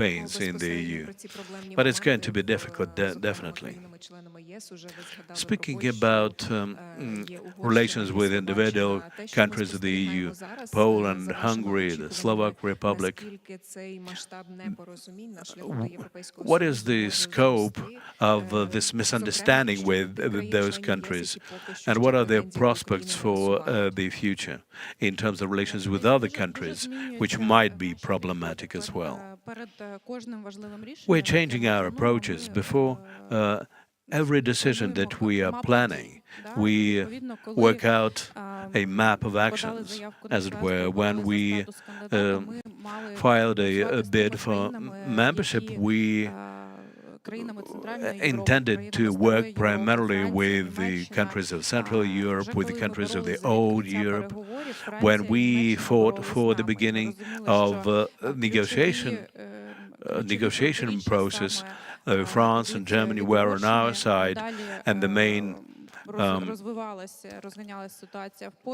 pains in the EU. But it's going to be difficult, definitely. Speaking about relations with individual countries of the EU, Poland, Hungary, the Slovak Republic, what is the scope of this misunderstanding with those countries, and what are their prospects for the future in terms of relations with other countries, which might be problematic as well? We're changing our approaches. Before every decision that we are planning, we work out a map of actions, as it were. When we filed a bid for membership, we intended to work primarily with the countries of Central Europe, with the countries of the old Europe. When we fought for the beginning of negotiation process, France and Germany were on our side, and the main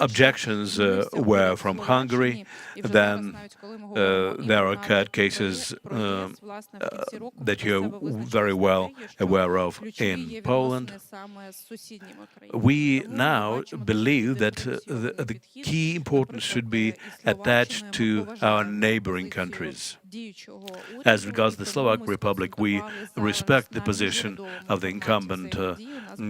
objections were from Hungary. Then there occurred cases that you're very well aware of in Poland. We now believe that the key importance should be attached to our neighboring countries. As regards the Slovak Republic, we respect the position of the incumbent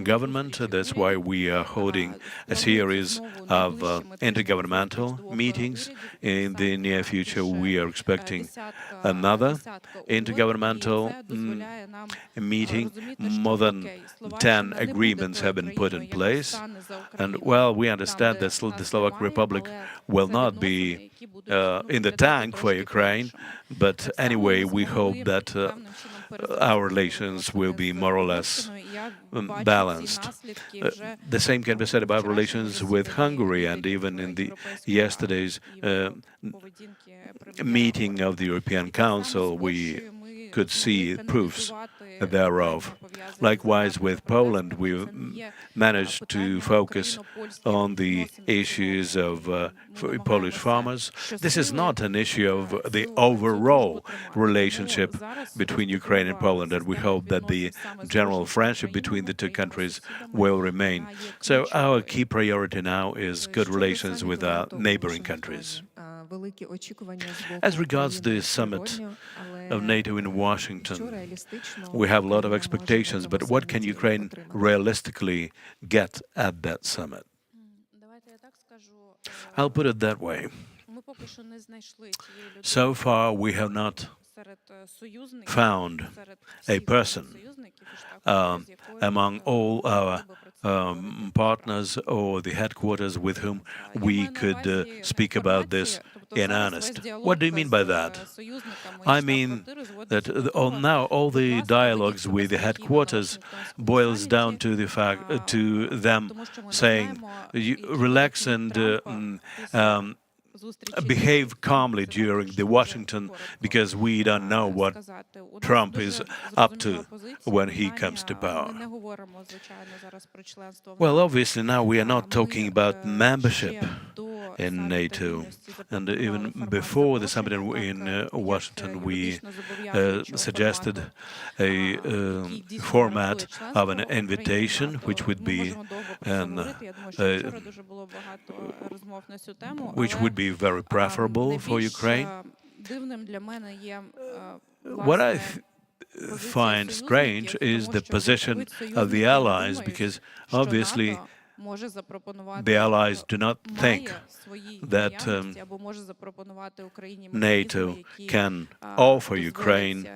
government. That's why we are holding a series of intergovernmental meetings. In the near future, we are expecting another intergovernmental meeting. More than 10 agreements have been put in place. And, well, we understand that the Slovak Republic will not be in the tank for Ukraine, but anyway, we hope that our relations will be more or less balanced. The same can be said about relations with Hungary, and even in the yesterday's meeting of the European Council, we could see proofs thereof. Likewise, with Poland, we've managed to focus on the issues of Polish farmers. This is not an issue of the overall relationship between Ukraine and Poland, and we hope that the general friendship between the two countries will remain. So our key priority now is good relations with our neighboring countries. As regards the summit of NATO in Washington, we have a lot of expectations, but what can Ukraine realistically get at that summit? I'll put it that way. So far, we have not found a person among all our partners or the headquarters with whom we could speak about this in earnest. What do you mean by that? I mean that now all the dialogues with the headquarters boils down to the fact to them saying, relax and behave calmly during the Washington, because we don't know what Trump is up to when he comes to power. Well, obviously now we are not talking about membership in NATO, and even before the summit in Washington, we suggested a format of an invitation, which would be very preferable for Ukraine. What I find strange is the position of the Allies, because obviously the Allies do not think that NATO can offer Ukraine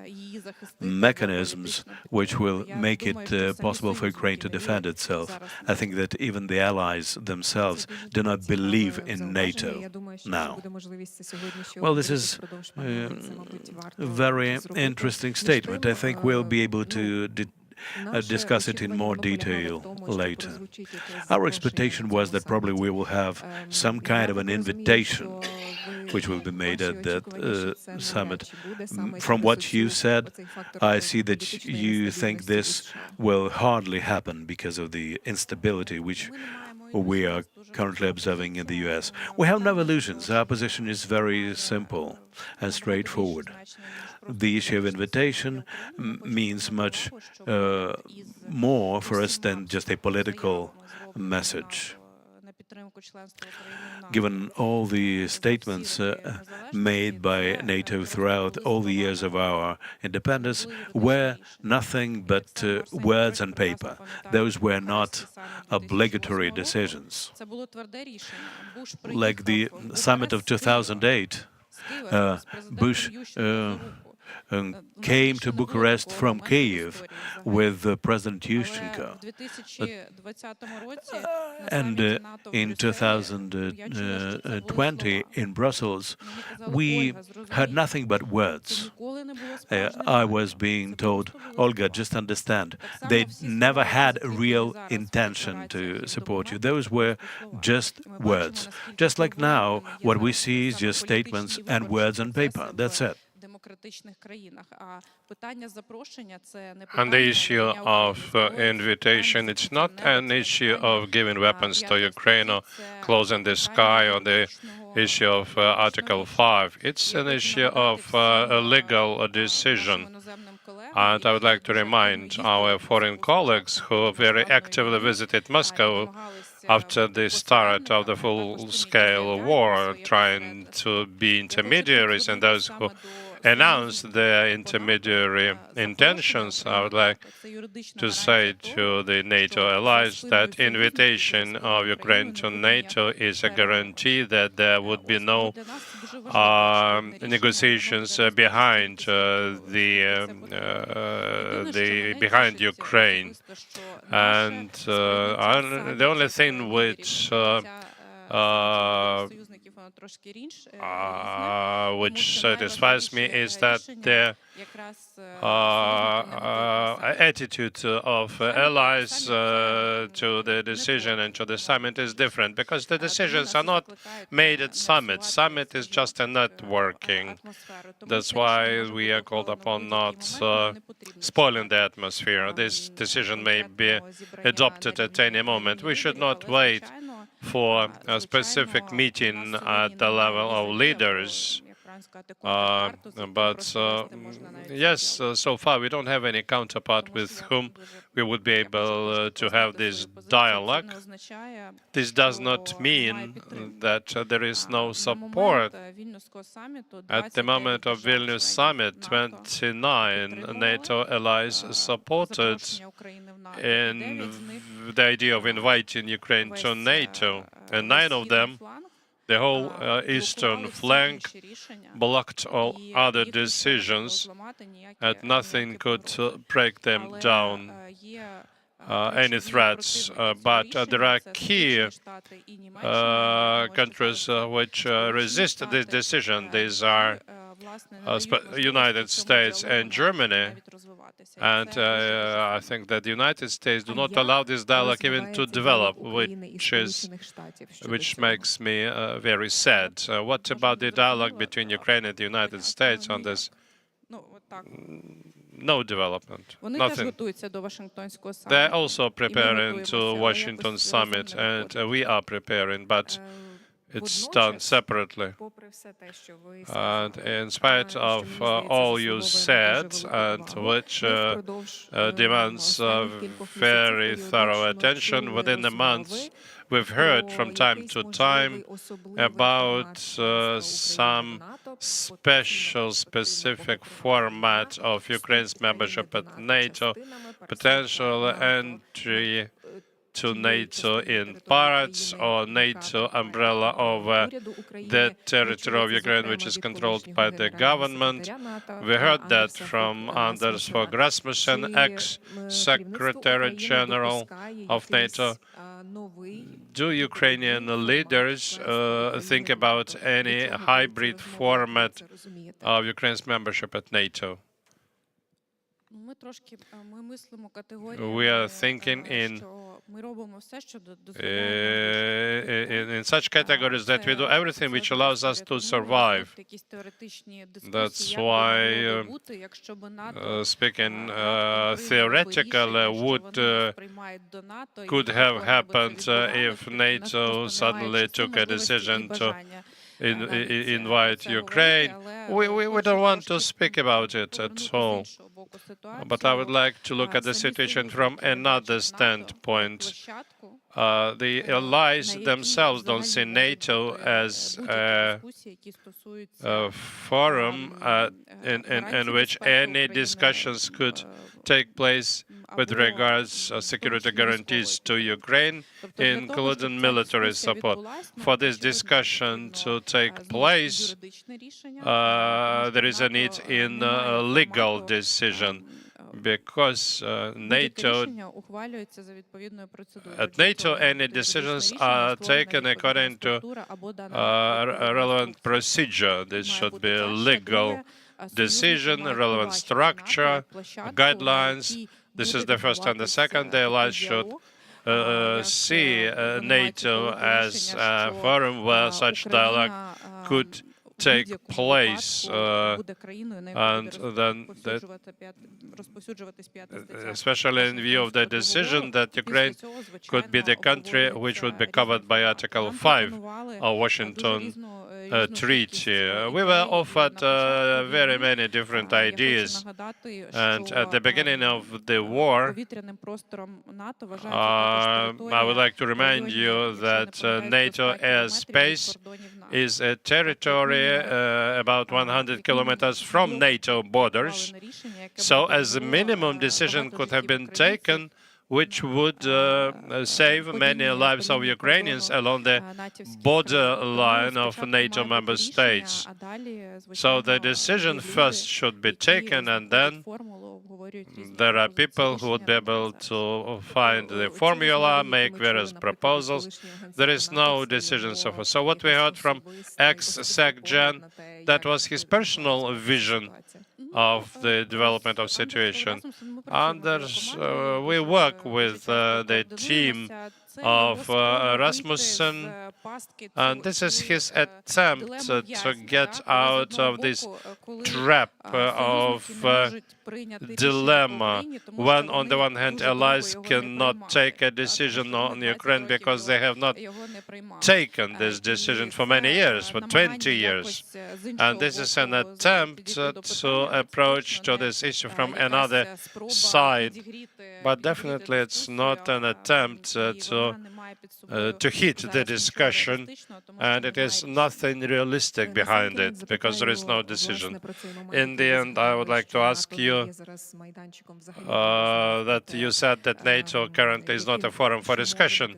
mechanisms which will make it possible for Ukraine to defend itself. I think that even the Allies themselves do not believe in NATO now. Well, this is a very interesting statement. I think we'll be able to discuss it in more detail later. Our expectation was that probably we will have some kind of an invitation which will be made at that summit. From what you said, I see that you think this will hardly happen because of the instability which we are currently observing in the US. We have no illusions. Our position is very simple and straightforward. the issue of invitation means much more for us than just a political message. Given all the statements made by NATO throughout all the years of our independence were nothing but words on paper. Those were not obligatory decisions. Like the summit of 2008, Bush came to Bucharest from Kyiv with President Yushchenko. And in 2020 in Brussels, we heard nothing but words. I was being told, Olga, just understand, they never had a real intention to support you. Those were just words. Just like now, what we see is just statements and words on paper. That's it. On the issue of invitation, it's not an issue of giving weapons to Ukraine or closing the sky or the issue of Article 5. It's an issue of a legal decision. And I would like to remind our foreign colleagues who very actively visited Moscow after the start of the full-scale war, trying to be intermediaries, and those who announced their intermediary intentions. I would like to say to the NATO allies that invitation of Ukraine to NATO is a guarantee that there would be no negotiations behind behind Ukraine, and the only thing which satisfies me is that the attitude of allies to the decision and to the summit is different, because the decisions are not made at summit. Summit is just a networking. That's why we are called upon not spoiling the atmosphere. This decision may be adopted at any moment. We should not wait for a specific meeting at the level of leaders. But yes, so far we don't have any counterpart with whom we would be able to have this dialogue. This does not mean that there is no support. At the moment of Vilnius summit, 29 NATO allies supported in the idea of inviting Ukraine to NATO, and 9 of them, the whole eastern flank, blocked all other decisions, and nothing could break them down, any threats. But there are key countries which resist this decision. These are United States and Germany. And I think that the United States do not allow this dialogue even to develop, which makes me very sad. What about the dialogue between Ukraine and the United States on this? No development, nothing. They're also preparing to Washington summit, and we are preparing, but it's done separately. And in spite of all you said, and which demands very thorough attention, within the months we've heard from time to time about some specific format of Ukraine's membership at NATO, potential entry to NATO in parts or NATO umbrella over the territory of Ukraine, which is controlled by the government. We heard that from Anders Fogh Rasmussen, ex-Secretary General of NATO. Do Ukrainian leaders think about any hybrid format of Ukraine's membership at NATO? We are thinking in such categories that we do everything which allows us to survive. That's why, speaking theoretically, could have happened if NATO suddenly took a decision to invite Ukraine. We don't want to speak about it at all. But I would like to look at the situation from another standpoint. The allies themselves don't see NATO as a forum in which any discussions could take place with regards to security guarantees to Ukraine, including military support. For this discussion to take place, there is a need in a legal decision, because at NATO, any decisions are taken according to a relevant procedure. This should be a legal decision, a relevant structure, guidelines. This is the first. And the second, the allies should see NATO as a forum where such dialogue could take place, and then especially in view of the decision that Ukraine could be the country which would be covered by Article 5 of Washington Treaty. We were offered very many different ideas, and at the beginning of the war, I would like to remind you that NATO airspace is a territory about 100 kilometers from NATO borders. So as a minimum, decision could have been taken which would save many lives of Ukrainians along the borderline of NATO member states. So the decision first should be taken, and then there are people who would be able to find the formula, make various proposals. There is no decision so far. So what we heard from ex-SecGen, that was his personal vision of the development of situation. Anders, we work with the team of Rasmussen, and this is his attempt to get out of this trap of dilemma, when on the one hand allies cannot take a decision on Ukraine because they have not taken this decision for many years, for 20 years. And this is an attempt to approach to this issue from another side. But definitely it's not an attempt to hit the discussion, and it is nothing realistic behind it, because there is no decision. In the end, I would like to ask you that you said that NATO currently is not a forum for discussion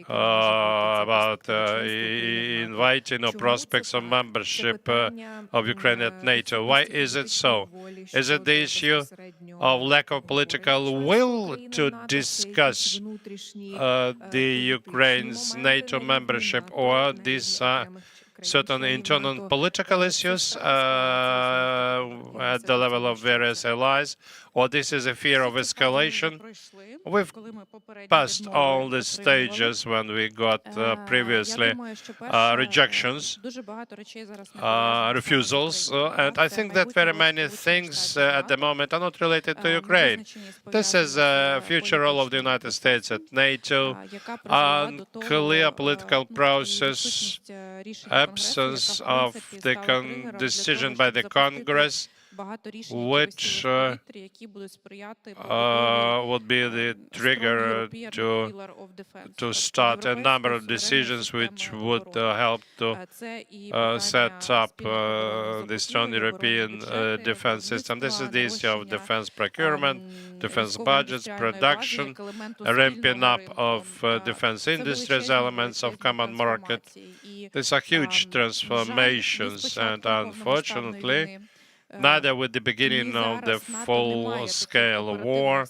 about inviting or prospects of membership of Ukraine at NATO. Why is it so? Is it the issue of lack of political will to discuss the Ukraine's NATO membership, or these certain internal political issues at the level of various allies, or this is a fear of escalation? We've passed all the stages when we got previously rejections, refusals, and I think that very many things at the moment are not related to Ukraine. This is a future role of the United States at NATO, unclear political process, absence of the decision by the Congress, which would be the trigger to start a number of decisions which would help to set up the strong European defense system. This is the issue of defense procurement, defense budgets, production, ramping up of defense industries, elements of common market. These are huge transformations, and unfortunately, neither with the beginning of the full-scale war,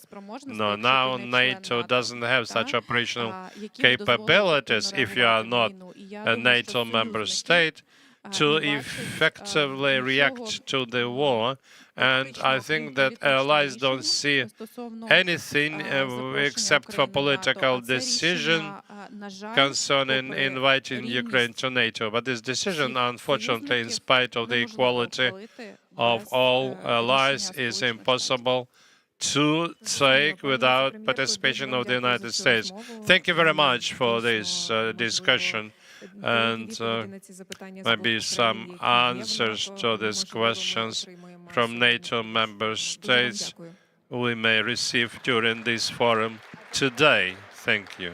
no, now NATO doesn't have such operational capabilities, if you are not a NATO member state, to effectively react to the war. And I think that allies don't see anything except for political decision concerning inviting Ukraine to NATO. But this decision, unfortunately, in spite of the equality of all allies, is impossible to take without participation of the United States. Thank you very much for this discussion. and maybe some answers to these questions from NATO member states we may receive during this forum today. Thank you.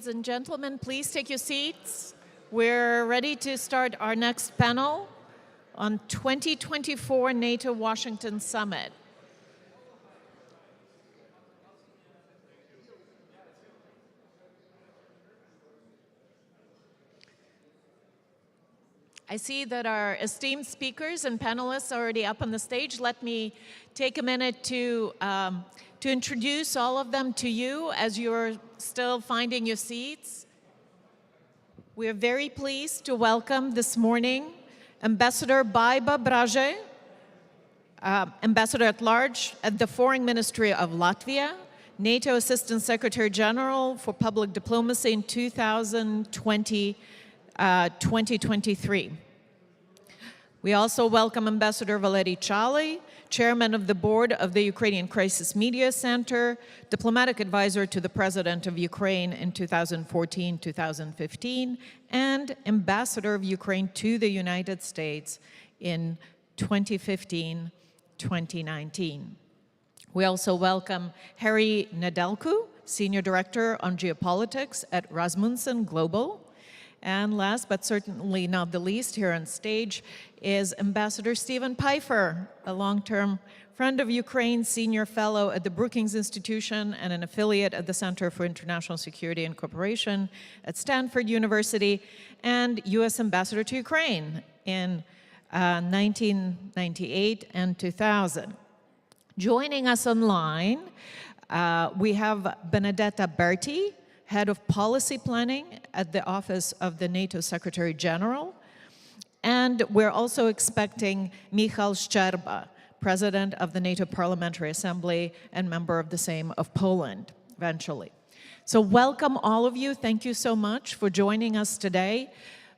and gentlemen, please take your seats. We're ready to start our next panel on 2024 NATO Washington Summit. I see that our esteemed speakers and panelists are already up on the stage. Let me take a minute to introduce all of them to you as you're still finding your seats. We are very pleased to welcome this morning Ambassador Baiba Braje, Ambassador at Large at the Foreign Ministry of Latvia, NATO Assistant Secretary General for Public Diplomacy in 2023. We also welcome Ambassador Valery Chali, Chairman of the Board of the Ukrainian Crisis Media Center, Diplomatic Advisor to the President of Ukraine in 2014-2015, and Ambassador of Ukraine to the United States in 2015-2019. We also welcome Harry Nedelku, Senior Director on Geopolitics at Rasmussen Global. And last but certainly not the least, here on stage is Ambassador Stephen Pfeiffer, a long-term friend of Ukraine, Senior Fellow at the Brookings Institution and an affiliate at the Center for International Security and Cooperation at Stanford University, and U.S. Ambassador to Ukraine in 1998 and 2000. Joining us online, we have Benedetta Berti, Head of Policy Planning at the Office of the NATO Secretary General. And we're also expecting Michal Szczerba, President of the NATO Parliamentary Assembly and member of the Sejm of Poland, eventually. So welcome all of you. Thank you so much for joining us today.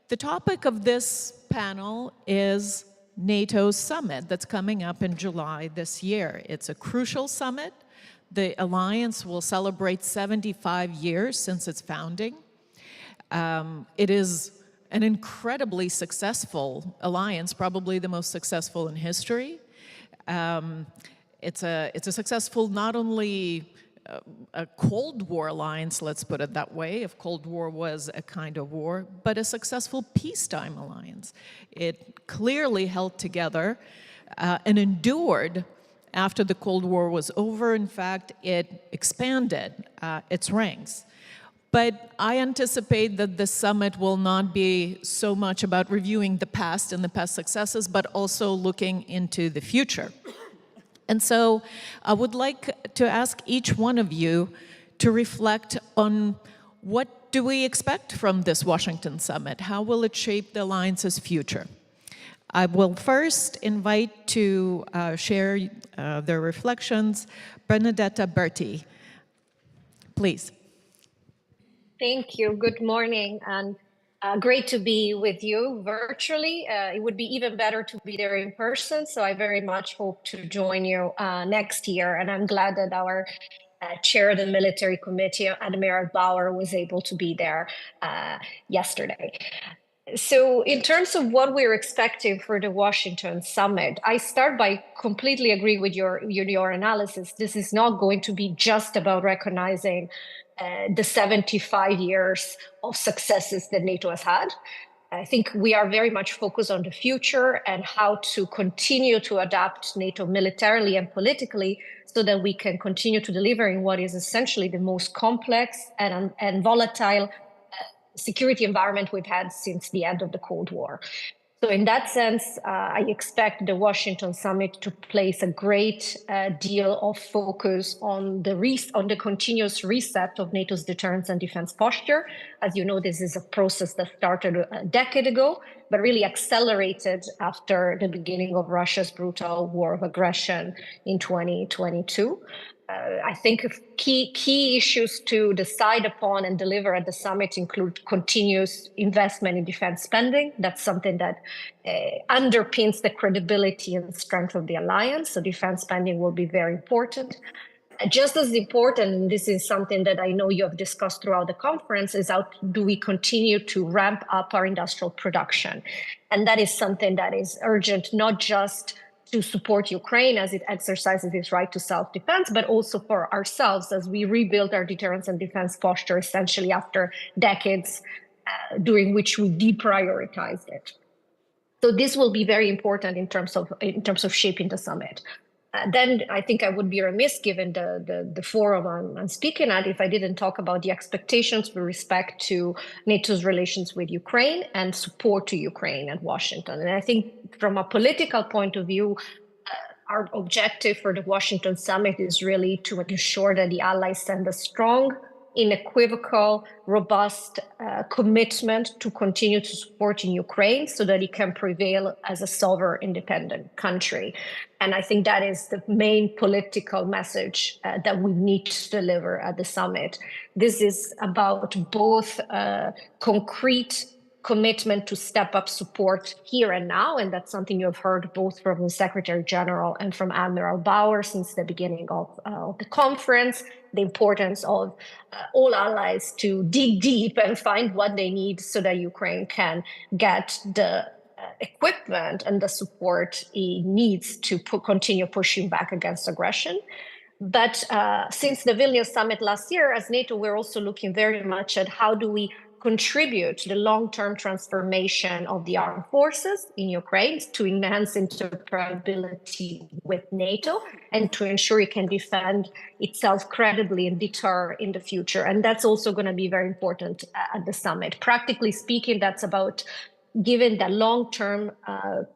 The topic of this panel is NATO's summit that's coming up in July this year. It's a crucial summit. The alliance will celebrate 75 years since its founding. It is an incredibly successful alliance, probably the most successful in history. It's a successful, not only a Cold War alliance, let's put it that way, if Cold War was a kind of war, but a successful peacetime alliance. It clearly held together and endured after the Cold War was over. In fact, it expanded its ranks. But I anticipate that the summit will not be so much about reviewing the past and the past successes, but also looking into the future. And so I would like to ask each one of you to reflect on what do we expect from this Washington summit? How will it shape the alliance's future? I will first invite to share their reflections Benedetta Berti. Please. Thank you. Good morning, and great to be with you virtually. It would be even better to be there in person, so I very much hope to join you next year. And I'm glad that our chair of the military committee, Admiral Bauer, was able to be there yesterday. So in terms of what we're expecting for the Washington summit, I start by completely agree with your analysis. This is not going to be just about recognizing the 75 years of successes that NATO has had. I think we are very much focused on the future and how to continue to adapt NATO militarily and politically so that we can continue to deliver in what is essentially the most complex and volatile security environment we've had since the end of the Cold War. So in that sense, I expect the Washington summit to place a great deal of focus on the continuous reset of NATO's deterrence and defense posture. As you know, this is a process that started a decade ago, but really accelerated after the beginning of Russia's brutal war of aggression in 2022. I think key issues to decide upon and deliver at the summit include continuous investment in defense spending. That's something that underpins the credibility and strength of the alliance. So defense spending will be very important. Just as important, and this is something that I know you have discussed throughout the conference, is how do we continue to ramp up our industrial production? And that is something that is urgent, not just to support Ukraine as it exercises its right to self-defense, but also for ourselves as we rebuild our deterrence and defense posture essentially after decades during which we deprioritized it. So this will be very important in terms of shaping the summit. Then I think I would be remiss, given the forum I'm speaking at, if I didn't talk about the expectations with respect to NATO's relations with Ukraine and support to Ukraine and Washington. And I think from a political point of view, our objective for the Washington summit is really to ensure that the allies send a strong, unequivocal, robust commitment to continue to support in Ukraine so that it can prevail as a sovereign, independent country. And I think that is the main political message that we need to deliver at the summit. This is about both concrete commitment to step up support here and now, and that's something you have heard both from the Secretary General and from Admiral Bauer since the beginning of the conference, the importance of all allies to dig deep and find what they need so that Ukraine can get the equipment and the support it needs to continue pushing back against aggression. But since the Vilnius summit last year, as NATO, we're also looking very much at how do we contribute to the long-term transformation of the armed forces in Ukraine to enhance interoperability with NATO and to ensure it can defend itself credibly and deter in the future. And that's also going to be very important at the summit. Practically speaking, that's about giving that long-term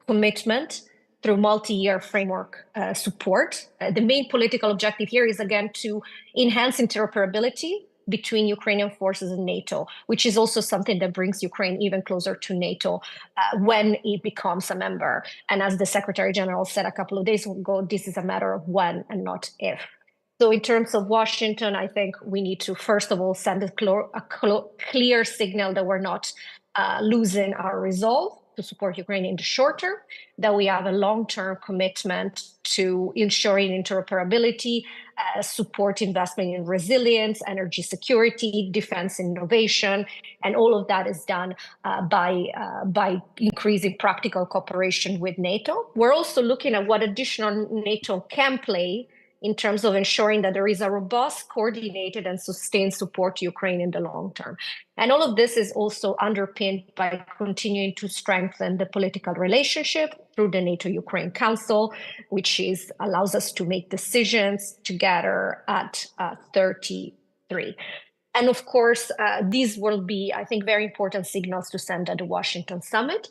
commitment through multi-year framework support. The main political objective here is, again, to enhance interoperability between Ukrainian forces and NATO, which is also something that brings Ukraine even closer to NATO when it becomes a member. And as the Secretary General said a couple of days ago, this is a matter of when and not if. So in terms of Washington, I think we need to, first of all, send a clear signal that we're not losing our resolve to support Ukraine in the short term, that we have a long-term commitment to ensuring interoperability, support investment in resilience, energy security, defense innovation, and all of that is done by increasing practical cooperation with NATO. We're also looking at what additional NATO can play in terms of ensuring that there is a robust, coordinated, and sustained support to Ukraine in the long term. And all of this is also underpinned by continuing to strengthen the political relationship through the NATO-Ukraine Council, which allows us to make decisions together at 33. And of course, these will be, I think, very important signals to send at the Washington summit.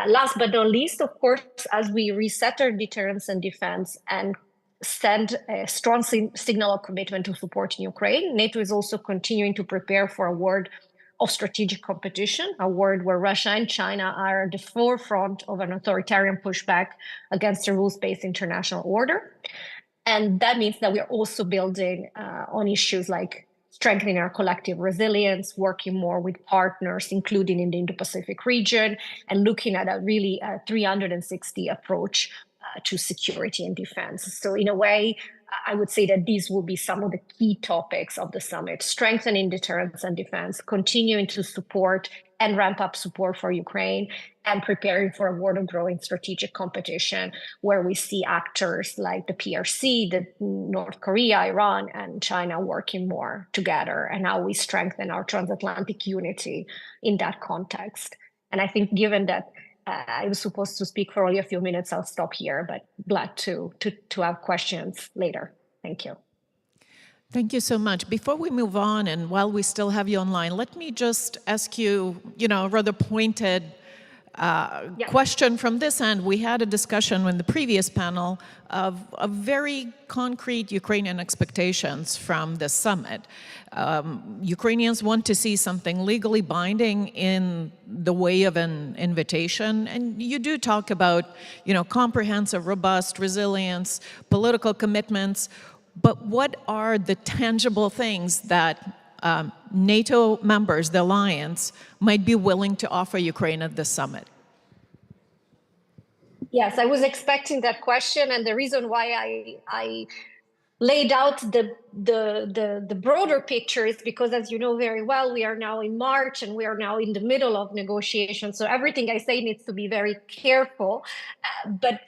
Last but not least, of course, as we reset our deterrence and defense and send a strong signal of commitment to supporting Ukraine, NATO is also continuing to prepare for a world of strategic competition, a world where Russia and China are at the forefront of an authoritarian pushback against the rules-based international order. And that means that we are also building on issues like strengthening our collective resilience, working more with partners, including in the Indo-Pacific region, and looking at a really 360 approach to security and defense. So in a way, I would say that these will be some of the key topics of the summit: strengthening deterrence and defense, continuing to support and ramp up support for Ukraine, and preparing for a world of growing strategic competition where we see actors like the PRC, the North Korea, Iran, and China working more together, and how we strengthen our transatlantic unity in that context. And I think given that I was supposed to speak for only a few minutes, I'll stop here, but glad to have questions later. Thank you. Thank you so much. Before we move on, and while we still have you online, let me just ask you, a rather pointed question from this end. We had a discussion in the previous panel of very concrete Ukrainian expectations from the summit. Ukrainians want to see something legally binding in the way of an invitation. And you do talk about, comprehensive, robust, resilience, political commitments. But what are the tangible things that NATO members, the alliance, might be willing to offer Ukraine at this summit? Yes, I was expecting that question, and the reason why I laid out the broader picture is because, as you know very well, we are now in March and we are now in the middle of negotiations. So everything I say needs to be very careful. But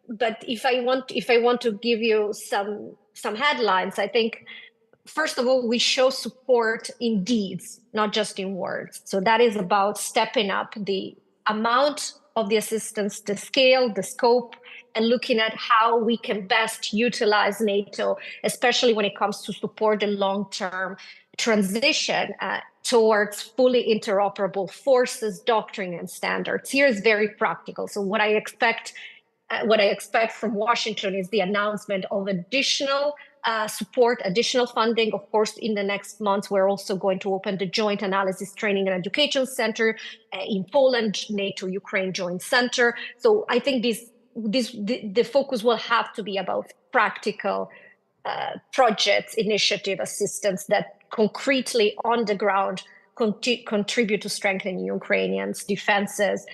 but if I want to give you some headlines, I think first of all, we show support in deeds, not just in words. So that is about stepping up the amount of the assistance, the scale, the scope, and looking at how we can best utilize NATO, especially when it comes to support the long-term transition towards fully interoperable forces, doctrine, and standards. Here is very practical. So what I expect from Washington is the announcement of additional support, additional funding. Of course, in the next months, we're also going to open the Joint Analysis Training and Education Center in Poland, NATO-Ukraine Joint Center. So I think the focus will have to be about practical projects, initiative, assistance that concretely on the ground contribute to strengthening Ukrainians' defenses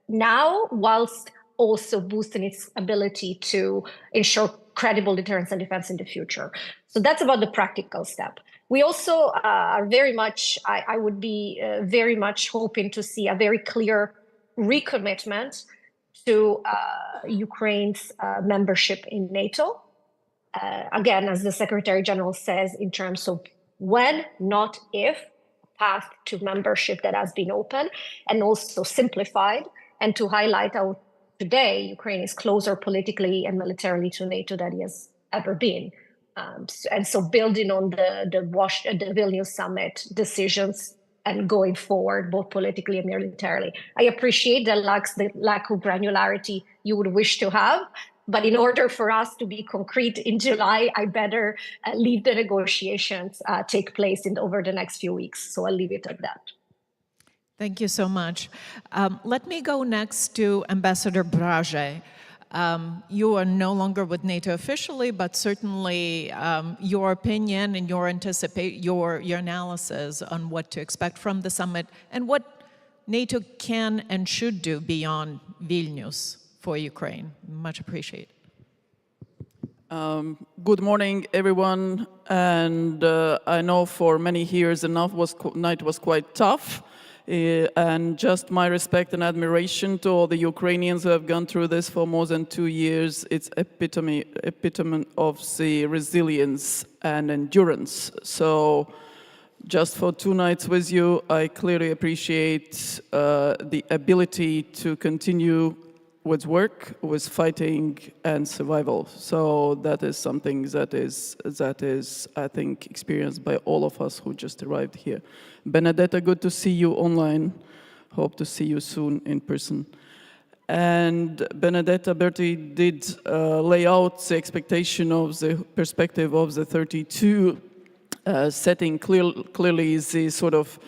now, whilst also boosting its ability to ensure credible deterrence and defense in the future. So that's about the practical step. We also are very much, I would be very much hoping to see a very clear recommitment to Ukraine's membership in NATO. Again, as the Secretary General says, in terms of when, not if, path to membership that has been open and also simplified, and to highlight how today Ukraine is closer politically and militarily to NATO than it has ever been. And so building on the Vilnius summit decisions and going forward, both politically and militarily. I appreciate the lack of granularity you would wish to have, but in order for us to be concrete in July, I better leave the negotiations take place over the next few weeks. So I'll leave it at that. Thank you so much. Let me go next to Ambassador Brage. You are no longer with NATO officially, but certainly your opinion and your analysis on what to expect from the summit and what NATO can and should do beyond Vilnius for Ukraine. Much appreciated. Good morning, everyone. And I know for many years the night was quite tough. And just my respect and admiration to all the Ukrainians who have gone through this for more than 2 years. It's epitome of the resilience and endurance. So just for 2 nights with you, I clearly appreciate the ability to continue with work, with fighting and survival. So that is something that is, I think, experienced by all of us who just arrived here. Benedetta, good to see you online. Hope to see you soon in person. And Benedetta Berti did lay out the expectation of the perspective of the 32, setting clearly the sort of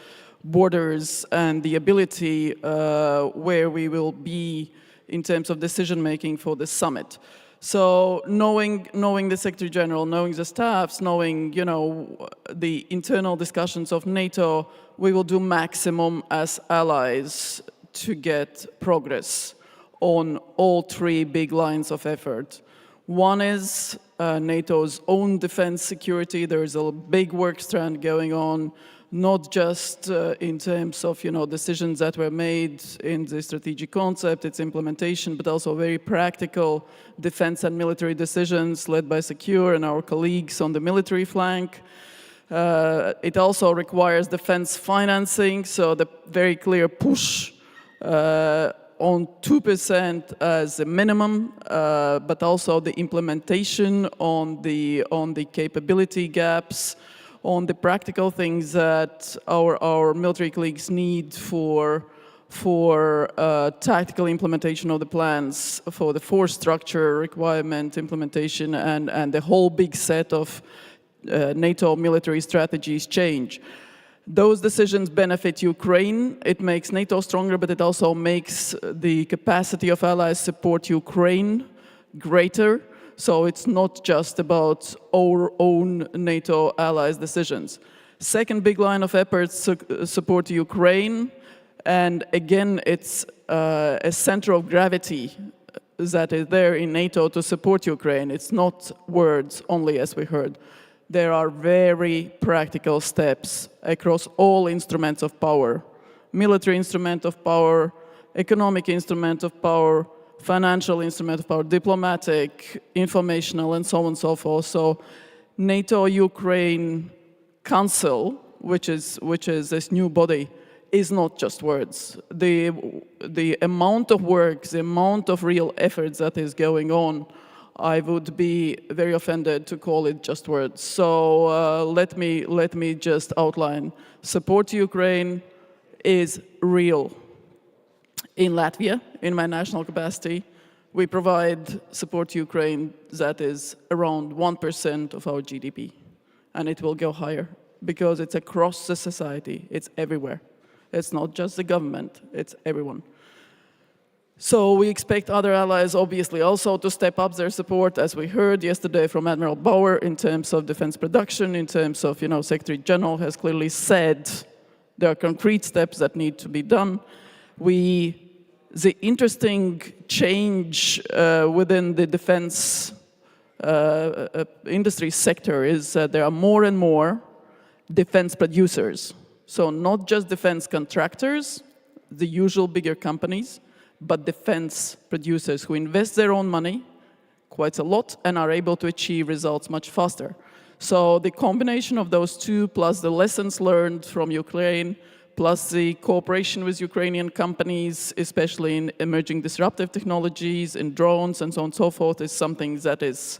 borders and the ability where we will be in terms of decision-making for the summit. So knowing the Secretary General, knowing the staffs, knowing, the internal discussions of NATO, we will do maximum as allies to get progress on all 3 big lines of effort. One is NATO's own defense security. There is a big work strand going on, not just in terms of decisions that were made in the strategic concept, its implementation, but also very practical defense and military decisions led by Secure and our colleagues on the military flank. It also requires defense financing, so the very clear push on 2% as a minimum, but also the implementation on the capability gaps, on the practical things that our military colleagues need for tactical implementation of the plans, for the force structure requirement implementation, and the whole big set of NATO military strategies change. Those decisions benefit Ukraine. It makes NATO stronger, but it also makes the capacity of allies support Ukraine greater. So it's not just about our own NATO allies' decisions. Second big line of efforts support Ukraine. And again, it's a center of gravity that is there in NATO to support Ukraine. It's not words only, as we heard. There are very practical steps across all instruments of power. Military instrument of power, economic instrument of power, financial instrument of power, diplomatic, informational, and so on and so forth. So NATO-Ukraine Council, which is this new body, is not just words. The amount of work, the amount of real efforts that is going on, I would be very offended to call it just words. So let me just outline. Support to Ukraine is real. In Latvia, in my national capacity, we provide support to Ukraine that is around 1% of our GDP. And it will go higher because it's across the society, it's everywhere. It's not just the government, it's everyone. So we expect other allies, obviously, also to step up their support, as we heard yesterday from Admiral Bauer, in terms of defense production, in terms of, Secretary General has clearly said there are concrete steps that need to be done. The interesting change within the defense industry sector is that there are more and more defense producers. So not just defense contractors, the usual bigger companies, but defense producers who invest their own money quite a lot and are able to achieve results much faster. So the combination of those two, plus the lessons learned from Ukraine, plus the cooperation with Ukrainian companies, especially in emerging disruptive technologies, in drones, and so on and so forth, is something that is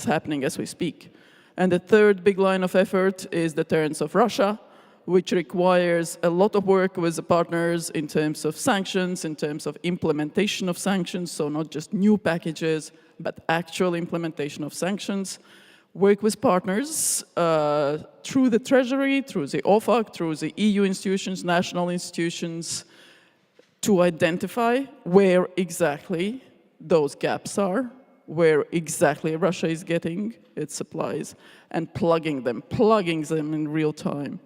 happening as we speak. And the third big line of effort is deterrence of Russia, which requires a lot of work with the partners in terms of sanctions, in terms of implementation of sanctions, so not just new packages, but actual implementation of sanctions. Work with partners through the Treasury, through the OFAC, through the EU institutions, national institutions, to identify where exactly those gaps are, where exactly Russia is getting its supplies, and plugging them in real time.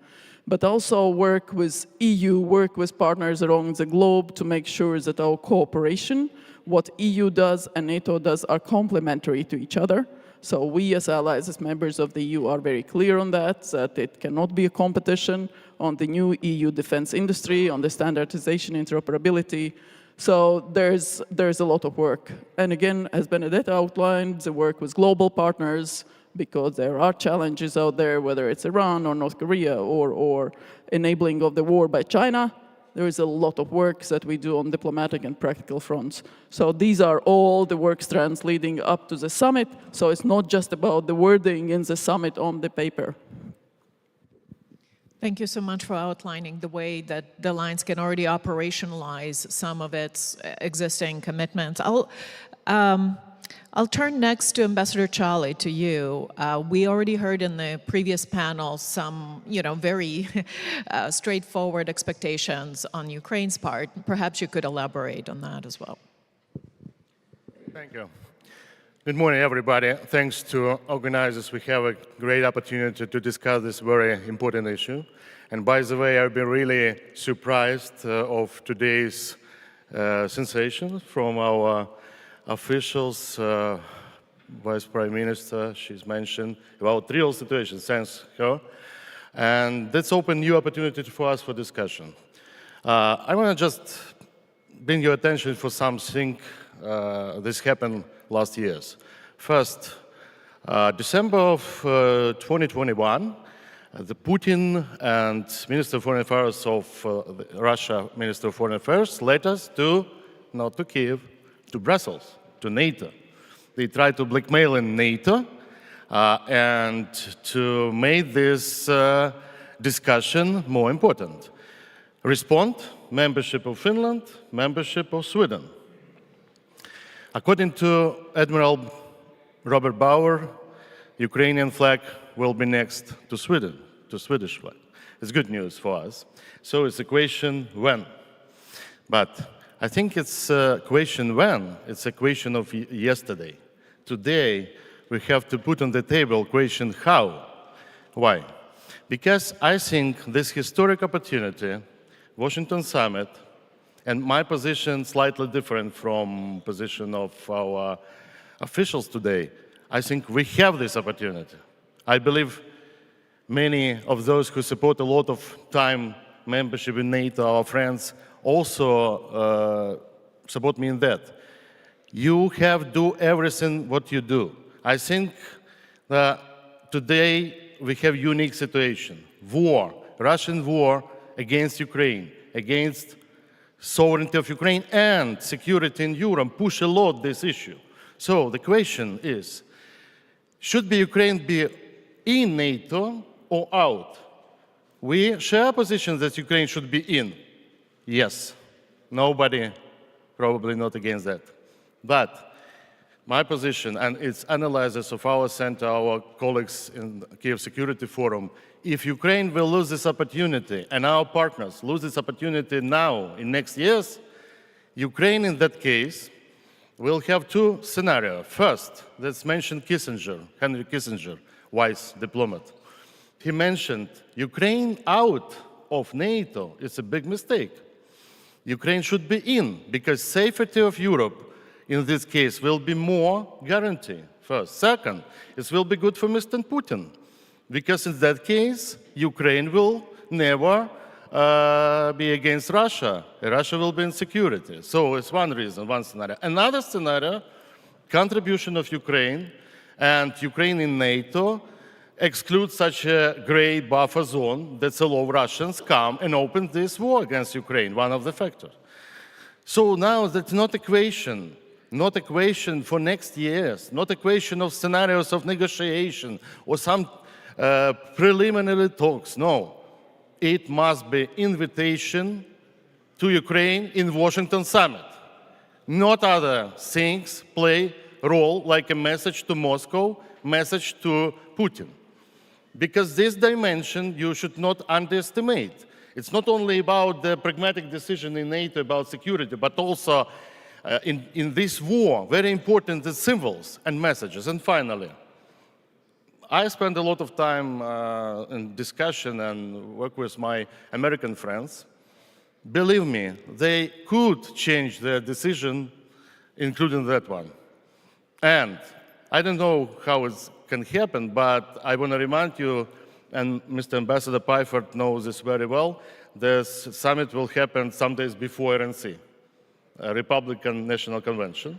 But also work with EU, work with partners around the globe to make sure that our cooperation, what EU does and NATO does, are complementary to each other. So we as allies, as members of the EU, are very clear on that it cannot be a competition on the new EU defense industry, on the standardization, interoperability. So there's a lot of work. And again, as Benedetta outlined, the work with global partners, because there are challenges out there, whether it's Iran or North Korea or enabling of the war by China. There is a lot of work that we do on diplomatic and practical fronts. So these are all the work strands leading up to the summit. So it's not just about the wording in the summit on the paper. Thank you so much for outlining the way that the alliance can already operationalize some of its existing commitments. I'll turn next to Ambassador Charlie, to you. We already heard in the previous panel some, very straightforward expectations on Ukraine's part. Perhaps you could elaborate on that as well. Thank you. Good morning, everybody. Thanks to organizers, we have a great opportunity to discuss this very important issue. And by the way, I've been really surprised of today's sensation from our officials. Vice Prime Minister, she's mentioned about real situation, thanks her. And that's opened new opportunity for us for discussion. I want to just bring your attention for something this happened last years. First, December of 2021, the Putin and Minister of Foreign Affairs of Russia, Minister of Foreign Affairs, led us to, not to Kiev, to Brussels, to NATO. They tried to blackmail in NATO and to make this discussion more important. Respond, membership of Finland, membership of Sweden. According to Admiral Robert Bauer, Ukrainian flag will be next to Sweden, to Swedish flag. It's good news for us. So it's a question when. But I think it's a question when, it's a question of yesterday. Today, we have to put on the table question how. Why? Because I think this historic opportunity, Washington summit, and my position slightly different from position of our officials today, I think we have this opportunity. I believe many of those who support a lot of time membership in NATO, our friends, also support me in that. You have to do everything what you do. I think that today we have a unique situation. War, Russian war against Ukraine, against sovereignty of Ukraine and security in Europe push a lot this issue. So the question is, should Ukraine be in NATO or out? We share a position that Ukraine should be in. Yes, nobody probably not against that. But my position, and it's analysis of our center, our colleagues in the Kiev Security Forum, if Ukraine will lose this opportunity and our partners lose this opportunity now in next years, Ukraine in that case will have two scenarios. First, let's mention Kissinger, Henry Kissinger, wise diplomat. He mentioned Ukraine out of NATO is a big mistake. Ukraine should be in because safety of Europe in this case will be more guaranteed. First. Second, it will be good for Mr. Putin because in that case, Ukraine will never be against Russia. Russia will be in security. So it's one reason, one scenario. Another scenario, contribution of Ukraine and Ukraine in NATO excludes such a gray buffer zone that allow Russians come and open this war against Ukraine, one of the factors. So now that's not equation for next years, not equation of scenarios of negotiation or some preliminary talks. No, it must be invitation to Ukraine in Washington summit. Not other things play role like a message to Moscow, message to Putin. Because this dimension you should not underestimate. It's not only about the pragmatic decision in NATO about security, but also in this war, very important the symbols and messages. And finally, I spend a lot of time in discussion and work with my American friends. Believe me, they could change their decision, including that one. And I don't know how it can happen, but I want to remind you, and Mr. Ambassador Pfeiffer knows this very well, this summit will happen some days before RNC, Republican National Convention.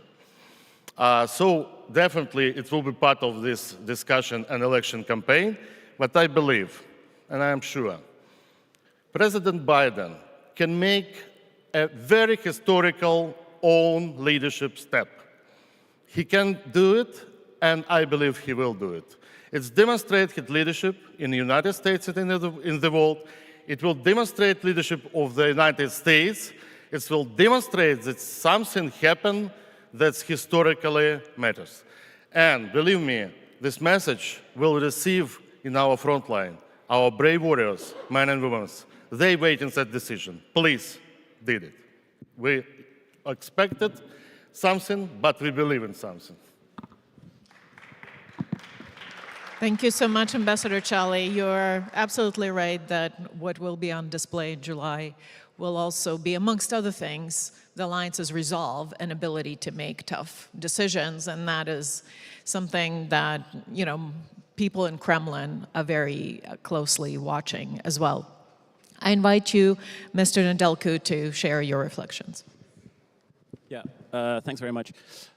So definitely it will be part of this discussion and election campaign, but I believe, and I am sure, President Biden can make a very historical own leadership step. He can do it, and I believe he will do it. It's demonstrate his leadership in the United States and in the world. It will demonstrate leadership of the United States. It will demonstrate that something happened that historically matters. And believe me, this message will receive in our front line, our brave warriors, men and women. They wait in that decision. Please, did it. We expected something, but we believe in something. Thank you so much, Ambassador Chali. You're absolutely right that what will be on display in July will also be, amongst other things, the alliance's resolve and ability to make tough decisions, and that is something that, you know, people in Kremlin are very closely watching as well. I invite you, Mr. Nedelcu, to share your reflections. Yeah, thanks very much.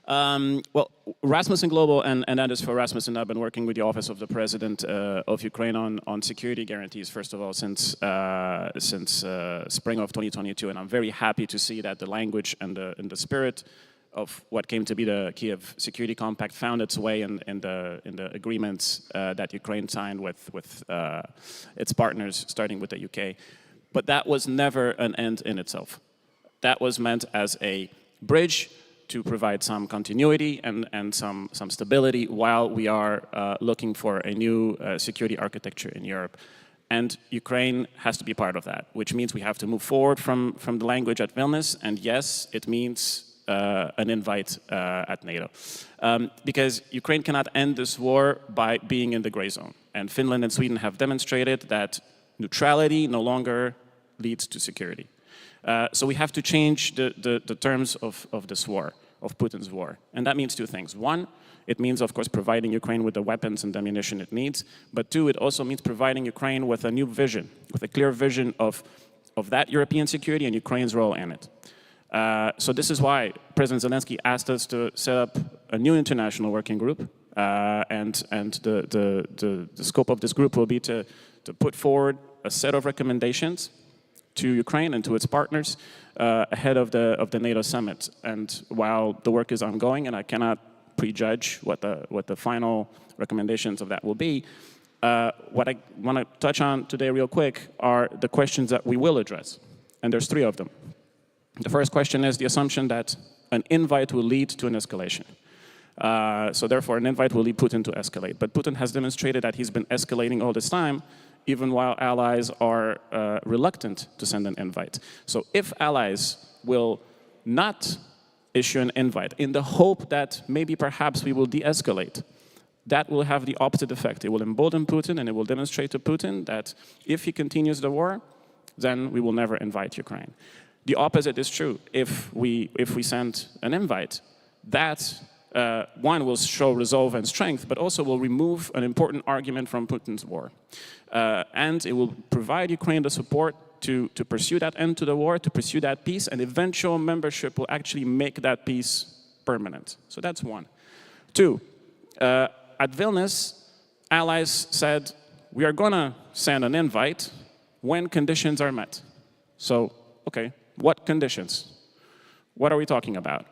Well, Rasmussen Global, and that is for Rasmussen, I've been working with the Office of the President of Ukraine on security guarantees, first of all, since spring of 2022, and I'm very happy to see that the language and the spirit of what came to be the Kiev Security Compact found its way in the agreements that Ukraine signed with its partners, starting with the UK. But that was never an end in itself. That was meant as a bridge to provide some continuity and some stability while we are looking for a new security architecture in Europe. And Ukraine has to be part of that, which means we have to move forward from the language at Vilnius, and yes, it means an invite at NATO. Because Ukraine cannot end this war by being in the gray zone. And Finland and Sweden have demonstrated that neutrality no longer leads to security. So we have to change the terms of this war, of Putin's war. And that means two things. One, it means, of course, providing Ukraine with the weapons and ammunition it needs. But two, it also means providing Ukraine with a new vision, with a clear vision of that European security and Ukraine's role in it. So this is why President Zelensky asked us to set up a new international working group, and the scope of this group will be to put forward a set of recommendations to Ukraine and to its partners ahead of the NATO summit. And while the work is ongoing, and I cannot prejudge what the final recommendations of that will be, what I want to touch on today real quick are the questions that we will address. And there's 3 of them. The first question is the assumption that an invite will lead to an escalation. So therefore, an invite will lead Putin to escalate. But Putin has demonstrated that he's been escalating all this time, even while allies are reluctant to send an invite. So if allies will not issue an invite in the hope that maybe perhaps we will de-escalate, that will have the opposite effect. It will embolden Putin, and it will demonstrate to Putin that if he continues the war, then we will never invite Ukraine. The opposite is true. If we send an invite, that one will show resolve and strength, but also will remove an important argument from Putin's war. And it will provide Ukraine the support to pursue that end to the war, to pursue that peace, and eventual membership will actually make that peace permanent. So that's 1. 2, at Vilnius, allies said, we are going to send an invite when conditions are met. So, okay, what conditions? What are we talking about?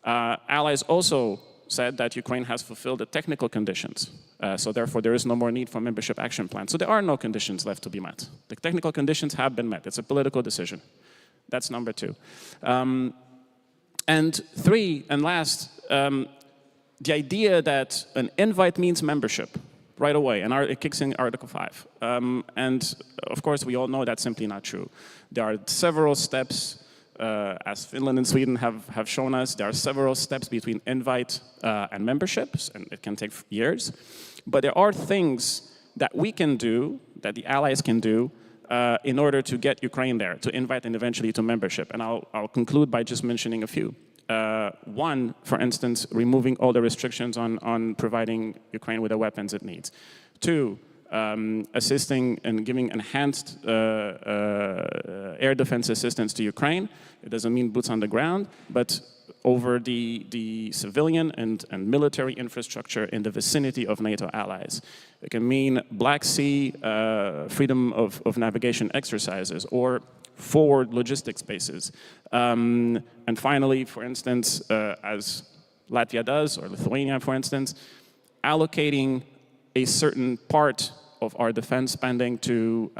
Allies also said that Ukraine has fulfilled the technical conditions. So therefore, there is no more need for membership action plan. So there are no conditions left to be met. The technical conditions have been met. It's a political decision. That's number 2. And 3, and last, the idea that an invite means membership right away, and it kicks in Article 5. And of course, we all know that's simply not true. There are several steps, as Finland and Sweden have shown us, there are several steps between invite and memberships, and it can take years. But there are things that we can do, that the allies can do, in order to get Ukraine there, to invite and eventually to membership. And I'll conclude by just mentioning a few. 1, for instance, removing all the restrictions on providing Ukraine with the weapons it needs. 2, assisting and giving enhanced air defense assistance to Ukraine. It doesn't mean boots on the ground, but over the civilian and military infrastructure in the vicinity of NATO allies. It can mean Black Sea freedom of navigation exercises or forward logistics bases. And finally, for instance, as Latvia does, or Lithuania, for instance, allocating a certain part of our defense spending to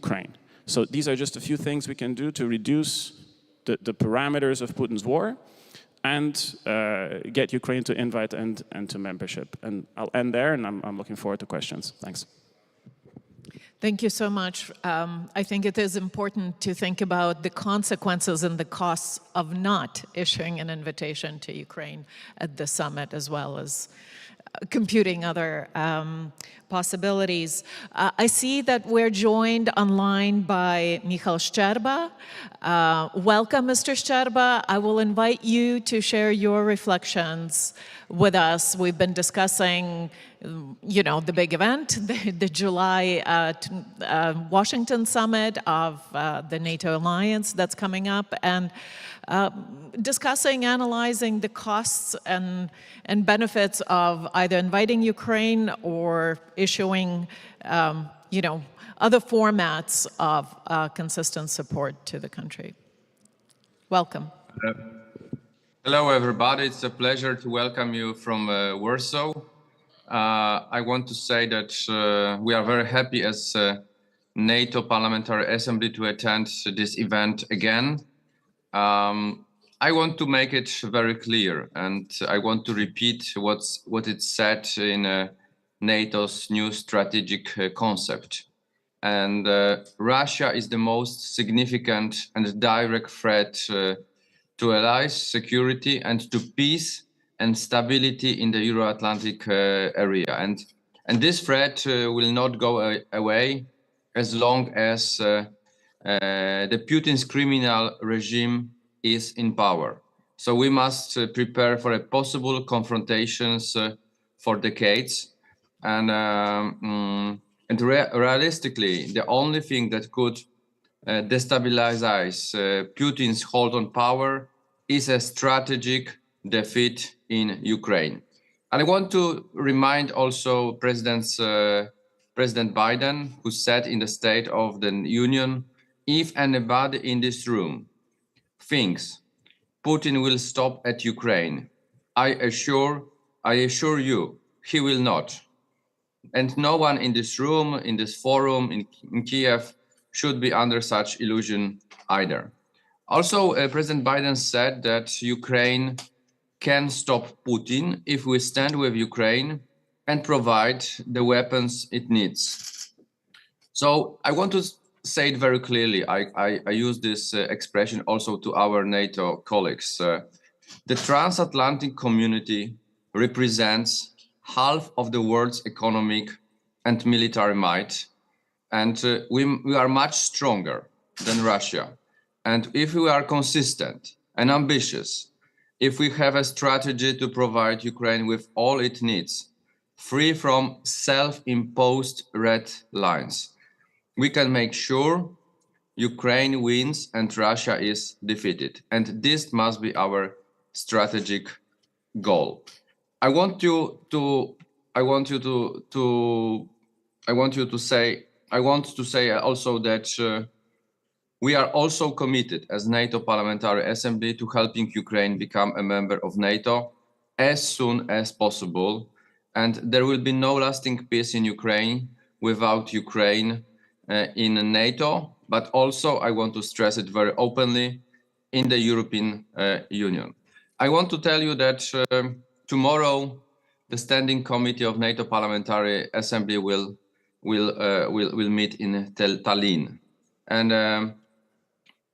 Ukraine. So these are just a few things we can do to reduce the parameters of Putin's war and get Ukraine to invite and to membership. And I'll end there, and I'm looking forward to questions. Thanks. Thank you so much. I think it is important to think about the consequences and the costs of not issuing an invitation to Ukraine at the summit, as well as computing other possibilities. I see that we're joined online by Michal Szczerba. Welcome, Mr. Szczerba. I will invite you to share your reflections with us. We've been discussing, the big event, the July Washington summit of the NATO alliance that's coming up, and discussing, analyzing the costs and benefits of either inviting Ukraine or issuing, other formats of consistent support to the country. Welcome. Hello, everybody. It's a pleasure to welcome you from Warsaw. I want to say that we are very happy as NATO Parliamentary Assembly to attend this event again. I want to make it very clear, and I want to repeat what it said in NATO's new strategic concept. And Russia is the most significant and direct threat to allies, security, and to peace and stability in the Euro-Atlantic area. And this threat will not go away as long as the Putin's criminal regime is in power. So we must prepare for a possible confrontations for decades. And realistically, the only thing that could destabilize Putin's hold on power is a strategic defeat in Ukraine. And I want to remind also President Biden, who said in the State of the Union, if anybody in this room thinks Putin will stop at Ukraine, I assure you, he will not. And no one in this room, in this forum, in Kiev, should be under such illusion either. Also, President Biden said that Ukraine can stop Putin if we stand with Ukraine and provide the weapons it needs. So I want to say it very clearly. I use this expression also to our NATO colleagues. The transatlantic community represents half of the world's economic and military might, and we are much stronger than Russia. And if we are consistent and ambitious, if we have a strategy to provide Ukraine with all it needs, free from self-imposed red lines, we can make sure Ukraine wins and Russia is defeated. And this must be our strategic goal. I want to say also that we are also committed as NATO Parliamentary Assembly to helping Ukraine become a member of NATO as soon as possible. And there will be no lasting peace in Ukraine without Ukraine in NATO, but also I want to stress it very openly in the European Union. I want to tell you that tomorrow the Standing Committee of NATO Parliamentary Assembly will meet in Tallinn, and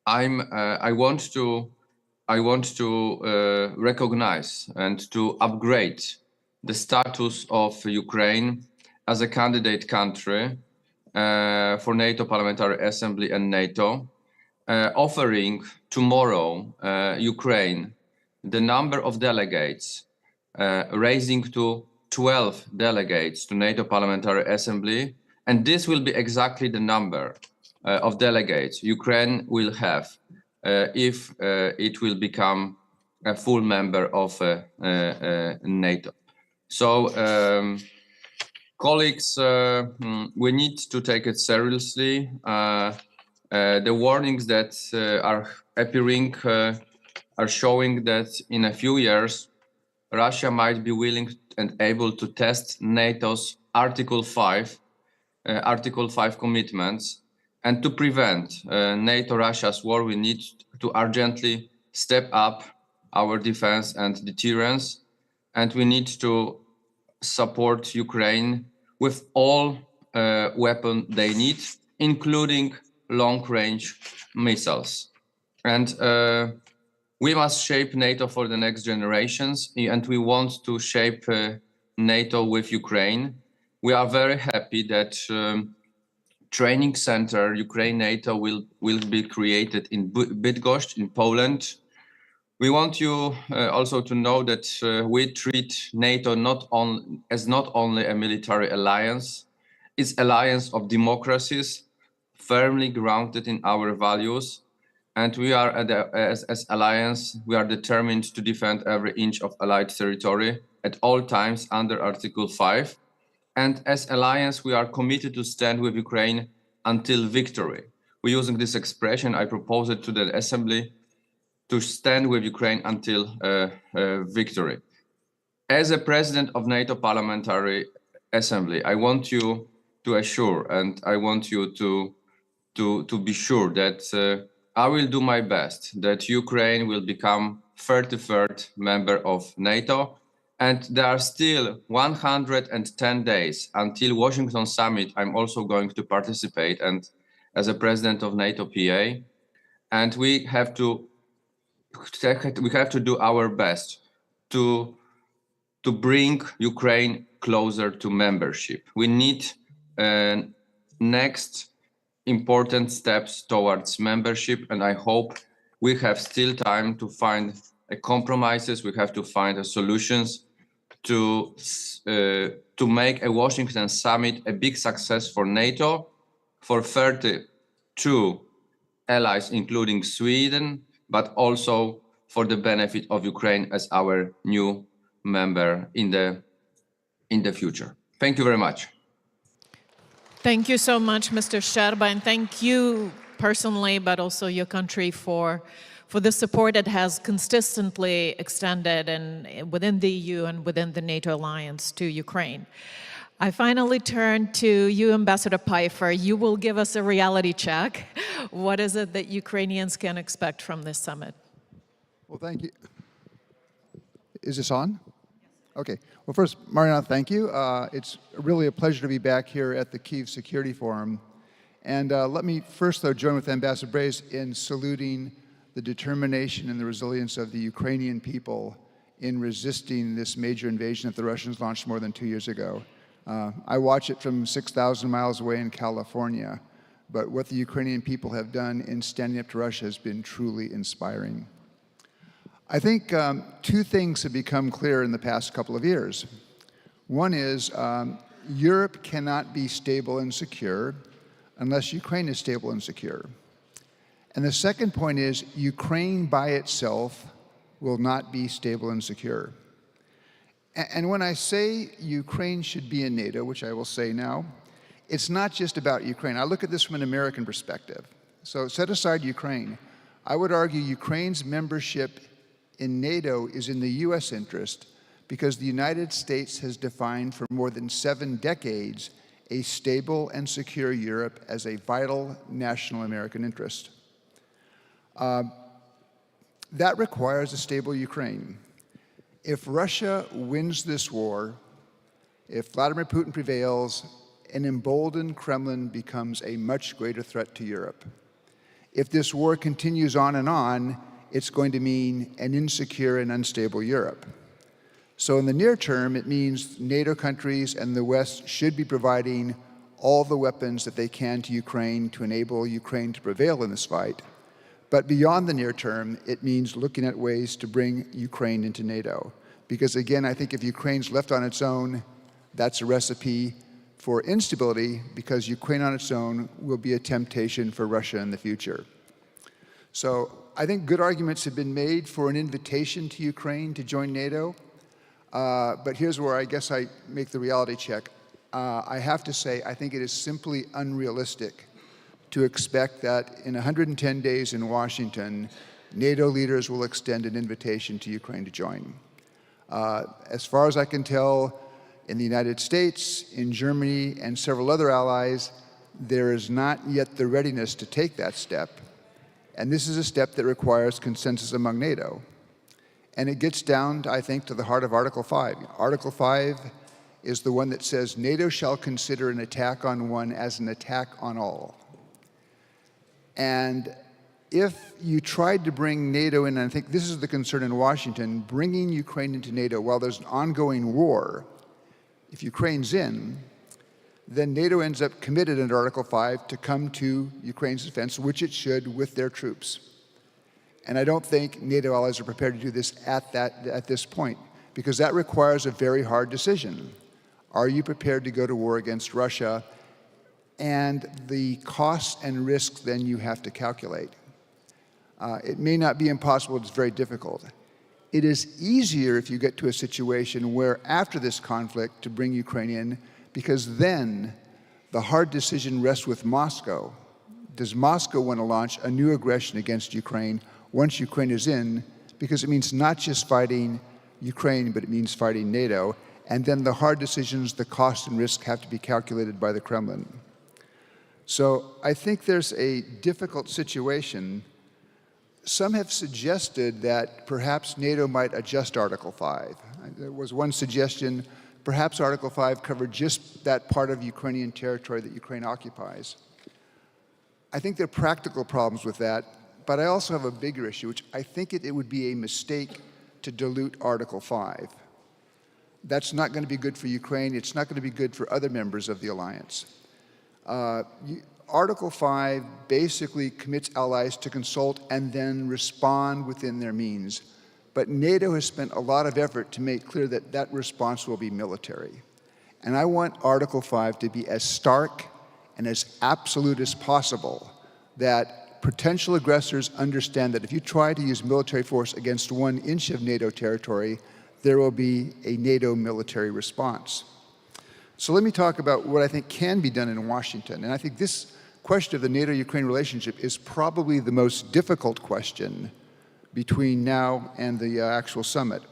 I want to recognize and to upgrade the status of Ukraine as a candidate country for NATO Parliamentary Assembly and NATO, offering tomorrow Ukraine the number of delegates, raising to 12 delegates to NATO Parliamentary Assembly, and this will be exactly the number of delegates Ukraine will have if it will become a full member of NATO. So, colleagues, we need to take it seriously. The warnings that are appearing are showing that in a few years, Russia might be willing and able to test NATO's Article 5 commitments. And to prevent NATO-Russia's war, we need to urgently step up our defense and deterrence, and we need to support Ukraine with all weapons they need, including long-range missiles. And we must shape NATO for the next generations, and we want to shape NATO with Ukraine. We are very happy that training center Ukraine NATO will be created in Bydgoszcz in Poland. We want you also to know that we treat NATO not only a military alliance, it's alliance of democracies firmly grounded in our values. And we are, as alliance, we are determined to defend every inch of allied territory at all times under Article 5. And as alliance, we are committed to stand with Ukraine until victory. We're using this expression, I propose it to the Assembly, to stand with Ukraine until victory. As a president of NATO Parliamentary Assembly, I want you to assure, and I want you to be sure that I will do my best that Ukraine will become 33rd member of NATO, and there are still 110 days until Washington summit. I'm also going to participate, and as a president of NATO PA, and we have to do our best to bring Ukraine closer to membership. We need next important steps towards membership, and I hope we have still time to find compromises. We have to find solutions to make a Washington summit a big success for NATO, for 32 allies, including Sweden, but also for the benefit of Ukraine as our new member in the future. Thank you very much. Thank you so much, Mr. Szczerba, and thank you personally, but also your country for the support it has consistently extended within the EU and within the NATO alliance to Ukraine. I finally turn to you, Ambassador Pfeiffer. You will give us a reality check. What is it that Ukrainians can expect from this summit? Well, thank you. Is this on? Okay. Well, first, Mariana, thank you. It's really a pleasure to be back here at the Kyiv Security Forum. And let me first, though, join with Ambassador Brace in saluting the determination and the resilience of the Ukrainian people in resisting this major invasion that the Russians launched more than 2 years ago. I watch it from 6,000 miles away in California, but what the Ukrainian people have done in standing up to Russia has been truly inspiring. I think two things have become clear in the past couple of years. One is Europe cannot be stable and secure unless Ukraine is stable and secure. And the second point is Ukraine by itself will not be stable and secure. And when I say Ukraine should be in NATO, which I will say now, it's not just about Ukraine. I look at this from an American perspective. So set aside Ukraine. I would argue Ukraine's membership in NATO is in the US interest because the United States has defined for more than 7 decades a stable and secure Europe as a vital national American interest. That requires a stable Ukraine. If Russia wins this war, if Vladimir Putin prevails, an emboldened Kremlin becomes a much greater threat to Europe. If this war continues on, it's going to mean an insecure and unstable Europe. So in the near term, it means NATO countries and the West should be providing all the weapons that they can to Ukraine to enable Ukraine to prevail in this fight. But beyond the near term, it means looking at ways to bring Ukraine into NATO. Because again, I think if Ukraine's left on its own, that's a recipe for instability because Ukraine on its own will be a temptation for Russia in the future. So I think good arguments have been made for an invitation to Ukraine to join NATO. But here's where I guess I make the reality check. I have to say, I think it is simply unrealistic to expect that in 110 days in Washington, NATO leaders will extend an invitation to Ukraine to join. As far as I can tell, in the United States, in Germany, and several other allies, there is not yet the readiness to take that step. And this is a step that requires consensus among NATO. And it gets down, I think, to the heart of Article 5. Article 5 is the one that says NATO shall consider an attack on one as an attack on all. And if you tried to bring NATO in, and I think this is the concern in Washington, bringing Ukraine into NATO while there's an ongoing war, if Ukraine's in, then NATO ends up committed under Article 5 to come to Ukraine's defense, which it should with their troops. And I don't think NATO allies are prepared to do this at this point, because that requires a very hard decision. Are you prepared to go to war against Russia? And the costs and risks then you have to calculate. It may not be impossible, it's very difficult. It is easier if you get to a situation where after this conflict to bring Ukraine in, because then the hard decision rests with Moscow. Does Moscow want to launch a new aggression against Ukraine once Ukraine is in? Because it means not just fighting Ukraine, but it means fighting NATO. And then the hard decisions, the cost and risk have to be calculated by the Kremlin. So I think there's a difficult situation. Some have suggested that perhaps NATO might adjust Article 5. There was one suggestion, perhaps Article 5 covered just that part of Ukrainian territory that Ukraine occupies. I think there are practical problems with that, but I also have a bigger issue, which I think it would be a mistake to dilute Article 5. That's not going to be good for Ukraine. It's not going to be good for other members of the alliance. Article 5 basically commits allies to consult and then respond within their means. But NATO has spent a lot of effort to make clear that that response will be military. And I want Article 5 to be as stark and as absolute as possible, that potential aggressors understand that if you try to use military force against 1 inch of NATO territory, there will be a NATO military response. So let me talk about what I think can be done in Washington. And I think this question of the NATO-Ukraine relationship is probably the most difficult question between now and the actual summit.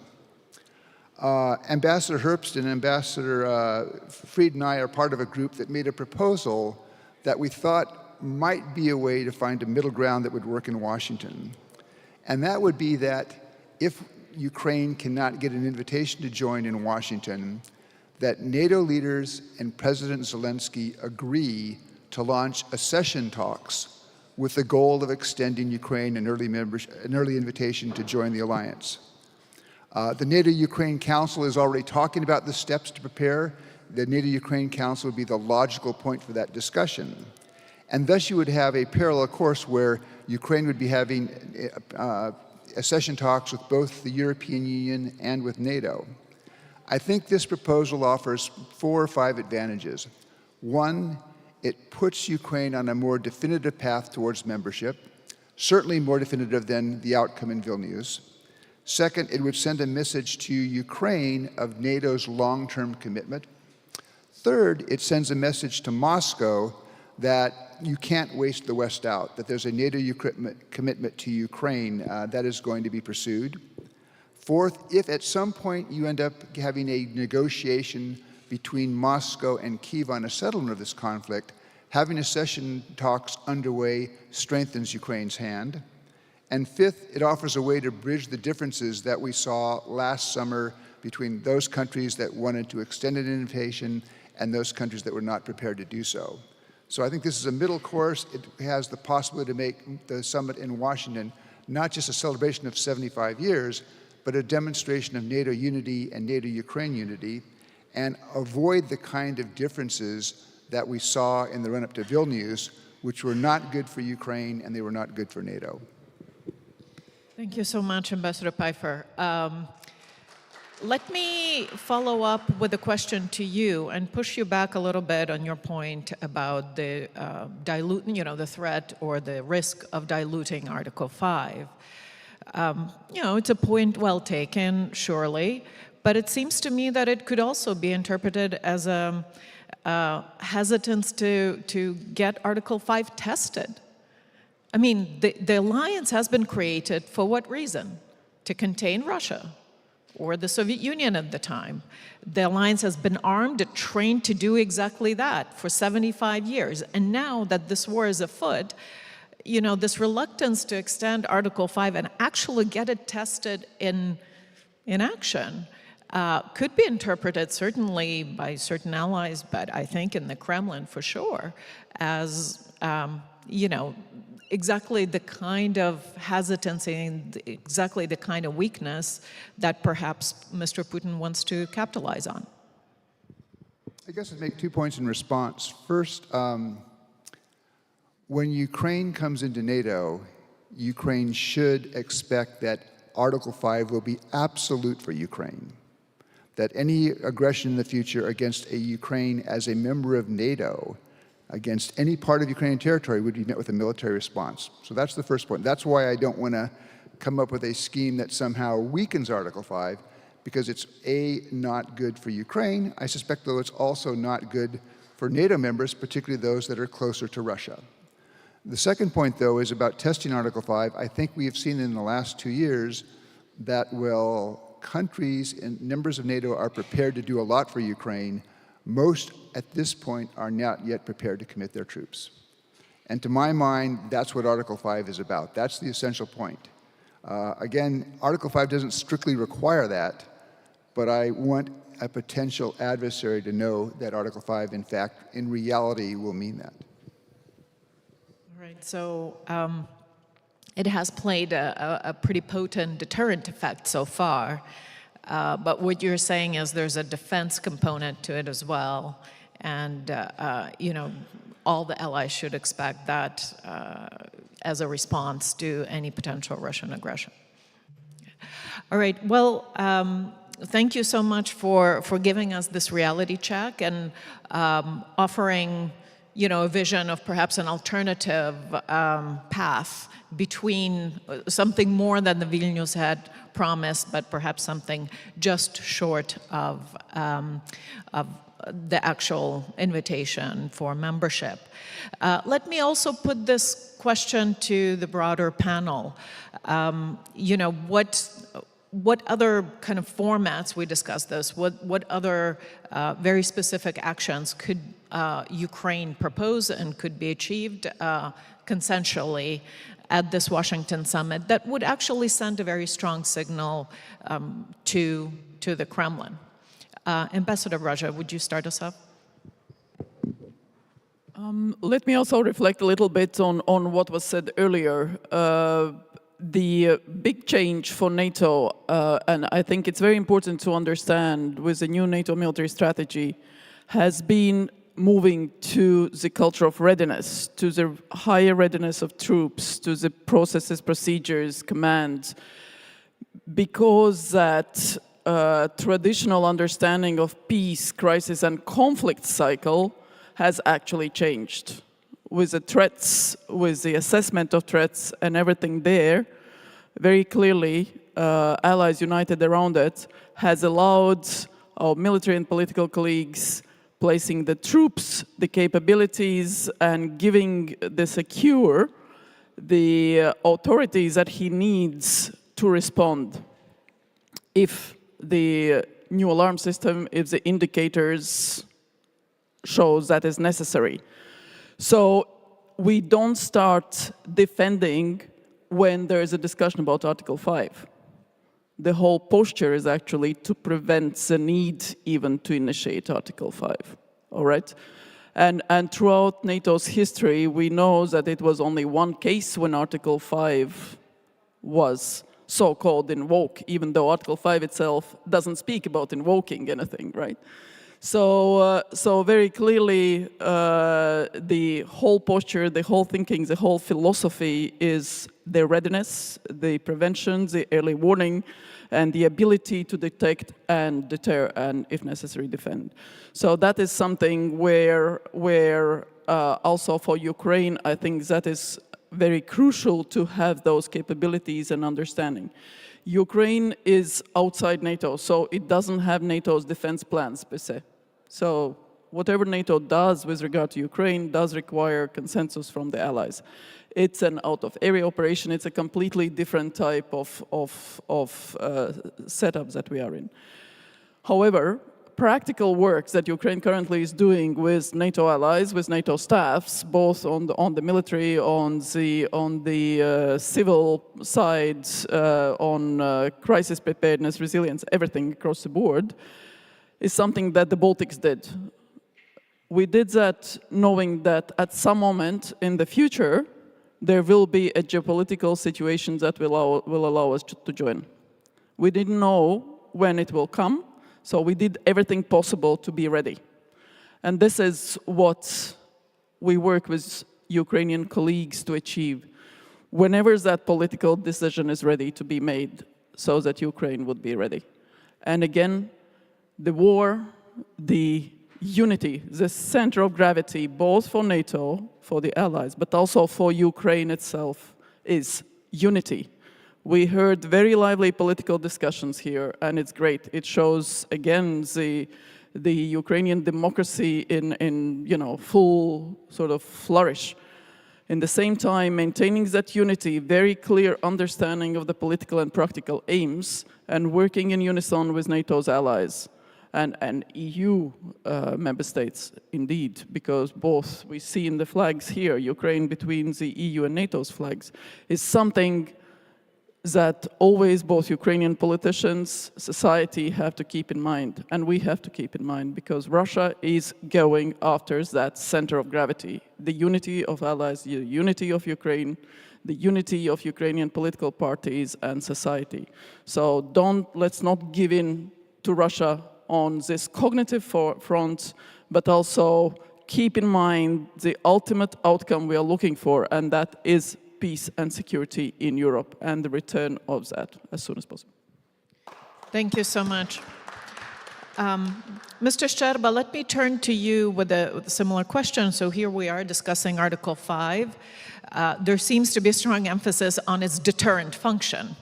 Ambassador Herbst and Ambassador Fried and I are part of a group that made a proposal that we thought might be a way to find a middle ground that would work in Washington. And that would be that if Ukraine cannot get an invitation to join in Washington, that NATO leaders and President Zelensky agree to launch accession talks with the goal of extending Ukraine an early invitation to join the alliance. The NATO-Ukraine Council is already talking about the steps to prepare. The NATO-Ukraine Council would be the logical point for that discussion. And thus you would have a parallel course where Ukraine would be having accession talks with both the European Union and with NATO. I think this proposal offers 4 or 5 advantages. 1, it puts Ukraine on a more definitive path towards membership, certainly more definitive than the outcome in Vilnius. Second, it would send a message to Ukraine of NATO's long-term commitment. Third, it sends a message to Moscow that you can't waste the West out, that there's a NATO commitment to Ukraine that is going to be pursued. Fourth, if at some point you end up having a negotiation between Moscow and Kyiv on a settlement of this conflict, having accession talks underway strengthens Ukraine's hand. And fifth, it offers a way to bridge the differences that we saw last summer between those countries that wanted to extend an invitation and those countries that were not prepared to do so. So I think this is a middle course. It has the possibility to make the summit in Washington not just a celebration of 75 years, but a demonstration of NATO unity and NATO-Ukraine unity, and avoid the kind of differences that we saw in the run-up to Vilnius, which were not good for Ukraine and they were not good for NATO. Thank you so much, Ambassador Pfeiffer. Let me follow up with a question to you and push you back a little bit on your point about the the threat or the risk of diluting Article 5. It's a point well taken, surely, but it seems to me that it could also be interpreted as a hesitance to get Article 5 tested. I mean, the alliance has been created for what reason? To contain Russia or the Soviet Union at the time. The alliance has been armed and trained to do exactly that for 75 years. And now that this war is afoot, this reluctance to extend Article 5 and actually get it tested in action could be interpreted certainly by certain allies, but I think in the Kremlin for sure, as, exactly the kind of hesitancy and exactly the kind of weakness that perhaps Mr. Putin wants to capitalize on. I guess I'd make 2 points in response. First, when Ukraine comes into NATO, Ukraine should expect that Article 5 will be absolute for Ukraine, that any aggression in the future against a Ukraine as a member of NATO against any part of Ukrainian territory would be met with a military response. So that's the first point. That's why I don't want to come up with a scheme that somehow weakens Article 5, because it's A, not good for Ukraine. I suspect, though, it's also not good for NATO members, particularly those that are closer to Russia. The second point, though, is about testing Article 5. I think we have seen in the last 2 years that while countries and members of NATO are prepared to do a lot for Ukraine, most at this point are not yet prepared to commit their troops. And to my mind, that's what Article 5 is about. That's the essential point. Again, Article 5 doesn't strictly require that, but I want a potential adversary to know that Article 5, in fact, in reality, will mean that. All right, so it has played a pretty potent deterrent effect so far. But what you're saying is there's a defense component to it as well. And, all the allies should expect that as a response to any potential Russian aggression. All right, well, thank you so much for giving us this reality check and offering, a vision of perhaps an alternative path between something more than the Vilnius had promised, but perhaps something just short of the actual invitation for membership. Let me also put this question to the broader panel. What other kind of formats, we discussed this, what other very specific actions could Ukraine propose and could be achieved consensually at this Washington summit that would actually send a very strong signal to the Kremlin? Ambassador Raja, would you start us off? Let me also reflect a little bit on what was said earlier. The big change for NATO, and I think it's very important to understand with the new NATO military strategy, has been moving to the culture of readiness, to the higher readiness of troops, to the processes, procedures, commands, because that traditional understanding of peace, crisis, and conflict cycle has actually changed. With the threats, with the assessment of threats and everything there, very clearly, allies united around it has allowed our military and political colleagues placing the troops, the capabilities, and giving the authorities that he needs to respond. If the new alarm system, if the indicators shows that is necessary. So we don't start defending when there is a discussion about Article 5. The whole posture is actually to prevent the need even to initiate Article 5, all right? And throughout NATO's history, we know that it was only one case when Article 5 was so-called invoked, even though Article 5 itself doesn't speak about invoking anything, right? So very clearly, the whole posture, the whole thinking, the whole philosophy is the readiness, the prevention, the early warning, and the ability to detect and deter and, if necessary, defend. So that is something where also for Ukraine, I think that is very crucial to have those capabilities and understanding. Ukraine is outside NATO, so it doesn't have NATO's defense plans per se. So whatever NATO does with regard to Ukraine does require consensus from the allies. It's an out-of-area operation. It's a completely different type of setup that we are in. However, practical work that Ukraine currently is doing with NATO allies, with NATO staffs, both on the military, on the civil side, on crisis preparedness, resilience, everything across the board, is something that the Baltics did. We did that knowing that at some moment in the future, there will be a geopolitical situation that will allow us to join. We didn't know when it will come, so we did everything possible to be ready. And this is what we work with Ukrainian colleagues to achieve. Whenever that political decision is ready to be made, so that Ukraine would be ready. And again, the war, the unity, the center of gravity, both for NATO, for the allies, but also for Ukraine itself, is unity. We heard very lively political discussions here, and it's great. It shows, again, the Ukrainian democracy in full sort of flourish. In the same time, maintaining that unity, very clear understanding of the political and practical aims, and working in unison with NATO's allies. And EU member states, indeed, because both we see in the flags here, Ukraine between the EU and NATO's flags, is something that always both Ukrainian politicians, society have to keep in mind, and we have to keep in mind, because Russia is going after that center of gravity, the unity of allies, the unity of Ukraine, the unity of Ukrainian political parties and society. So let's not give in to Russia on this cognitive front, but also keep in mind the ultimate outcome we are looking for, and that is peace and security in Europe, and the return of that as soon as possible. Thank you so much. Mr. Szczerba, let me turn to you with a similar question. So here we are discussing Article 5. There seems to be a strong emphasis on its deterrent function.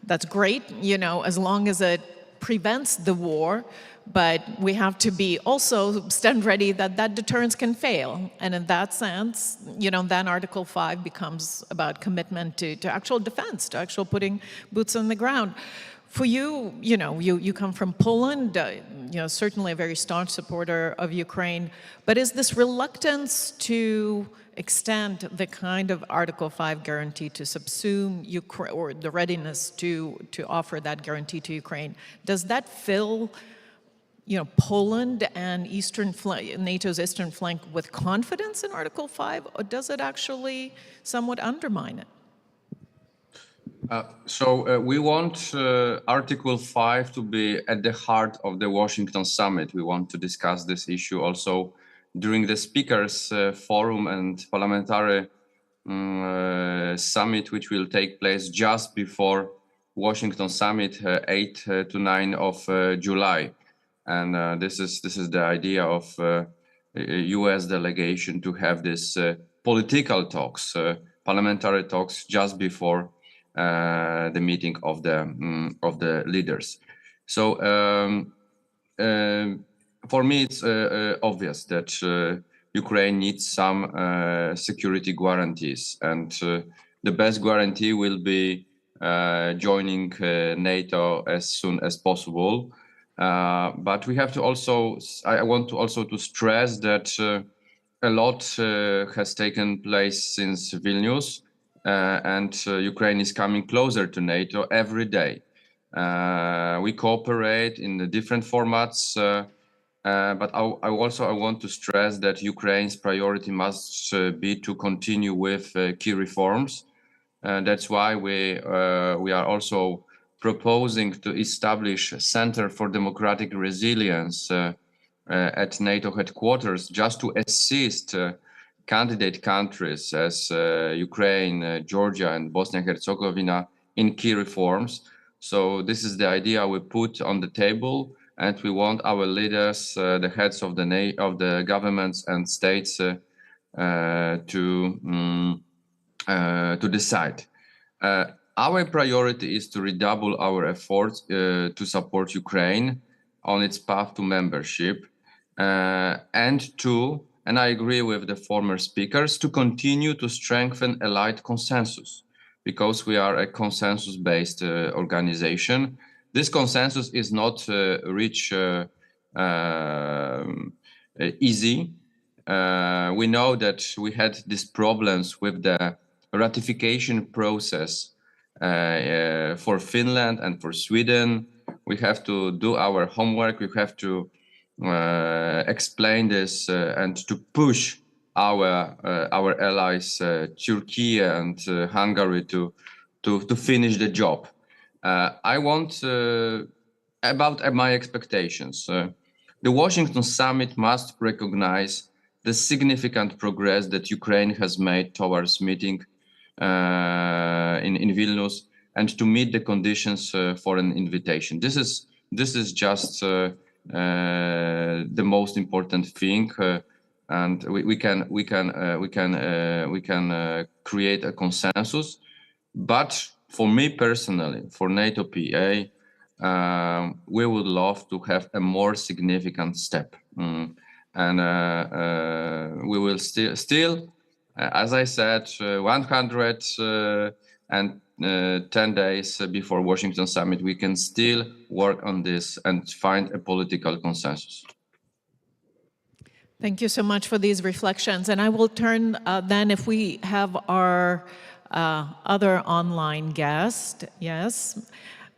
That's great, you know, as long as it prevents the war, but we have to be also stand ready that that deterrence can fail. And in that sense, you know, then Article 5 becomes about commitment to actual defense, to actual putting boots on the ground. For you, you know, you come from Poland, you know, certainly a very staunch supporter of Ukraine, but is this reluctance to extend the kind of Article 5 guarantee to subsume Ukraine, or the readiness to offer that guarantee to Ukraine, does that fill, you know, Poland and NATO's eastern flank with confidence in Article 5, or does it actually somewhat undermine it? We want Article 5 to be at the heart of the Washington summit. We want to discuss this issue also during the speakers forum and parliamentary summit, which will take place just before Washington summit, 8 to 9 of July. And this is the idea of US delegation to have this political talks, parliamentary talks just before the meeting of the leaders. So for me, it's obvious that Ukraine needs some security guarantees, and the best guarantee will be joining NATO as soon as possible. But we have to also, I want to also to stress that a lot has taken place since Vilnius. And Ukraine is coming closer to NATO every day. We cooperate in the different formats, but I want to stress that Ukraine's priority must be to continue with key reforms. That's why we are also proposing to establish a Center for Democratic Resilience at NATO headquarters, just to assist candidate countries as Ukraine, Georgia, and Bosnia-Herzegovina in key reforms. So this is the idea we put on the table, and we want our leaders, the heads of the governments and states, to decide. Our priority is to redouble our efforts to support Ukraine on its path to membership, and I agree with the former speakers, to continue to strengthen allied consensus, because we are a consensus-based organization. This consensus is not reached easy. We know that we had these problems with the ratification process for Finland and for Sweden. We have to do our homework. We have to explain this and to push our allies, Turkey and Hungary, to finish the job. I want about my expectations. The Washington summit must recognize the significant progress that Ukraine has made towards meeting in Vilnius, and to meet the conditions for an invitation. This is just the most important thing, and we can create a consensus. But for me personally, for NATO PA, we would love to have a more significant step, and we will still, as I said, 110 days before Washington summit, we can still work on this and find a political consensus. Thank you so much for these reflections. And I will turn then, if we have our other online guest, yes,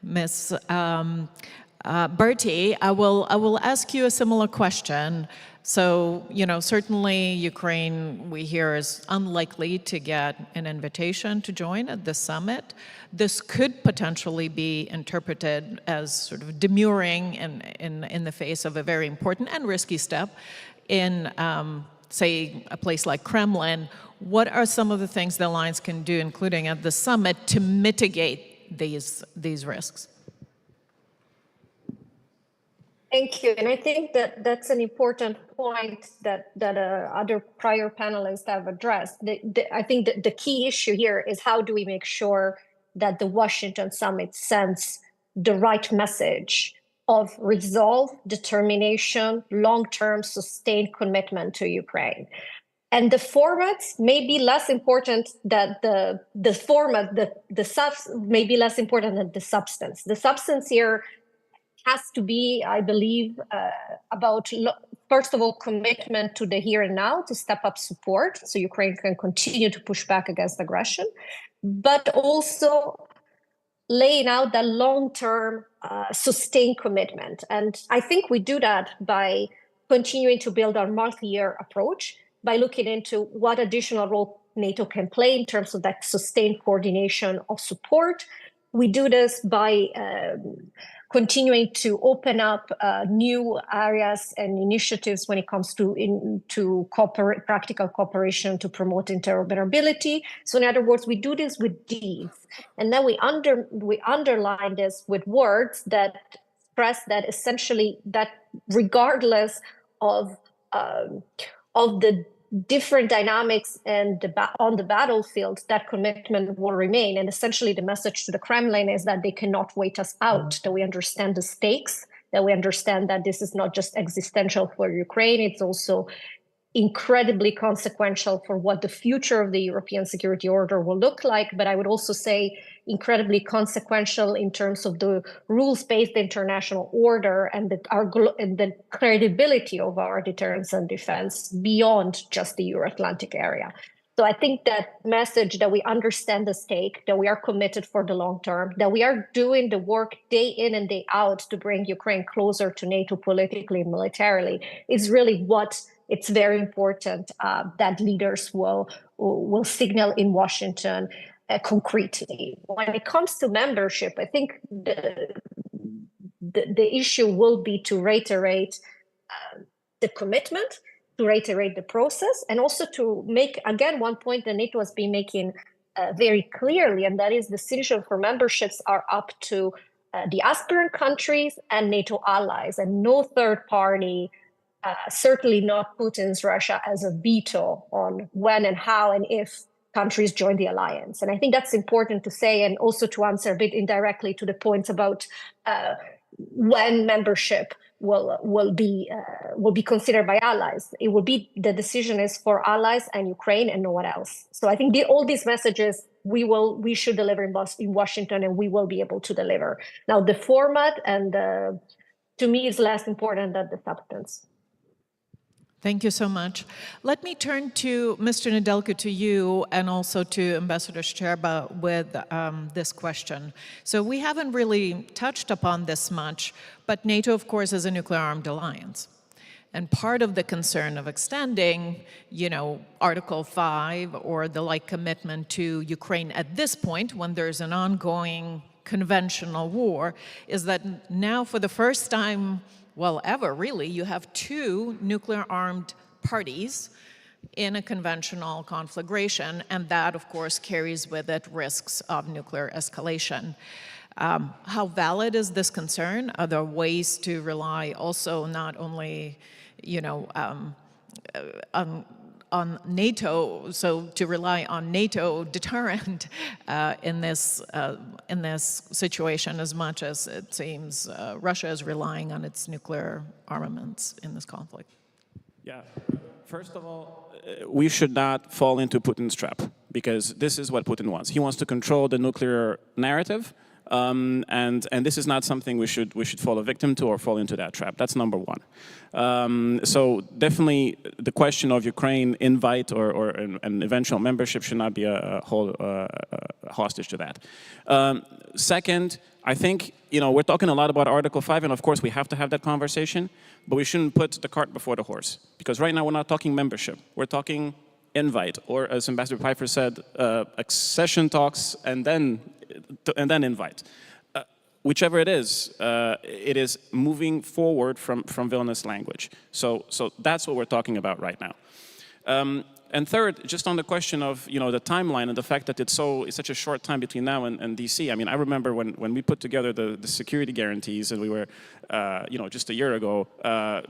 Ms. Bertie, I will ask you a similar question. So, you know, certainly Ukraine, we hear, is unlikely to get an invitation to join at the summit. This could potentially be interpreted as sort of demurring in the face of a very important and risky step in, say, a place like Kremlin. What are some of the things the alliance can do, including at the summit, to mitigate these risks? Thank you. And I think that that's an important point that other prior panelists have addressed. I think that the key issue here is how do we make sure that the Washington summit sends the right message of resolve, determination, long-term sustained commitment to Ukraine. And the formats may be less important than the format, may be less important than the substance. The substance here has to be, I believe, about, first of all, commitment to the here and now, to step up support so Ukraine can continue to push back against aggression, but also laying out that long-term sustained commitment. And I think we do that by continuing to build our multi-year approach, by looking into what additional role NATO can play in terms of that sustained coordination of support. We do this by continuing to open up new areas and initiatives when it comes to practical cooperation to promote interoperability. So in other words, we do this with deeds. And then we underline this with words that express that essentially that regardless of the different dynamics and on the battlefield, that commitment will remain. And essentially the message to the Kremlin is that they cannot wait us out, that we understand the stakes, that we understand that this is not just existential for Ukraine, it's also incredibly consequential for what the future of the European security order will look like. But I would also say incredibly consequential in terms of the rules-based international order and the credibility of our deterrence and defense beyond just the Euro-Atlantic area. So I think that message that we understand the stake, that we are committed for the long term, that we are doing the work day in and day out to bring Ukraine closer to NATO politically and militarily is really what it's very important that leaders will signal in Washington concretely. When it comes to membership, I think the issue will be to reiterate the commitment, to reiterate the process, and also to make, again, one point that NATO has been making very clearly, and that is decision for memberships are up to the aspirant countries and NATO allies, and no third party, certainly not Putin's Russia, as a veto on when and how and if countries join the alliance. And I think that's important to say, and also to answer a bit indirectly to the points about when membership will be considered by allies. It will be, the decision is for allies and Ukraine and no one else. So I think all these messages we should deliver in Washington, and we will be able to deliver. Now the format and to me is less important than the substance. Thank you so much. Let me turn to Mr. Nedelko, to you, and also to Ambassador Szczerba with this question. So we haven't really touched upon this much, but NATO, of course, is a nuclear-armed alliance. And part of the concern of extending, Article 5 or the like commitment to Ukraine at this point, when there's an ongoing conventional war, is that now for the first time, well, ever really, you have two nuclear-armed parties in a conventional conflagration, and that, of course, carries with it risks of nuclear escalation. How valid is this concern? Are there ways to rely also not only, on NATO, so to rely on NATO deterrent in this situation, as much as it seems Russia is relying on its nuclear armaments in this conflict? Yeah. First of all, we should not fall into Putin's trap, because this is what Putin wants. He wants to control the nuclear narrative. And this is not something we should fall a victim to or fall into that trap. That's number one. So definitely the question of Ukraine invite or an eventual membership should not be a whole hostage to that. Second, I think we're talking a lot about Article 5, and of course we have to have that conversation, but we shouldn't put the cart before the horse, because right now we're not talking membership. We're talking invite, or as Ambassador Pfeiffer said, accession talks and then invite. Whichever it is moving forward from Vilnius language. So that's what we're talking about right now. And third, just on the question of the timeline and the fact that it's such a short time between now and DC. I mean, I remember when we put together the security guarantees, and we were, just a year ago,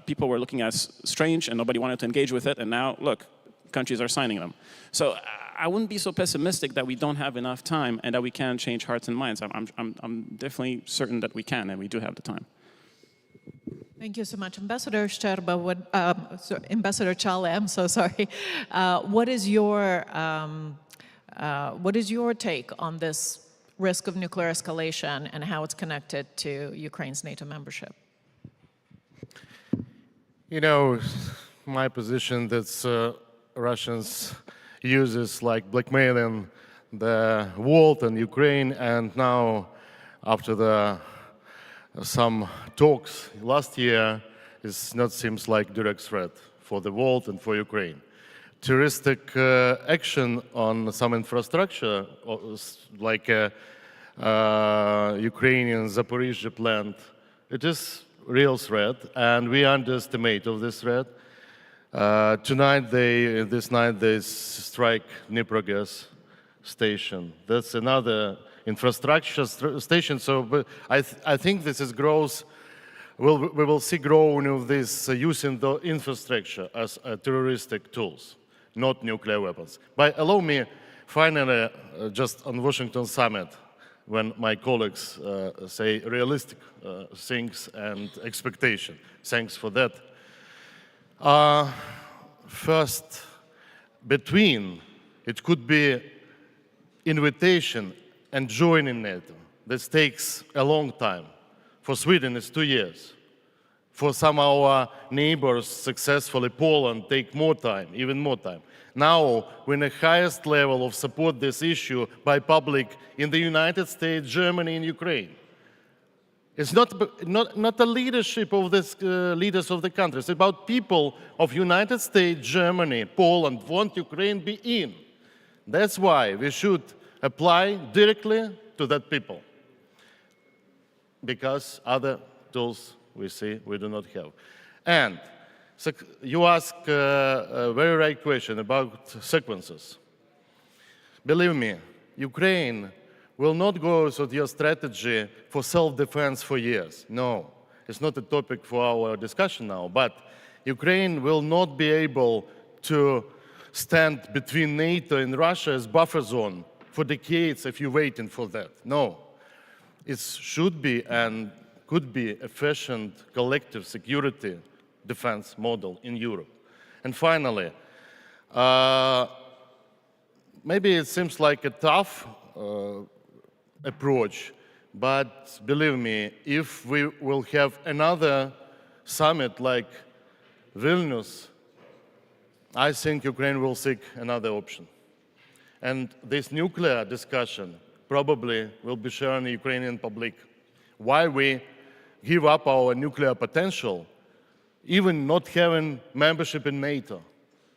people were looking at us strange, and nobody wanted to engage with it. And now, look, countries are signing them. So I wouldn't be so pessimistic that we don't have enough time and that we can change hearts and minds. I'm definitely certain that we can, and we do have the time. Thank you so much, Ambassador Szczerba. Ambassador Chale, I'm so sorry. What is your take on this risk of nuclear escalation and how it's connected to Ukraine's NATO membership? My position that's Russians uses like blackmailing the world and Ukraine, and now after some talks last year, it not seems like direct threat for the world and for Ukraine. Terroristic action on some infrastructure, like Ukrainian Zaporizhzhia plant, it is real threat, and we underestimate of this threat. This night they strike Dnipro station. That's another infrastructure station. So I think this is growth. We will see growing of this using the infrastructure as terroristic tools, not nuclear weapons. But allow me, finally, just on Washington summit, when my colleagues say realistic things and expectation. Thanks for that. First, it could be invitation and joining NATO. This takes a long time. For Sweden, it's 2 years. For some of our neighbors, successfully Poland, take more time, even more time. Now, we're in the highest level of support this issue by public in the United States, Germany, and Ukraine. It's not the leadership of this leaders of the countries. It's about people of United States, Germany, Poland want Ukraine be in. That's why we should apply directly to that people, because other tools we see we do not have. And so you ask a very right question about sequences. Believe me, Ukraine will not go with your strategy for self-defense for years. No, it's not a topic for our discussion now, but Ukraine will not be able to stand between NATO and Russia as buffer zone for decades if you're waiting for that. No, it should be and could be efficient collective security defense model in Europe. And finally, maybe it seems like a tough approach, but believe me, if we will have another summit like Vilnius, I think Ukraine will seek another option. And this nuclear discussion probably will be shared in the Ukrainian public. Why we give up our nuclear potential, even not having membership in NATO.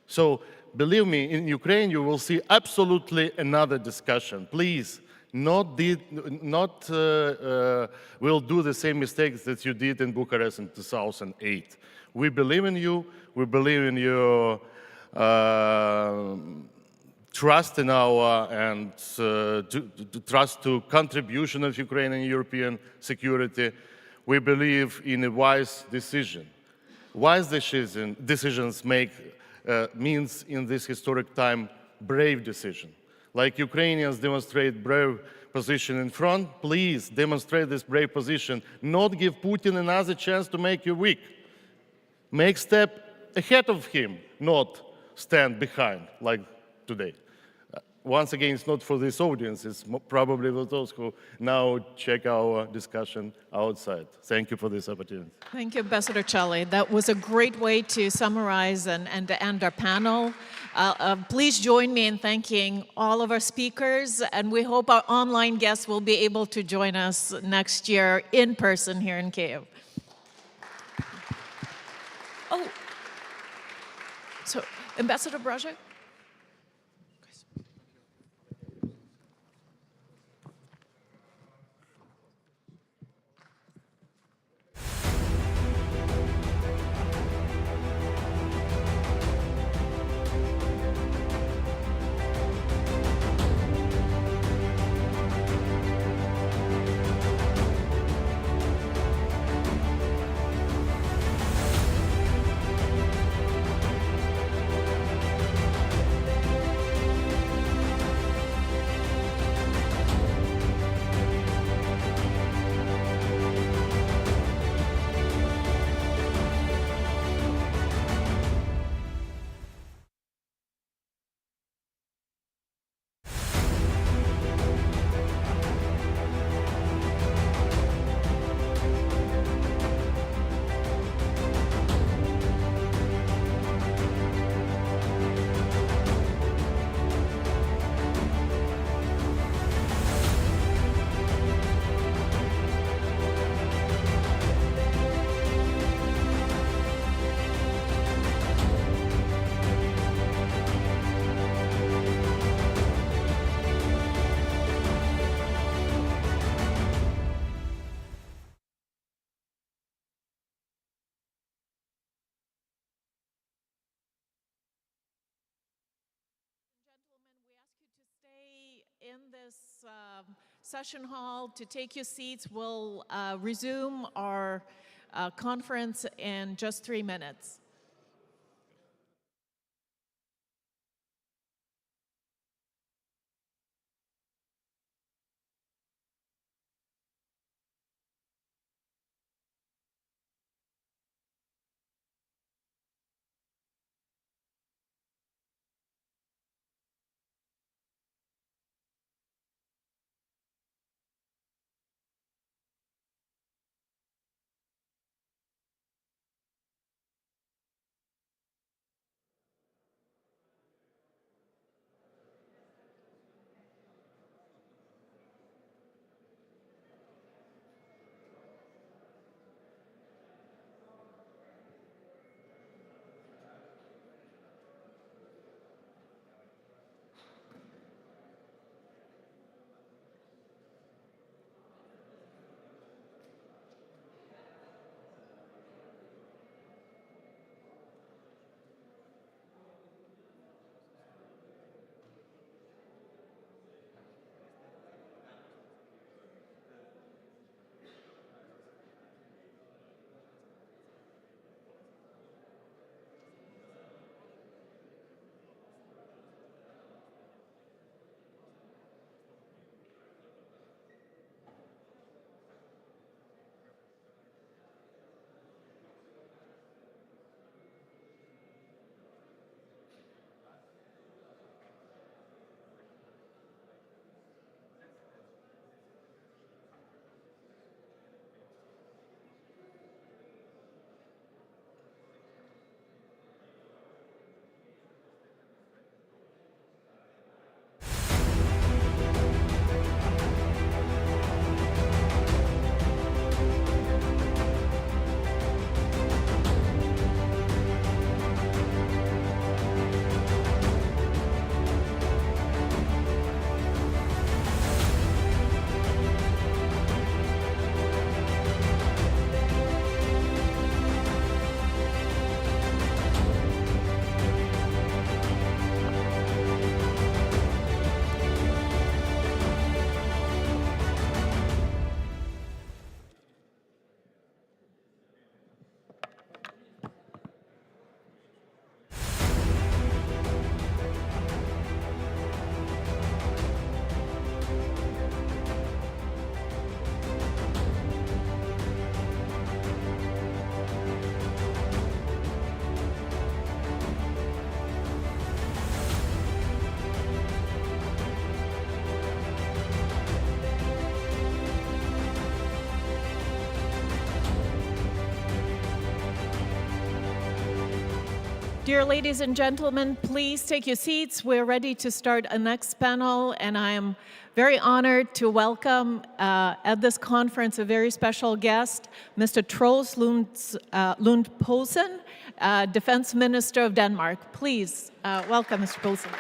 So believe me, in Ukraine you will see absolutely another discussion. Please, will do the same mistakes that you did in Bucharest in 2008. We believe in you. We believe in your trust in our and trust to contribution of Ukraine in European security. We believe in a wise decision. Wise decisions means in this historic time brave decision. Like Ukrainians demonstrate brave position in front, please demonstrate this brave position. Not give Putin another chance to make you weak. Make step ahead of him, not stand behind like today. Once again, it's not for this audience, it's probably for those who now check our discussion outside. Thank you for this opportunity. Thank you, Ambassador Chale. That was a great way to summarize and to end our panel. Please join me in thanking all of our speakers, and we hope our online guests will be able to join us next year in person here in Kyiv. Oh, so Ambassador Brajek? in this session hall to take your seats. We'll resume our conference in just 3 minutes. Dear ladies and gentlemen, please take your seats. We're ready to start a next panel, and I am very honored to welcome at this conference a very special guest, Mr. Troels Lund Poulsen, Defense Minister of Denmark. Please welcome Mr. Poulsen.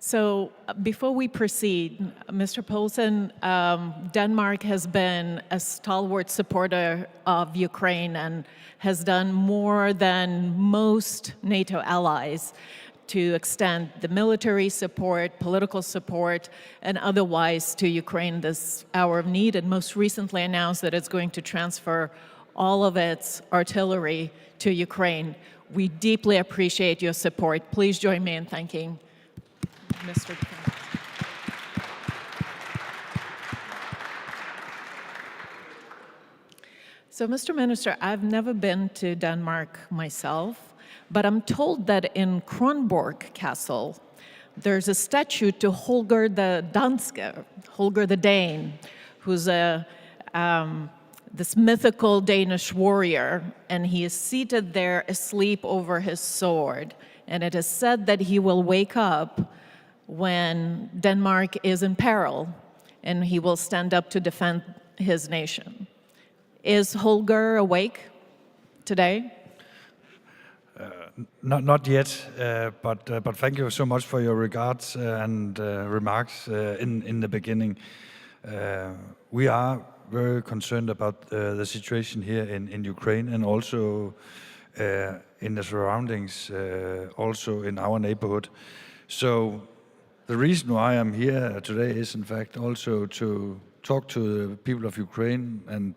So before we proceed, Mr. Poulsen, Denmark has been a stalwart supporter of Ukraine and has done more than most NATO allies to extend the military support, political support, and otherwise to Ukraine this hour of need, and most recently announced that it's going to transfer all of its artillery to Ukraine. We deeply appreciate your support. Please join me in thanking Mr. Defense. So, Mr. Minister, I've never been to Denmark myself, but I'm told that in Kronborg Castle, there's a statue to Holger the Danske, Holger the Dane, who's this mythical Danish warrior, and he is seated there asleep over his sword. And it is said that he will wake up when Denmark is in peril, and he will stand up to defend his nation. Is Holger awake today? Not yet, but thank you so much for your regards and remarks in the beginning. We are very concerned about the situation here in Ukraine and also in the surroundings, also in our neighborhood. So the reason why I'm here today is, in fact, also to talk to the people of Ukraine and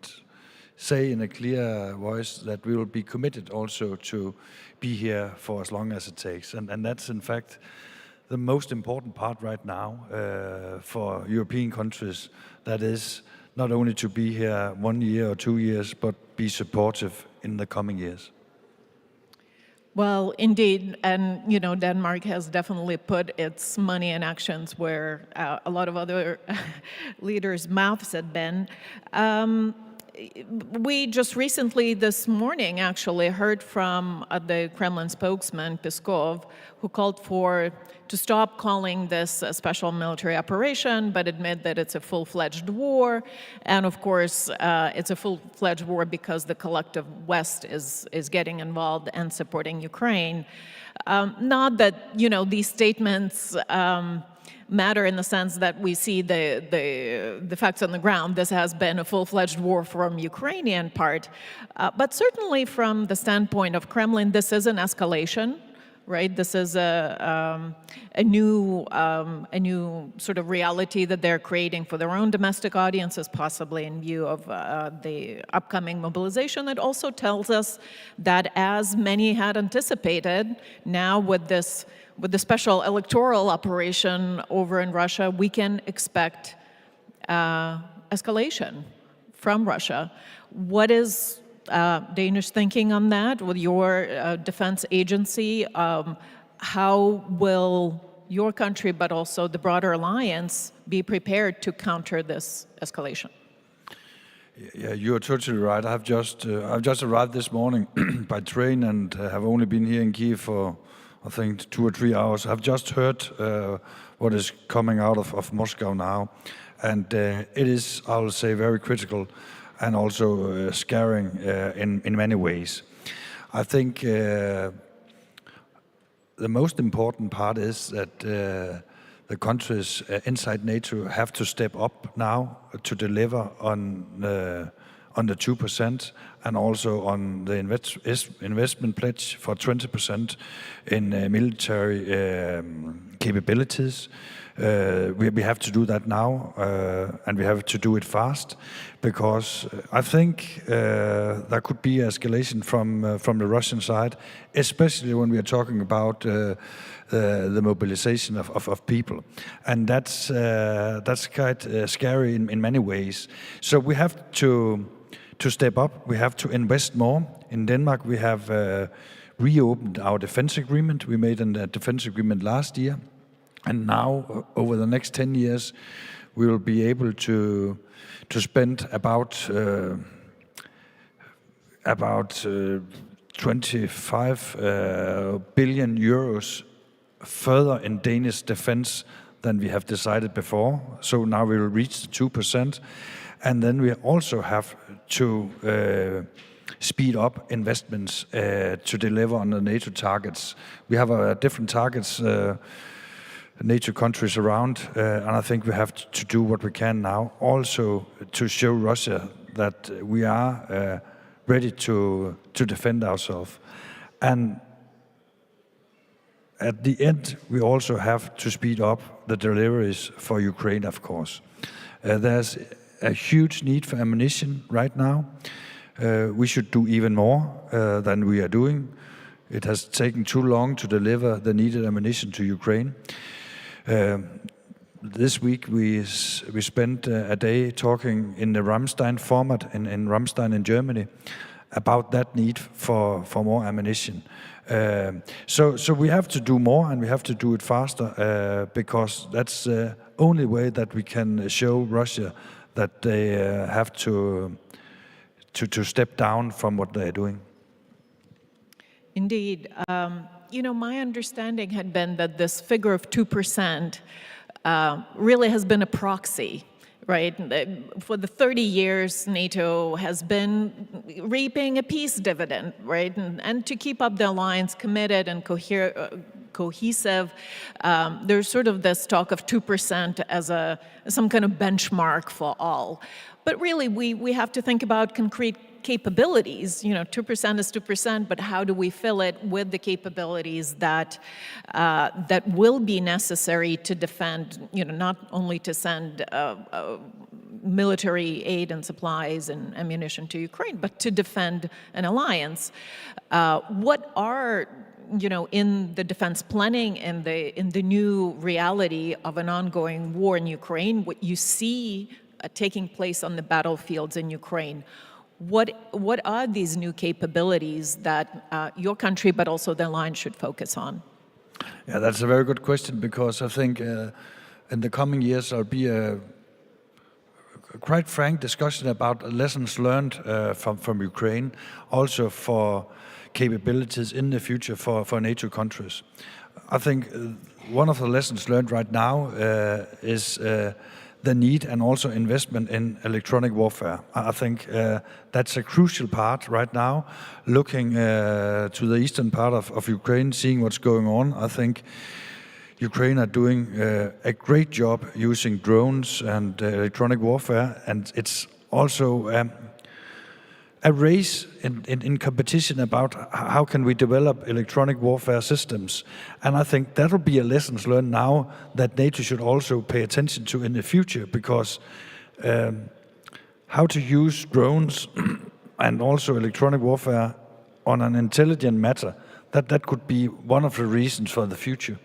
say in a clear voice that we will be committed also to be here for as long as it takes. And that's, in fact, the most important part right now for European countries. That is not only to be here 1 year or 2 years, but be supportive in the coming years. Well, indeed, and Denmark has definitely put its money in actions where a lot of other leaders' mouths had been. We just recently, this morning, actually heard from the Kremlin spokesman, Peskov, who called to stop calling this a special military operation, but admit that it's a full-fledged war. And of course, it's a full-fledged war because the collective West is getting involved and supporting Ukraine. Not that, these statements matter in the sense that we see the facts on the ground. This has been a full-fledged war from Ukrainian part, but certainly from the standpoint of Kremlin, this is an escalation, right? This is a new sort of reality that they're creating for their own domestic audiences, possibly in view of the upcoming mobilization. It also tells us that, as many had anticipated, now with the special electoral operation over in Russia, we can expect escalation from Russia. What is Danish thinking on that with your defense agency? How will your country, but also the broader alliance, be prepared to counter this escalation? Yeah, you're totally right. I've just arrived this morning by train and have only been here in Kyiv for, I think, 2 or 3 hours. I've just heard what is coming out of Moscow now, and it is, I will say, very critical and also scaring in many ways. I think the most important part is that the countries inside NATO have to step up now to deliver on the 2% and also on the investment pledge for 20% in military capabilities. We have to do that now, and we have to do it fast, because I think there could be escalation from the Russian side, especially when we are talking about the mobilization of people, and that's quite scary in many ways. So we have to step up. We have to invest more. In Denmark, we have reopened our defense agreement. We made a defense agreement last year. And now, over the next 10 years, we will be able to spend about 25 billion euros further in Danish defense than we have decided before. So now we will reach the 2%. And then we also have to speed up investments to deliver on the NATO targets. We have different targets, NATO countries around, and I think we have to do what we can now, also to show Russia that we are ready to defend ourselves. And at the end, we also have to speed up the deliveries for Ukraine, of course. There's a huge need for ammunition right now. We should do even more than we are doing. It has taken too long to deliver the needed ammunition to Ukraine. This week we spent a day talking in the Ramstein format in Ramstein in Germany about that need for more ammunition. So we have to do more, and we have to do it faster, because that's the only way that we can show Russia that they have to step down from what they're doing. Indeed. My understanding had been that this figure of 2% really has been a proxy, right? For the 30 years, NATO has been reaping a peace dividend, right? And to keep up the alliance committed and cohesive. There's sort of this talk of 2% as some kind of benchmark for all. But really, we have to think about concrete capabilities. 2% is 2%, but how do we fill it with the capabilities that will be necessary to defend, not only to send military aid and supplies and ammunition to Ukraine, but to defend an alliance. What are, in the defense planning and in the new reality of an ongoing war in Ukraine, what you see taking place on the battlefields in Ukraine? What are these new capabilities that your country, but also the alliance, should focus on? Yeah, that's a very good question, because I think in the coming years there'll be a quite frank discussion about lessons learned from Ukraine, also for capabilities in the future for NATO countries. I think one of the lessons learned right now is the need and also investment in electronic warfare. I think that's a crucial part right now. Looking to the eastern part of Ukraine, seeing what's going on, I think Ukraine are doing a great job using drones and electronic warfare, and it's also a race in competition about how can we develop electronic warfare systems. And I think that'll be a lessons learned now that NATO should also pay attention to in the future, because how to use drones and also electronic warfare on an intelligent matter, that could be one of the reasons for the future.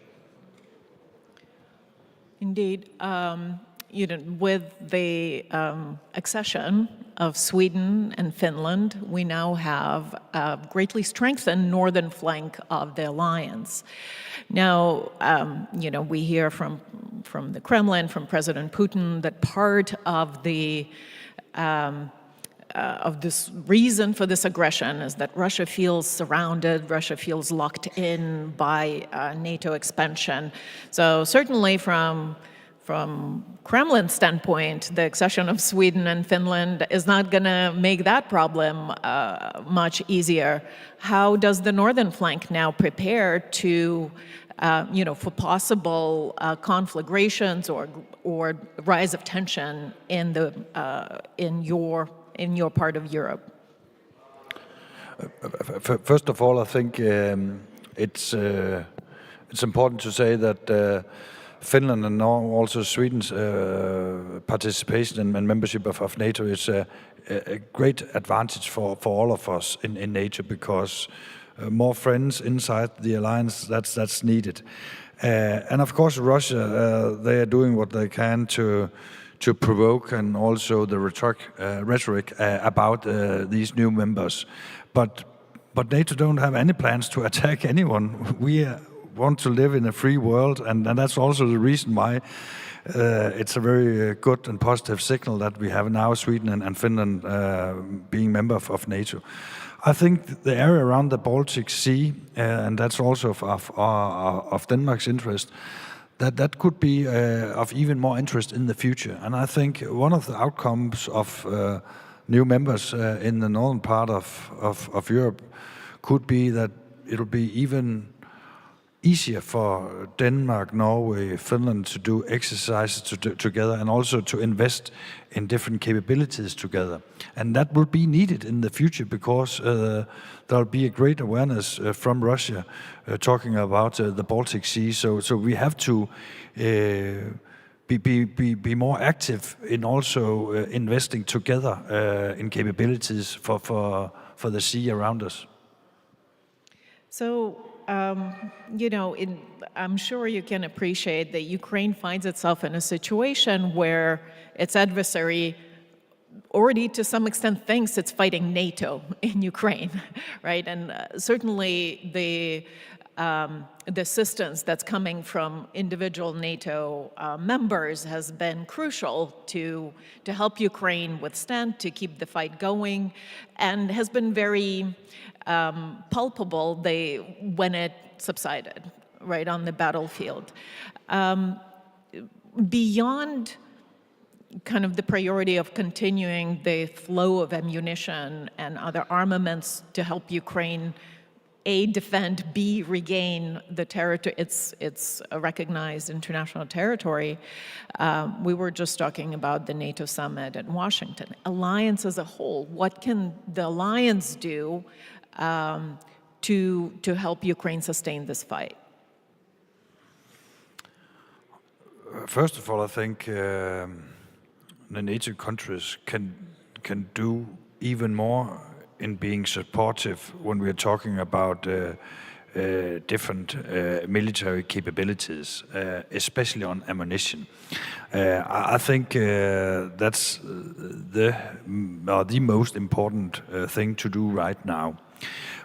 Indeed. With the accession of Sweden and Finland, we now have a greatly strengthened northern flank of the alliance. Now, we hear from the Kremlin, from President Putin, that part of this reason for this aggression is that Russia feels surrounded, Russia feels locked in by NATO expansion. So certainly from Kremlin's standpoint, the accession of Sweden and Finland is not going to make that problem much easier. How does the northern flank now prepare to, for possible conflagrations or rise of tension in your part of Europe? First of all, I think it's important to say that Finland and now also Sweden's participation and membership of NATO is a great advantage for all of us in NATO, because more friends inside the alliance, that's needed. And of course Russia, they are doing what they can to provoke, and also the rhetoric about these new members. But NATO don't have any plans to attack anyone. We want to live in a free world, and that's also the reason why it's a very good and positive signal that we have now Sweden and Finland being member of NATO. I think the area around the Baltic Sea, and that's also of Denmark's interest, that could be of even more interest in the future. And I think one of the outcomes of new members in the northern part of Europe could be that it'll be even easier for Denmark, Norway, Finland to do exercises together, and also to invest in different capabilities together. And that will be needed in the future, because there'll be a great awareness from Russia talking about the Baltic Sea. So we have to be more active in also investing together in capabilities for the sea around us. So, I'm sure you can appreciate that Ukraine finds itself in a situation where its adversary already to some extent thinks it's fighting NATO in Ukraine, right? And certainly the assistance that's coming from individual NATO members has been crucial to help Ukraine withstand, to keep the fight going, and has been very palpable when it subsided, right, on the battlefield. Beyond kind of the priority of continuing the flow of ammunition and other armaments to help Ukraine A, defend, B, regain the territory, its recognized international territory. We were just talking about the NATO summit in Washington. Alliance as a whole, what can the alliance do to help Ukraine sustain this fight? First of all, I think the NATO countries can do even more in being supportive when we're talking about different military capabilities, especially on ammunition. I think that's the most important thing to do right now.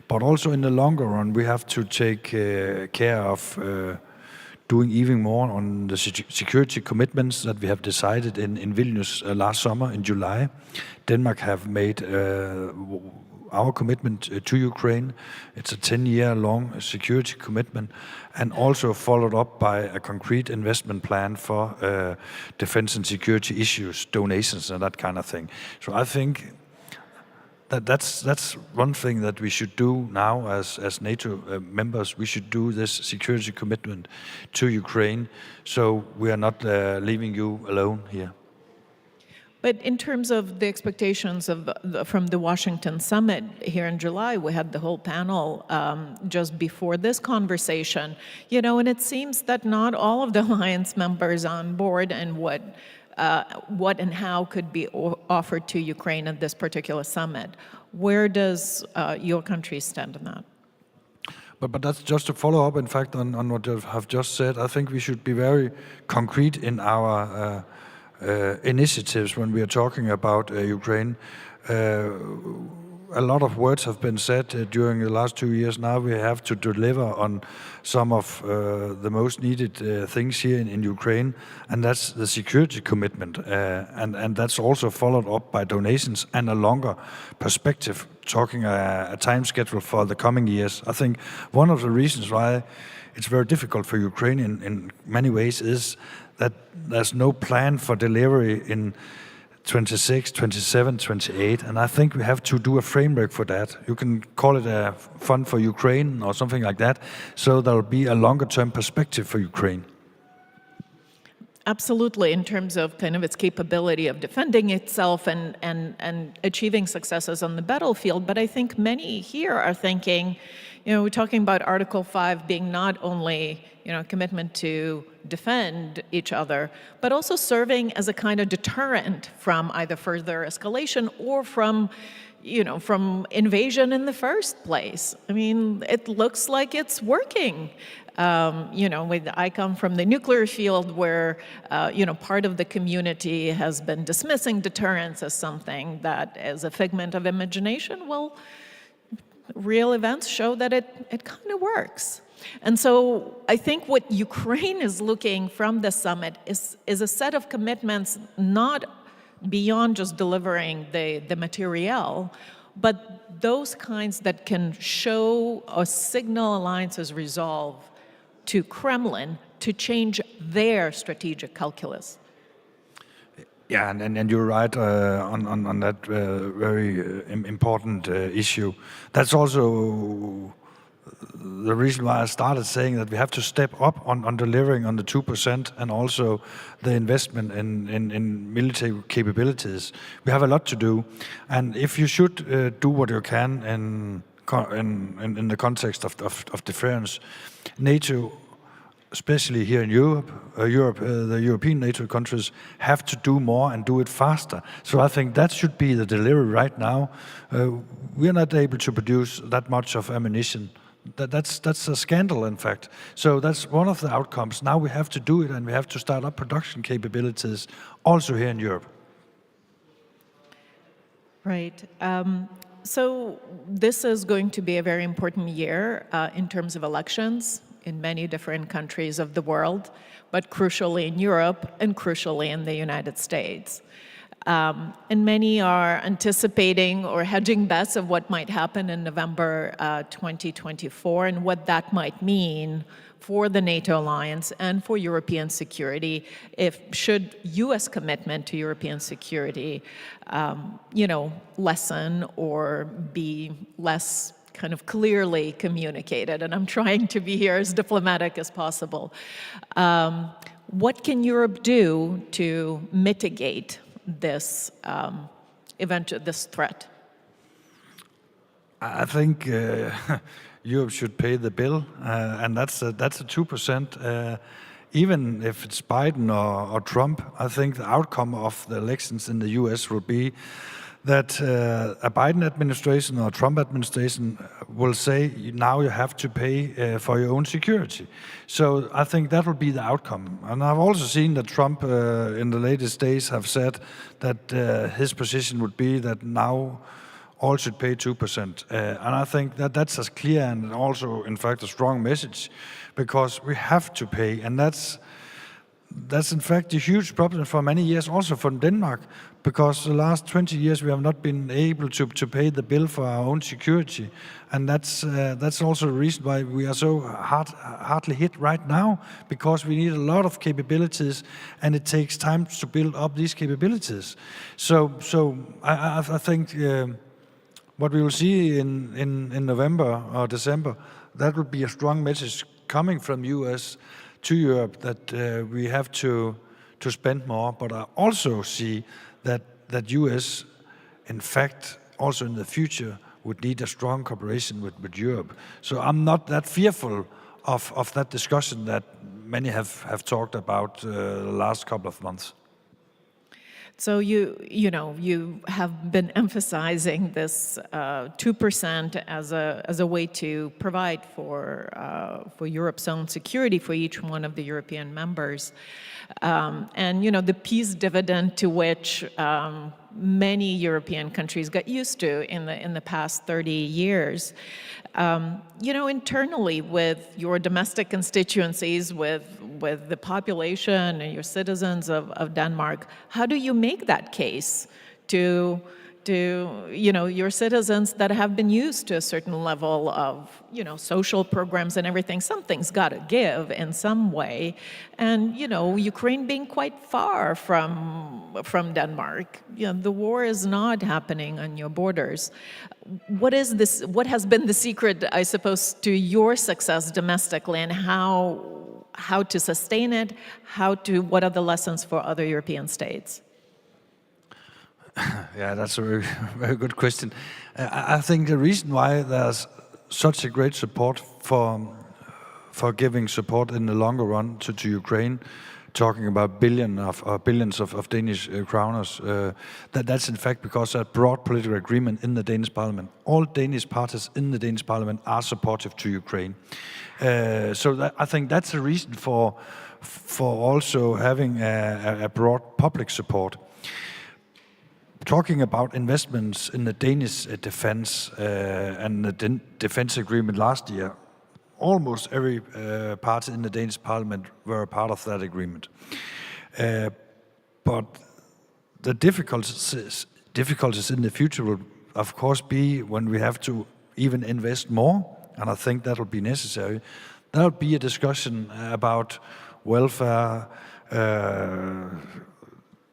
But also in the longer run, we have to take care of doing even more on the security commitments that we have decided in Vilnius last summer in July. Denmark have made our commitment to Ukraine. It's a 10-year-long security commitment, and also followed up by a concrete investment plan for defense and security issues, donations and that kind of thing. So I think that's one thing that we should do now as NATO members. We should do this security commitment to Ukraine, so we are not leaving you alone here. But in terms of the expectations from the Washington summit here in July, we had the whole panel just before this conversation, and it seems that not all of the alliance members on board and what and how could be offered to Ukraine at this particular summit. Where does your country stand on that? But that's just to follow up, in fact, on what you have just said. I think we should be very concrete in our initiatives when we are talking about Ukraine. A lot of words have been said during the last 2 years. Now we have to deliver on some of the most needed things here in Ukraine, and that's the security commitment. And that's also followed up by donations and a longer perspective, talking a time schedule for the coming years. I think one of the reasons why it's very difficult for Ukraine in many ways is that there's no plan for delivery in 26, 27, 28, and I think we have to do a framework for that. You can call it a fund for Ukraine or something like that, so there will be a longer-term perspective for Ukraine. Absolutely, in terms of kind of its capability of defending itself and achieving successes on the battlefield. But I think many here are thinking, we're talking about Article 5 being not only, a commitment to defend each other, but also serving as a kind of deterrent from either further escalation or from invasion in the first place. I mean, it looks like it's working. I come from the nuclear field where, part of the community has been dismissing deterrence as something that is a figment of imagination. Well, real events show that it kind of works. And so I think what Ukraine is looking from the summit is a set of commitments not beyond just delivering the materiel, but those kinds that can show or signal alliances resolve to Kremlin to change their strategic calculus. Yeah, and you're right on that very important issue. That's also the reason why I started saying that we have to step up on delivering on the 2% and also the investment in military capabilities. We have a lot to do, and if you should do what you can in the context of defense, NATO, especially here in Europe, the European NATO countries have to do more and do it faster. So I think that should be the delivery right now. We are not able to produce that much of ammunition. That's a scandal, in fact. So that's one of the outcomes. Now we have to do it, and we have to start up production capabilities also here in Europe. Right. So this is going to be a very important year in terms of elections in many different countries of the world, but crucially in Europe and crucially in the United States. And many are anticipating or hedging bets of what might happen in November 2024 and what that might mean for the NATO alliance and for European security should U.S. commitment to European security, lessen or be less kind of clearly communicated, and I'm trying to be here as diplomatic as possible. What can Europe do to mitigate this this threat? I think Europe should pay the bill, and that's a 2%. Even if it's Biden or Trump, I think the outcome of the elections in the US will be that a Biden administration or Trump administration will say, now you have to pay for your own security. So I think that will be the outcome. And I've also seen that Trump in the latest days have said that his position would be that now all should pay 2%. And I think that that's as clear and also, in fact, a strong message, because we have to pay. And that's in fact a huge problem for many years, also for Denmark, because the last 20 years we have not been able to pay the bill for our own security. And that's also the reason why we are so hardly hit right now, because we need a lot of capabilities and it takes time to build up these capabilities. So I think what we will see in November or December, that will be a strong message coming from US to Europe that we have to spend more. But I also see that US, in fact, also in the future, would need a strong cooperation with Europe. So I'm not that fearful of that discussion that many have talked about the last couple of months. So you have been emphasizing this 2% as a way to provide for Europe's own security for each one of the European members, and the peace dividend to which many European countries got used to in the past 30 years. Internally with your domestic constituencies, with the population and your citizens of Denmark, how do you make that case to your citizens that have been used to a certain level of social programs and everything? Something's got to give in some way, and Ukraine being quite far from Denmark, the war is not happening on your borders. What has been the secret, I suppose, to your success domestically, and how to sustain it? What are the lessons for other European states? Yeah, that's a very, very good question. I think the reason why there's such a great support for giving support in the longer run to Ukraine, talking about billions of Danish kroners, that's in fact because of a broad political agreement in the Danish parliament. All Danish parties in the Danish parliament are supportive to Ukraine. So I think that's the reason for also having a broad public support. Talking about investments in the Danish defense and the defense agreement last year, almost every party in the Danish parliament were a part of that agreement. But the difficulties in the future will, of course, be when we have to even invest more, and I think that will be necessary. There will be a discussion about welfare,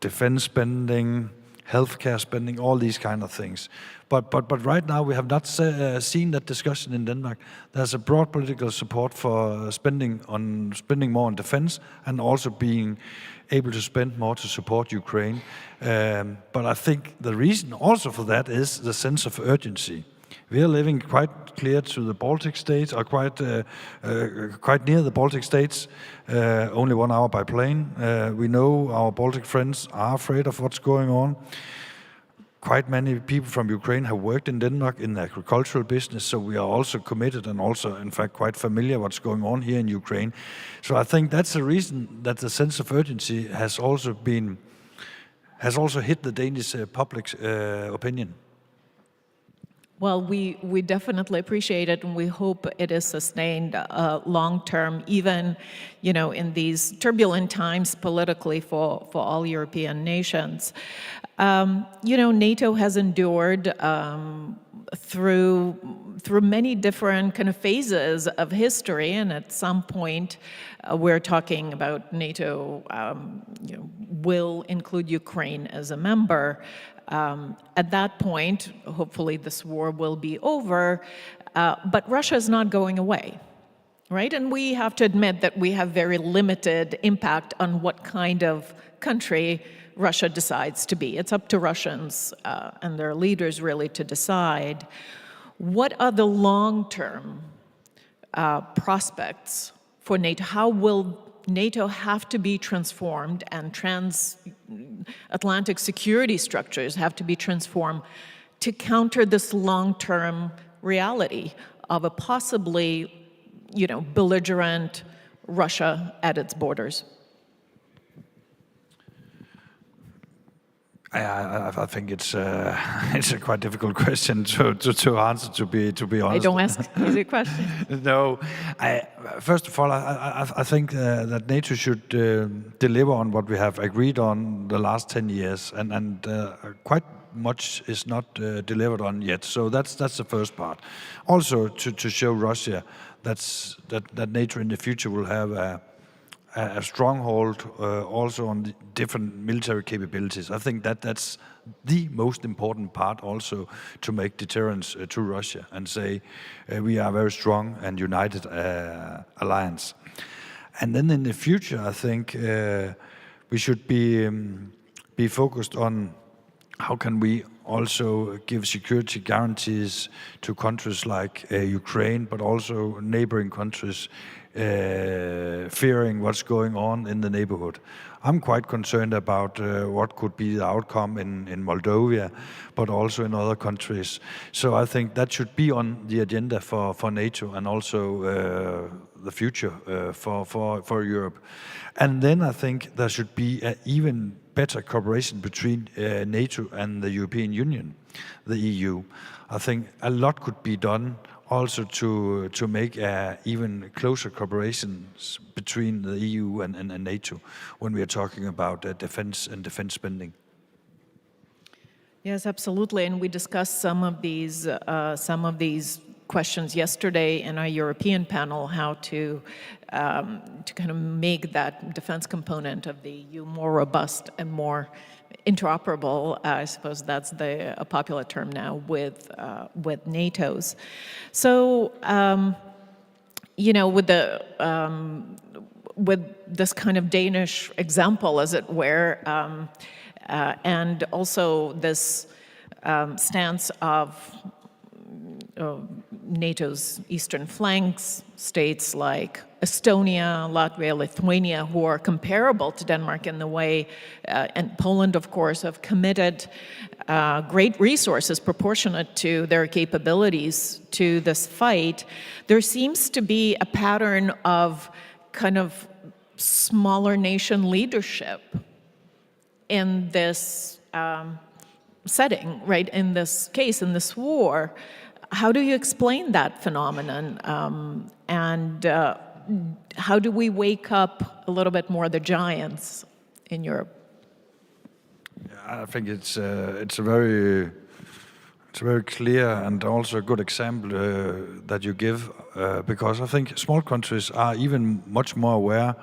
defense spending, healthcare spending, all these kind of things. But right now we have not seen that discussion in Denmark. There's a broad political support for spending more on defense and also being able to spend more to support Ukraine. But I think the reason also for that is the sense of urgency. We are living quite clear to the Baltic states, or quite near the Baltic states, only 1 hour by plane. We know our Baltic friends are afraid of what's going on. Quite many people from Ukraine have worked in Denmark in the agricultural business, so we are also committed and also, in fact, quite familiar what's going on here in Ukraine. So I think that's the reason that the sense of urgency has also hit the Danish public opinion. Well, we definitely appreciate it, and we hope it is sustained long term, even in these turbulent times politically for all European nations. NATO has endured through many different kind of phases of history, and at some point we're talking about NATO will include Ukraine as a member. At that point, hopefully this war will be over. But Russia is not going away, right? And we have to admit that we have very limited impact on what kind of country Russia decides to be. It's up to Russians and their leaders really to decide. What are the long-term prospects for NATO? How will NATO have to be transformed and transatlantic security structures have to be transformed to counter this long-term reality of a possibly, belligerent Russia at its borders? I think it's a quite difficult question to answer. To be honest, I don't ask easy questions. No, first of all, I think that NATO should deliver on what we have agreed on the last 10 years, and quite much is not delivered on yet. So that's the first part. Also, to show Russia that NATO in the future will have a stronghold also on the different military capabilities. I think that's the most important part also to make deterrence to Russia and say we are a very strong and united alliance. And then in the future, I think we should be focused on how can we also give security guarantees to countries like Ukraine, but also neighboring countries fearing what's going on in the neighborhood. I'm quite concerned about what could be the outcome in Moldova, but also in other countries. So I think that should be on the agenda for NATO and also the future for Europe. And then I think there should be an even better cooperation between NATO and the European Union, the EU. I think a lot could be done also to make even closer cooperations between the EU and NATO when we are talking about defense and defense spending. Yes, absolutely. And we discussed some of these questions yesterday in our European panel, how to kind of make that defense component of the EU more robust and more interoperable. I suppose that's a popular term now with NATO's. So, with this kind of Danish example, as it were, and also this stance of NATO's eastern flanks, states like Estonia, Latvia, Lithuania, who are comparable to Denmark in the way, and Poland, of course, have committed great resources proportionate to their capabilities to this fight. There seems to be a pattern of kind of smaller nation leadership in this setting, right? In this case, in this war. How do you explain that phenomenon? And how do we wake up a little bit more the giants in Europe? I think it's a very clear and also a good example that you give, because I think small countries are even much more aware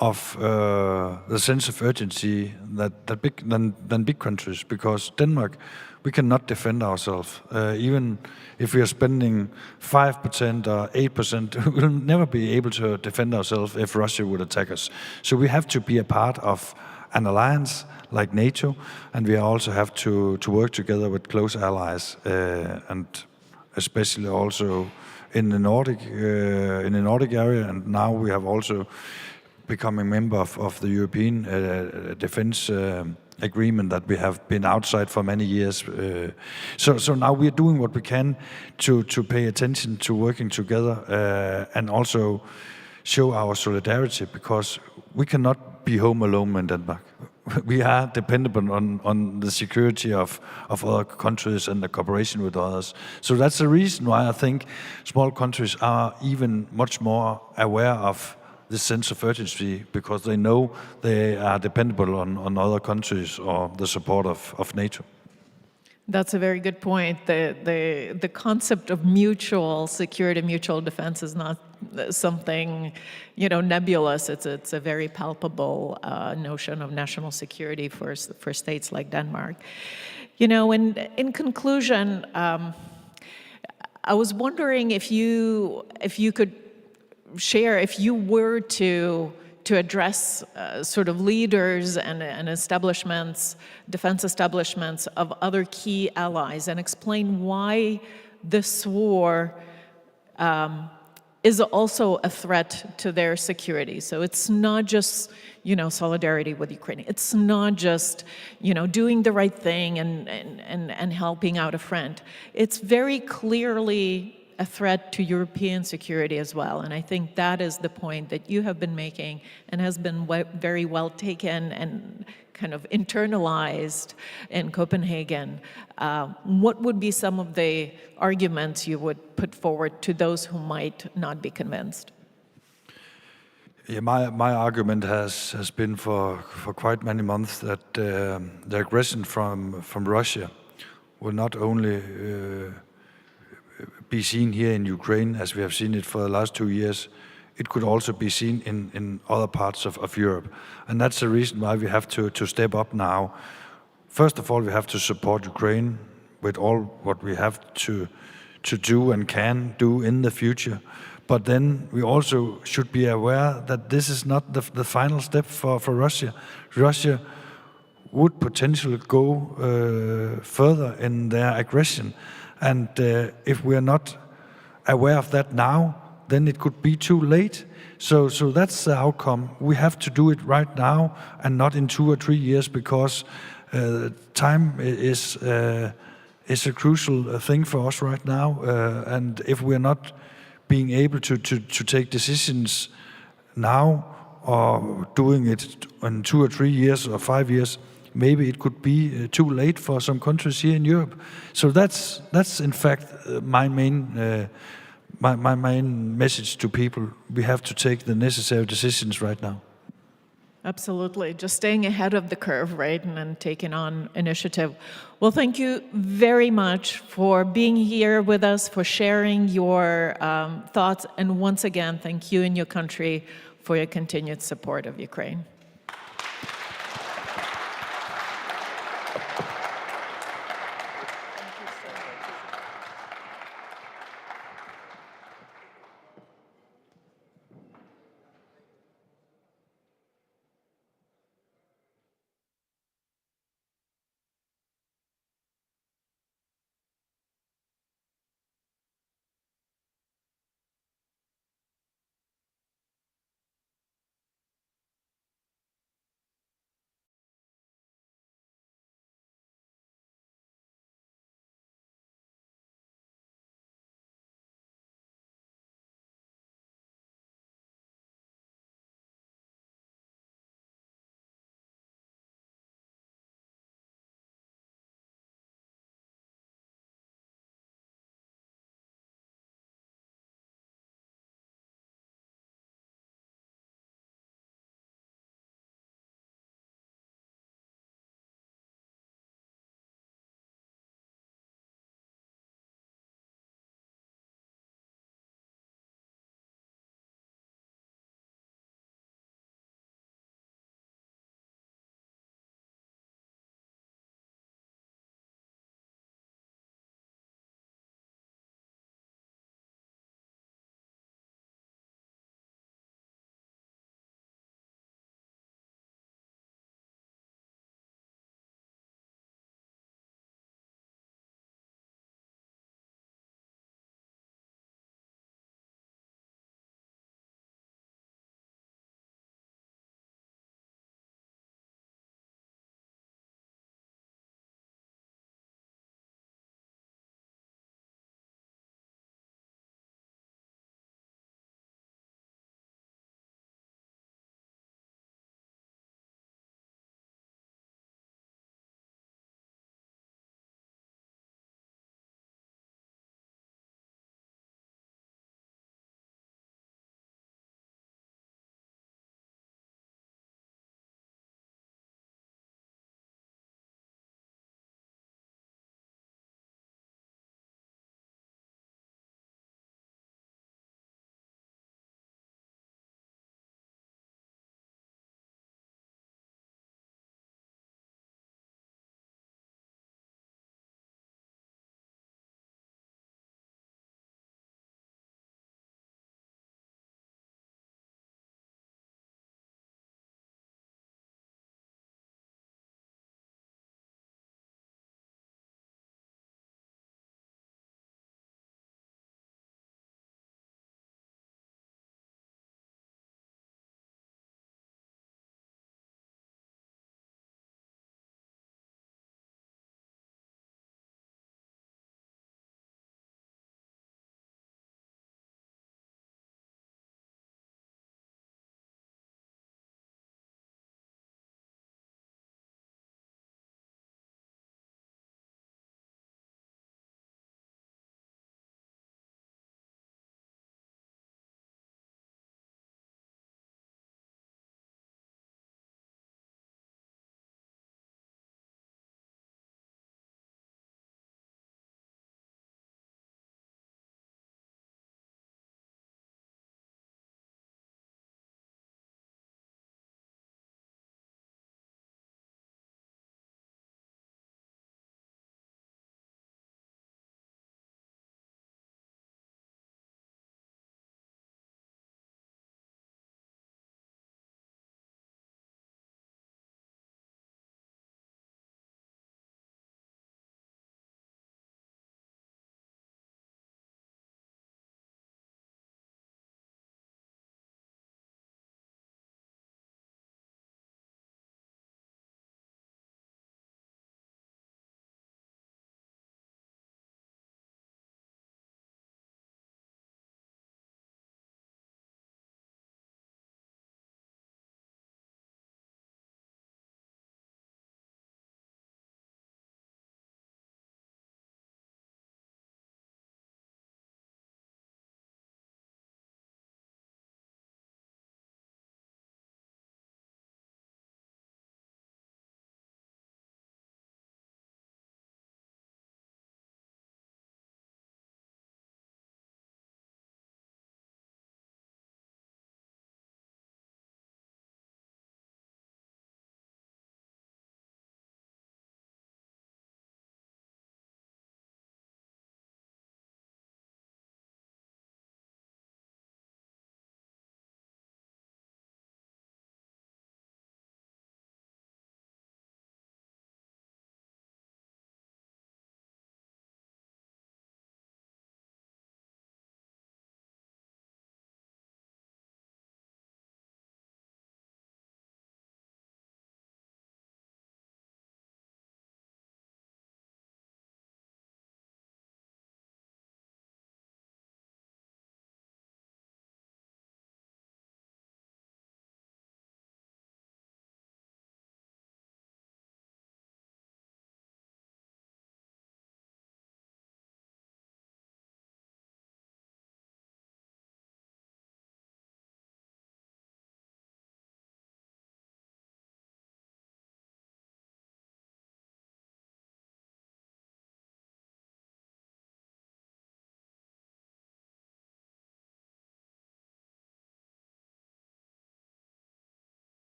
of the sense of urgency than big countries, because Denmark, we cannot defend ourselves. Even if we are spending 5% or 8%, we will never be able to defend ourselves if Russia would attack us. So we have to be a part of an alliance like NATO, and we also have to work together with close allies, and especially also in the Nordic area. And now we have also become a member of the European defense agreement that we have been outside for many years. So now we are doing what we can to pay attention to working together and also show our solidarity, because we cannot be home alone in Denmark. We are dependent on the security of other countries and the cooperation with others. So that's the reason why I think small countries are even much more aware of this sense of urgency, because they know they are dependable on other countries or the support of NATO. That's a very good point. The concept of mutual security, mutual defense is not something, nebulous. It's a very palpable notion of national security for states like Denmark. In conclusion, I was wondering if you could share, if you were to address sort of leaders and establishments, defense establishments of other key allies, and explain why this war is also a threat to their security. So it's not just, solidarity with Ukraine. It's not just, doing the right thing and helping out a friend. It's very clearly a threat to European security as well. And I think that is the point that you have been making and has been very well taken and kind of internalized in Copenhagen. What would be some of the arguments you would put forward to those who might not be convinced? Yeah, my argument has been for quite many months that the aggression from Russia will not only be seen here in Ukraine, as we have seen it for the last 2 years, it could also be seen in other parts of Europe. And that's the reason why we have to step up now. First of all, we have to support Ukraine with all what we have to do and can do in the future. But then we also should be aware that this is not the final step for Russia. Russia would potentially go further in their aggression. And if we are not aware of that now, then it could be too late. So that's the outcome. We have to do it right now and not in 2 or 3 years, because time is a crucial thing for us right now. And if we're not being able to take decisions now or doing it in 2 or 3 years or 5 years, maybe it could be too late for some countries here in Europe. So that's in fact my main message to people. We have to take the necessary decisions right now. Absolutely. Just staying ahead of the curve, right? And then taking on initiative. Well, thank you very much for being here with us, for sharing your thoughts. And once again, thank you and your country for your continued support of Ukraine.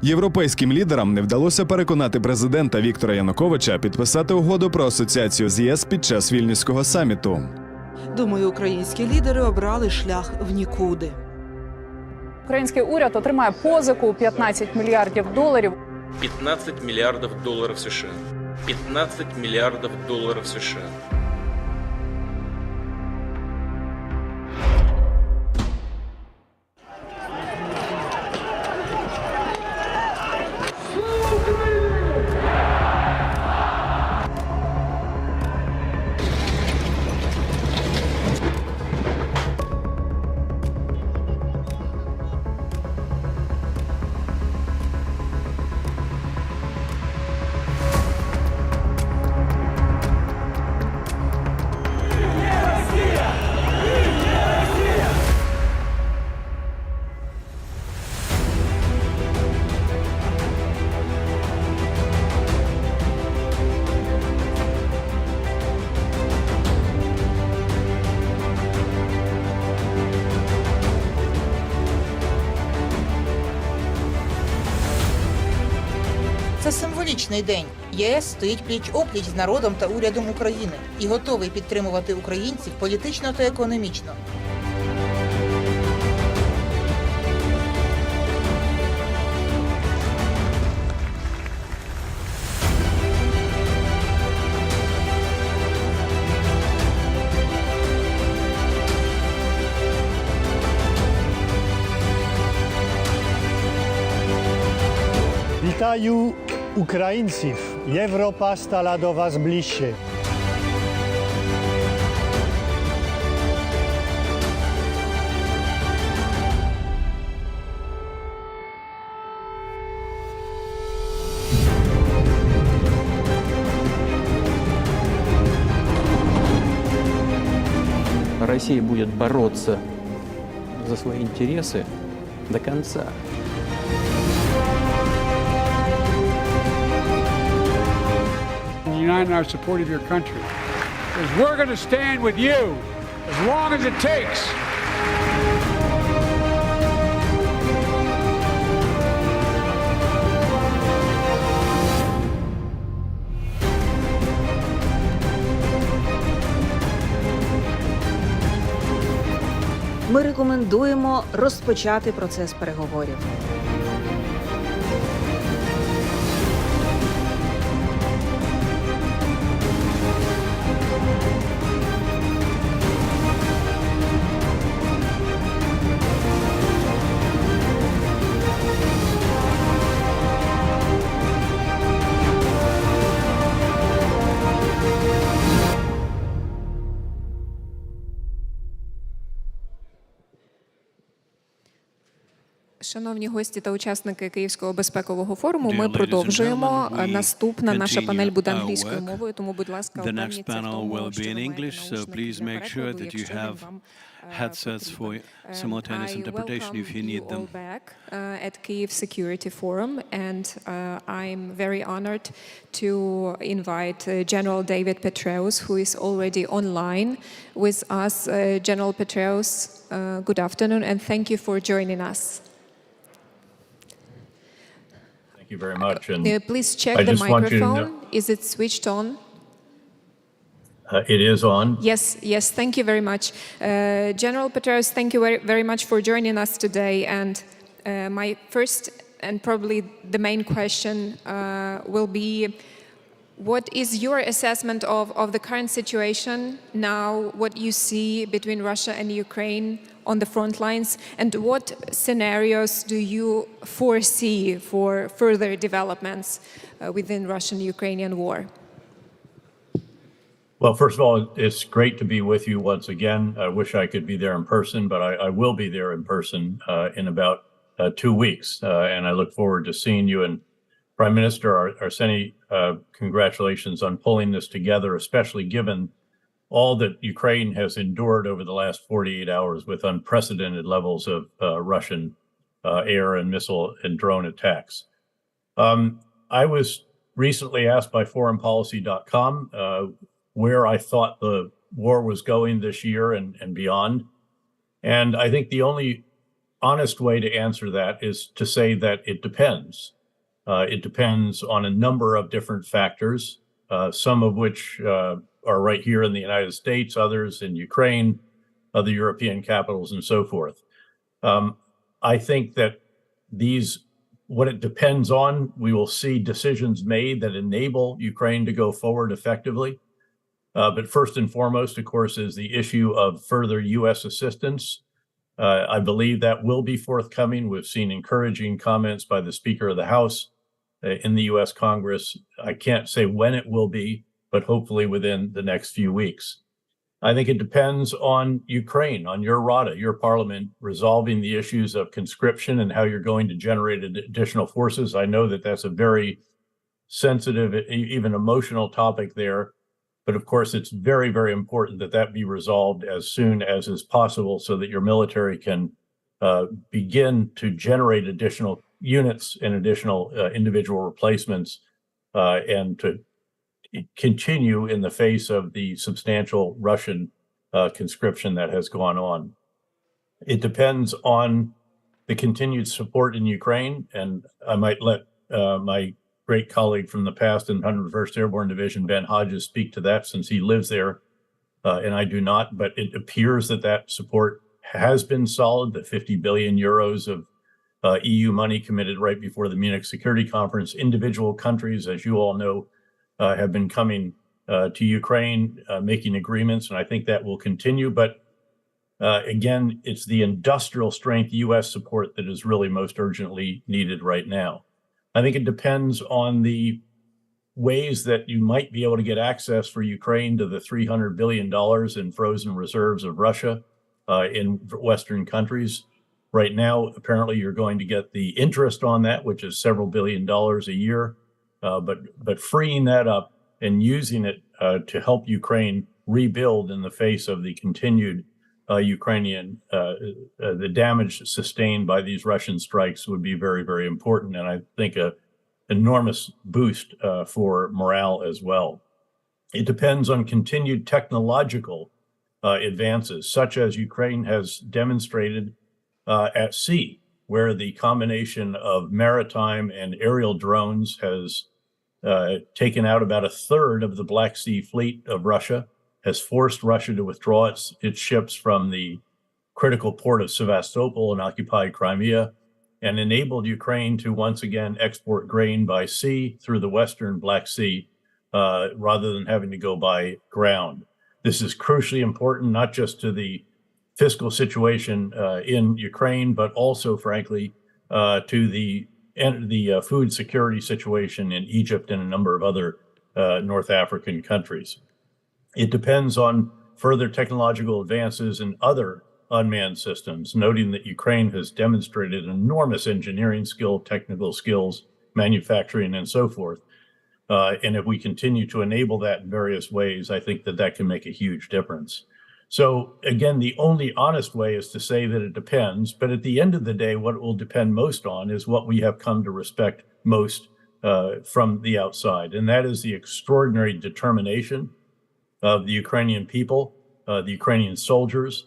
Європейським лідерам не вдалося переконати президента Віктора Януковича підписати угоду про асоціацію з ЄС під час Вільнюського саміту. Думаю, українські лідери обрали шлях в нікуди. Український уряд отримає позику 15 мільярдів доларів. 15 миллиардов долларов США. 15 миллиардов долларов США. Це символічний день. ЄС стоїть пліч-опліч з народом та урядом України і готовий підтримувати українців політично та економічно. Witają Ukraińców. Europa stała do was bliżej. Россия будет бороться за свои интересы до конца. Unite in our support of your country. Because we're going to stand with you as long as it takes. Ми рекомендуємо розпочати процес переговорів. Шановні гості та учасники Київського безпекового форуму, ми продовжуємо. Наступна наша панель буде англійською мовою, тому, будь ласка, упевніться в тому, що ви маєте наушники для перекладу, якщо він вам headsets for simultaneous interpretation if you need them. I welcome you all back at Kyiv Security Forum, and I'm very honored to invite General David Petraeus, who is already online with us. General Petraeus, good afternoon, and thank you for joining us. Thank you very much. And please check the microphone. Is it switched on? It is on. Yes, thank you very much. General Petraeus, thank you very much for joining us today. And my first and probably the main question will be, what is your assessment of the current situation now, what you see between Russia and Ukraine on the front lines, and what scenarios do you foresee for further developments within Russian-Ukrainian war? Well, first of all, it's great to be with you once again. I wish I could be there in person, but I will be there in person in about 2 weeks. And I look forward to seeing you. And Prime Minister Arseny, congratulations on pulling this together, especially given all that Ukraine has endured over the last 48 hours with unprecedented levels of Russian air and missile and drone attacks. I was recently asked by foreignpolicy.com where I thought the war was going this year and beyond. And I think the only honest way to answer that is to say that it depends. It depends on a number of different factors, some of which are right here in the United States, others in Ukraine, other European capitals, and so forth. I think that what it depends on, we will see decisions made that enable Ukraine to go forward effectively. But first and foremost, of course, is the issue of further U.S. assistance. I believe that will be forthcoming. We've seen encouraging comments by the Speaker of the House in the U.S. Congress. I can't say when it will be, but hopefully within the next few weeks. I think it depends on Ukraine, on your Rada, your parliament, resolving the issues of conscription and how you're going to generate additional forces. I know that that's a very sensitive, even emotional topic there. But of course, it's very, very important that that be resolved as soon as is possible so that your military can begin to generate additional units and additional individual replacements and to continue in the face of the substantial Russian conscription that has gone on. It depends on the continued support in Ukraine, and I might let my great colleague from the past in 101st Airborne Division, Ben Hodges, speak to that since he lives there, and I do not, but it appears that that support has been solid, the 50 billion euros of EU money committed right before the Munich Security Conference. Individual countries, as you all know, have been coming to Ukraine, making agreements, and I think that will continue. But again, it's the industrial strength U.S. support that is really most urgently needed right now. I think it depends on the ways that you might be able to get access for Ukraine to the $300 billion in frozen reserves of Russia in Western countries. Right now, apparently, you're going to get the interest on that, which is several $billion a year. But freeing that up and using it to help Ukraine rebuild in the face of the continued the damage sustained by these Russian strikes would be very, very important. And I think an enormous boost for morale as well. It depends on continued technological advances, such as Ukraine has demonstrated at sea, where the combination of maritime and aerial drones has taken out about a third of the Black Sea fleet of Russia, has forced Russia to withdraw its ships from the critical port of Sevastopol in occupied Crimea, and enabled Ukraine to once again export grain by sea through the Western Black Sea, rather than having to go by ground. This is crucially important, not just to the fiscal situation in Ukraine, but also, frankly, to the food security situation in Egypt and a number of other North African countries. It depends on further technological advances in other unmanned systems, noting that Ukraine has demonstrated enormous engineering skill, technical skills, manufacturing, and so forth. And if we continue to enable that in various ways, I think that that can make a huge difference. So again, the only honest way is to say that it depends, but at the end of the day, what it will depend most on is what we have come to respect most from the outside, and that is the extraordinary determination of the Ukrainian people, the Ukrainian soldiers,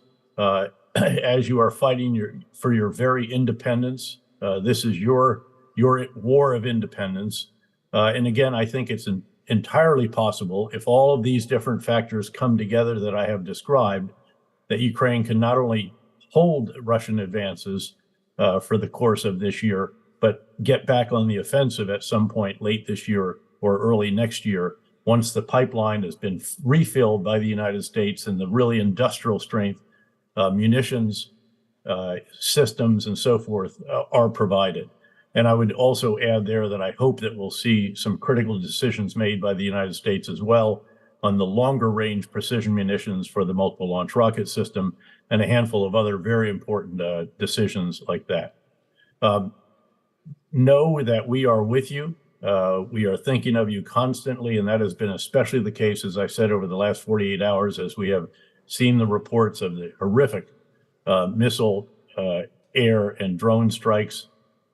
as you are fighting for your very independence. This is your war of independence. And again, I think it's entirely possible, if all of these different factors come together that I have described, that Ukraine can not only hold Russian advances for the course of this year, but get back on the offensive at some point late this year or early next year, once the pipeline has been refilled by the United States and the really industrial strength munitions, systems, and so forth are provided. And I would also add there that I hope that we'll see some critical decisions made by the United States as well on the longer range precision munitions for the multiple launch rocket system and a handful of other very important decisions like that. Know that we are with you. We are thinking of you constantly, and that has been especially the case, as I said, over the last 48 hours, as we have seen the reports of the horrific missile, air, and drone strikes.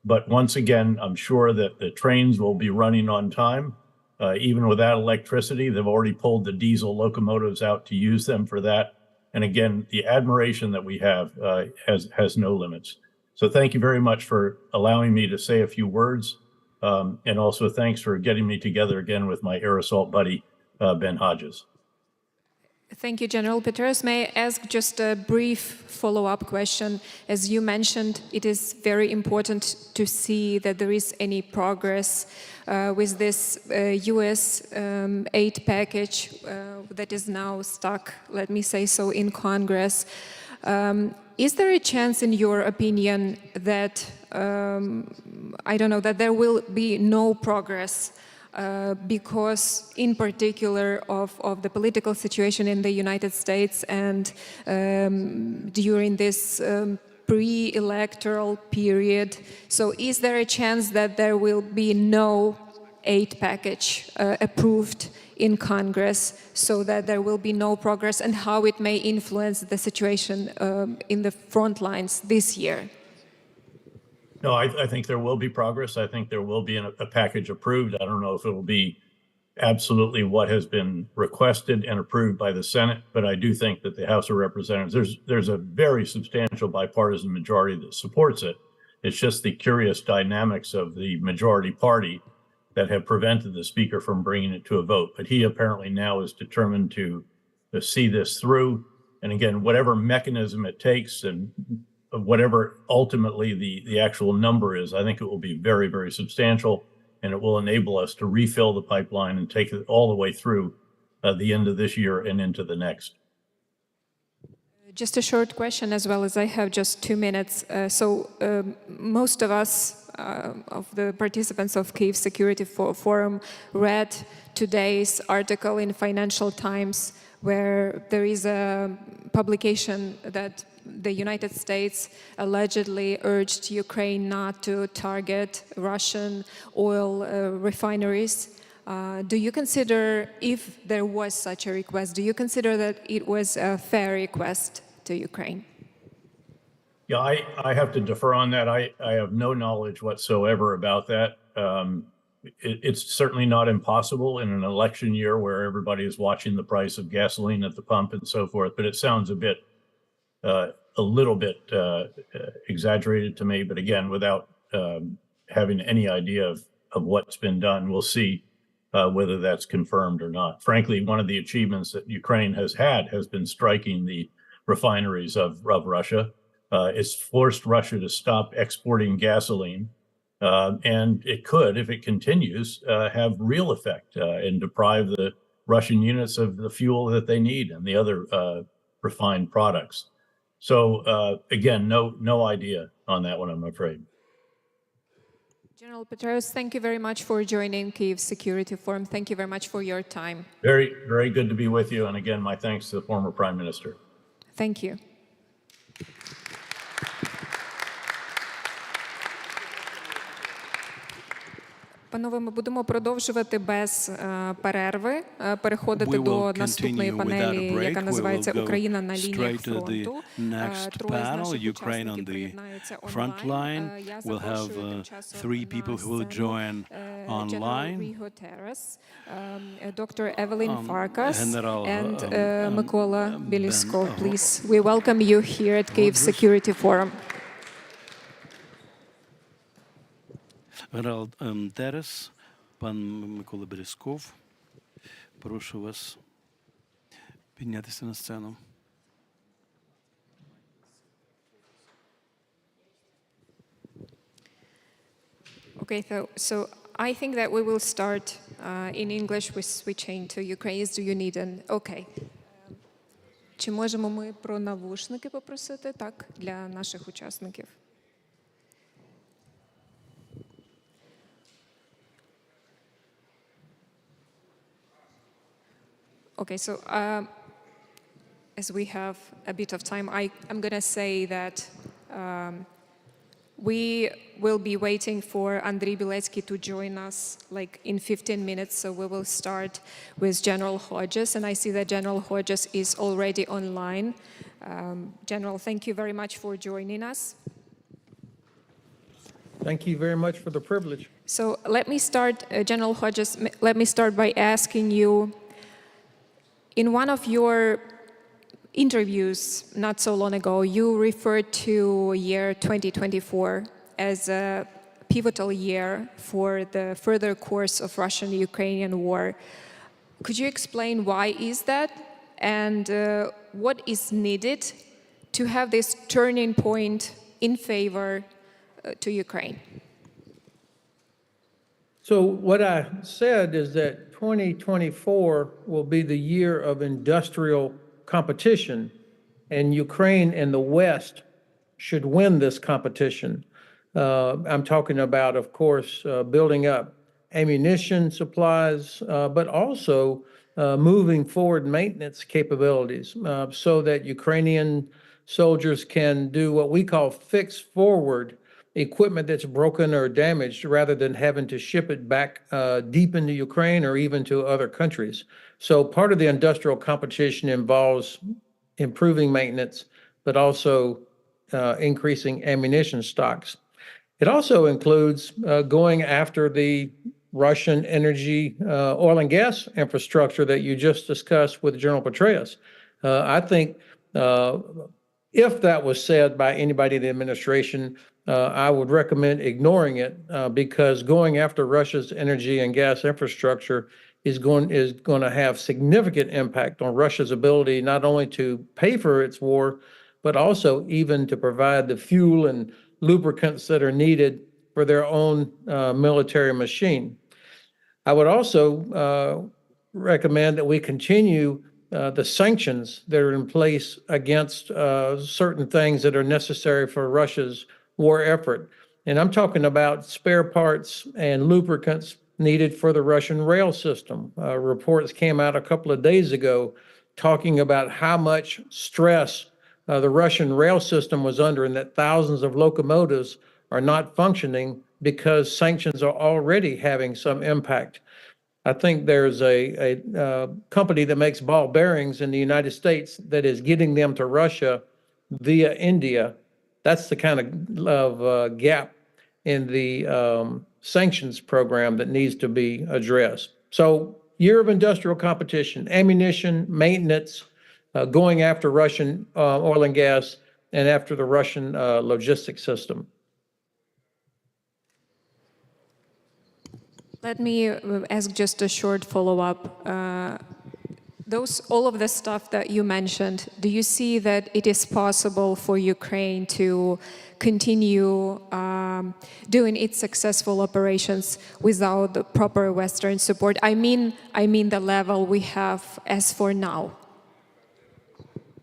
But once again, I'm sure that the trains will be running on time, even without electricity. They've already pulled the diesel locomotives out to use them for that. And again, the admiration that we have has no limits. So thank you very much for allowing me to say a few words. And also thanks for getting me together again with my air assault buddy, Ben Hodges. Thank you, General Petraeus. May I ask just a brief follow-up question? As you mentioned, it is very important to see that there is any progress with this U.S. aid package that is now stuck, let me say so, in Congress. Is there a chance, in your opinion, that, I don't know, that there will be no progress because, in particular, of the political situation in the United States and during this pre-electoral period? So is there a chance that there will be no aid package approved in Congress, so that there will be no progress, and how it may influence the situation in the front lines this year? No, I think there will be progress. I think there will be a package approved. I don't know if it will be absolutely what has been requested and approved by the Senate, but I do think that the House of Representatives, there's a very substantial bipartisan majority that supports it. It's just the curious dynamics of the majority party that have prevented the Speaker from bringing it to a vote. But he apparently now is determined to see this through. And again, whatever mechanism it takes and whatever ultimately the actual number is, I think it will be very, very substantial, and it will enable us to refill the pipeline and take it all the way through the end of this year and into the next. Just a short question, as well as I have just 2 minutes. Most of us, of the participants of Kyiv Security Forum, read today's article in Financial Times, where there is a publication that the United States allegedly urged Ukraine not to target Russian oil refineries. Do you consider, if there was such a request, do you consider that it was a fair request to Ukraine? Yeah, I have to defer on that. I have no knowledge whatsoever about that. It's certainly not impossible in an election year where everybody is watching the price of gasoline at the pump and so forth, but it sounds a little bit exaggerated to me. But again, without having any idea of what's been done, we'll see whether that's confirmed or not. Frankly, one of the achievements that Ukraine has had has been striking the refineries of Russia. It's forced Russia to stop exporting gasoline. And it could, if it continues, have real effect and deprive the Russian units of the fuel that they need and the other refined products. So again, no idea on that one, I'm afraid. General Petraeus, thank you very much for joining Kyiv Security Forum. Thank you very much for your time. Very, very good to be with you. And again, my thanks to the former Prime Minister. Thank you. Панове, ми будемо продовжувати без перерви, переходити до наступної панелі, яка називається «Україна на лініях фронту». Троє з наших учасників приєднаються онлайн. Я запрошую тим часом на сцену General Riho Terras, Dr. Evelyn Farkas, and Mykola Beliskov. Please, we welcome you here at Kyiv Security Forum. Генерал Терес, пан Микола Березков, прошу вас піднятися на сцену. Okay, so I think that we will start in English with switching to Ukraine. Do you need an... Okay. Чи можемо ми про навушники попросити, так, для наших учасників? Okay, so as we have a bit of time, I'm going to say that we will be waiting for Andriy Biletsky to join us like in 15 minutes, so we will start with General Hodges, and I see that General Hodges is already online. General, thank you very much for joining us. Thank you very much for the privilege. So let me start, General Hodges, let me start by asking you, in one of your interviews not so long ago, you referred to year 2024 as a pivotal year for the further course of Russian-Ukrainian war. Could you explain why is that, and what is needed to have this turning point in favor to Ukraine? So what I said is that 2024 will be the year of industrial competition, and Ukraine and the West should win this competition. I'm talking about, of course, building up ammunition supplies, but also moving forward maintenance capabilities so that Ukrainian soldiers can do what we call fix forward equipment that's broken or damaged rather than having to ship it back deep into Ukraine or even to other countries. So part of the industrial competition involves improving maintenance, but also increasing ammunition stocks. It also includes going after the Russian energy, oil and gas infrastructure that you just discussed with General Petraeus. I think if that was said by anybody in the administration, I would recommend ignoring it because going after Russia's energy and gas infrastructure is going to have significant impact on Russia's ability not only to pay for its war, but also even to provide the fuel and lubricants that are needed for their own military machine. I would also recommend that we continue the sanctions that are in place against certain things that are necessary for Russia's war effort. And I'm talking about spare parts and lubricants needed for the Russian rail system. Reports came out a couple of days ago talking about how much stress the Russian rail system was under and that thousands of locomotives are not functioning because sanctions are already having some impact. I think there's a company that makes ball bearings in the United States that is getting them to Russia via India. That's the kind of gap in the sanctions program that needs to be addressed. So, year of industrial competition, ammunition, maintenance, going after Russian oil and gas, and after the Russian logistics system. Let me ask just a short follow-up. All of the stuff that you mentioned, do you see that it is possible for Ukraine to continue doing its successful operations without the proper Western support? I mean the level we have as for now.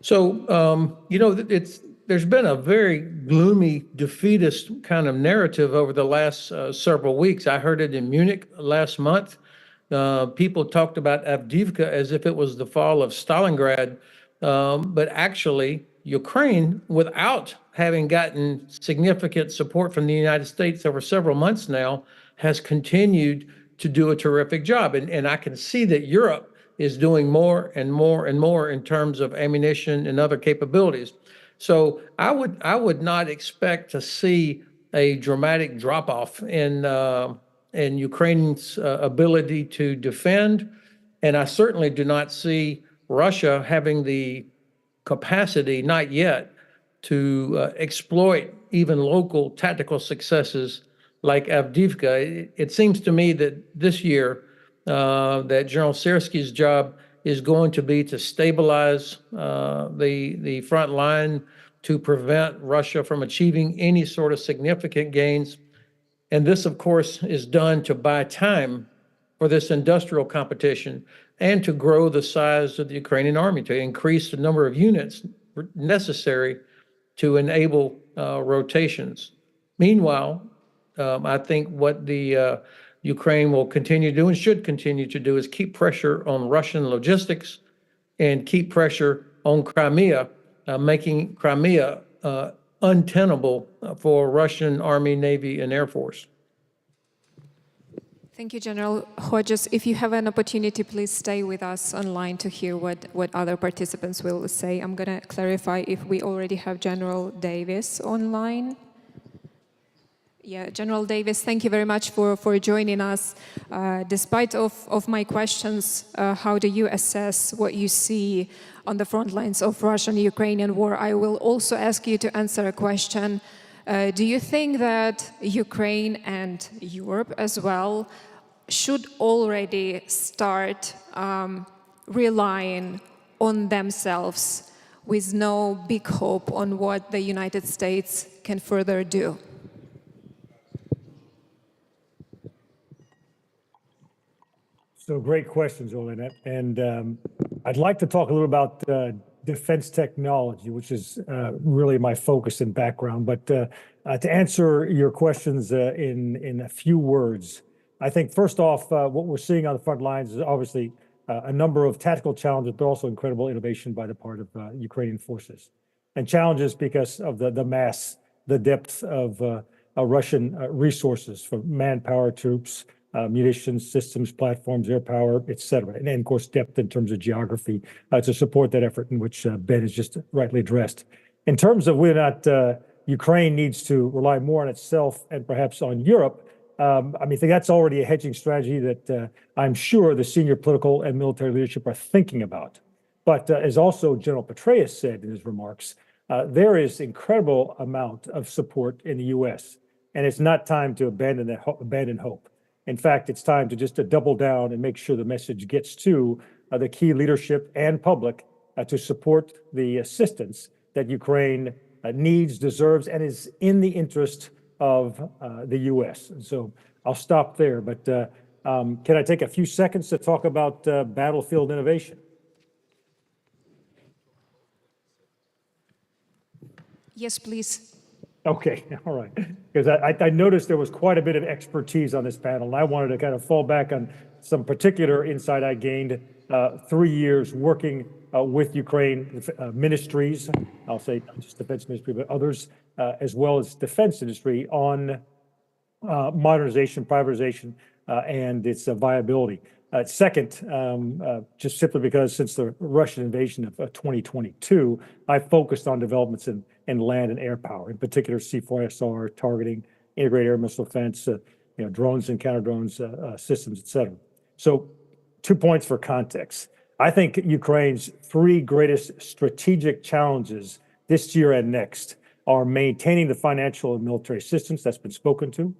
So, there's been a very gloomy, defeatist kind of narrative over the last several weeks. I heard it in Munich last month. People talked about Avdiivka as if it was the fall of Stalingrad, but actually, Ukraine, without having gotten significant support from the United States over several months now, has continued to do a terrific job. And I can see that Europe is doing more and more and more in terms of ammunition and other capabilities. So I would not expect to see a dramatic drop-off in Ukraine's ability to defend, and I certainly do not see Russia having the capacity, not yet, to exploit even local tactical successes like Avdiivka. It seems to me that this year that General Syrskyi's job is going to be to stabilize the front line to prevent Russia from achieving any sort of significant gains. And this, of course, is done to buy time for this industrial competition and to grow the size of the Ukrainian army, to increase the number of units necessary to enable rotations. Meanwhile, I think what the Ukraine will continue to do and should continue to do is keep pressure on Russian logistics and keep pressure on Crimea, making Crimea untenable for Russian Army, Navy, and Air Force. Thank you, General Hodges. If you have an opportunity, please stay with us online to hear what other participants will say. I'm going to clarify if we already have General Davis online. Yeah, General Davis, thank you very much for joining us. Despite of my questions, how do you assess what you see on the front lines of Russian-Ukrainian war? I will also ask you to answer a question. Do you think that Ukraine and Europe as well should already start relying on themselves with no big hope on what the United States can further do? So great questions, Olena. And I'd like to talk a little about defense technology, which is really my focus and background. But to answer your questions in a few words, I think first off, what we're seeing on the front lines is obviously a number of tactical challenges, but also incredible innovation by the part of Ukrainian forces. And challenges because of the mass, the depth of Russian resources, from manpower, troops, munitions, systems, platforms, air power, et cetera. And then, of course, depth in terms of geography to support that effort, in which Ben has just rightly addressed. In terms of whether or not Ukraine needs to rely more on itself and perhaps on Europe, I mean, I think that's already a hedging strategy that I'm sure the senior political and military leadership are thinking about. But as also General Petraeus said in his remarks, there is incredible amount of support in the U.S., and it's not time to abandon hope. In fact, it's time to just double down and make sure the message gets to the key leadership and public to support the assistance that Ukraine needs, deserves, and is in the interest of the U.S. And so I'll stop there, but can I take a few seconds to talk about battlefield innovation? Yes, please. Okay, all right. Because I noticed there was quite a bit of expertise on this panel, and I wanted to kind of fall back on some particular insight I gained 3 years working with Ukraine ministries, I'll say not just defense ministry, but others, as well as defense industry on modernization, privatization, and its viability. Second, just simply because since the Russian invasion of 2022, I focused on developments in land and air power, in particular C4ISR, targeting, integrated air missile defense, drones and counter drones systems, et cetera. So 2 points for context. I think Ukraine's 3 greatest strategic challenges this year and next are maintaining the financial and military assistance that's been spoken to,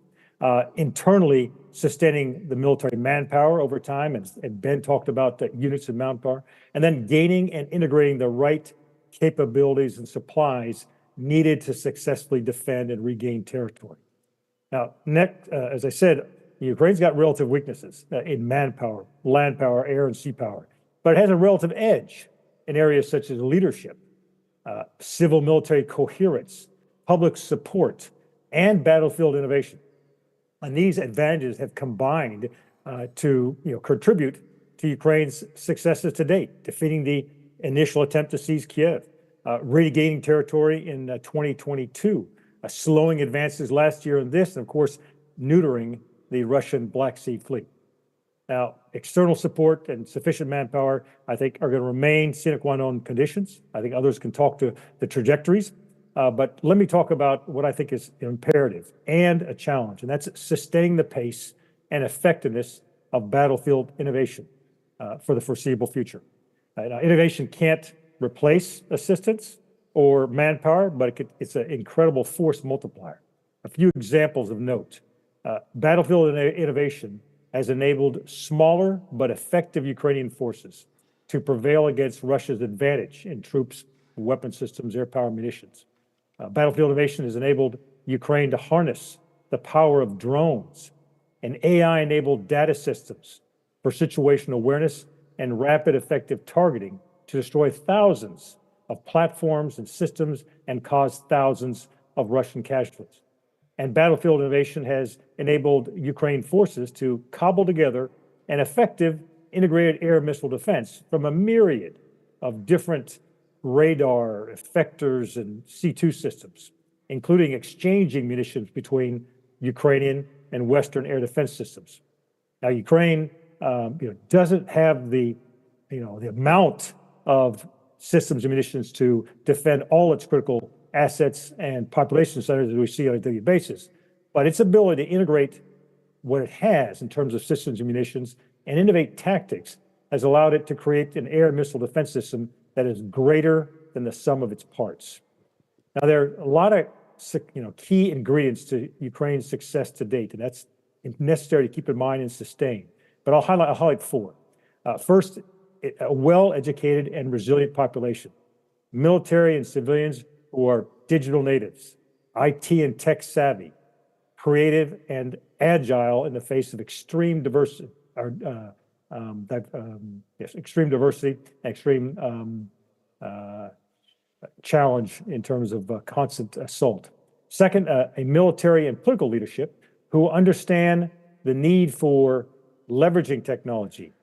internally sustaining the military manpower over time, and Ben talked about the units of manpower, and then gaining and integrating the right capabilities and supplies needed to successfully defend and regain territory. Now, next, as I said, Ukraine's got relative weaknesses in manpower, land power, air and sea power, but it has a relative edge in areas such as leadership, civil military coherence, public support, and battlefield innovation. And these advantages have combined to contribute to Ukraine's successes to date, defeating the initial attempt to seize Kiev, regaining territory in 2022, slowing advances last year in this, and of course, neutering the Russian Black Sea Fleet. Now, external support and sufficient manpower, I think, are going to remain sine qua non conditions. I think others can talk to the trajectories. But let me talk about what I think is imperative and a challenge, and that's sustaining the pace and effectiveness of battlefield innovation for the foreseeable future. Now, innovation can't replace assistance or manpower, but it's an incredible force multiplier. A few examples of note. Battlefield innovation has enabled smaller but effective Ukrainian forces to prevail against Russia's advantage in troops, weapon systems, air power, munitions. Battlefield innovation has enabled Ukraine to harness the power of drones and AI-enabled data systems for situational awareness and rapid, effective targeting to destroy thousands of platforms and systems and cause thousands of Russian casualties. And battlefield innovation has enabled Ukraine forces to cobble together an effective integrated air missile defense from a myriad of different radar, effectors, and C2 systems, including exchanging munitions between Ukrainian and Western air defense systems. Now, Ukraine doesn't have the amount of systems and munitions to defend all its critical assets and population centers as we see on a daily basis. but its ability to integrate what it has in terms of systems and munitions and innovate tactics has allowed it to create an air missile defense system that is greater than the sum of its parts. Now, there are a lot of key ingredients to Ukraine's success to date, and that's necessary to keep in mind and sustain. But I'll highlight four. First, a well-educated and resilient population, military and civilians who are digital natives, IT and tech savvy, creative and agile in the face of extreme diversity, extreme diversity, extreme challenge in terms of constant assault. Second, a military and political leadership who understand the need for leveraging technology,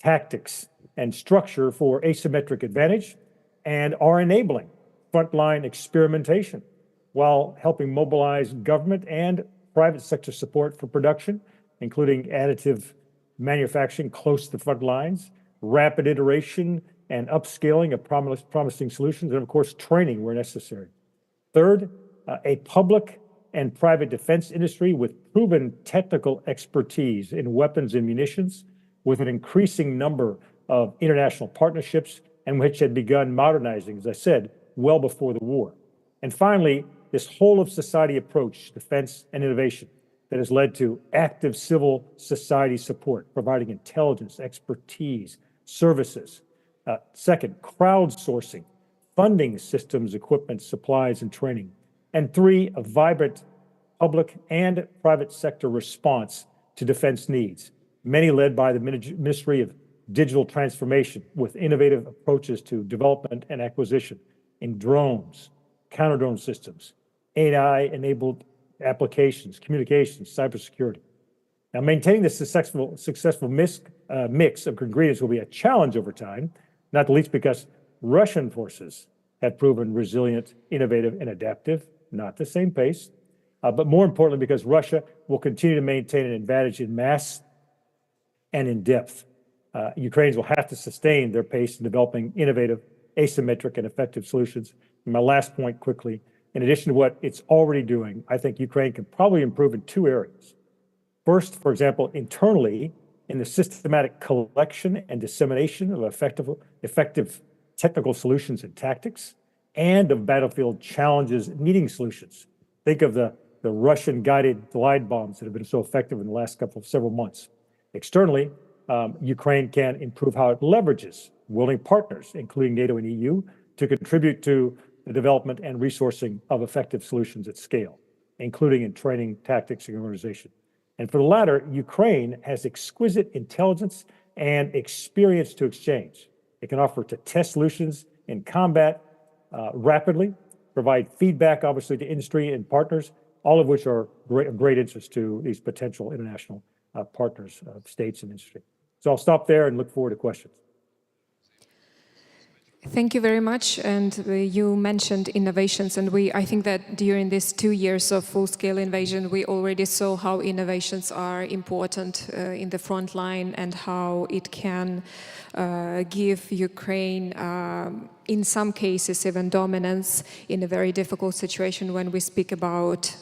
tactics, and structure for asymmetric advantage, and are enabling frontline experimentation while helping mobilize government and private sector support for production, including additive manufacturing close to the front lines, rapid iteration and upscaling of promising solutions, and of course, training where necessary. Third, a public and private defense industry with proven technical expertise in weapons and munitions, with an increasing number of international partnerships, and which had begun modernizing, as I said, well before the war. And finally, this whole of society approach to defense and innovation that has led to active civil society support, providing intelligence, expertise, services. Second, crowdsourcing, funding systems, equipment, supplies, and training. And three, a vibrant public and private sector response to defense needs, many led by the Ministry of Digital Transformation with innovative approaches to development and acquisition in drones, counter-drone systems, AI-enabled applications, communications, cybersecurity. Now, maintaining this successful mix of ingredients will be a challenge over time, not the least because Russian forces have proven resilient, innovative, and adaptive, not the same pace, but more importantly because Russia will continue to maintain an advantage in mass and in depth. Ukrainians will have to sustain their pace in developing innovative, asymmetric, and effective solutions. And my last point quickly, in addition to what it's already doing, I think Ukraine can probably improve in two areas. First, for example, internally, in the systematic collection and dissemination of effective technical solutions and tactics, and of battlefield challenges needing solutions. Think of the Russian-guided glide bombs that have been so effective in the last several months. Externally, Ukraine can improve how it leverages willing partners, including NATO and EU, to contribute to the development and resourcing of effective solutions at scale, including in training, tactics, and organization. And for the latter, Ukraine has exquisite intelligence and experience to exchange. It can offer to test solutions in combat rapidly, provide feedback, obviously, to industry and partners, all of which are of great interest to these potential international partners of states and industry. So I'll stop there and look forward to questions. Thank you very much. And you mentioned innovations, and I think that during these 2 years of full-scale invasion, we already saw how innovations are important in the front line and how it can give Ukraine, in some cases, even dominance in a very difficult situation when we speak about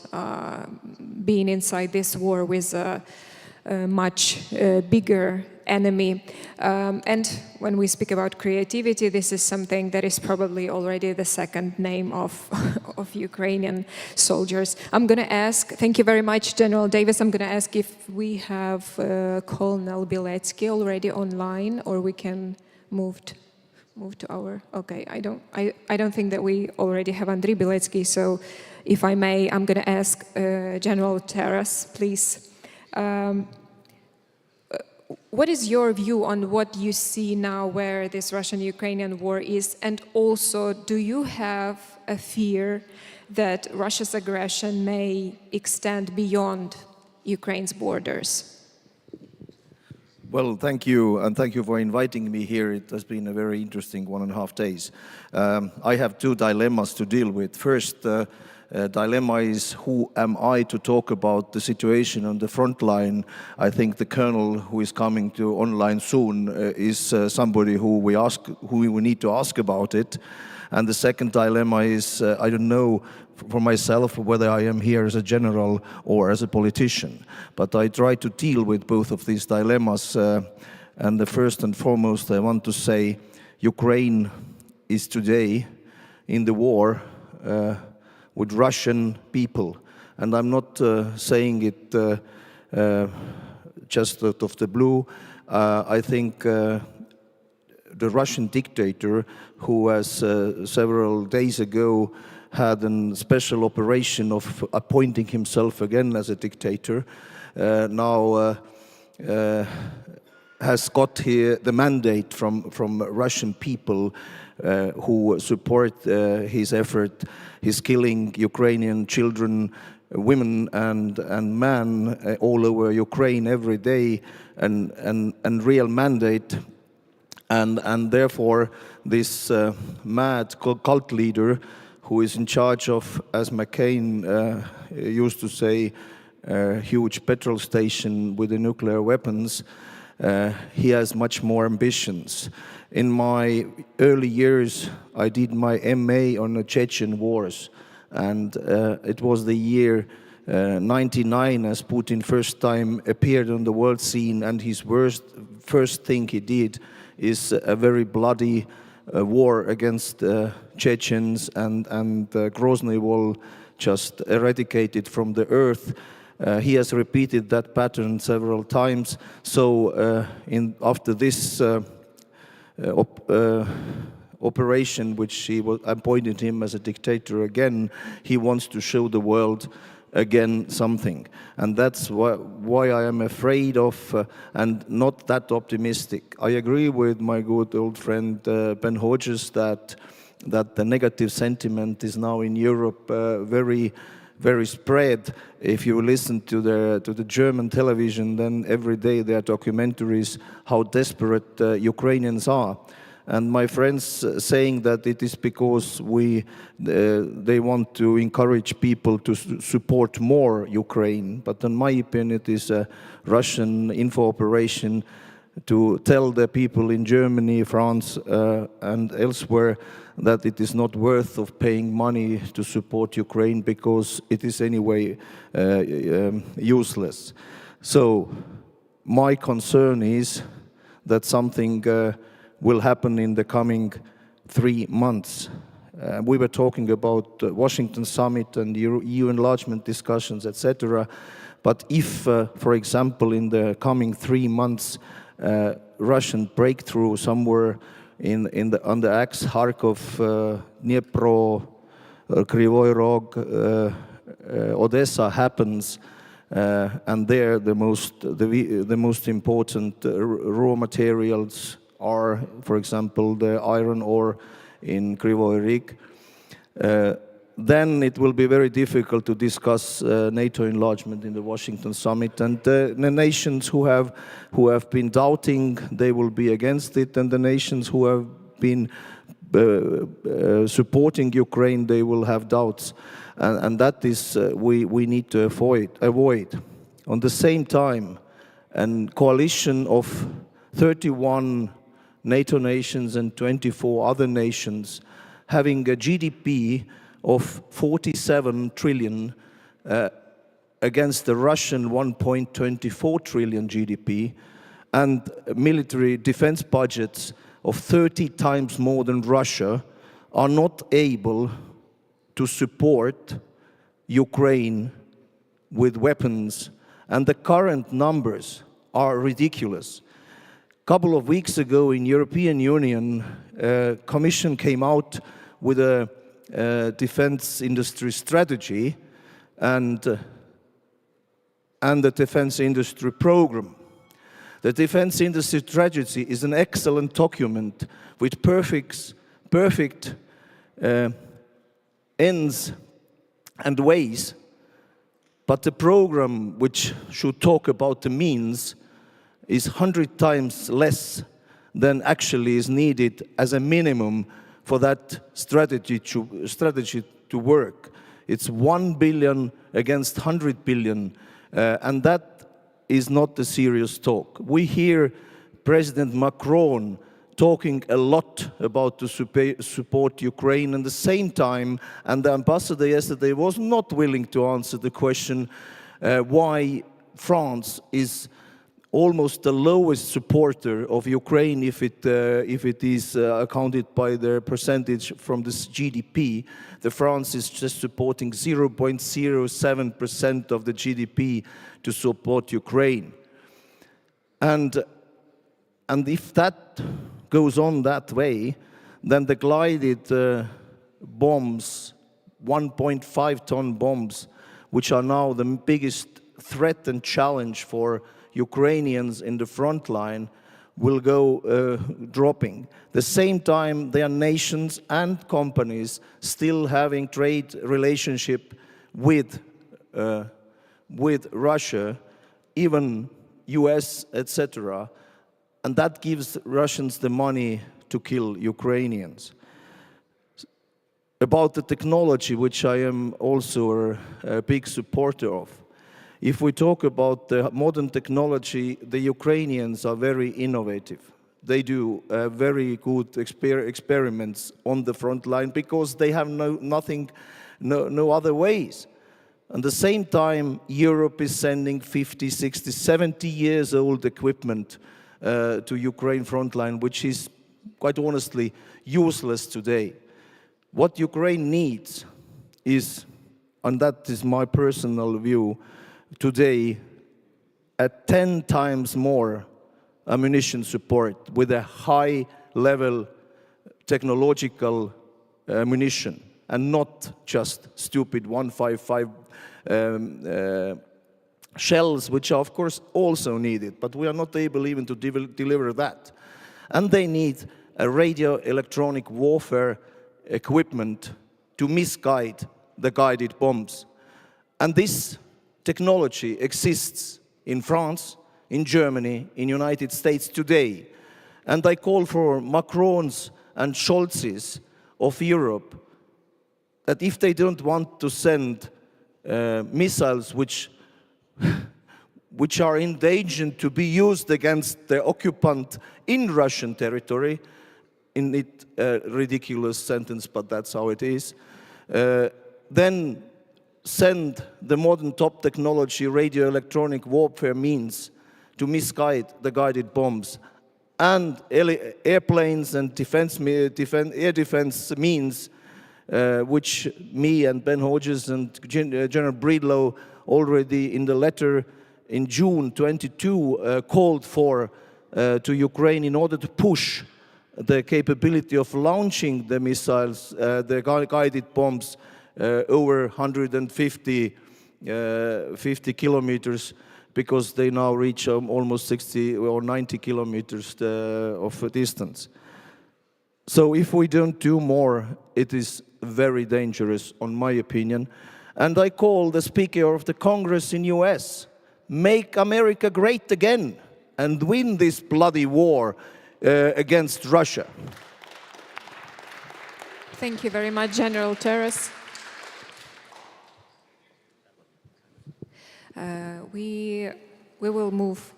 being inside this war with a much bigger enemy. And when we speak about creativity, this is something that is probably already the second name of Ukrainian soldiers. I'm going to ask, thank you very much, General Davis. I'm going to ask if we have Colonel Biletsky already online, or we can move to our. Okay, I don't think that we already have Andriy Biletsky. So, if I may, I'm going to ask General Taras, please. What is your view on what you see now where this Russian-Ukrainian war is? And also, do you have a fear that Russia's aggression may extend beyond Ukraine's borders? Well, thank you, and thank you for inviting me here. It has been a very interesting 1.5 days. I have two dilemmas to deal with. First, dilemma is, who am I to talk about the situation on the front line? I think the colonel who is coming to online soon is somebody who we need to ask about it. And the second dilemma is, I don't know for myself whether I am here as a general or as a politician. But I try to deal with both of these dilemmas. And the first and foremost, I want to say Ukraine is today in the war with Russian people. And I'm not saying it just out of the blue. I think the Russian dictator, who has several days ago had a special operation of appointing himself again as a dictator, now has got here the mandate from Russian people who support his effort. He's killing Ukrainian children, women and men all over Ukraine every day, and real mandate. And therefore, this mad cult leader who is in charge of, as McCain used to say, a huge petrol station with the nuclear weapons, he has much more ambitions. In my early years, I did my MA on the Chechen wars, and it was the year 99 as Putin first time appeared on the world scene, and his first thing he did is a very bloody war against Chechens, and Grozny was just eradicated from the earth. He has repeated that pattern several times. So after this operation, which he appointed him as a dictator again, he wants to show the world again something. And that's why I am afraid of and not that optimistic. I agree with my good old friend Ben Hodges that the negative sentiment is now in Europe very spread. If you listen to the German television, then every day there are documentaries how desperate Ukrainians are. And my friends saying that it is because they want to encourage people to support more Ukraine. But in my opinion, it is a Russian info operation to tell the people in Germany, France, and elsewhere that it is not worth of paying money to support Ukraine because it is anyway useless. So my concern is that something will happen in the coming 3 months. We were talking about Washington summit and EU enlargement discussions, etc. But if, for example, in the coming 3 months, Russian breakthrough somewhere on the axe, Kharkov, Dnipro, Kryvyi Rog, Odessa happens, and there the most important raw materials are, for example, the iron ore in Kryvyi Rih, then it will be very difficult to discuss NATO enlargement in the Washington summit. And the nations who have been doubting, they will be against it, and the nations who have been supporting Ukraine, they will have doubts. And that is we need to avoid. On the same time, a coalition of 31 NATO nations and 24 other nations having a GDP of 47 trillion against the Russian 1.24 trillion GDP, and military defense budgets of 30 times more than Russia, are not able to support Ukraine with weapons. And the current numbers are ridiculous. Couple of weeks ago in European Union, Commission came out with a defense industry strategy and the defense industry program. The defense industry strategy is an excellent document with perfect ends and ways, but the program, which should talk about the means, is 100 times less than actually is needed as a minimum for that strategy to work. It's 1 billion against 100 billion, and that is not a serious talk. We hear President Macron talking a lot about to support Ukraine. At the same time, and the ambassador yesterday was not willing to answer the question why France is almost the lowest supporter of Ukraine if it is accounted by the percentage from this GDP. The France is just supporting 0.07% of the GDP to support Ukraine. And if that goes on that way, then the glided bombs, 1.5-ton bombs, which are now the biggest threat and challenge for Ukrainians in the front line, will go dropping. The same time, there are nations and companies still having trade relationship with Russia, even US, etc. And that gives Russians the money to kill Ukrainians. About the technology, which I am also a big supporter of. If we talk about the modern technology, the Ukrainians are very innovative. They do very good experiments on the front line because they have no other ways. At the same time, Europe is sending 50, 60, 70 years old equipment to Ukraine frontline, which is, quite honestly, useless today. What Ukraine needs is, and that is my personal view, today, at 10 times more ammunition support with a high-level technological ammunition, and not just stupid 155 shells, which are, of course, also needed, but we are not able even to deliver that. And they need a radio-electronic warfare equipment to misguide the guided bombs. And this technology exists in France, in Germany, in United States today. And I call for Macron's and Scholz's of Europe that if they don't want to send missiles which are endangered to be used against the occupant in Russian territory, in it ridiculous sentence, but that's how it is, then send the modern top technology radio-electronic warfare means to misguide the guided bombs, and airplanes and air defense means, which me and Ben Hodges and General Breedlove already in the letter in June 22 called for to Ukraine in order to push the capability of launching the missiles, the guided bombs, over 150 kilometers, because they now reach almost 60 or 90 kilometers of distance. So if we don't do more, it is very dangerous, in my opinion. And I call the Speaker of the Congress in US, make America great again and win this bloody war against Russia. Thank you very much, General Terrace. We will move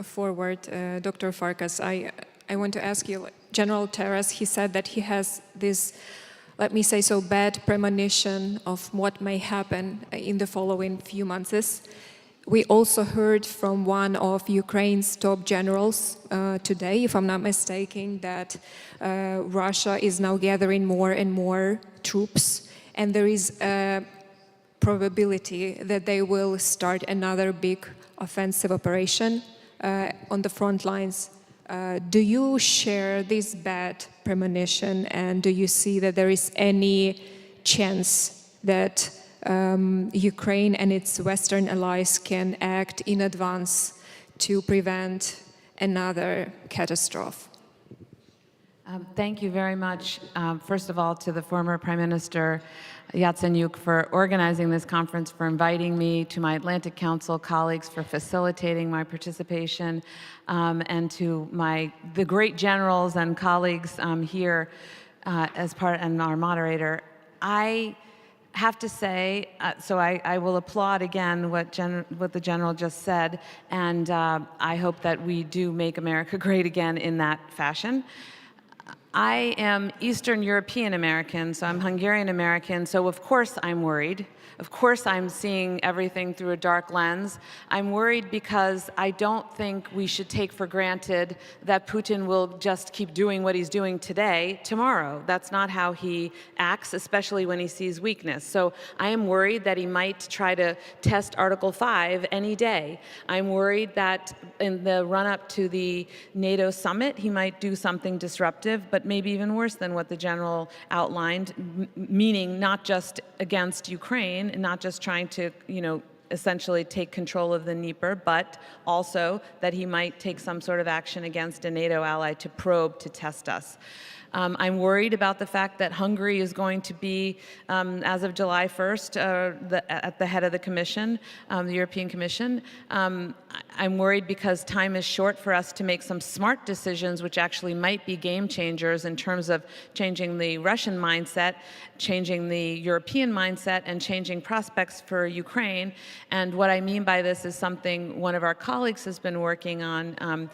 forward. Dr. Farkas, I want to ask you, General Terrace, he said that he has this, let me say so, bad premonition of what may happen in the following few months. We also heard from one of Ukraine's top generals today, if I'm not mistaken, that Russia is now gathering more and more troops, and there is a probability that they will start another big offensive operation on the front lines. Do you share this bad premonition, and do you see that there is any chance that Ukraine and its Western allies can act in advance to prevent another catastrophe? Thank you very much, first of all, to the former Prime Minister Yatsenyuk for organizing this conference, for inviting me, to my Atlantic Council colleagues for facilitating my participation, and to the great generals and colleagues here as part, and our moderator. I have to say, so I will applaud again what the general just said, and I hope that we do make America great again in that fashion. I am Eastern European American, so I'm Hungarian American, so of course I'm worried. Of course I'm seeing everything through a dark lens. I'm worried because I don't think we should take for granted that Putin will just keep doing what he's doing today, tomorrow. That's not how he acts, especially when he sees weakness. So I am worried that he might try to test Article 5 any day. I'm worried that in the run-up to the NATO summit, he might do something disruptive, but maybe even worse than what the general outlined, meaning not just against Ukraine, and not just trying to, essentially take control of the Dnieper, but also that he might take some sort of action against a NATO ally to probe, to test us. I'm worried about the fact that Hungary is going to be, as of July 1st, at the head of the Commission, the European Commission. I'm worried because time is short for us to make some smart decisions, which actually might be game changers in terms of changing the Russian mindset, changing the European mindset, and changing prospects for Ukraine. And what I mean by this is something one of our colleagues has been working on,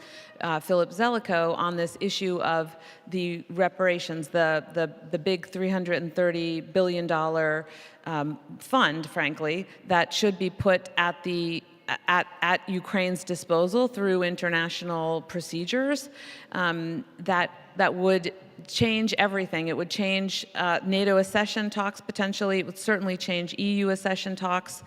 Philip Zelikow, on this issue of the reparations, the big $330 billion fund, frankly, that should be put at Ukraine's disposal through international procedures, that would change everything. It would change NATO accession talks potentially. It would certainly change EU accession talks.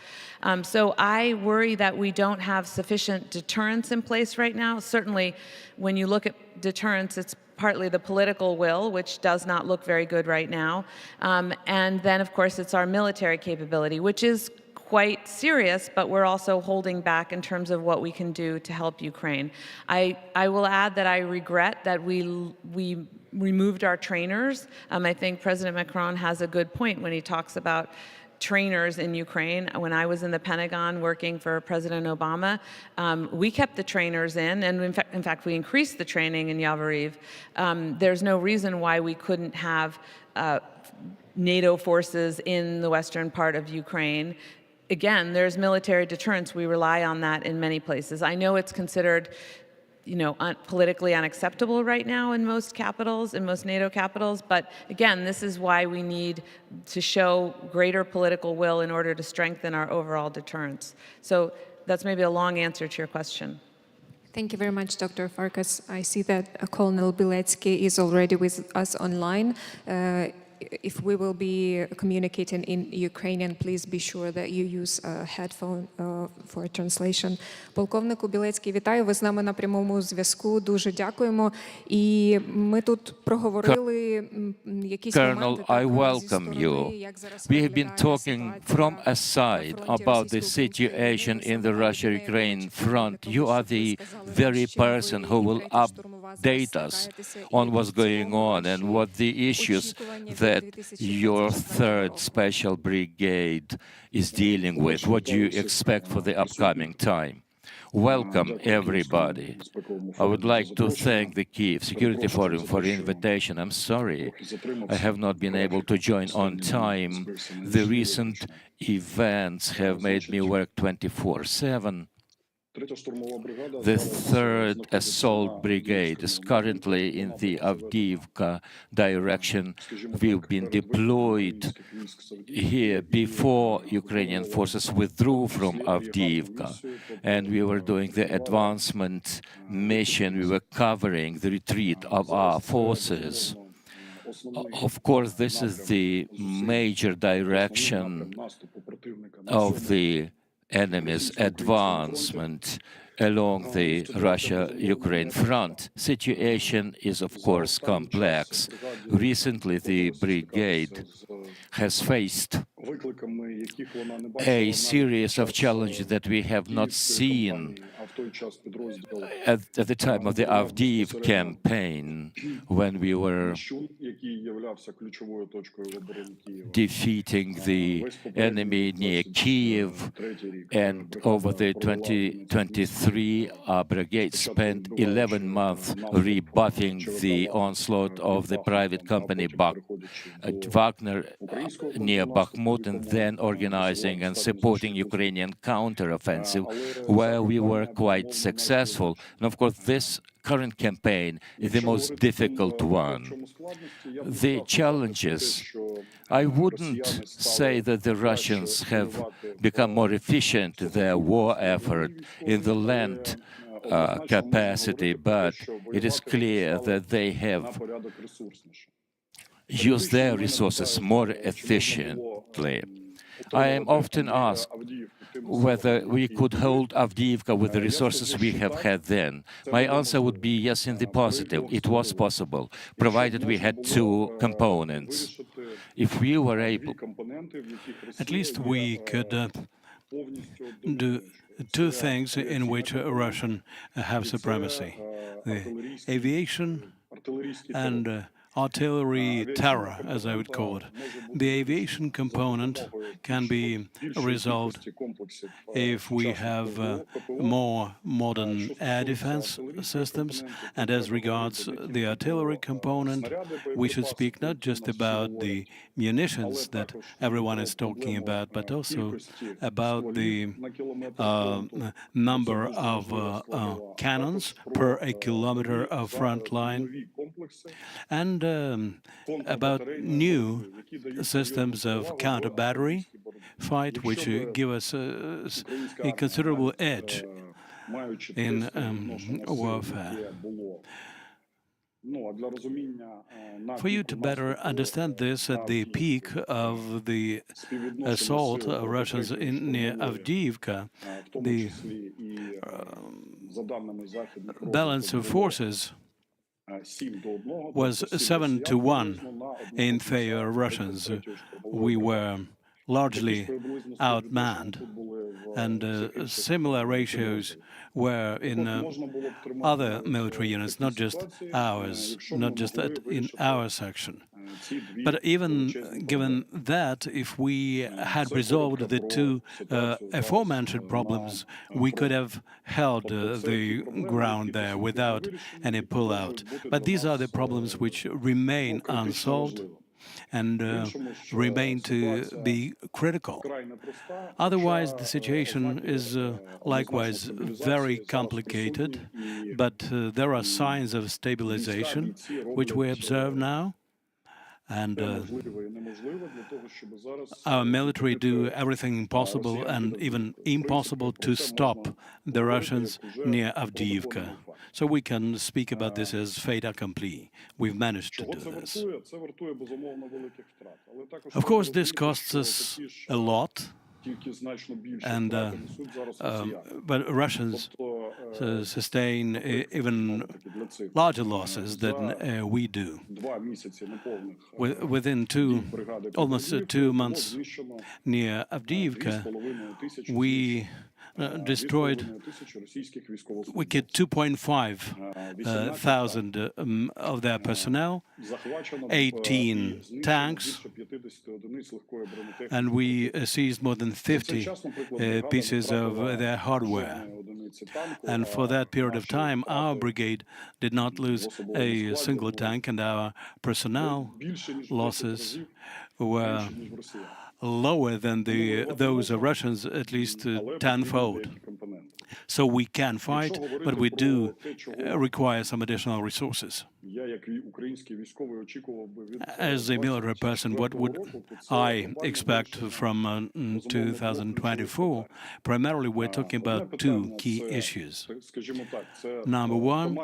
So I worry that we don't have sufficient deterrence in place right now. Certainly, when you look at deterrence, it's partly the political will, which does not look very good right now. And then, of course, it's our military capability, which is quite serious, but we're also holding back in terms of what we can do to help Ukraine. I will add that I regret that we removed our trainers. I think President Macron has a good point when he talks about trainers in Ukraine. When I was in the Pentagon working for President Obama, we kept the trainers in, and in fact we increased the training in Yavoriv. There's no reason why we couldn't have NATO forces in the western part of Ukraine. Again, there's military deterrence. We rely on that in many places. I know it's considered, politically unacceptable right now in most capitals, in most NATO capitals, but again, this is why we need to show greater political will in order to strengthen our overall deterrence. So that's maybe a long answer to your question. Thank you very much, Dr. Farkas. I see that Colonel Biletsky is already with us online. If we will be communicating in Ukrainian, please be sure that you use a headphone for translation. Полковнику Білецький, вітаю, ви з нами на прямому зв'язку, дуже дякуємо. І ми тут проговорили якісь моменти. Colonel, I welcome you. We have been talking from a side about the situation in the Russia-Ukraine front. You are the very person who will update us on what's going on and what the issues that your 3rd Special Brigade is dealing with. What do you expect for the upcoming time? Welcome, everybody. I would like to thank the Kyiv Security Forum for the invitation. I'm sorry I have not been able to join on time. The recent events have made me work 24/7. The 3rd Assault Brigade is currently in the Avdiivka direction. We've been deployed here before Ukrainian forces withdrew from Avdiivka, and we were doing the advancement mission. We were covering the retreat of our forces. Of course, this is the major direction of the enemy's advancement along the Russia-Ukraine front. Situation is, of course, complex. Recently, the brigade has faced a series of challenges that we have not seen at the time of the Avdiiv campaign, when we were defeating the enemy near Kyiv, and over the 2023, our brigade spent 11 months rebuffing the onslaught of the private company Wagner near Bakhmut, and then organizing and supporting Ukrainian counteroffensive, where we were quite successful. And of course, this current campaign is the most difficult one. The challenges, I wouldn't say that the Russians have become more efficient in their war effort in the land capacity, but it is clear that they have used their resources more efficiently. I am often asked whether we could hold Avdiivka with the resources we have had then. My answer would be yes in the positive. It was possible, provided we had two components. If we were able... At least we could do two things in which Russian have supremacy: the aviation and artillery terror, as I would call it. The aviation component can be resolved if we have more modern air defense systems. And as regards the artillery component, we should speak not just about the munitions that everyone is talking about, but also about the number of cannons per a kilometer of front line, and about new systems of counter-battery fight, which give us a considerable edge in warfare. For you to better understand this, at the peak of the assault of Russians near Avdiivka, the balance of forces was 7-1 in favor of Russians. We were largely outmanned, and similar ratios were in other military units, not just ours, not just in our section. But even given that, if we had resolved the two aforementioned problems, we could have held the ground there without any pullout. But these are the problems which remain unsolved and remain to be critical. Otherwise, the situation is likewise very complicated, but there are signs of stabilization which we observe now. And our military do everything possible and even impossible to stop the Russians near Avdiivka. So we can speak about this as fait accompli. We've managed to do this. Of course, this costs us a lot, and but Russians sustain even larger losses than we do. Within almost 2 months near Avdiivka, we destroyed, we killed 2.5 thousand of their personnel, 18 tanks, and we seized more than 50 pieces of their hardware. And for that period of time, our brigade did not lose a single tank, and our personnel losses were lower than those of Russians, at least tenfold. So we can fight, but we do require some additional resources. As a military person, what would I expect from 2024? Primarily, we're talking about two key issues. Number one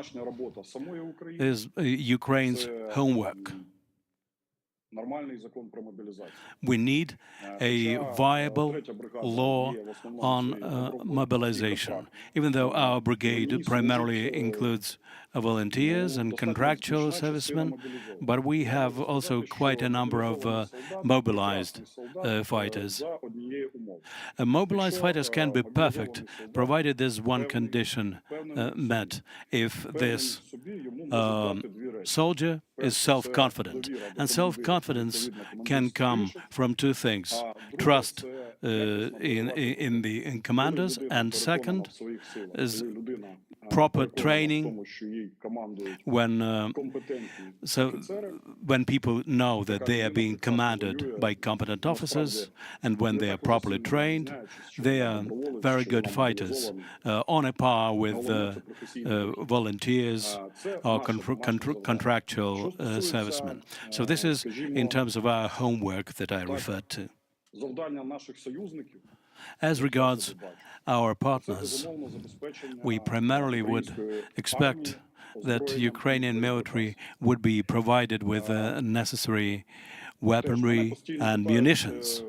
is Ukraine's homework. We need a viable law on mobilization. Even though our brigade primarily includes volunteers and contractual servicemen, but we have also quite a number of mobilized fighters. Mobilized fighters can be perfect, provided there's one condition met: if this soldier is self-confident. And self-confidence can come from two things: trust in commanders, and second is proper training when people know that they are being commanded by competent officers, and when they are properly trained, they are very good fighters, on a par with volunteers or contractual servicemen. So this is in terms of our homework that I referred to. As regards our partners, we primarily would expect that Ukrainian military would be provided with necessary weaponry and munitions.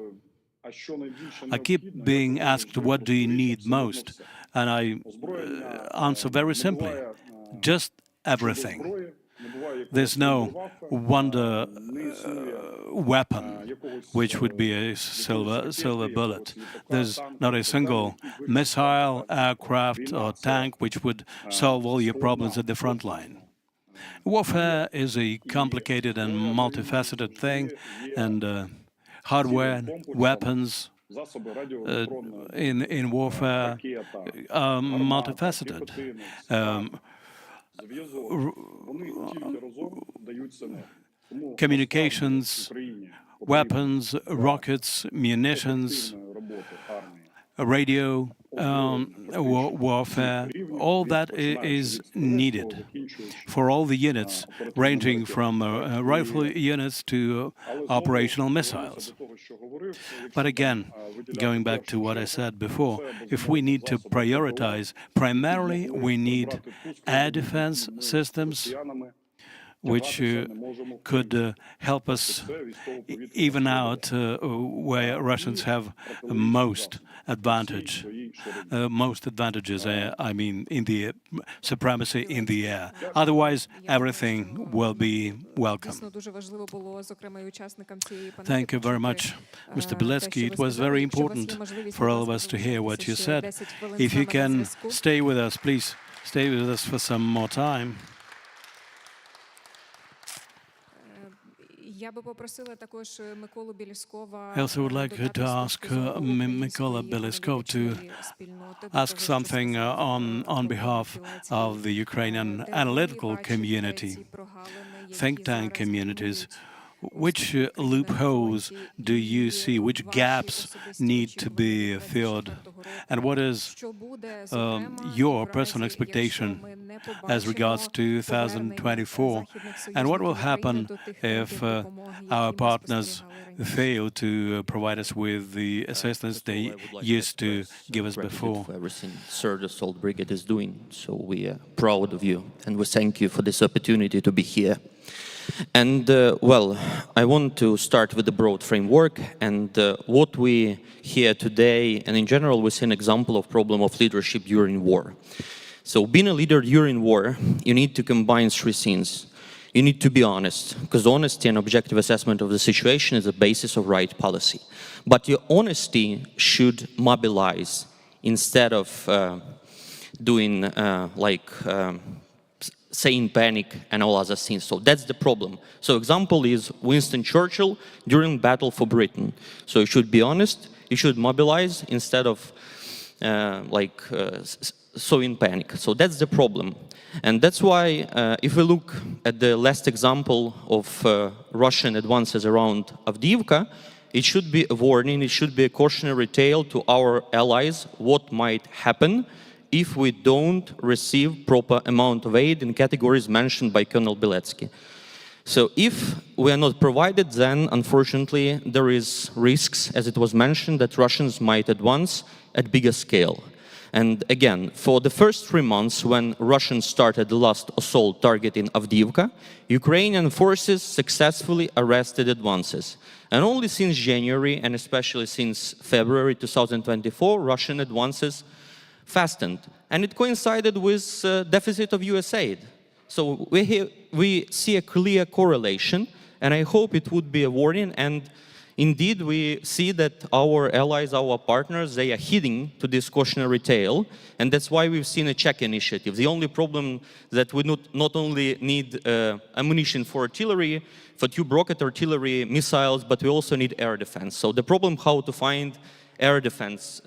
I keep being asked, what do you need most? And I answer very simply, just everything. There's no wonder weapon which would be a silver bullet. There's not a single missile, aircraft or tank which would solve all your problems at the front line. Warfare is a complicated and multifaceted thing, and hardware, weapons in warfare are multifaceted. Communications, weapons, rockets, munitions, radio warfare, all that is needed for all the units, ranging from rifle units to operational missiles. But again, going back to what I said before, if we need to prioritize, primarily we need air defense systems, which could help us even out where Russians have most advantages, I mean, in the supremacy in the air. Otherwise, everything will be welcome. Thank you very much, Mr. Bilecki. It was very important for all of us to hear what you said. If you can stay with us, please stay with us for some more time. I also would like to ask Mykola Beliskov to ask something on behalf of the Ukrainian analytical community, think tank communities. Which loopholes do you see? Which gaps need to be filled? And what is your personal expectation as regards 2024? And what will happen if our partners fail to provide us with the assistance they used to give us before? Everything Third Assault Brigade is doing. So we are proud of you, and we thank you for this opportunity to be here. And well, I want to start with the broad framework, and what we hear today, and in general, we see an example of problem of leadership during war. So being a leader during war, you need to combine three things. You need to be honest, because honesty and objective assessment of the situation is the basis of right policy. But your honesty should mobilize instead of doing saying panic and all other things. So that's the problem. So example is Winston Churchill during Battle for Britain. So you should be honest, you should mobilize instead of sowing panic. So that's the problem. And that's why if we look at the last example of Russian advances around Avdiivka, it should be a warning, it should be a cautionary tale to our allies what might happen if we don't receive proper amount of aid in categories mentioned by Colonel Bilecki. So if we are not provided, then unfortunately there is risks, as it was mentioned, that Russians might advance at bigger scale. And again, for the first 3 months when Russians started the last assault targeting Avdiivka, Ukrainian forces successfully arrested advances. And only since January, and especially since February 2024, Russian advances fastened, and it coincided with deficit of US aid. So we see a clear correlation, and I hope it would be a warning. And indeed, we see that our allies, our partners, they are heeding to this cautionary tale, and that's why we've seen a Czech initiative. The only problem that we not only need ammunition for artillery, for tube rocket artillery missiles, but we also need air defense. So the problem how to find air defense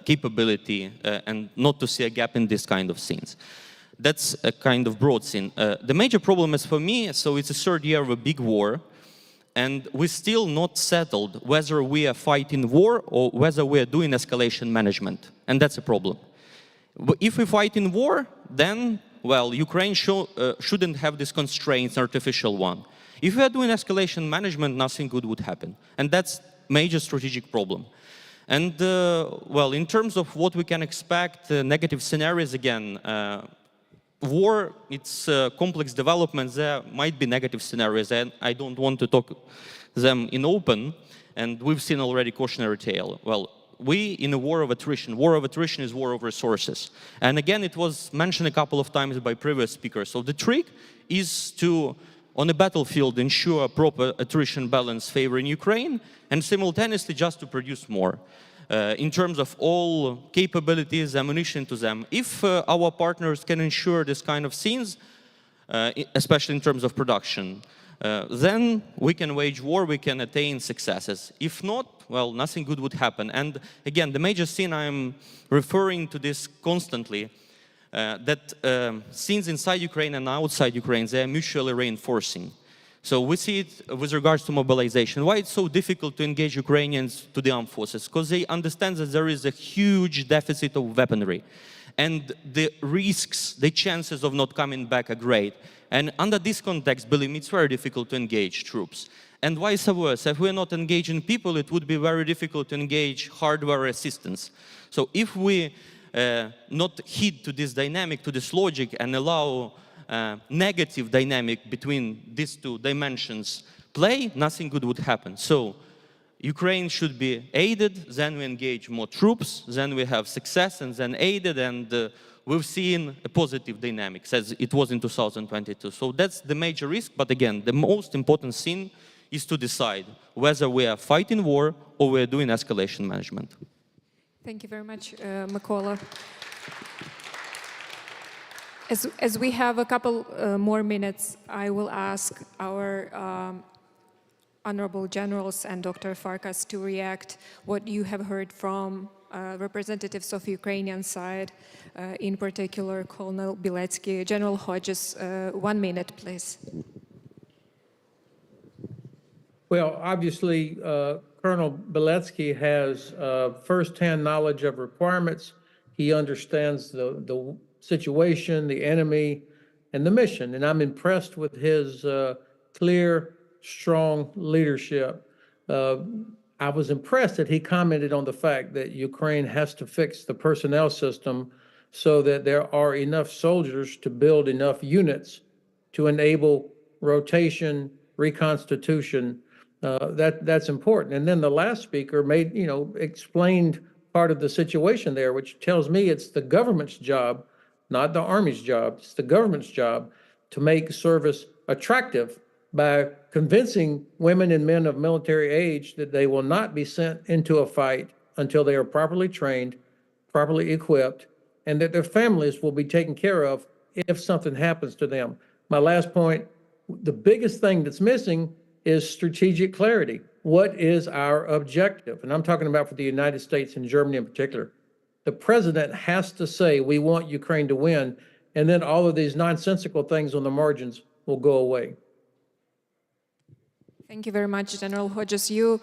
capability and not to see a gap in this kind of scenes. That's a kind of broad scene. The major problem is for me, so it's the third year of a big war, and we're still not settled whether we are fighting war or whether we are doing escalation management, and that's a problem. If we fight in war, then, well, Ukraine shouldn't have these constraints, artificial one. If we are doing escalation management, nothing good would happen, and that's major strategic problem. And, well, in terms of what we can expect, negative scenarios again, war, it's complex developments, there might be negative scenarios, and I don't want to talk them in open, and we've seen already cautionary tale. Well, we in a war of attrition. War of attrition is war of resources. And again, it was mentioned a couple of times by previous speakers. So the trick is to, on the battlefield, ensure proper attrition balance favoring Ukraine, and simultaneously just to produce more. In terms of all capabilities, ammunition to them. If our partners can ensure this kind of scenes, especially in terms of production, then we can wage war, we can attain successes. If not, well, nothing good would happen. And again, the major scene, I'm referring to this constantly, that scenes inside Ukraine and outside Ukraine, they are mutually reinforcing. So we see it with regards to mobilization. Why it's so difficult to engage Ukrainians to the armed forces? Because they understand that there is a huge deficit of weaponry. And the risks, the chances of not coming back are great. And under this context, believe me, it's very difficult to engage troops. And vice versa, if we're not engaging people, it would be very difficult to engage hardware assistance. So if we not heed to this dynamic, to this logic, and allow negative dynamic between these two dimensions play, nothing good would happen. So Ukraine should be aided, then we engage more troops, then we have success, and then aided, and we've seen a positive dynamic, as it was in 2022. So that's the major risk, but again, the most important thing is to decide whether we are fighting war or we are doing escalation management. Thank you very much, Mykola. As we have a couple more minutes, I will ask our honorable generals and Dr. Farkas to react what you have heard from representatives of Ukrainian side, in particular Colonel Biletsky. General Hodges, 1 minute, please. Well, obviously, Colonel Biletsky has firsthand knowledge of requirements. He understands the situation, the enemy, and the mission. And I'm impressed with his clear, strong leadership. I was impressed that he commented on the fact that Ukraine has to fix the personnel system so that there are enough soldiers to build enough units to enable rotation, reconstitution. That's important. And then the last speaker explained part of the situation there, which tells me it's the government's job, not the Army's job. It's the government's job to make service attractive by convincing women and men of military age that they will not be sent into a fight until they are properly trained, properly equipped, and that their families will be taken care of if something happens to them. My last point, the biggest thing that's missing is strategic clarity. What is our objective? And I'm talking about for the United States and Germany in particular. The president has to say, we want Ukraine to win, and then all of these nonsensical things on the margins will go away. Thank you very much, General Hodges. You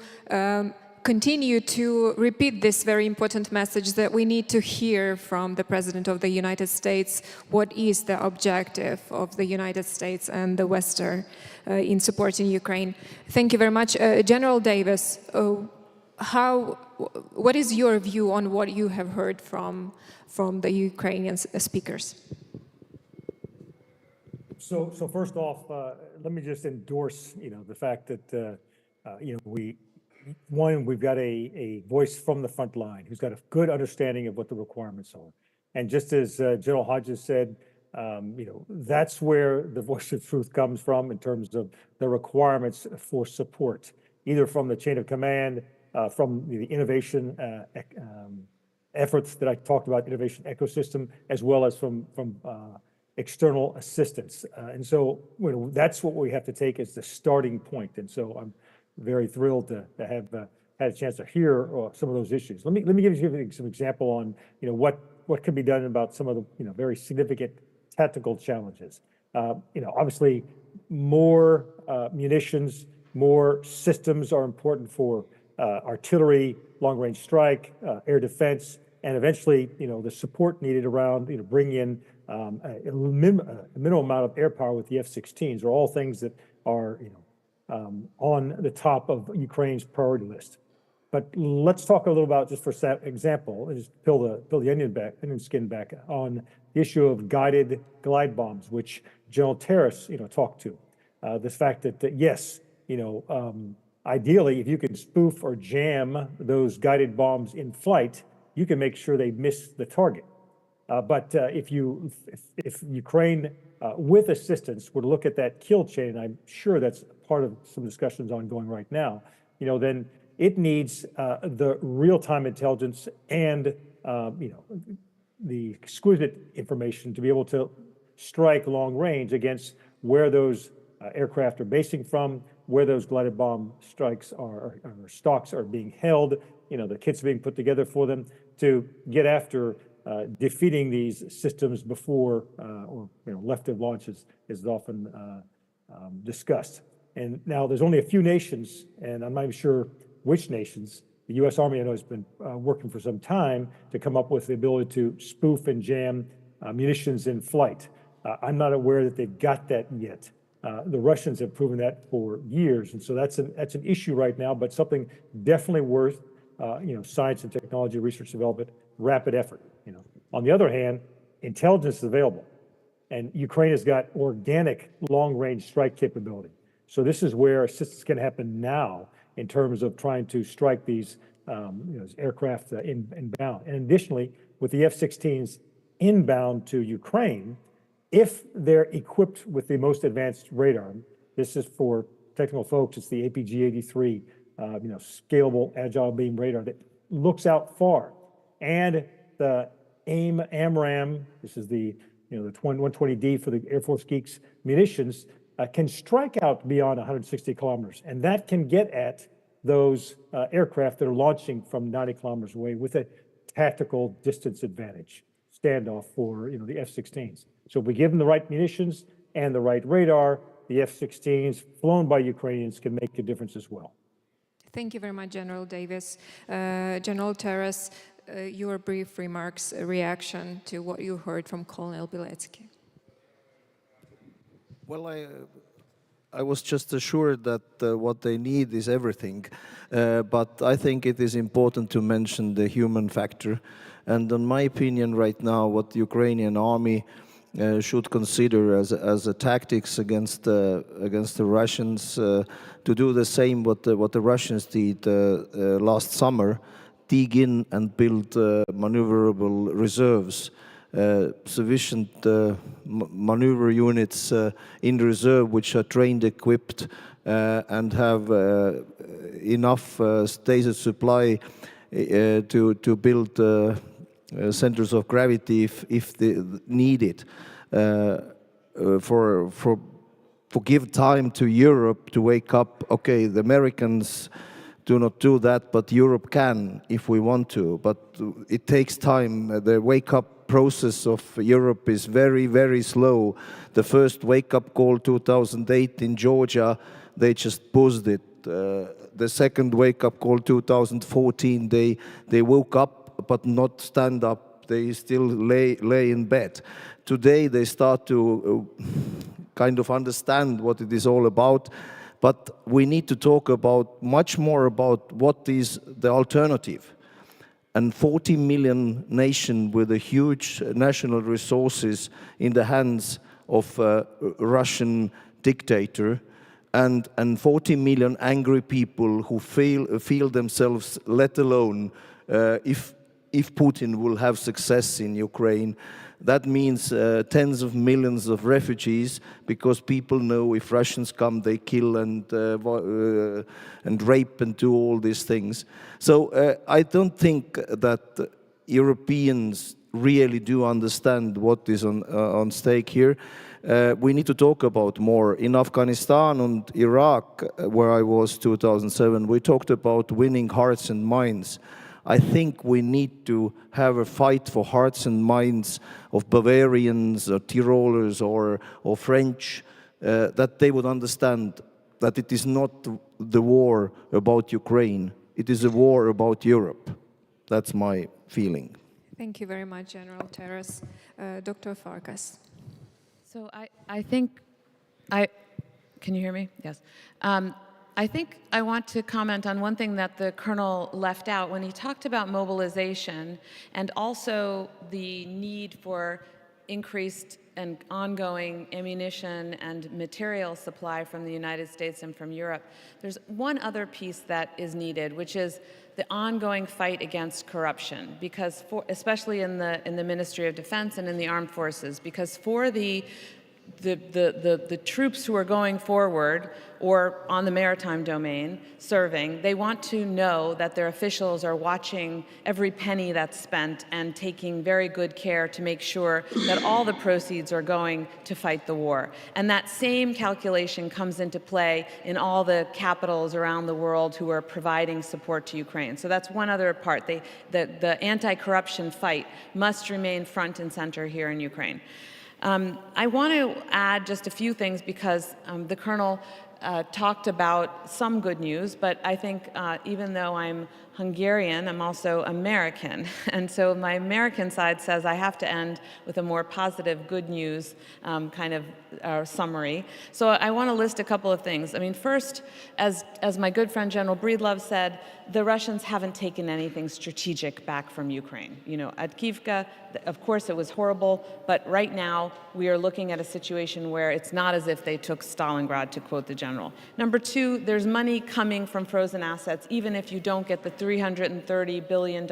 continue to repeat this very important message that we need to hear from the President of the United States. What is the objective of the United States and the Western in supporting Ukraine? Thank you very much. General Davis, what is your view on what you have heard from the Ukrainian speakers? So first off, let me just endorse, the fact that, we've got a voice from the front line who's got a good understanding of what the requirements are. And just as General Hodges said, that's where the voice of truth comes from in terms of the requirements for support, either from the chain of command, from the innovation efforts that I talked about, innovation ecosystem, as well as from external assistance. And so that's what we have to take as the starting point. And so I'm very thrilled to had a chance to hear some of those issues. Let me give you some example on what can be done about some of the very significant tactical challenges. Obviously, more munitions, more systems are important for artillery, long-range strike, air defense, and eventually, the support needed around, bringing in a minimal amount of air power with the F-16s are all things that are, on the top of Ukraine's priority list. But let's talk a little about, just for example, and just peel the onion skin back on the issue of guided glide bombs, which General Terrace, talked to. This fact that yes, ideally, if you can spoof or jam those guided bombs in flight, you can make sure they miss the target. But if Ukraine, with assistance, would look at that kill chain, and I'm sure that's part of some discussions ongoing right now, then it needs the real-time intelligence and the exquisite information to be able to strike long range against where those aircraft are basing from, where those glided bomb strikes or stocks are being held, the kits are being put together for them to get after defeating these systems before or left of launches is often discussed. And now there's only a few nations, and I'm not even sure which nations. The U.S. Army, I know, has been working for some time to come up with the ability to spoof and jam munitions in flight. I'm not aware that they've got that yet. The Russians have proven that for years, and so that's an issue right now, but something definitely worth science and technology, research development, rapid effort. On the other hand, intelligence is available, and Ukraine has got organic long-range strike capability. So this is where assistance can happen now in terms of trying to strike these aircraft inbound. And additionally, with the F-16s inbound to Ukraine, if they're equipped with the most advanced radar, this is for technical folks, it's the APG-83, scalable agile beam radar that looks out far, and the AMRAAM, this is the 120D for the Air Force geeks munitions, can strike out beyond 160 kilometers, and that can get at those aircraft that are launching from 90 kilometers away with a tactical distance advantage standoff for the F-16s. So if we give them the right munitions and the right radar, the F-16s flown by Ukrainians can make a difference as well. Thank you very much, General Davis. General Terrace, your brief remarks, reaction to what you heard from Colonel Biletsky. Well, I was just assured that what they need is everything, but I think it is important to mention the human factor. And in my opinion right now, what the Ukrainian army should consider as a tactics against the Russians, to do the same what the Russians did last summer, dig in and build maneuverable reserves. Sufficient maneuver units in reserve which are trained, equipped, and have enough stated supply to build centers of gravity if they need it. For give time to Europe to wake up. Okay, the Americans do not do that, but Europe can if we want to. But it takes time. The wake-up process of Europe is very, very slow. The first wake-up call 2008 in Georgia, they just buzzed it. The second wake-up call 2014, they woke up but not stand up. They still lay in bed. Today they start to kind of understand what it is all about. But we need to talk about much more about what is the alternative. And 40 million nation with a huge national resources in the hands of a Russian dictator, and 40 million angry people who feel themselves let alone if Putin will have success in Ukraine. That means tens of millions of refugees, because people know if Russians come, they kill and rape and do all these things. So I don't think that Europeans really do understand what is on stake here. We need to talk about more. In Afghanistan and Iraq, where I was 2007, we talked about winning hearts and minds. I think we need to have a fight for hearts and minds of Bavarians or Tyrolers or French, that they would understand that it is not the war about Ukraine, it is a war about Europe. That's my feeling. Thank you very much, General Terras. Dr. Farkas. So I think can you hear me? Yes. I think I want to comment on one thing that the Colonel left out when he talked about mobilization and also the need for increased and ongoing ammunition and material supply from the United States and from Europe. There's one other piece that is needed, which is the ongoing fight against corruption, because especially in the Ministry of Defense and in the armed forces, because for the troops who are going forward or on the maritime domain serving, they want to know that their officials are watching every penny that's spent and taking very good care to make sure that all the proceeds are going to fight the war. And that same calculation comes into play in all the capitals around the world who are providing support to Ukraine. So that's one other part. The anti-corruption fight must remain front and center here in Ukraine. I want to add just a few things because the Colonel talked about some good news, but I think even though I'm Hungarian, I'm also American. And so my American side says I have to end with a more positive good news kind of summary. So I want to list a couple of things. I mean, first, as my good friend General Breedlove said, the Russians haven't taken anything strategic back from Ukraine. You know, at Kyiv, of course it was horrible, but right now we are looking at a situation where it's not as if they took Stalingrad, to quote the general. Number two, there's money coming from frozen assets, even if you don't get the $330 billion.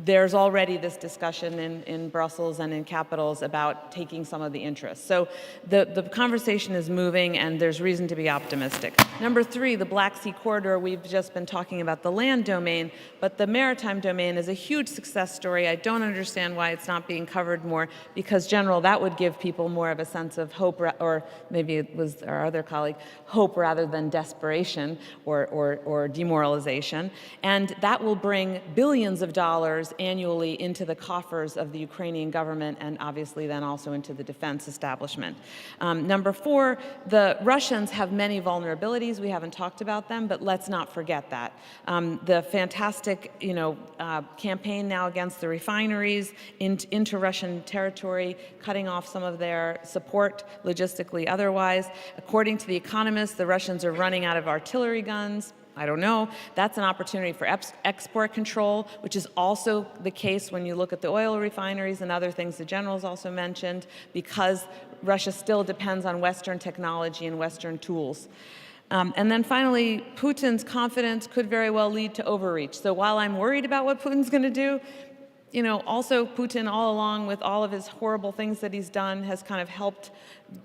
There's already this discussion in Brussels and in capitals about taking some of the interest. So the conversation is moving and there's reason to be optimistic. Number three, the Black Sea corridor, we've just been talking about the land domain, but the maritime domain is a huge success story. I don't understand why it's not being covered more, because, General, that would give people more of a sense of hope, or maybe it was our other colleague, hope rather than desperation or demoralization. And that will bring billions of dollars annually into the coffers of the Ukrainian government and obviously then also into the defense establishment. Number four, the Russians have many vulnerabilities. We haven't talked about them, but let's not forget that. The fantastic, campaign now against the refineries into Russian territory, cutting off some of their support, logistically otherwise. According to The Economist, the Russians are running out of artillery guns. I don't know. That's an opportunity for export control, which is also the case when you look at the oil refineries and other things the generals also mentioned, because Russia still depends on Western technology and Western tools. And then finally, Putin's confidence could very well lead to overreach. So while I'm worried about what Putin's going to do, also Putin all along with all of his horrible things that he's done has kind of helped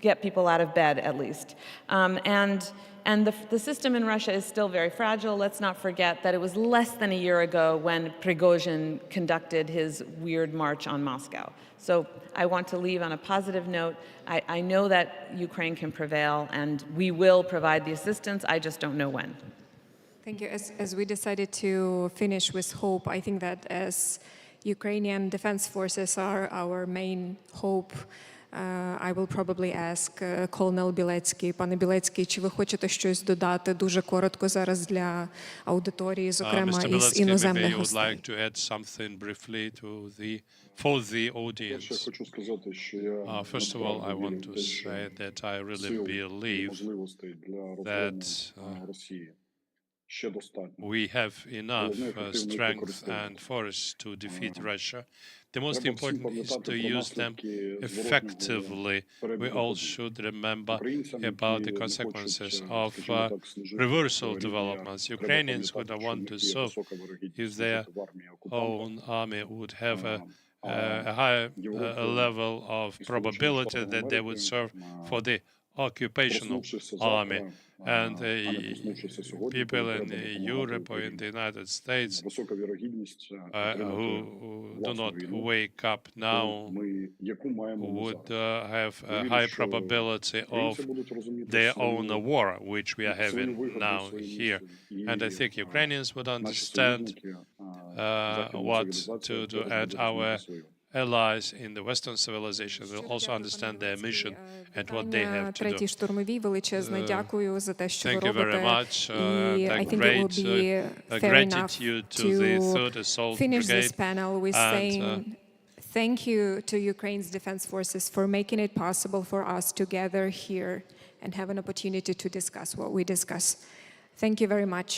get people out of bed at least. And the system in Russia is still very fragile. Let's not forget that it was less than a year ago when Prigozhin conducted his weird march on Moscow. So I want to leave on a positive note. I know that Ukraine can prevail, and we will provide the assistance. I just don't know when. Thank you. As we decided to finish with hope, I think that as Ukrainian defense forces are our main hope, I will probably ask Colonel Білецький. Пане Білецький, чи ви хочете щось додати дуже коротко зараз для аудиторії, зокрема із іноземних гостей? Like to add something briefly for the audience. First of all, I want to say that I really believe that we have enough strength and force to defeat Russia. The most important is to use them effectively. We all should remember about the consequences of reversal developments. Ukrainians would not want to serve if their own army would have a higher level of probability that they would serve for the occupational army. And people in Europe or in the United States who do not wake up now would have a high probability of their own war, which we are having now here. And I think Ukrainians would understand what to do, and our allies in the Western civilization will also understand their mission and what they have to do. Третій штурмовій величезне дякую за те, що ви Thank you very робите. much. І I think it will be fair enough gratitude to the 3rd Assault finish this Brigade panel with saying thank you to Ukraine's defense forces for making it possible for us to gather here and have an opportunity to discuss what we discuss. Thank you very much.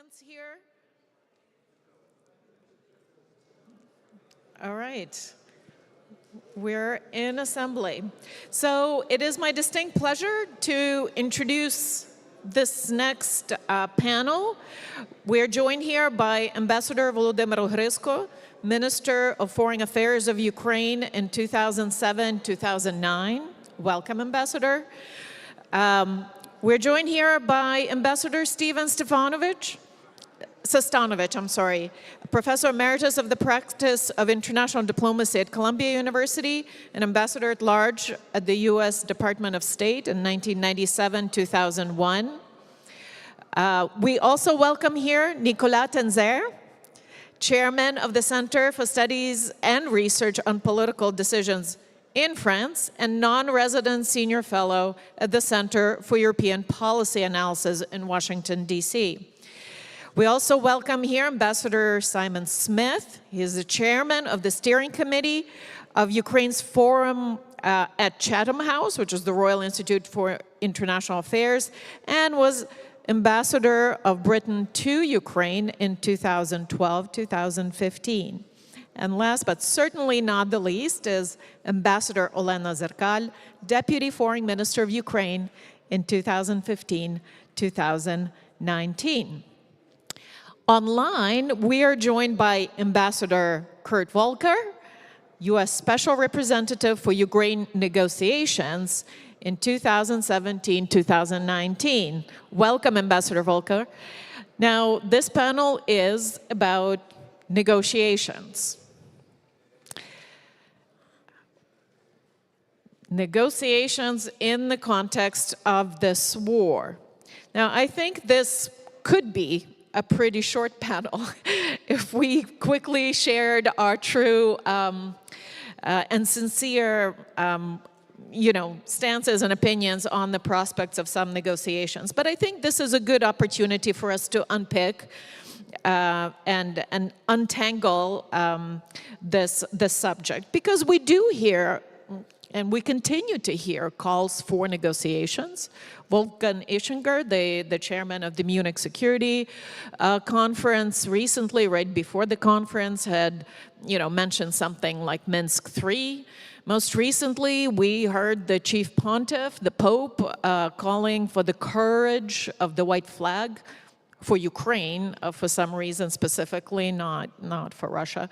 tents here. All right. We're in assembly. So it is my distinct pleasure to introduce this next panel, we're joined here by Ambassador Volodymyr Hrysko, Minister of Foreign Affairs of Ukraine in 2007-2009. Welcome, Ambassador. We're joined here by Ambassador Steven Sestanovich, Professor Emeritus of the Practice of International Diplomacy at Columbia University and Ambassador at Large at the U.S. Department of State in 1997-2001. We also welcome here Nicolas Tenzer, Chairman of the Center for Studies and Research on Political Decisions in France and non-resident senior fellow at the Center for European Policy Analysis in Washington, D.C. We also welcome here Ambassador Simon Smith. He is the chairman of the steering committee of Ukraine's forum at Chatham House, which is the Royal Institute for International Affairs, and was ambassador of Britain to Ukraine in 2012-2015. And last but certainly not the least is Ambassador Olena Zerkal, Deputy Foreign Minister of Ukraine in 2015-2019. Online, we are joined by Ambassador Kurt Volker, U.S. Special Representative for Ukraine negotiations in 2017-2019. Welcome, Ambassador Volker. Now, this panel is about negotiations. Negotiations in the context of this war. Now, I think this could be a pretty short panel if we quickly shared our true and sincere stances and opinions on the prospects of some negotiations. But I think this is a good opportunity for us to unpick and untangle this subject, because we do hear and we continue to hear calls for negotiations. Wolfgang Ischinger, the chairman of the Munich Security Conference, recently, right before the conference, had mentioned something like Minsk III. Most recently, we heard the chief pontiff, the Pope, calling for the courage of the white flag for Ukraine, for some reason specifically, not for Russia.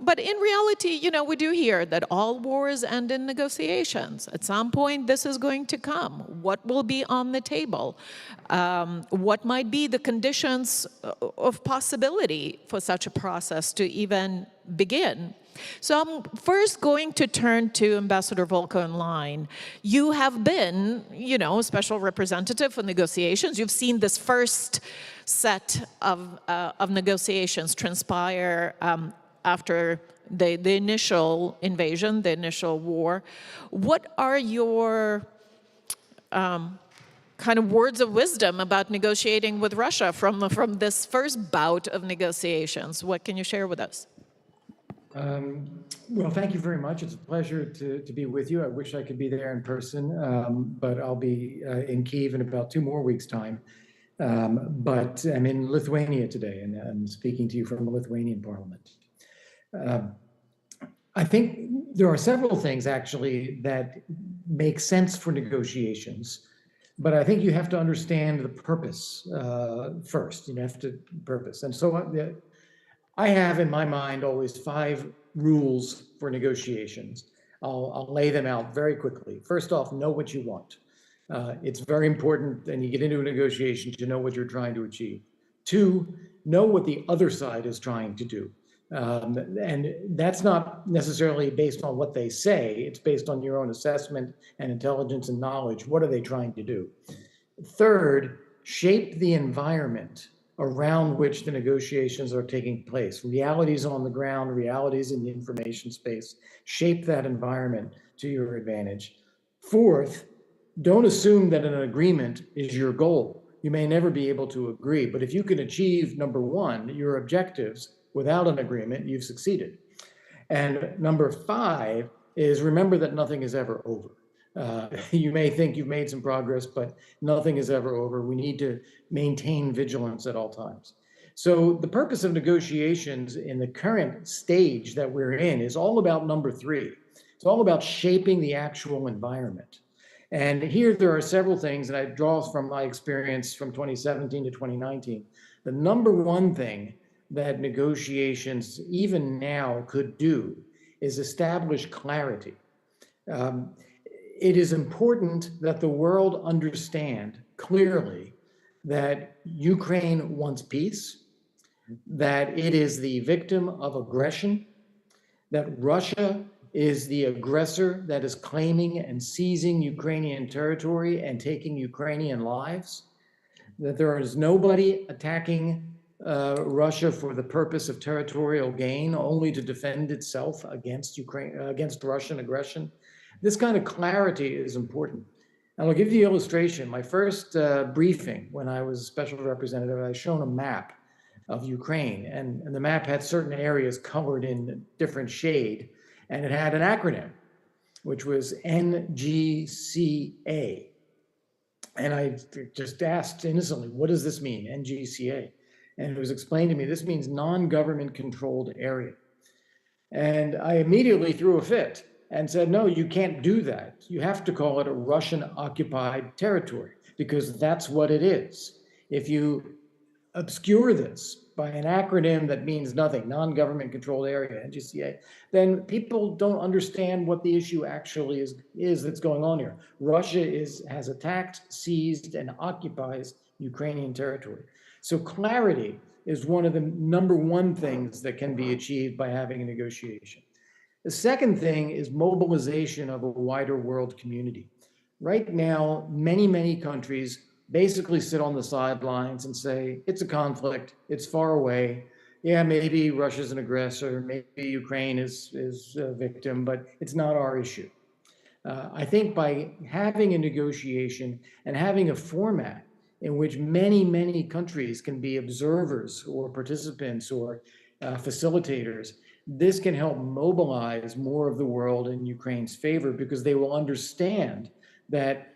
But in reality, we do hear that all wars end in negotiations. At some point, this is going to come. What will be on the table? What might be the conditions of possibility for such a process to even begin? So I'm first going to turn to Ambassador Volker online. You have been, special representative for negotiations. You've seen this first set of negotiations transpire after the initial invasion, the initial war. What are your kind of words of wisdom about negotiating with Russia from this first bout of negotiations? What can you share with us? Well, thank you very much. It's a pleasure to be with you. I wish I could be there in person, but I'll be in Kyiv in about 2 more weeks' time. But I'm in Lithuania today, and I'm speaking to you from the Lithuanian parliament. I think there are several things, actually, that make sense for negotiations, but I think you have to understand the purpose first. You have to purpose. And so I have in my mind always 5 rules for negotiations. I'll lay them out very quickly. First off, know what you want. It's very important, and you get into a negotiation to know what you're trying to achieve. 2, know what the other side is trying to do. And that's not necessarily based on what they say. It's based on your own assessment and intelligence and knowledge. What are they trying to do? 3rd, shape the environment around which the negotiations are taking place. Realities on the ground, realities in the information space. Shape that environment to your advantage. 4th, don't assume that an agreement is your goal. You may never be able to agree, but if you can achieve, number 1, your objectives without an agreement, you've succeeded. And number 5 is remember that nothing is ever over. You may think you've made some progress, but nothing is ever over. We need to maintain vigilance at all times. So the purpose of negotiations in the current stage that we're in is all about number 3. It's all about shaping the actual environment. And here there are several things, and I draw from my experience from 2017 to 2019. The number one thing that negotiations, even now, could do is establish clarity. It is important that the world understand clearly that Ukraine wants peace, that it is the victim of aggression, that Russia is the aggressor that is claiming and seizing Ukrainian territory and taking Ukrainian lives, that there is nobody attacking Russia for the purpose of territorial gain, only to defend itself against against Russian aggression. This kind of clarity is important. And I'll give you the illustration. My first briefing when I was special representative, I was shown a map of Ukraine, and the map had certain areas colored in different shade, and it had an acronym, which was NGCA. And I just asked innocently, what does this mean, NGCA? And it was explained to me, this means non-government controlled area. And I immediately threw a fit and said, no, you can't do that. You have to call it a Russian occupied territory, because that's what it is. If you obscure this by an acronym that means nothing, non-government controlled area, NGCA, then people don't understand what the issue actually is that's going on here. Russia has attacked, seized, and occupies Ukrainian territory. So clarity is one of the number one things that can be achieved by having a negotiation. The second thing is mobilization of a wider world community. Right now, many countries basically sit on the sidelines and say, it's a conflict, it's far away. Yeah, maybe Russia's an aggressor, maybe Ukraine is a victim, but it's not our issue. I think by having a negotiation and having a format in which many countries can be observers or participants or facilitators, this can help mobilize more of the world in Ukraine's favor, because they will understand that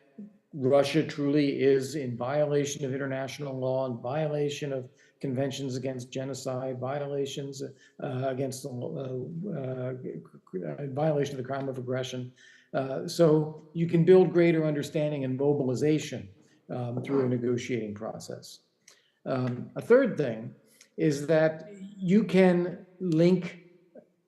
Russia truly is in violation of international law, in violation of conventions against genocide, violations against violation of the crime of aggression. So you can build greater understanding and mobilization through a negotiating process. A third thing is that you can link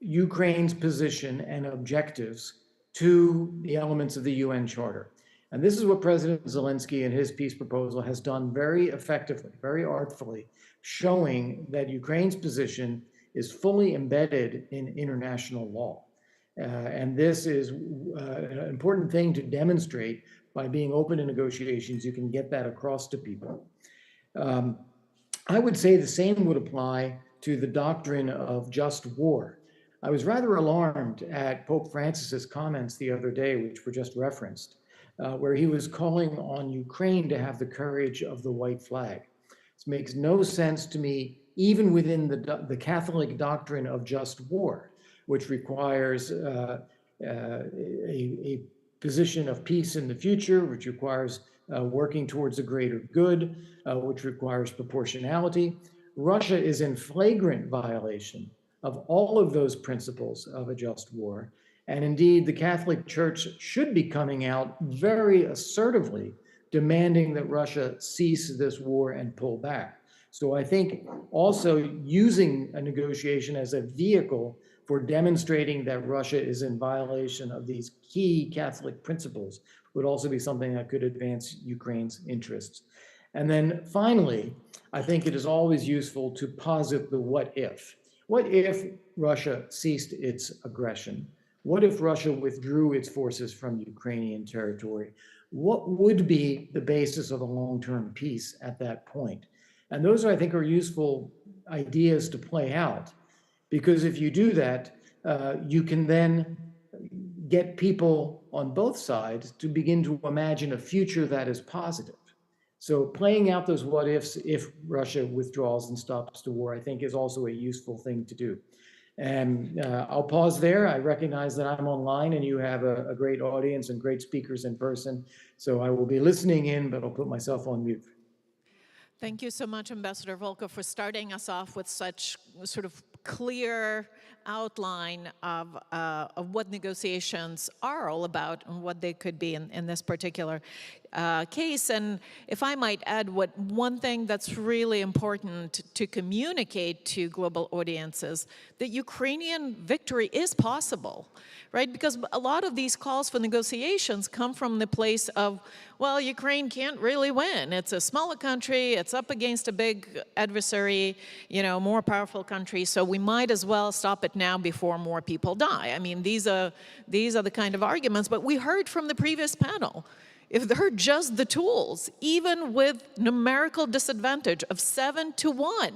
Ukraine's position and objectives to the elements of the UN Charter. And this is what President Zelensky in his peace proposal has done very effectively, very artfully, showing that Ukraine's position is fully embedded in international law. And this is an important thing to demonstrate by being open to negotiations. You can get that across to people. I would say the same would apply to the doctrine of just war. I was rather alarmed at Pope Francis's comments the other day, which were just referenced, where he was calling on Ukraine to have the courage of the white flag. This makes no sense to me, even within the Catholic doctrine of just war, which requires a position of peace in the future, which requires working towards a greater good, which requires proportionality. Russia is in flagrant violation of all of those principles of a just war. And indeed, the Catholic Church should be coming out very assertively demanding that Russia cease this war and pull back. So I think also using a negotiation as a vehicle for demonstrating that Russia is in violation of these key Catholic principles would also be something that could advance Ukraine's interests. And then finally, I think it is always useful to posit the what if. What if Russia ceased its aggression? What if Russia withdrew its forces from Ukrainian territory? What would be the basis of a long-term peace at that point? And those, I think, are useful ideas to play out, because if you do that, you can then get people on both sides to begin to imagine a future that is positive. So playing out those what ifs, if Russia withdraws and stops the war, I think is also a useful thing to do. And I'll pause there. I recognize that I'm online and you have a great audience and great speakers in person. So I will be listening in, but I'll put myself on mute. Thank you so much, Ambassador Volkov, for starting us off with such sort of clear outline of what negotiations are all about and what they could be in this particular case. And if I might add, one thing that's really important to communicate to global audiences, that Ukrainian victory is possible, right? Because a lot of these calls for negotiations come from the place of, well, Ukraine can't really win. It's a smaller country, it's up against a big adversary, more powerful country, so we might as well stop it now before more people die. I mean, these are the kind of arguments, but we heard from the previous panel, if there are just the tools, even with numerical disadvantage of 7-1,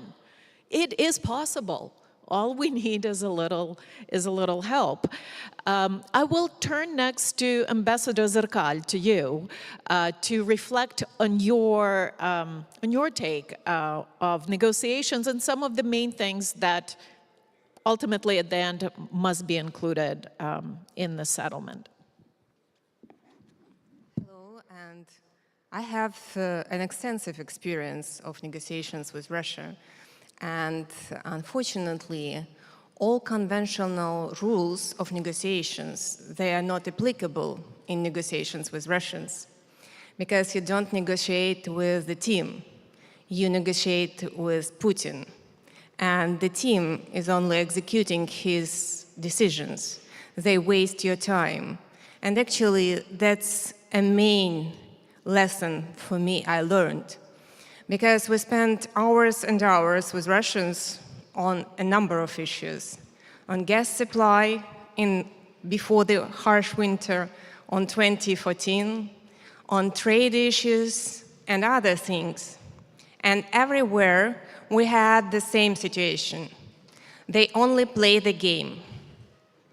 it is possible. All we need is a little help. I will turn next to Ambassador Zerkal, to you, to reflect on your take of negotiations and some of the main things that ultimately at the end must be included in the settlement. Hello, and I have an extensive experience of negotiations with Russia. And unfortunately, all conventional rules of negotiations, they are not applicable in negotiations with Russians. Because you don't negotiate with the team, you negotiate with Putin. And the team is only executing his decisions. They waste your time. And actually, that's a main lesson for me I learned. Because we spent hours and hours with Russians on a number of issues. On gas supply before the harsh winter on 2014, on trade issues and other things. And everywhere we had the same situation. They only play the game.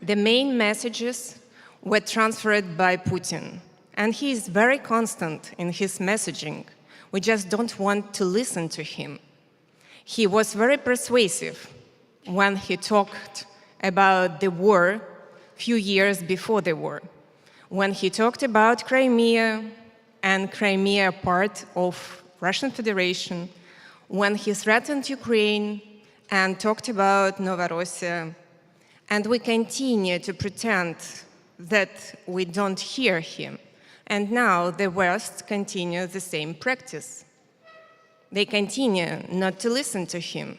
The main messages were transferred by Putin. And he is very constant in his messaging. We just don't want to listen to him. He was very persuasive when he talked about the war a few years before the war, when he talked about Crimea and Crimea part of Russian Federation, when he threatened Ukraine and talked about Novorossiya. And we continue to pretend that we don't hear him. And now the West continues the same practice. They continue not to listen to him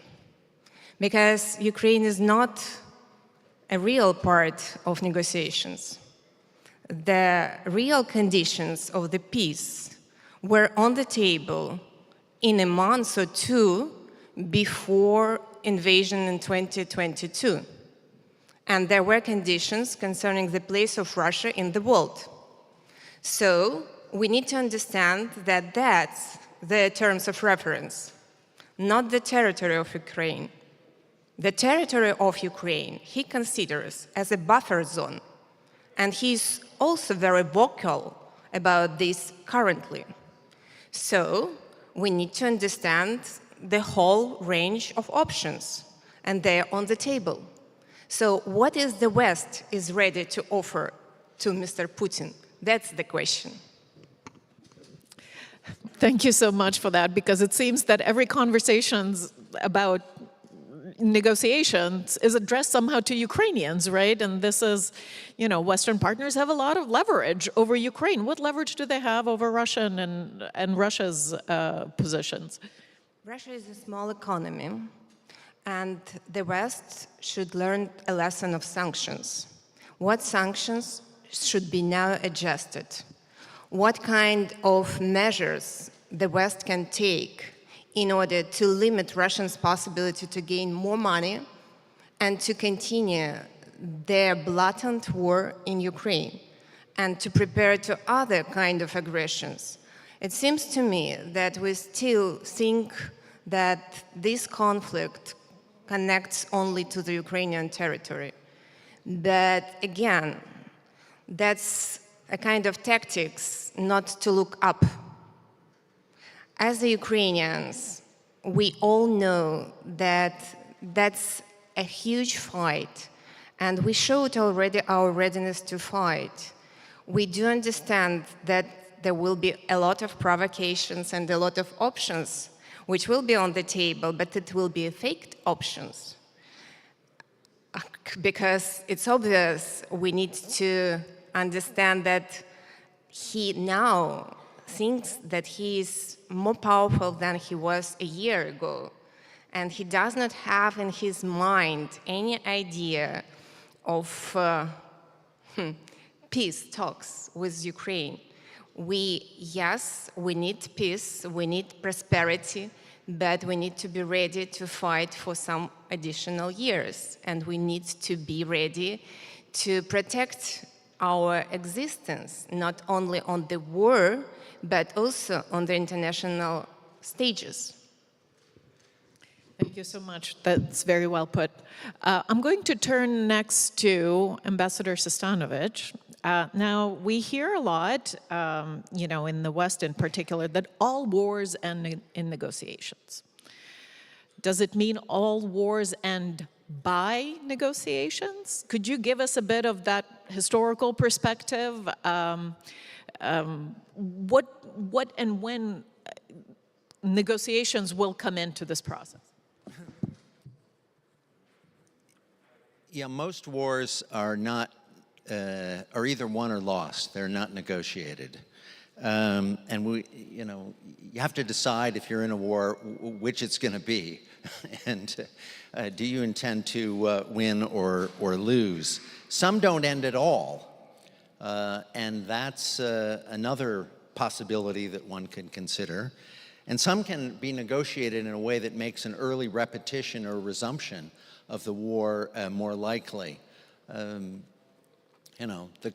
because Ukraine is not a real part of negotiations. The real conditions of the peace were on the table in a month or two before invasion in 2022. And there were conditions concerning the place of Russia in the world. So we need to understand that that's the terms of reference, not the territory of Ukraine. The territory of Ukraine he considers as a buffer zone, and he's also very vocal about this currently. So we need to understand the whole range of options, and they're on the table. So what is the West is ready to offer to Mr. Putin? That's the question. Thank you so much for that, because it seems that every conversation about negotiations is addressed somehow to Ukrainians, right? And this is, Western partners have a lot of leverage over Ukraine. What leverage do they have over Russia and Russia's positions? Russia is a small economy, and the West should learn a lesson of sanctions. What sanctions should be now adjusted? What kind of measures the West can take in order to limit Russia's possibility to gain more money and to continue their blatant war in Ukraine and to prepare to other kind of aggressions? It seems to me that we still think that this conflict connects only to the Ukrainian territory. But again, that's a kind of tactics not to look up. As the Ukrainians, we all know that that's a huge fight, and we showed already our readiness to fight. We do understand that there will be a lot of provocations and a lot of options which will be on the table, but it will be fake options. because it's obvious we need to understand that he now thinks that he is more powerful than he was a year ago. And he does not have in his mind any idea of peace talks with Ukraine. Yes, we need peace, we need prosperity, but we need to be ready to fight for some additional years. And we need to be ready to protect our existence, not only on the war, but also on the international stages. Thank you so much. That's very well put. I'm going to turn next to Ambassador Sestanovich. Now, we hear a lot, in the West in particular, that all wars end in negotiations. Does it mean all wars end by negotiations? Could you give us a bit of that historical perspective? What and when negotiations will come into this process? Yeah, most wars are not, are either won or lost. They're not negotiated. And you have to decide if you're in a war, which it's going to be. And do you intend to win or lose? Some don't end at all. And that's another possibility that one can consider. And some can be negotiated in a way that makes an early repetition or resumption of the war more likely. The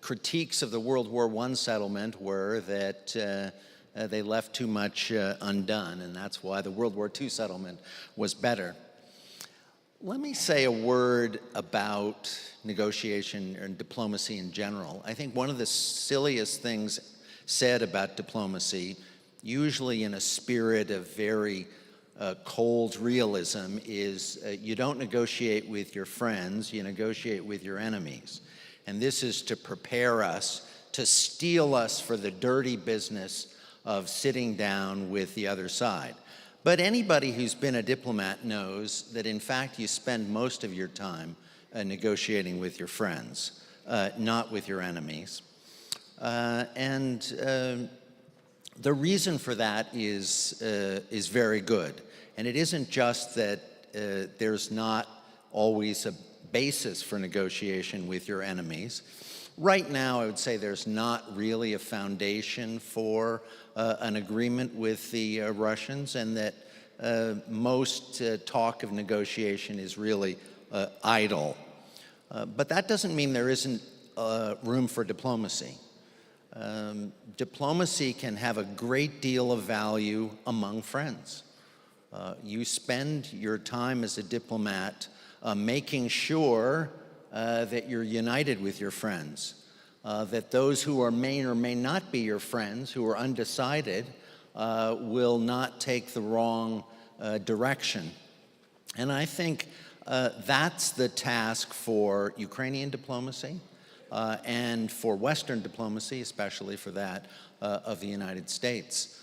critiques of the World War I settlement were that they left too much undone, and that's why the World War II settlement was better. Let me say a word about negotiation and diplomacy in general. I think one of the silliest things said about diplomacy, usually in a spirit of very cold realism, is you don't negotiate with your friends, you negotiate with your enemies. And this is to prepare us, to steel us for the dirty business of sitting down with the other side. But anybody who's been a diplomat knows that, in fact, you spend most of your time negotiating with your friends, not with your enemies. The reason for that is very good. And it isn't just that there's not always a basis for negotiation with your enemies. Right now, I would say there's not really a foundation for an agreement with the Russians, and that most talk of negotiation is really idle. But that doesn't mean there isn't room for diplomacy. Diplomacy can have a great deal of value among friends. You spend your time as a diplomat making sure that you're united with your friends, that those who may or may not be your friends, who are undecided, will not take the wrong direction. And I think that's the task for Ukrainian diplomacy, and for Western diplomacy, especially for that of the United States.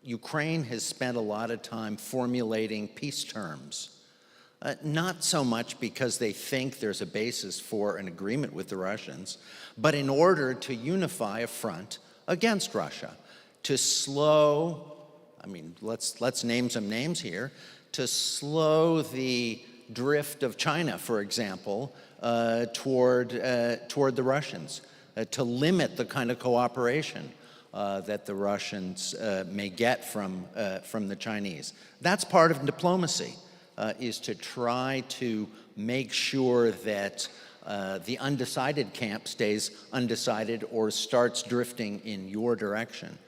Ukraine has spent a lot of time formulating peace terms, not so much because they think there's a basis for an agreement with the Russians, but in order to unify a front against Russia, to slow, let's name some names here, to slow the drift of China, for example, toward the Russians, to limit the kind of cooperation that the Russians may get from the Chinese. That's part of diplomacy, is to try to make sure that the undecided camp stays undecided or starts drifting in your direction.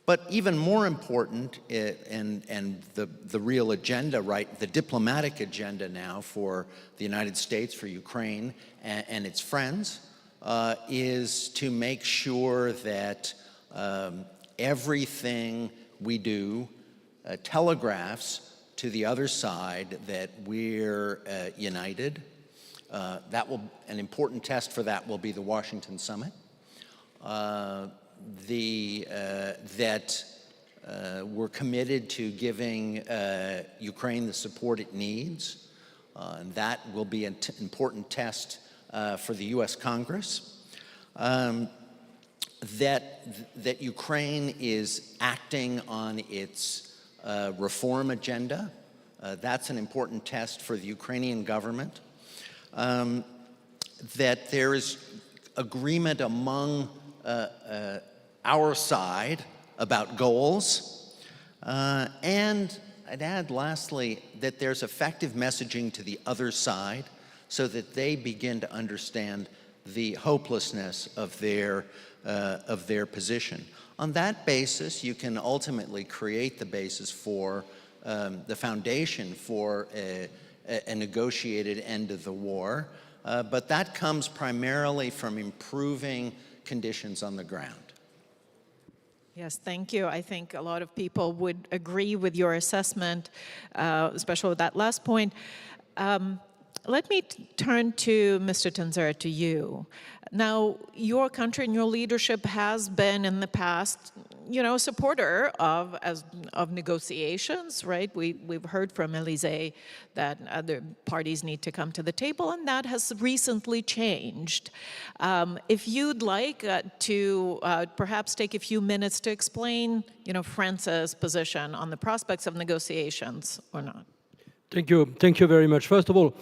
But even more important, and the real agenda, right, the diplomatic agenda now for the United States, for Ukraine and its friends, is to make sure that everything we do telegraphs to the other side that we're united. An important test for that will be the Washington summit. That we're committed to giving Ukraine the support it needs, And that will be an important test for the US Congress. That Ukraine is acting on its reform agenda. That's an important test for the Ukrainian government. That there is agreement among our side about goals. And I'd add lastly that there's effective messaging to the other side so that they begin to understand the hopelessness of their position. On that basis, you can ultimately create the basis for the foundation for a negotiated end of the war, but that comes primarily from improving conditions on the ground. Yes, thank you. I think a lot of people would agree with your assessment, especially with that last point. Let me turn to Mr. Tanzer, to you. Now, your country and your leadership has been in the past, a supporter of negotiations, right? We've heard from Élysée that other parties need to come to the table, and that has recently changed. If you'd like to perhaps take a few minutes to explain, France's position on the prospects of negotiations or not. Thank you very much. First of all,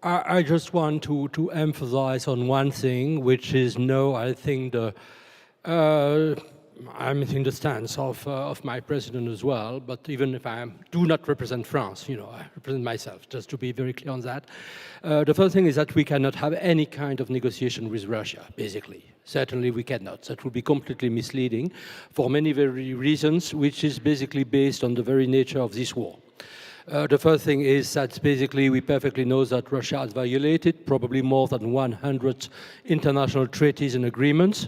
I just want to emphasize on one thing, which is I think I'm in the stance of my president as well, but even if I do not represent France, I represent myself, just to be very clear on that. The first thing is that we cannot have any kind of negotiation with Russia, basically. Certainly we cannot. That would be completely misleading for many very reasons, which is basically based on the very nature of this war. The first thing is that basically we perfectly know that Russia has violated probably more than 100 international treaties and agreements.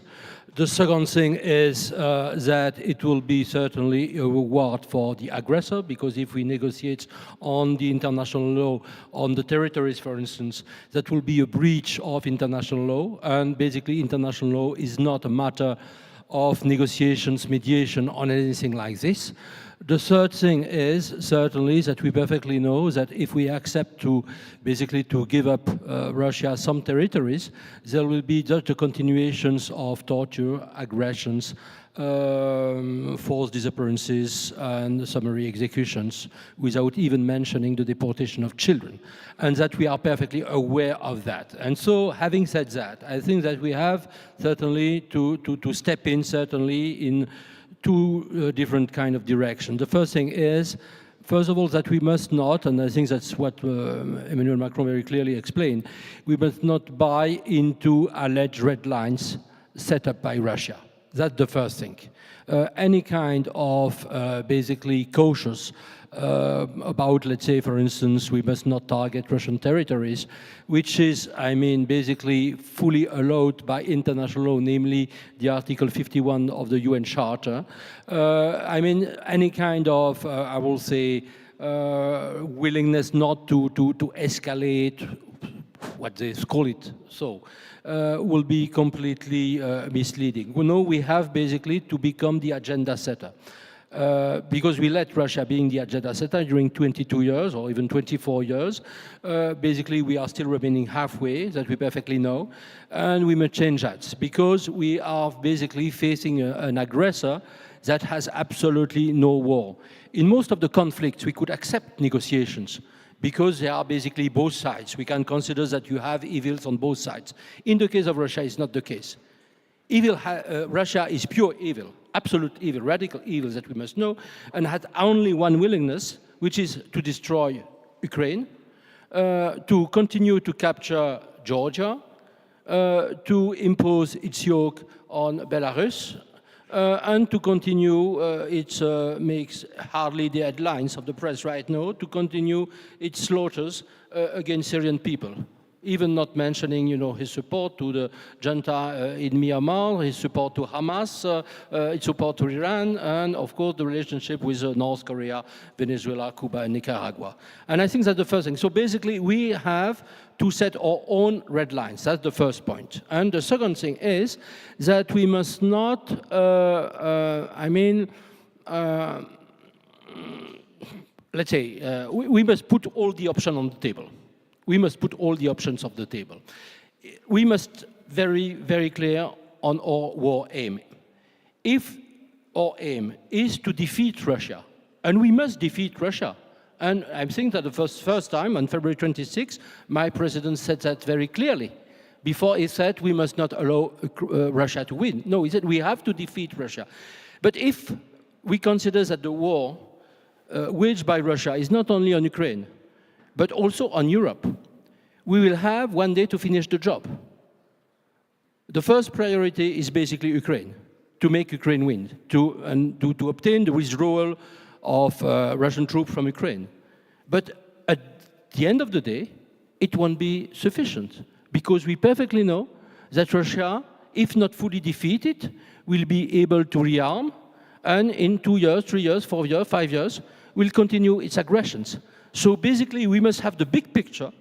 The second thing is that it will be certainly a reward for the aggressor, because if we negotiate on the international law, on the territories, for instance, that will be a breach of international law, and basically international law is not a matter of negotiations, mediation, on anything like this. The third thing is certainly that we perfectly know that if we accept to give up Russia some territories, there will be just the continuations of torture, aggressions, forced disappearances and summary executions, without even mentioning the deportation of children, and that we are perfectly aware of that. And so, having said that, I think that we have certainly to step in certainly in two different kind of directions. The first thing is, first of all, that we must not, and I think that's what Emmanuel Macron very clearly explained, we must not buy into alleged red lines set up by Russia. That's the first thing. Any kind of basically cautious about, let's say, for instance, we must not target Russian territories, which is, basically fully allowed by international law, namely the Article 51 of the UN Charter. Any kind of, I will say, willingness not to escalate, what they call it, will be completely misleading. We have basically to become the agenda setter. Because we let Russia being the agenda setter during 22 years or even 24 years, basically we are still remaining halfway, that we perfectly know, and we must change that, because we are basically facing an aggressor that has absolutely no war. In most of the conflicts, we could accept negotiations, because they are basically both sides. We can consider that you have evils on both sides. In the case of Russia, it's not the case. Russia is pure evil, absolute evil, radical evil that we must know, and had only one willingness, which is to destroy Ukraine, to continue to capture Georgia, to impose its yoke on Belarus, and to continue its makes hardly the headlines of the press right now, to continue its slaughters against Syrian people. Even not mentioning, his support to the junta in Myanmar, his support to Hamas, his support to Iran, and of course the relationship with North Korea, Venezuela, Cuba, and Nicaragua. And I think that's the first thing. So basically, we have to set our own red lines. That's the first point. And the second thing is that we must not, let's say, we must put all the options on the table. We must put all the options on the table. We must very, very clear on our war aim. If our aim is to defeat Russia, and we must defeat Russia, and I think that the first time on February 26, my president said that very clearly. Before he said we must not allow Russia to win. No, he said we have to defeat Russia. But if we consider that the war waged by Russia is not only on Ukraine, but also on Europe, we will have one day to finish the job. The first priority is basically Ukraine, to make Ukraine win, to obtain the withdrawal of Russian troops from Ukraine. But at the end of the day, it won't be sufficient, because we perfectly know that Russia, if not fully defeated, will be able to rearm, and in 2 years, 3 years, 4 years, 5 years, will continue its aggressions. So basically, we must have the big picture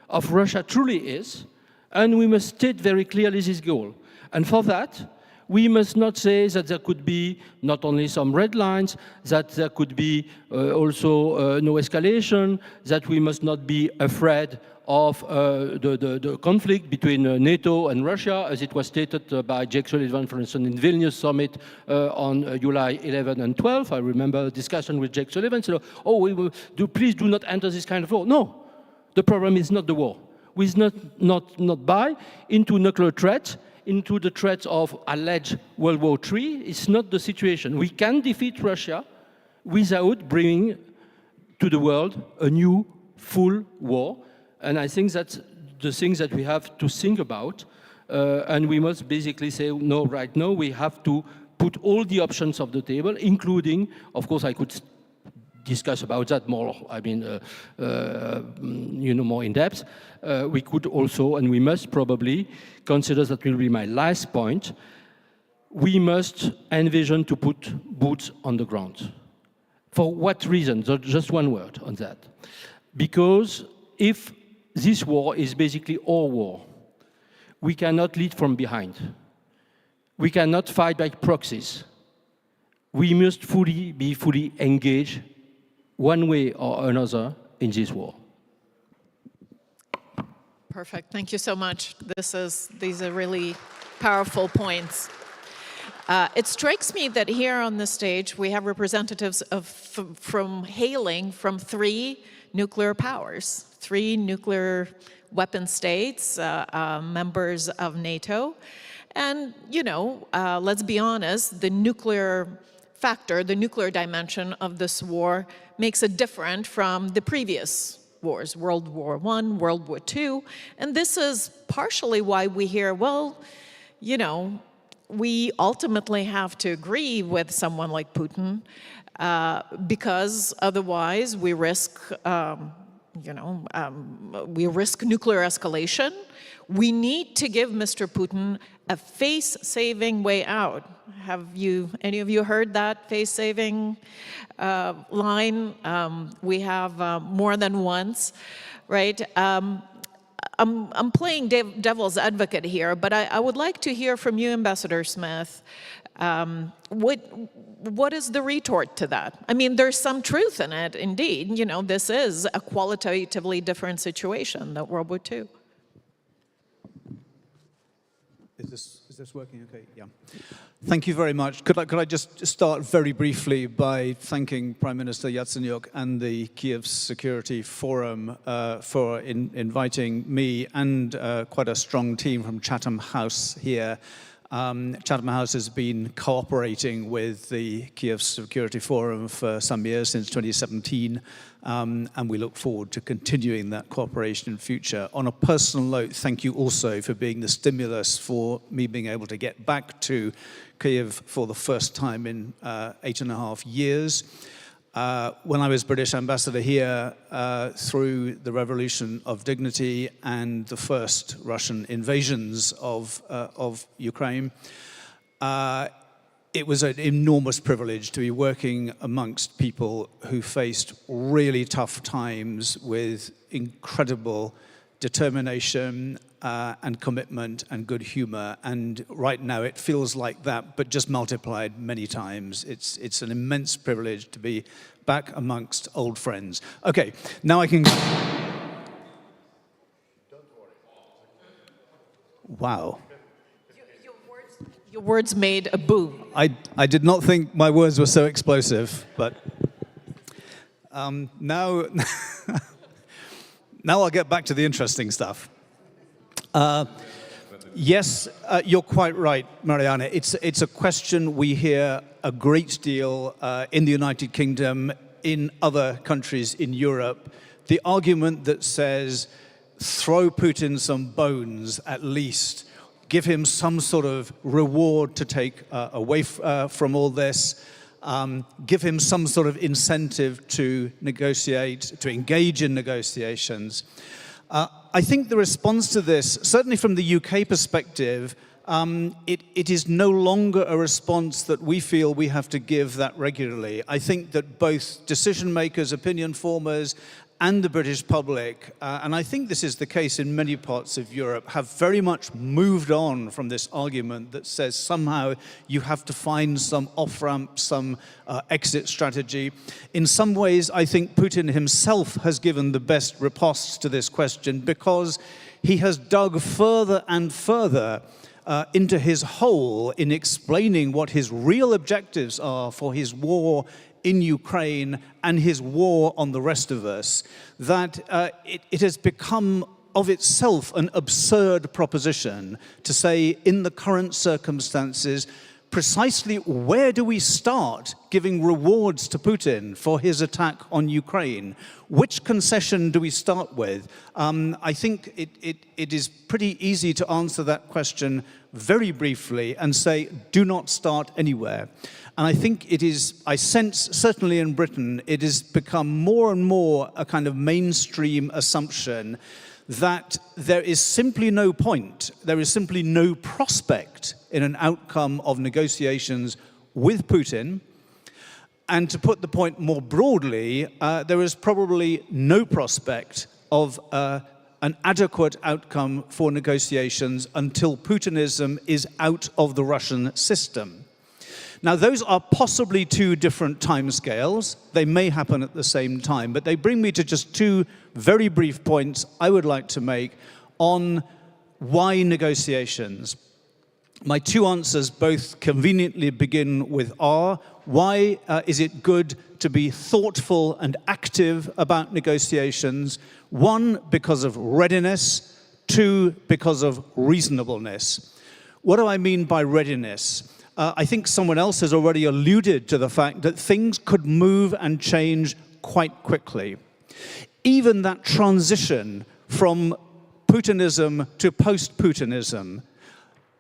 of Russia truly is, and we must state very clearly this goal. And for that, we must not say that there could be not only some red lines, that there could be also no escalation, that we must not be afraid of the conflict between NATO and Russia, as it was stated by Jake Sullivan, for instance, in Vilnius summit on July 11 and 12. I remember a discussion with Jake Sullivan, said, oh, please do not enter this kind of war. No, the problem is not the war. We not buy into nuclear threat, into the threat of alleged World War III. It's not the situation. We can defeat Russia without bringing to the world a new full war. And I think that's the things that we have to think about. And we must basically say, no, right now we have to put all the options on the table, including, of course, I could discuss about that more, more in depth. We could also, and we must probably consider, that will be my last point, we must envision to put boots on the ground. For what reason? So just one word on that. Because if this war is basically our war, we cannot lead from behind. We cannot fight by proxies. We must be fully engaged one way or another in this war. Perfect. Thank you so much. These are really powerful points. It strikes me that here on the stage we have representatives hailing from 3 nuclear powers, 3 nuclear weapon states, members of NATO. And, let's be honest, the nuclear factor, the nuclear dimension of this war makes it different from the previous wars, World War I, World War II. And this is partially why we hear, well, we ultimately have to agree with someone like Putin, because otherwise we risk, we risk nuclear escalation. We need to give Mr. Putin a face-saving way out. Have any of you heard that face-saving line? We have more than once, right? I'm playing devil's advocate here, but I would like to hear from you, Ambassador Smith. What is the retort to that? I mean, there's some truth in it, indeed. This is a qualitatively different situation than World War II. Is this working okay? Yeah. Thank you very much. Could I just start very briefly by thanking Prime Minister Yatsenyuk and the Kiev Security Forum for inviting me and quite a strong team from Chatham House here. Chatham House has been cooperating with the Kiev Security Forum for some years, since 2017, and we look forward to continuing that cooperation in future. On a personal note, thank you also for being the stimulus for me being able to get back to Kiev for the first time in 8.5 years. When I was British ambassador here, through the Revolution of Dignity and the first Russian invasions of Ukraine, it was an enormous privilege to be working amongst people who faced really tough times with incredible determination and commitment and good humor. And right now it feels like that, but just multiplied many times. It's an immense privilege to be back amongst old friends. Okay, now I can... Wow. Your words made a boom. I did not think my words were so explosive, but now, now I'll get back to the interesting stuff. Yes, you're quite right, Mariana. It's a question we hear a great deal in the United Kingdom, in other countries in Europe. The argument that says, throw Putin some bones at least, give him some sort of reward to take away from all this, give him some sort of incentive to negotiate, to engage in negotiations. I think the response to this, certainly from the UK perspective, it is no longer a response that we feel we have to give that regularly. I think that both decision makers, opinion formers, and the British public, and I think this is the case in many parts of Europe, have very much moved on from this argument that says somehow you have to find some off-ramp, some exit strategy. In some ways, I think Putin himself has given the best riposte to this question, because he has dug further and further into his hole in explaining what his real objectives are for his war in Ukraine and his war on the rest of us, that it has become of itself an absurd proposition to say, in the current circumstances, precisely where do we start giving rewards to Putin for his attack on Ukraine? Which concession do we start with? I think it is pretty easy to answer that question very briefly and say, do not start anywhere. And I think it is, I sense, certainly in Britain, it has become more and more a kind of mainstream assumption that there is simply no point, there is simply no prospect in an outcome of negotiations with Putin. And to put the point more broadly, there is probably no prospect of an adequate outcome for negotiations until Putinism is out of the Russian system. Now, those are possibly two different timescales. They may happen at the same time, but they bring me to just two very brief points I would like to make on why negotiations. My two answers both conveniently begin with R. Why is it good to be thoughtful and active about negotiations? One, because of readiness. Two, because of reasonableness. What do I mean by readiness? I think someone else has already alluded to the fact that things could move and change quite quickly. Even that transition from Putinism to post-Putinism,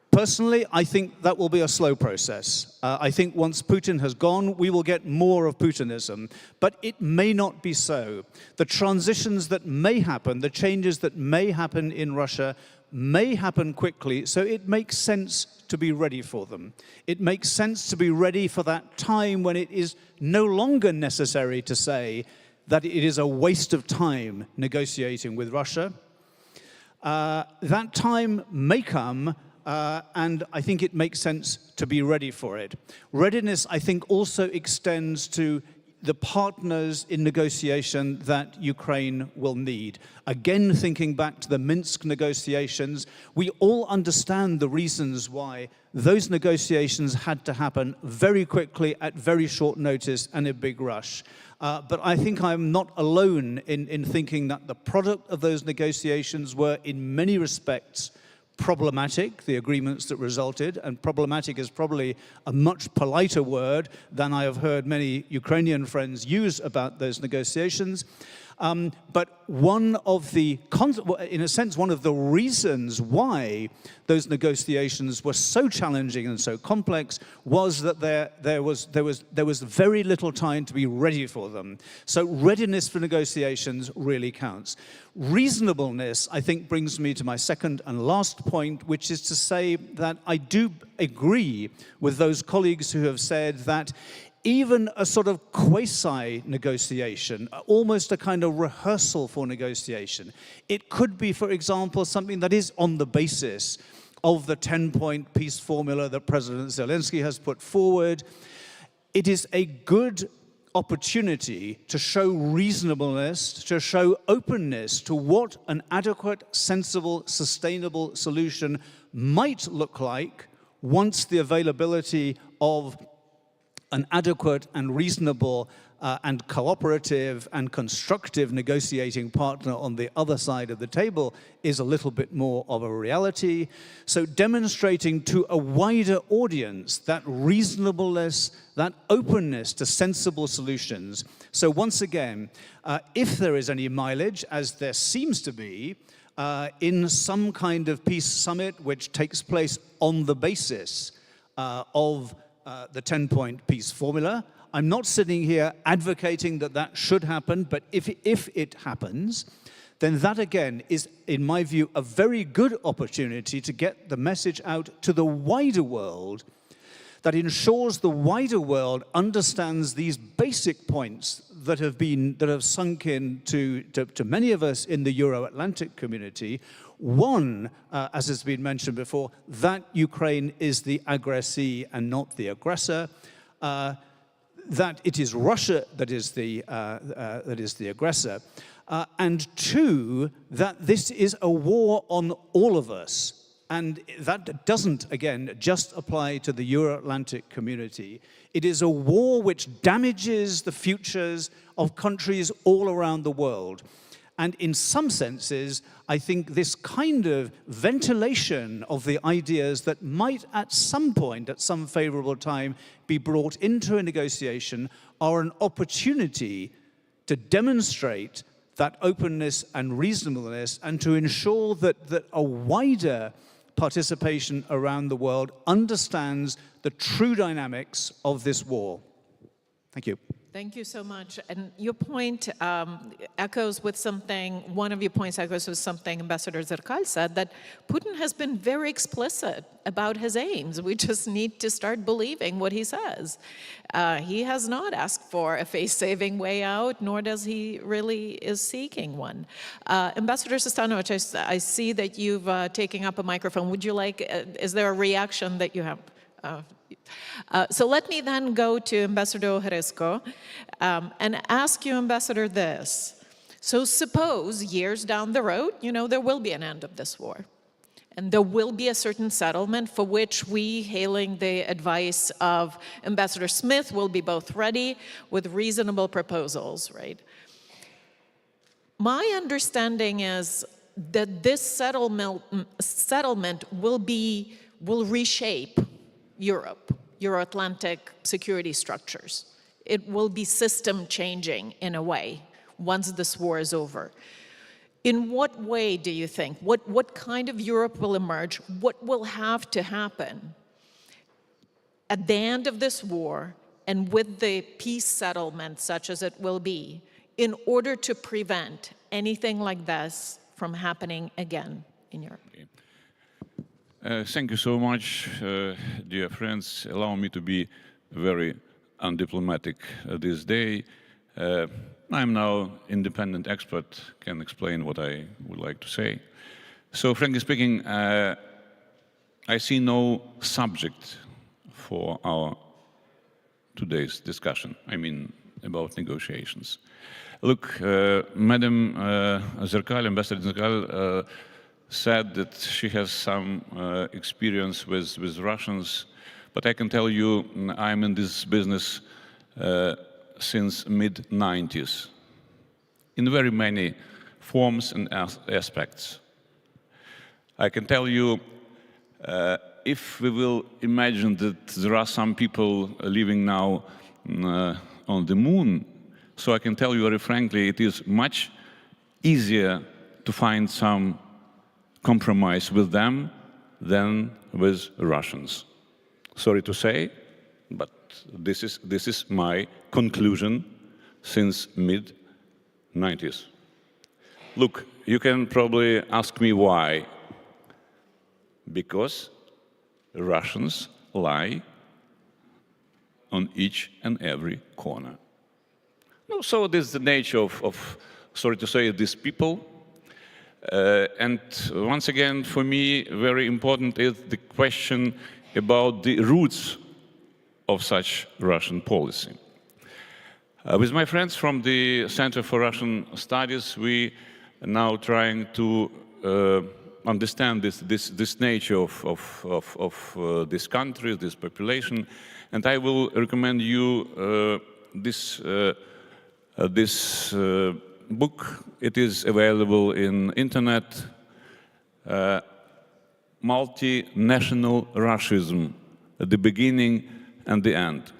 personally, I think that will be a slow process. I think once Putin has gone, we will get more of Putinism, but it may not be so. The transitions that may happen, the changes that may happen in Russia may happen quickly, so it makes sense to be ready for them. It makes sense to be ready for that time when it is no longer necessary to say that it is a waste of time negotiating with Russia. That time may come, and I think it makes sense to be ready for it. Readiness, I think, also extends to the partners in negotiation that Ukraine will need. Again, thinking back to the Minsk negotiations, we all understand the reasons why those negotiations had to happen very quickly at very short notice and a big rush. But I think I'm not alone in thinking that the product of those negotiations were, in many respects, problematic, the agreements that resulted, and problematic is probably a much politer word than I have heard many Ukrainian friends use about those negotiations. But one of the, in a sense, one of the reasons why those negotiations were so challenging and so complex was that there was very little time to be ready for them. So readiness for negotiations really counts. Reasonableness, I think, brings me to my second and last point, which is to say that I do agree with those colleagues who have said that even a sort of quasi-negotiation, almost a kind of rehearsal for negotiation. It could be, for example, something that is on the basis of the 10-point peace formula that President Zelensky has put forward. It is a good opportunity to show reasonableness, to show openness to what an adequate, sensible, sustainable solution might look like once the availability of an adequate and reasonable and cooperative and constructive negotiating partner on the other side of the table is a little bit more of a reality. So demonstrating to a wider audience that reasonableness, that openness to sensible solutions. So once again, if there is any mileage, as there seems to be, in some kind of peace summit which takes place on the basis of the 10-point peace formula, I'm not sitting here advocating that that should happen, but if it happens, then that again is, in my view, a very good opportunity to get the message out to the wider world that ensures the wider world understands these basic points that have sunk in to many of us in the Euro-Atlantic community. One, as has been mentioned before, that Ukraine is the aggressee and not the aggressor. That it is Russia that is the aggressor, and two, that this is a war on all of us, and that doesn't, again, just apply to the Euro-Atlantic community. It is a war which damages the futures of countries all around the world. And in some senses, I think this kind of ventilation of the ideas that might at some point, at some favorable time, be brought into a negotiation are an opportunity to demonstrate that openness and reasonableness and to ensure that a wider participation around the world understands the true dynamics of this war. Thank you. Thank you so much. And your point echoes with something, one of your points echoes with something Ambassador Zerkal said, that Putin has been very explicit about his aims. We just need to start believing what he says. He has not asked for a face-saving way out, nor does he really is seeking one. Ambassador Sostanovic, I see that you've taken up a microphone. Would you like, is there a reaction that you have? So let me then go to Ambassador Ohrysko and ask you, Ambassador, this. So suppose years down the road, there will be an end of this war. And there will be a certain settlement for which we, hailing the advice of Ambassador Smith, will be both ready with reasonable proposals, right? My understanding is that this settlement will reshape Europe, Euro-Atlantic security structures. It will be system changing in a way once this war is over. In what way do you think? What kind of Europe will emerge? What will have to happen at the end of this war and with the peace settlement, such as it will be, in order to prevent anything like this from happening again in Europe? Thank you so much, dear friends. Allow me to be very undiplomatic this day. I'm now independent expert, can explain what I would like to say. So frankly speaking, I see no subject for our today's discussion, I mean about negotiations. Look, Madam Zerkal, Ambassador Zerkal, said that she has some experience with Russians, but I can tell you I'm in this business since mid-90s in very many forms and aspects. I can tell you if we will imagine that there are some people living now on the moon, so I can tell you very frankly it is much easier to find some compromise with them than with Russians. Sorry to say, but this is my conclusion since mid-90s. Look, you can probably ask me why. Because Russians lie on each and every corner. No, so this is the nature of sorry to say, these people. And once again, for me, very important is the question about the roots of such Russian policy. With my friends from the Center for Russian Studies, we are now trying to understand this nature of this country, this population, and I will recommend you this book. It is available in internet. Multinational Russism, at the beginning and the end.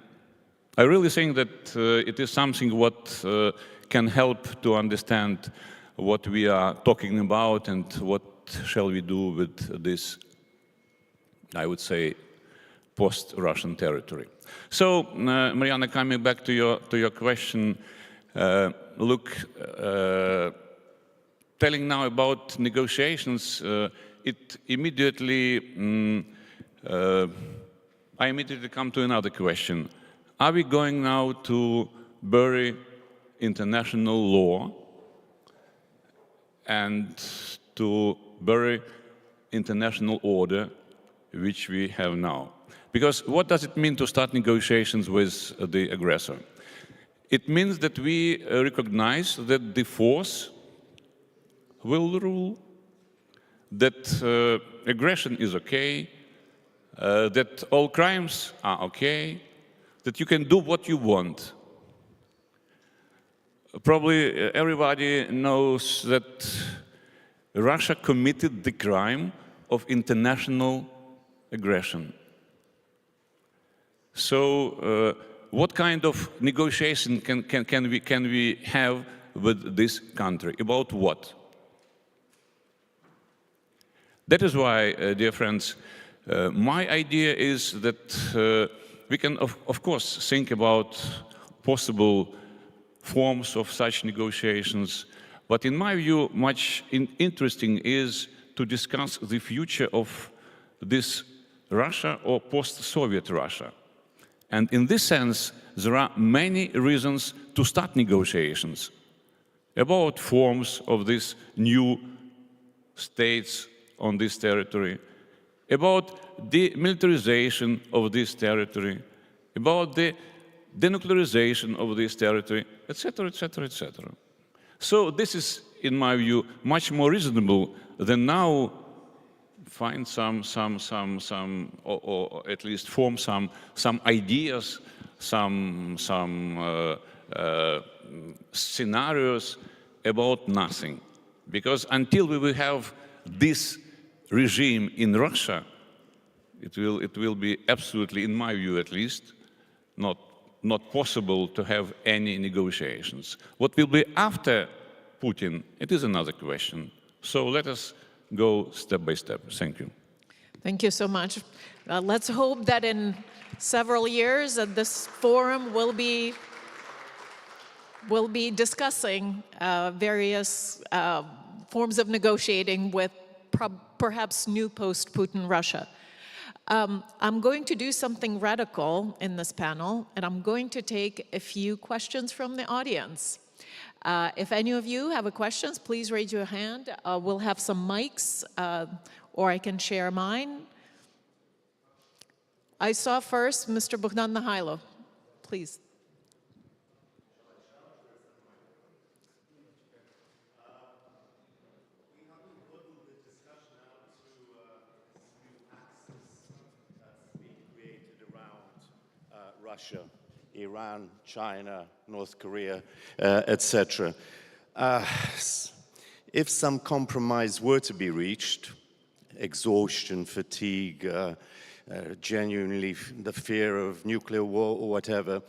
I really think that it is something what can help to understand what we are talking about and what shall we do with this, I would say, post-Russian territory. So, Mariana, coming back to your question, look, telling now about negotiations, it immediately, I immediately come to another question. Are we going now to bury international law and to bury international order, which we have now? Because what does it mean to start negotiations with the aggressor? It means that we recognize that the force will rule, that aggression is okay, that all crimes are okay, that you can do what you want. Probably everybody knows that Russia committed the crime of international aggression. So what kind of negotiation can we have with this country? About what? That is why, dear friends, my idea is that we can, of course, think about possible forms of such negotiations, but in my view, much interesting is to discuss the future of this Russia or post-Soviet Russia. And in this sense, there are many reasons to start negotiations about forms of these new states on this territory, about the militarization of this territory, about the denuclearization of this territory, etc., etc., etc. So this is, in my view, much more reasonable than now find or at least form some ideas, some scenarios about nothing. Because until we will have this regime in Russia, it will be absolutely, in my view at least, not possible to have any negotiations. What will be after Putin, it is another question. So let us go step by step. Thank you. Thank you so much. Let's hope that in several years at this forum we'll be discussing various forms of negotiating with perhaps new post-Putin Russia. I'm going to do something radical in this panel, and I'm going to take a few questions from the audience. If any of you have a questions, please raise your hand. We'll have some mics, or I can share mine. I saw first Mr. Bogdan Mihailov, please. Russia, Iran, China, North Korea, etc. If some compromise were to be reached, exhaustion, fatigue, genuinely the fear of nuclear war or whatever,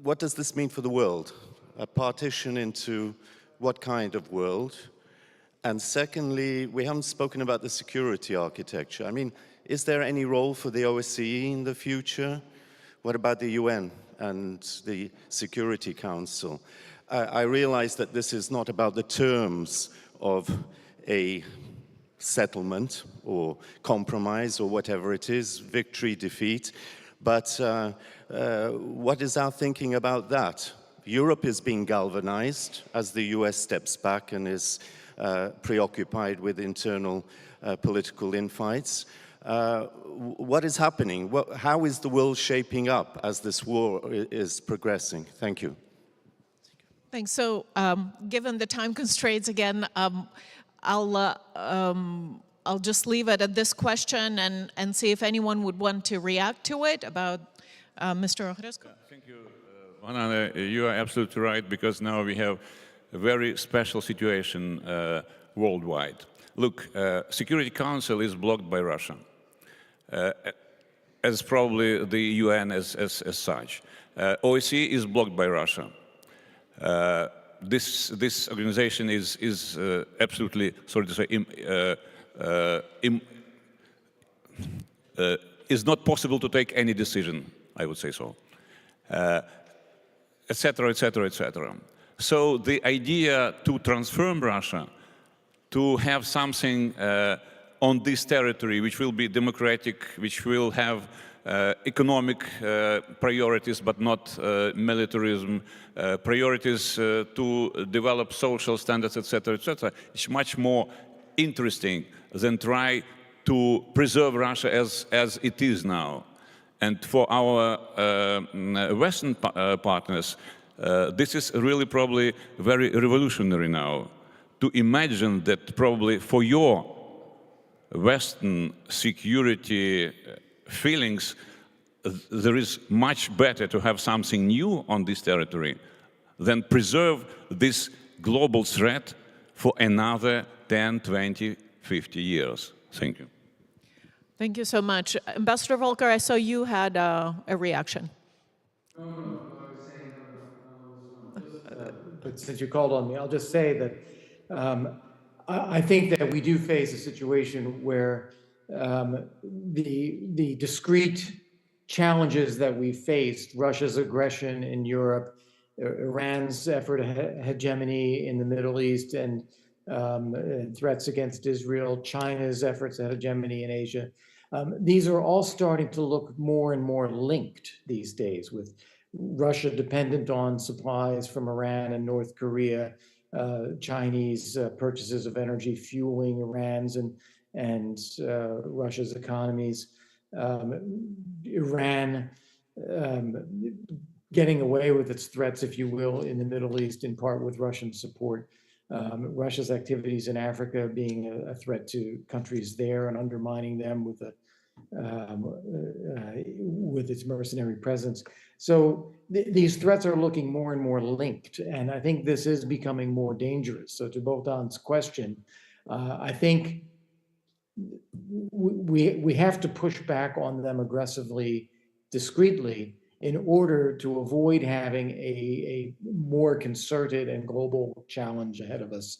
what does this mean for the world? A partition into what kind of world? And secondly, we haven't spoken about the security architecture. I mean, is there any role for the OSCE in the future? What about the UN and the Security Council? I realize that this is not about the terms of a settlement or compromise or whatever it is, victory, defeat, but what is our thinking about that? Europe is being galvanized as the US steps back and is preoccupied with internal political infights. What is happening? How is the world shaping up as this war is progressing? Thank you. Thanks. So, given the time constraints again, I'll just leave it at this question and see if anyone would want to react to it about Mr. Ohrescu. Thank you, Anna. You are absolutely right, because now we have a very special situation worldwide. Look, Security Council is blocked by Russia, as probably the UN as such. OSCE is blocked by Russia. This organization is absolutely, sorry to say, is not possible to take any decision, I would say so, etc., etc., etc. So the idea to transform Russia, to have something on this territory which will be democratic, which will have economic priorities but not militarism, priorities to develop social standards, etc., etc., is much more interesting than try to preserve Russia as it is now. And for our Western partners, this is really probably very revolutionary now, to imagine that probably for your Western security feelings, there is much better to have something new on this territory than preserve this global threat for another 10, 20, 50 years. Thank you. Thank you so much. Ambassador Volker, I saw you had a reaction. No, I was saying but since you called on me, I'll just say that I think that we do face a situation where the discrete challenges that we faced, Russia's aggression in Europe, Iran's effort at hegemony in the Middle East, and threats against Israel, China's efforts at hegemony in Asia, these are all starting to look more and more linked these days, with Russia dependent on supplies from Iran and North Korea, Chinese purchases of energy fueling Iran's and Russia's economies, Iran getting away with its threats, if you will, in the Middle East, in part with Russian support, Russia's activities in Africa being a threat to countries there and undermining them with its mercenary presence. So these threats are looking more and more linked, and I think this is becoming more dangerous. So to Bogdan's question, I think we have to push back on them aggressively, discreetly, in order to avoid having a more concerted and global challenge ahead of us,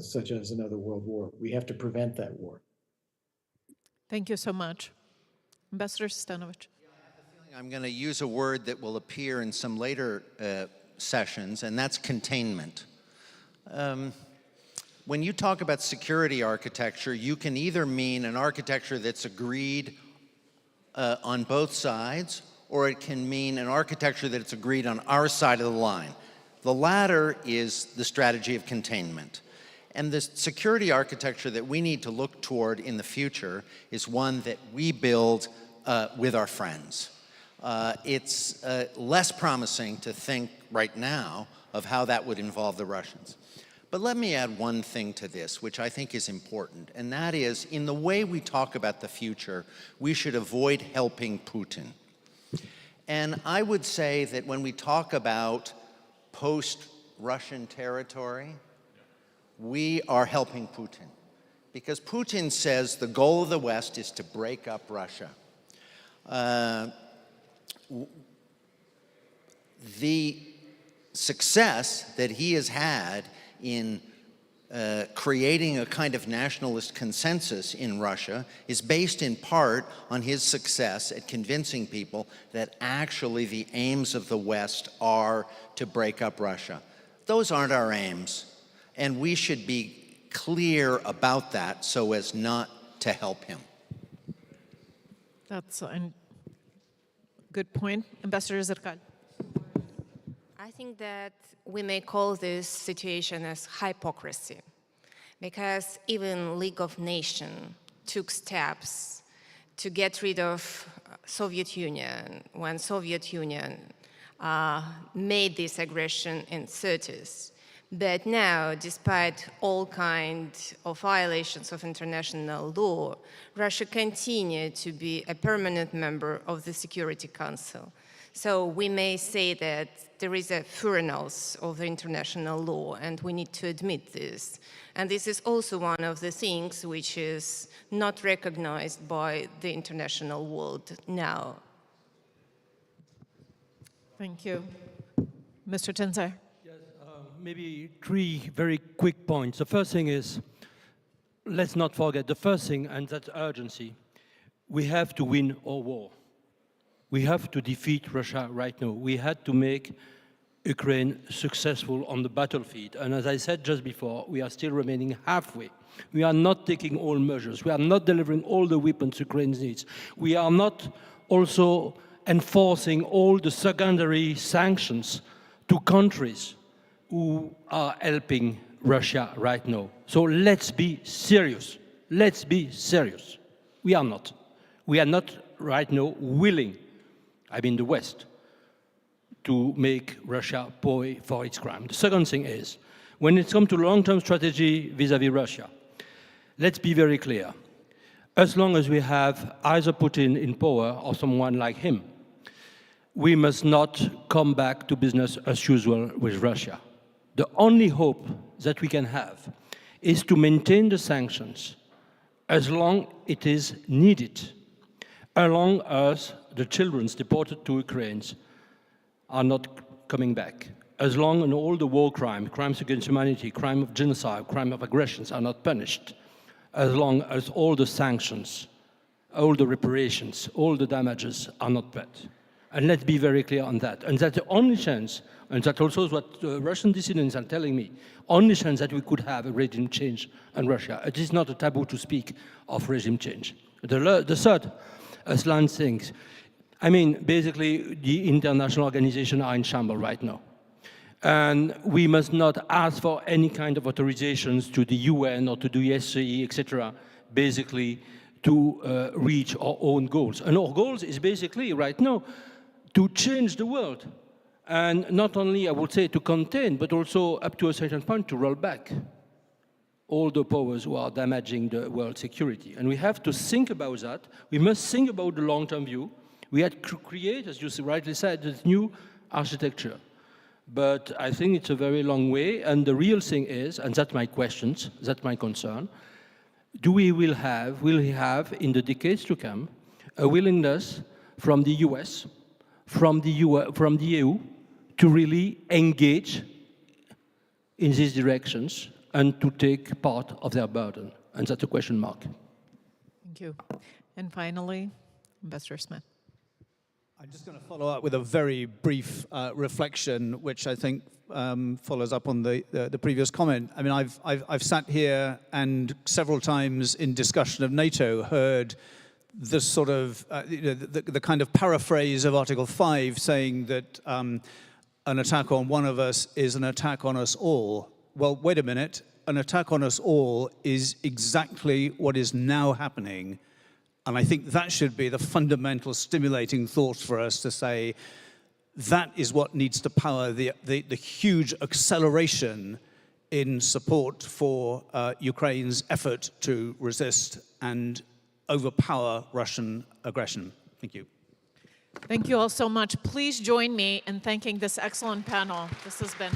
such as another world war. We have to prevent that war. Thank you so much. Ambassador Stanovic. I'm going to use a word that will appear in some later sessions, and that's containment. When you talk about security architecture, you can either mean an architecture that's agreed on both sides, or it can mean an architecture that's agreed on our side of the line. The latter is the strategy of containment. And the security architecture that we need to look toward in the future is one that we build with our friends. It's less promising to think right now of how that would involve the Russians. But let me add one thing to this, which I think is important, and that is, in the way we talk about the future, we should avoid helping Putin. And I would say that when we talk about post-Russian territory, we are helping Putin. Because Putin says the goal of the West is to break up Russia. The success that he has had in creating a kind of nationalist consensus in Russia is based in part on his success at convincing people that actually the aims of the West are to break up Russia. Those aren't our aims, and we should be clear about that so as not to help him. That's a good point. Ambassador Zerkal. I think that we may call this situation as hypocrisy, because even League of Nations took steps to get rid of Soviet Union when Soviet Union made this aggression in 30s. that now, despite all kinds of violations of international law, Russia continued to be a permanent member of the Security Council. So we may say that there is a furnace of the international law, and we need to admit this. And this is also one of the things which is not recognized by the international world now. Thank you. Mr. Tenzer. Maybe three very quick points. The first thing is, let's not forget the first thing, and that's urgency. We have to win our war. We have to defeat Russia right now. We had to make Ukraine successful on the battlefield. And as I said just before, we are still remaining halfway. We are not taking all measures. We are not delivering all the weapons Ukraine needs. We are not also enforcing all the secondary sanctions to countries who are helping Russia right now. So let's be serious. Let's be serious. We are not. We are not right now willing, I mean the West, to make Russia pay for its crime. The second thing is, when it comes to long-term strategy vis-à-vis Russia, let's be very clear. As long as we have either Putin in power or someone like him, we must not come back to business as usual with Russia. The only hope that we can have is to maintain the sanctions as long it is needed, as long as the children deported to Ukraine are not coming back, as long as all the war crimes against humanity, crime of genocide, crime of aggressions are not punished, as long as all the sanctions, all the reparations, all the damages are not paid. And let's be very clear on that. And that's the only chance, and that also is what the Russian dissidents are telling me, only chance that we could have a regime change in Russia. It is not a taboo to speak of regime change. The third, as Lance thinks, I mean, basically, the international organizations are in shambles right now. And we must not ask for any kind of authorizations to the UN or to the SCE, etc., basically to reach our own goals. And our goals is basically, right now, to change the world. And not only, I would say, to contain, but also up to a certain point to roll back all the powers who are damaging the world security. And we have to think about that. We must think about the long-term view. We had to create, as you rightly said, this new architecture. But I think it's a very long way. And the real thing is, and that's my questions, that's my concern, will we have in the decades to come a willingness from the US, from the EU, to really engage in these directions and to take part of their burden? And that's a question mark. Thank you. And finally, Ambassador Smith. I'm just going to follow up with a very brief reflection, which I think follows up on the previous comment. I mean, I've sat here and several times in discussion of NATO heard the sort of the kind of paraphrase of Article 5 saying that an attack on one of us is an attack on us all. Well, wait a minute. An attack on us all is exactly what is now happening. And I think that should be the fundamental stimulating thought for us to say that is what needs to power the huge acceleration in support for Ukraine's effort to resist and overpower Russian aggression. Thank you. Thank you all so much. Please join me in thanking this excellent panel. This has been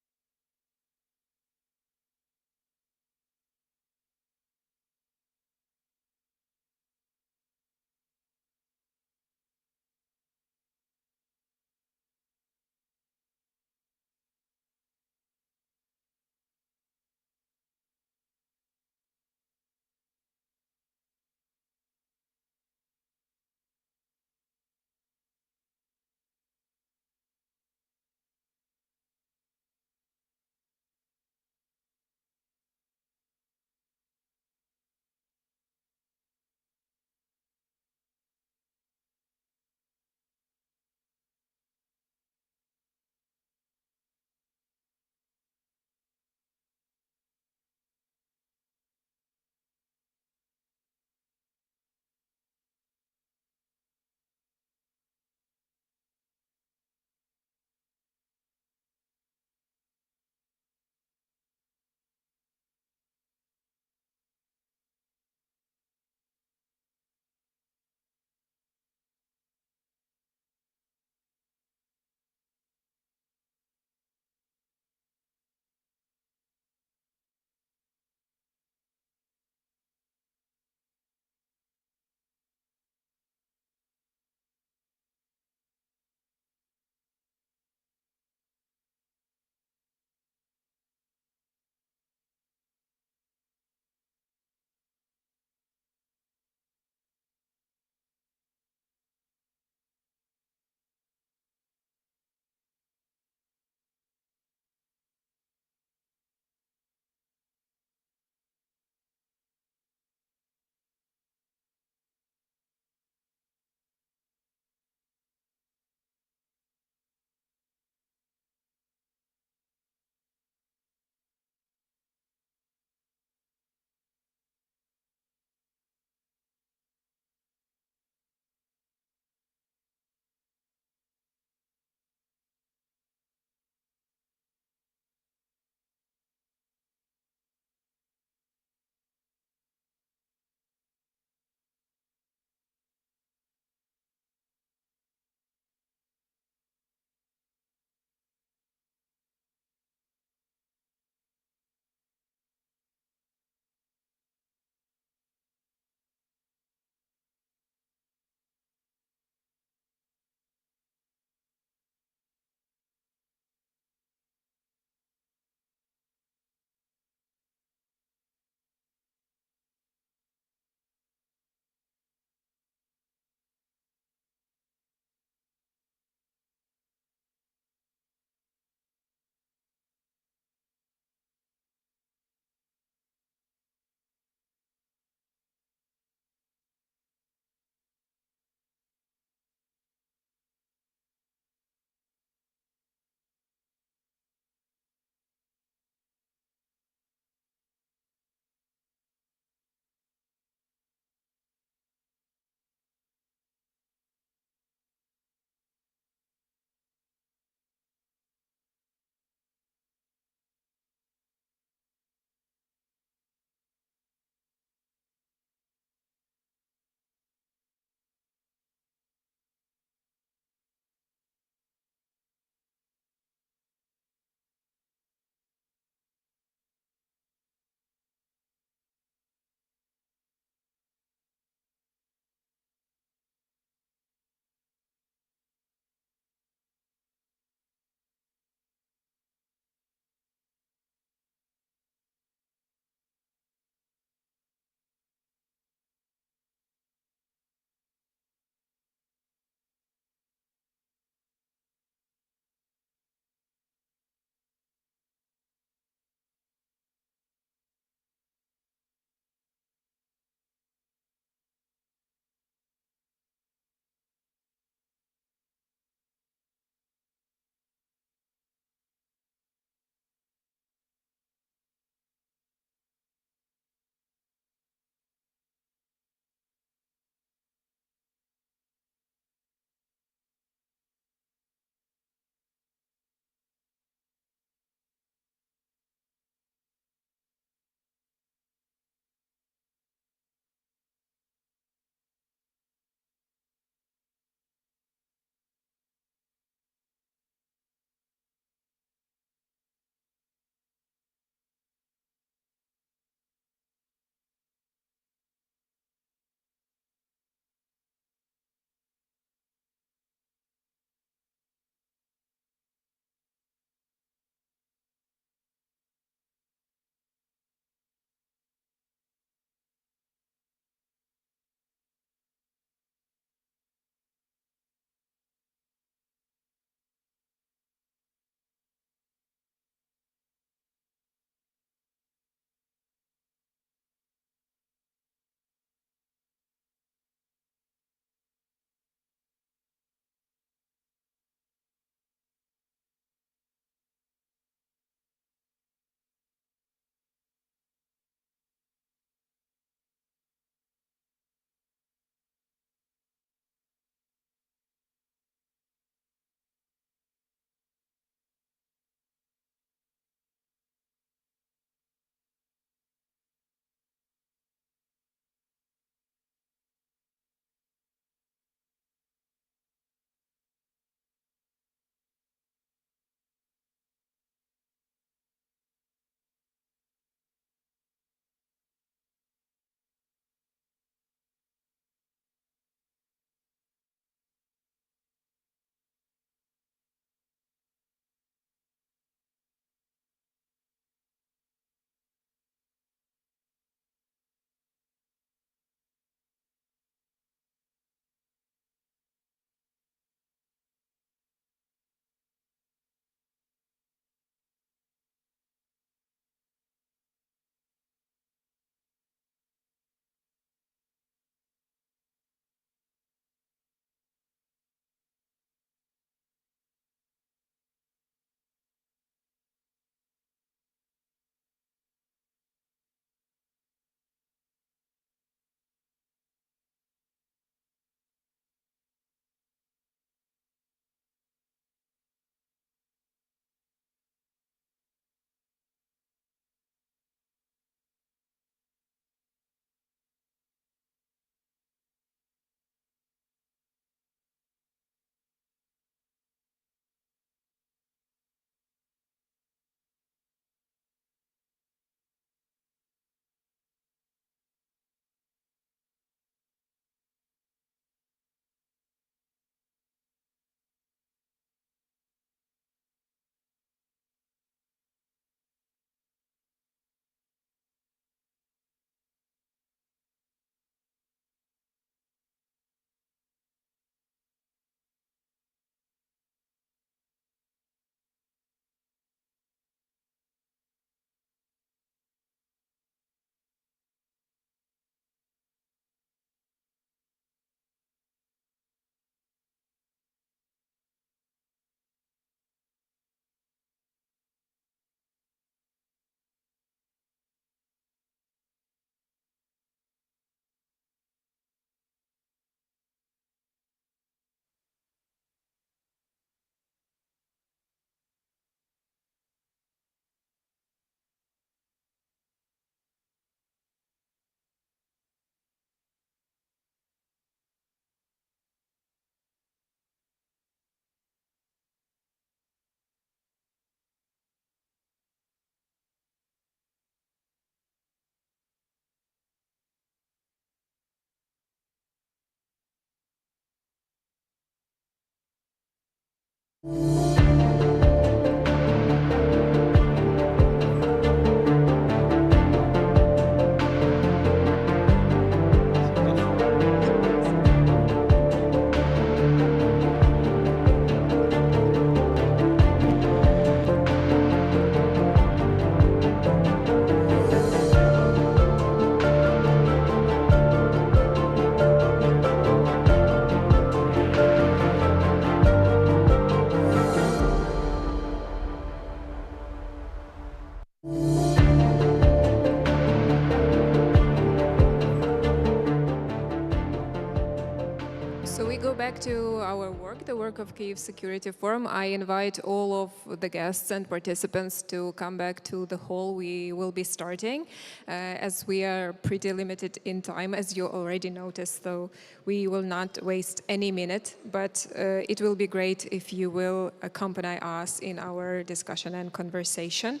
So we go back to our work, the work of Kyiv Security Forum. I invite all of the guests and participants to come back to the hall. We will be starting, as we are pretty limited in time, as you already noticed, so we will not waste any minute, but it will be great if you will accompany us in our discussion and conversation.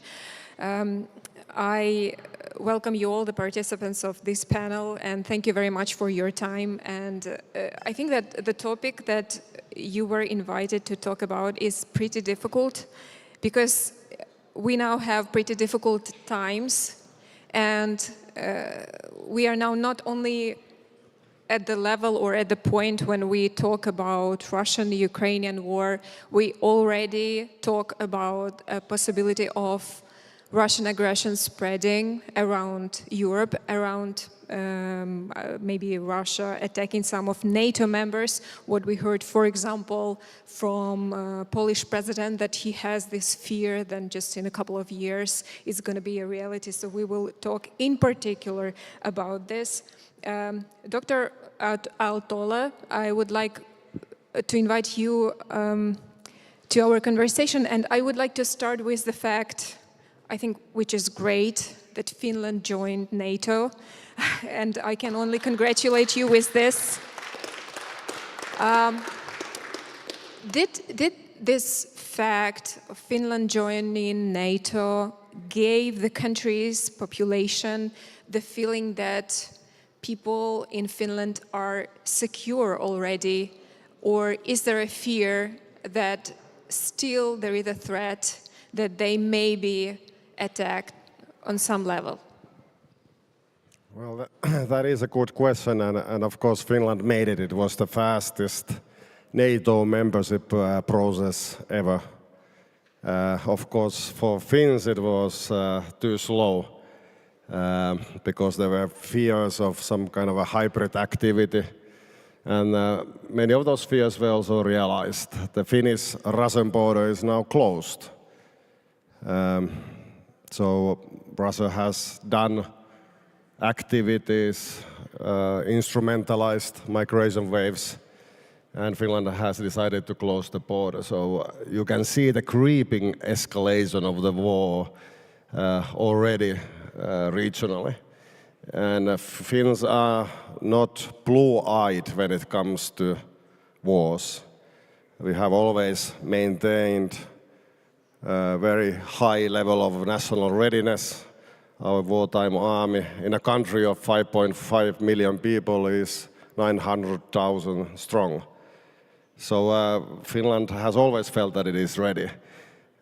I welcome you all, the participants of this panel, and thank you very much for your time. And I think that the topic that you were invited to talk about is pretty difficult, because we now have pretty difficult times, and we are now not only at the level or at the point when we talk about Russian-Ukrainian war, we already talk about a possibility of Russian aggression spreading around Europe, around maybe Russia attacking some of NATO members. What we heard, for example, from Polish president, that he has this fear that just in a couple of years it's going to be a reality. So we will talk in particular about this. Dr. Altola, I would like to invite you to our conversation, and I would like to start with the fact, I think, which is great, that Finland joined NATO, and I can only congratulate you with this. Did this fact of Finland joining NATO gave the country's population the feeling that people in Finland are secure already, or is there a fear that still there is a threat that they may be attacked on some level? Well, that is a good question, and of course Finland made it. It was the fastest NATO membership process ever. Of course, for Finns it was too slow because there were fears of some kind of a hybrid activity, and many of those fears were also realized. The Finnish-Russian border is now closed. So Russia has done activities, instrumentalized migration waves, and Finland has decided to close the border. So you can see the creeping escalation of the war already regionally. And Finns are not blue-eyed when it comes to wars. We have always maintained a very high level of national readiness. Our wartime army in a country of 5.5 million people is 900,000 strong. So Finland has always felt that it is ready.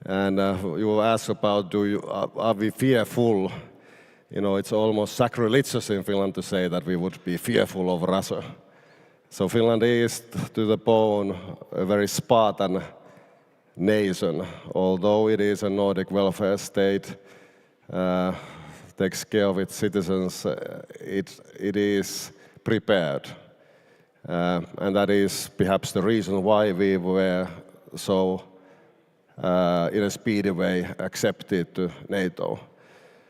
And you ask about, are we fearful? You know, it's almost sacrilegious in Finland to say that we would be fearful of Russia. So Finland is, to the bone, a very Spartan nation. Although it is a Nordic welfare state, takes care of its citizens, it is prepared. And that is perhaps the reason why we were so, in a speedy way, accepted to NATO.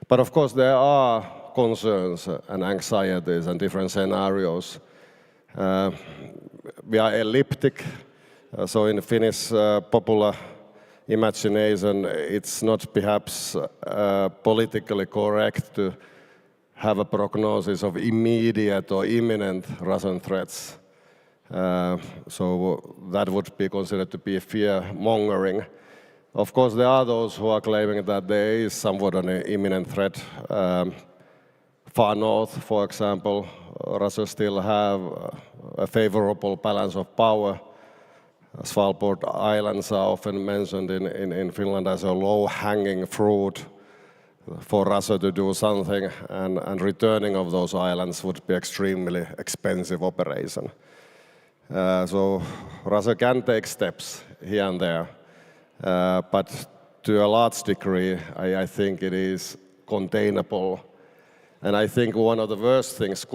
But of course there are concerns and anxieties and different scenarios. We are elliptic, so in Finnish popular imagination, it's not perhaps politically correct to have a prognosis of immediate or imminent Russian threats. So that would be considered to be fear-mongering. Of course, there are those who are claiming that there is somewhat an imminent threat. Far north, for example, Russia still have a favorable balance of power. Svalbard Islands are often mentioned in Finland as a low-hanging fruit for Russia to do something, and returning of those islands would be extremely expensive operation. So Russia can take steps here and there, but to a large degree, I think it is containable. And I think one of the worst things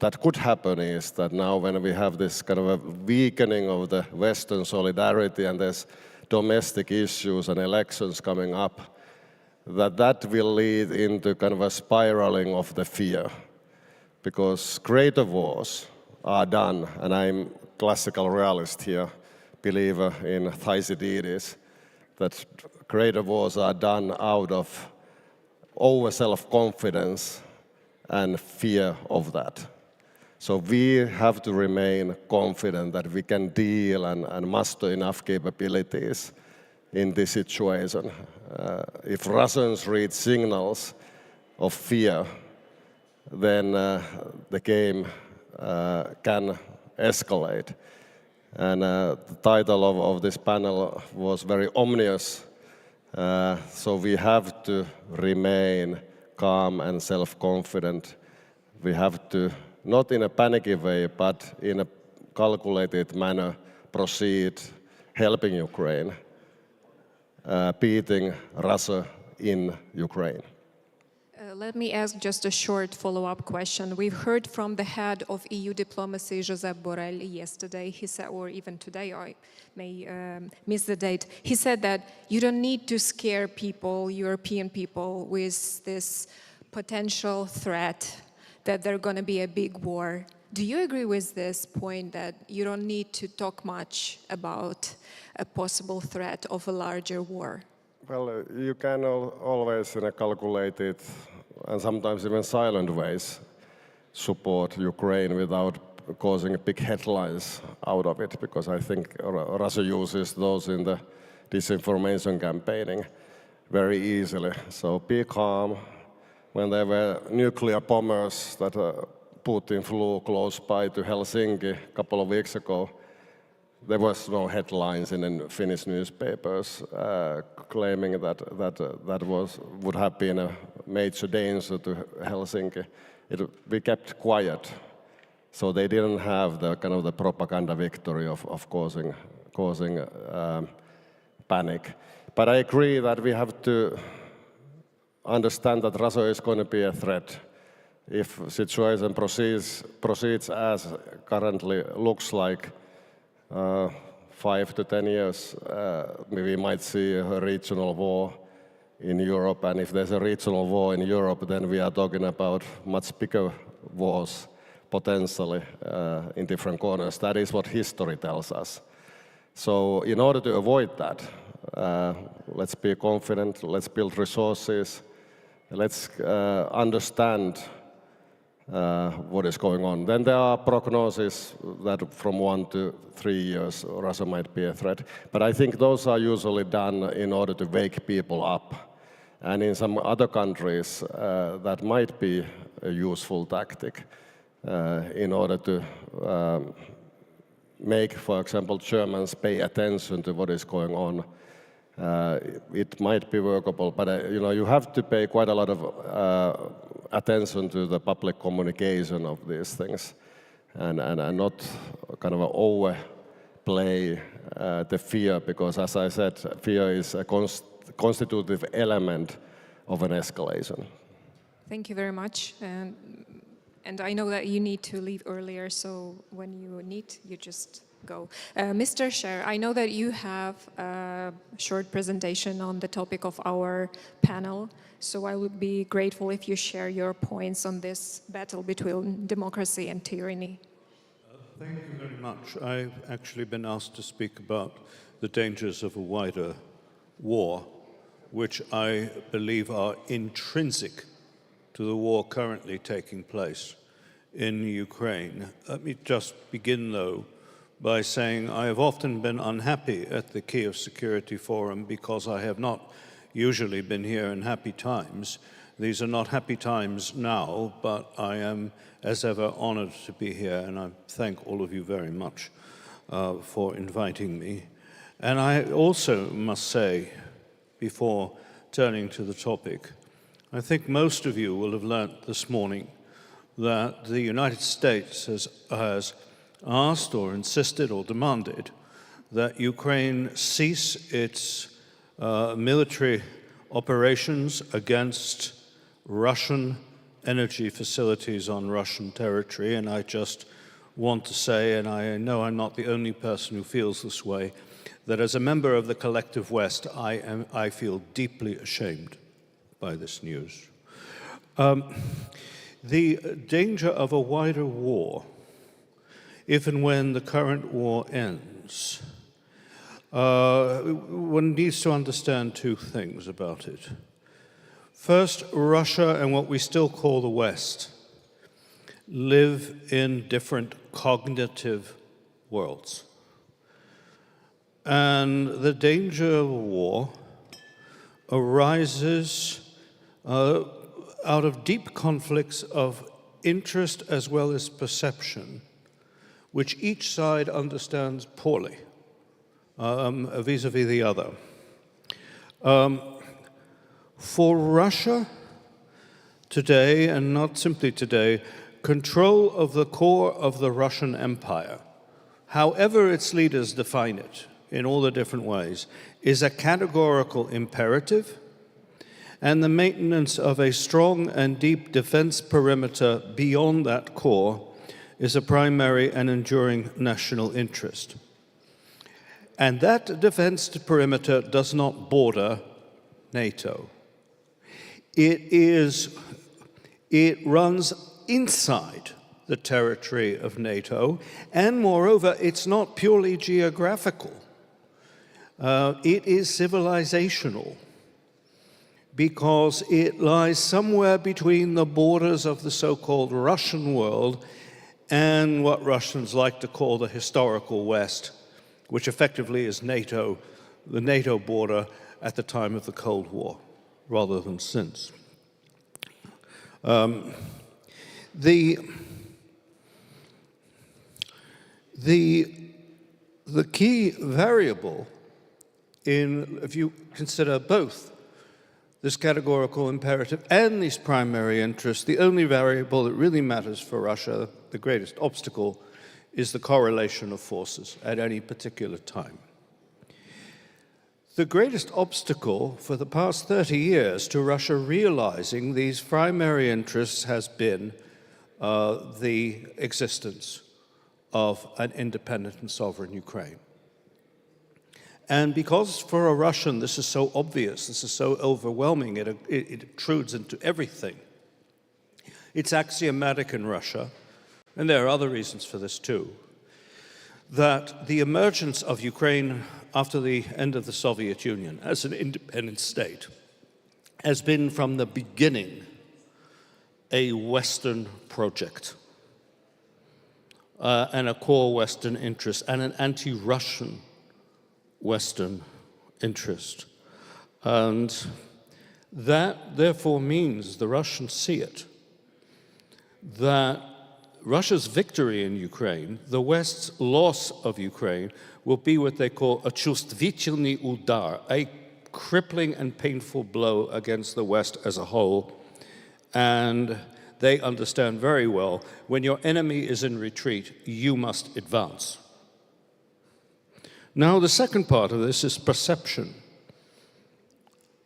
that could happen is that now when we have this kind of a weakening of the Western solidarity and there's domestic issues and elections coming up, that will lead into kind of a spiraling of the fear. Because greater wars are done, and I'm classical realist here, believer in Thucydides, that greater wars are done out of over self-confidence and fear of that. So we have to remain confident that we can deal and muster enough capabilities in this situation. If Russians read signals of fear, then the game can escalate. And the title of this panel was very ominous. So we have to remain calm and self-confident. We have to, not in a panicky way, but in a calculated manner, proceed helping Ukraine, beating Russia in Ukraine. Let me ask just a short follow-up question. We've heard from the head of EU diplomacy, Josep Borrell, yesterday. He said, or even today, I may miss the date. He said that you don't need to scare people, European people, with this potential threat that there's going to be a big war. Do you agree with this point that you don't need to talk much about a possible threat of a larger war? Well, you can always, in a calculated and sometimes even silent ways, support Ukraine without causing big headlines out of it, because I think Russia uses those in the disinformation campaigning very easily. So be calm. When there were nuclear bombers that Putin flew close by to Helsinki a couple of weeks ago, there was no headlines in the Finnish newspapers claiming that would have been a major danger to Helsinki. We kept quiet, so they didn't have the kind of the propaganda victory of causing panic. But I agree that we have to understand that Russia is going to be a threat. If situation proceeds as currently looks like, 5 to 10 years, we might see a regional war in Europe. And if there's a regional war in Europe, then we are talking about much bigger wars potentially in different corners. That is what history tells us. So in order to avoid that, let's be confident, let's build resources, let's understand what is going on. Then there are prognoses that from 1 to 3 years Russia might be a threat. But I think those are usually done in order to wake people up. And in some other countries, that might be a useful tactic in order to make, for example, Germans pay attention to what is going on. It might be workable, but you have to pay quite a lot of attention to the public communication of these things, and not kind of overplay the fear, because as I said, fear is a constitutive element of an escalation. Thank you very much. And I know that you need to leave earlier, so when you need, you just go. Mr. Chair, I know that you have a short presentation on the topic of our panel, so I would be grateful if you share your points on this battle between democracy and tyranny. Thank you very much. I've actually been asked to speak about the dangers of a wider war, which I believe are intrinsic to the war currently taking place in Ukraine. Let me just begin, though, by saying I have often been unhappy at the Kiev Security Forum because I have not usually been here in happy times. These are not happy times now, but I am, as ever, honored to be here, and I thank all of you very much. for inviting me. And I also must say, before turning to the topic, I think most of you will have learnt this morning that the United States has asked or insisted or demanded that Ukraine cease its military operations against Russian energy facilities on Russian territory. And I just want to say, and I know I'm not the only person who feels this way, that as a member of the collective West, I feel deeply ashamed by this news. The danger of a wider war, if and when the current war ends, one needs to understand two things about it. First, Russia and what we still call the West live in different cognitive worlds. And the danger of war arises out of deep conflicts of interest as well as perception, which each side understands poorly vis-a-vis the other. For Russia today, and not simply today, control of the core of the Russian Empire, however its leaders define it in all the different ways, is a categorical imperative, and the maintenance of a strong and deep defense perimeter beyond that core is a primary and enduring national interest. And that defense perimeter does not border NATO. It runs inside the territory of NATO, and moreover, it's not purely geographical. It is civilizational, because it lies somewhere between the borders of the so-called Russian world and what Russians like to call the historical West, which effectively is NATO, the NATO border at the time of the Cold War, rather than since. The key variable if you consider both this categorical imperative and these primary interests, the only variable that really matters for Russia, the greatest obstacle, is the correlation of forces at any particular time. The greatest obstacle for the past 30 years to Russia realizing these primary interests has been the existence of an independent and sovereign Ukraine. And because for a Russian this is so obvious, this is so overwhelming, it intrudes into everything, it's axiomatic in Russia, and there are other reasons for this too, that the emergence of Ukraine after the end of the Soviet Union as an independent state has been from the beginning a Western project and a core Western interest and an anti-Russian Western interest. And that therefore means, the Russians see it, that Russia's victory in Ukraine, the West's loss of Ukraine, will be what they call a чувствительный удар, a crippling and painful blow against the West as a whole. And they understand very well, when your enemy is in retreat, you must advance. Now, the second part of this is perception.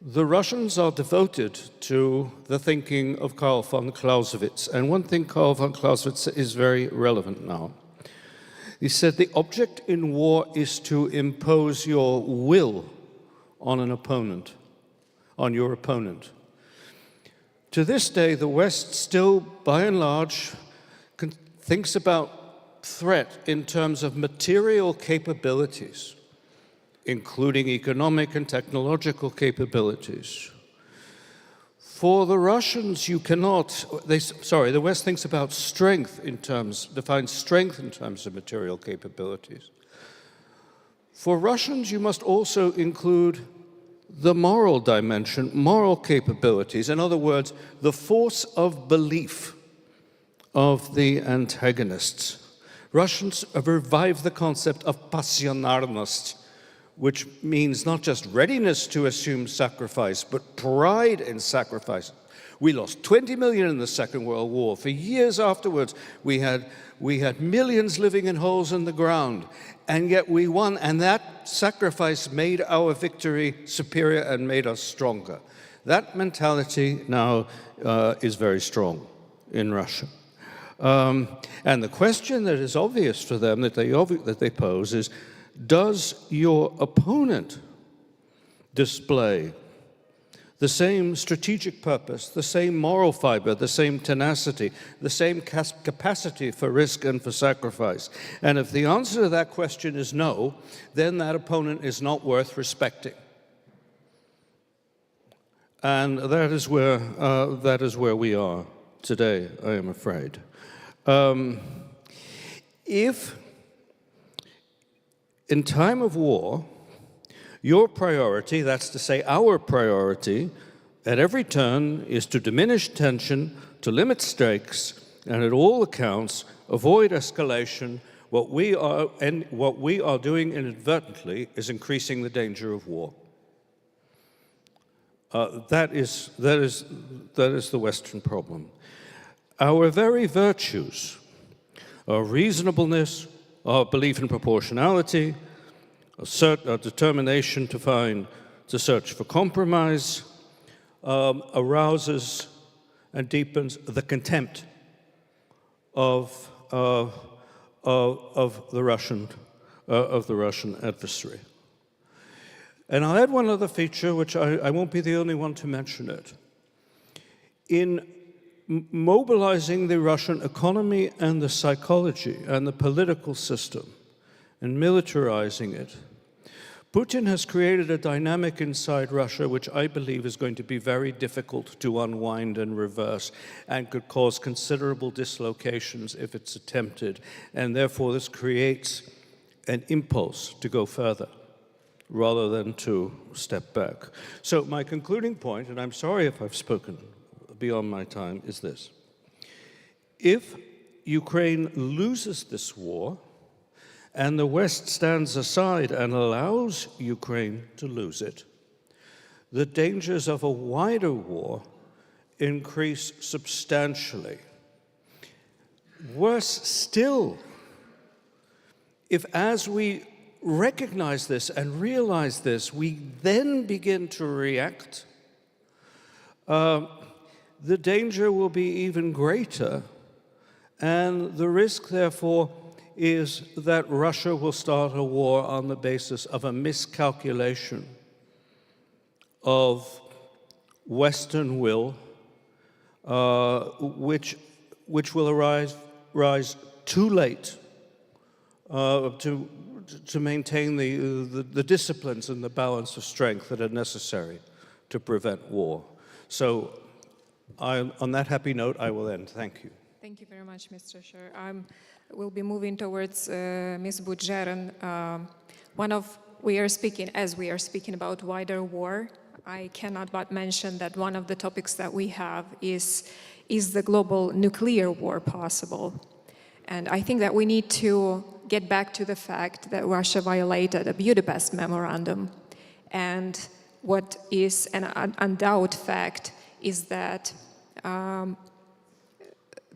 The Russians are devoted to the thinking of Karl von Clausewitz, and one thing Karl von Clausewitz is very relevant now. He said the object in war is to impose your will on an opponent, on your opponent. To this day, the West still, by and large, thinks about threat in terms of material capabilities, including economic and technological capabilities. For the Russians, you cannot, the West thinks about strength defines strength in terms of material capabilities. For Russians, you must also include the moral dimension, moral capabilities. In other words, the force of belief of the antagonists. Russians have revived the concept of passionarnost, which means not just readiness to assume sacrifice, but pride in sacrifice. We lost 20 million in the Second World War. For years afterwards, we had millions living in holes in the ground, and yet we won, and that sacrifice made our victory superior and made us stronger. That mentality now is very strong in Russia. And the question that is obvious for them, that they pose, is, does your opponent display the same strategic purpose, the same moral fiber, the same tenacity, the same capacity for risk and for sacrifice? And if the answer to that question is no, then that opponent is not worth respecting. And that is where we are today, I am afraid. If in time of war, your priority, that's to say our priority, at every turn is to diminish tension, to limit stakes, and at all accounts, avoid escalation, what we are doing inadvertently is increasing the danger of war. That is the Western problem. Our very virtues, our reasonableness, our belief in proportionality, our determination to search for compromise, arouses and deepens the contempt of the Russian adversary. And I'll add one other feature, which I won't be the only one to mention it. In mobilizing the Russian economy and the psychology and the political system and militarizing it, Putin has created a dynamic inside Russia which I believe is going to be very difficult to unwind and reverse and could cause considerable dislocations if it's attempted. And therefore, this creates an impulse to go further rather than to step back. So my concluding point, and I'm sorry if I've spoken beyond my time, is this. If Ukraine loses this war, and the West stands aside and allows Ukraine to lose it, the dangers of a wider war increase substantially. Worse still, if as we recognize this and realize this, we then begin to react, the danger will be even greater, and the risk, therefore, is that Russia will start a war on the basis of a miscalculation of Western will, which will rise too late to maintain the disciplines and the balance of strength that are necessary to prevent war. So on that happy note, I will end. Thank you. Thank you very much, Mr. Chair. We'll be moving towards Ms. Budjerin. As we are speaking about wider war, I cannot but mention that one of the topics that we have is the global nuclear war possible? And I think that we need to get back to the fact that Russia violated a Budapest memorandum. And what is an undoubted fact is that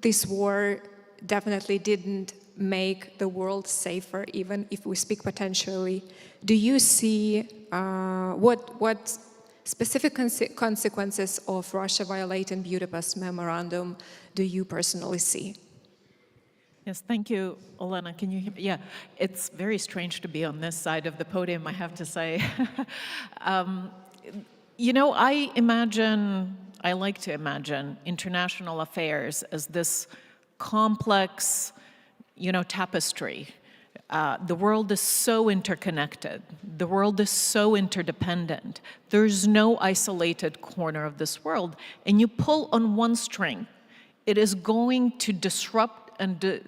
this war definitely didn't make the world safer, even if we speak potentially. Do you see what specific consequences of Russia violating Budapest memorandum do you personally see? Yes, thank you, Olena. Can you hear me? Yeah, it's very strange to be on this side of the podium, I have to say. You know, I like to imagine international affairs as this complex, tapestry. The world is so interconnected. The world is so interdependent. There's no isolated corner of this world. And you pull on one string, it is going to disrupt and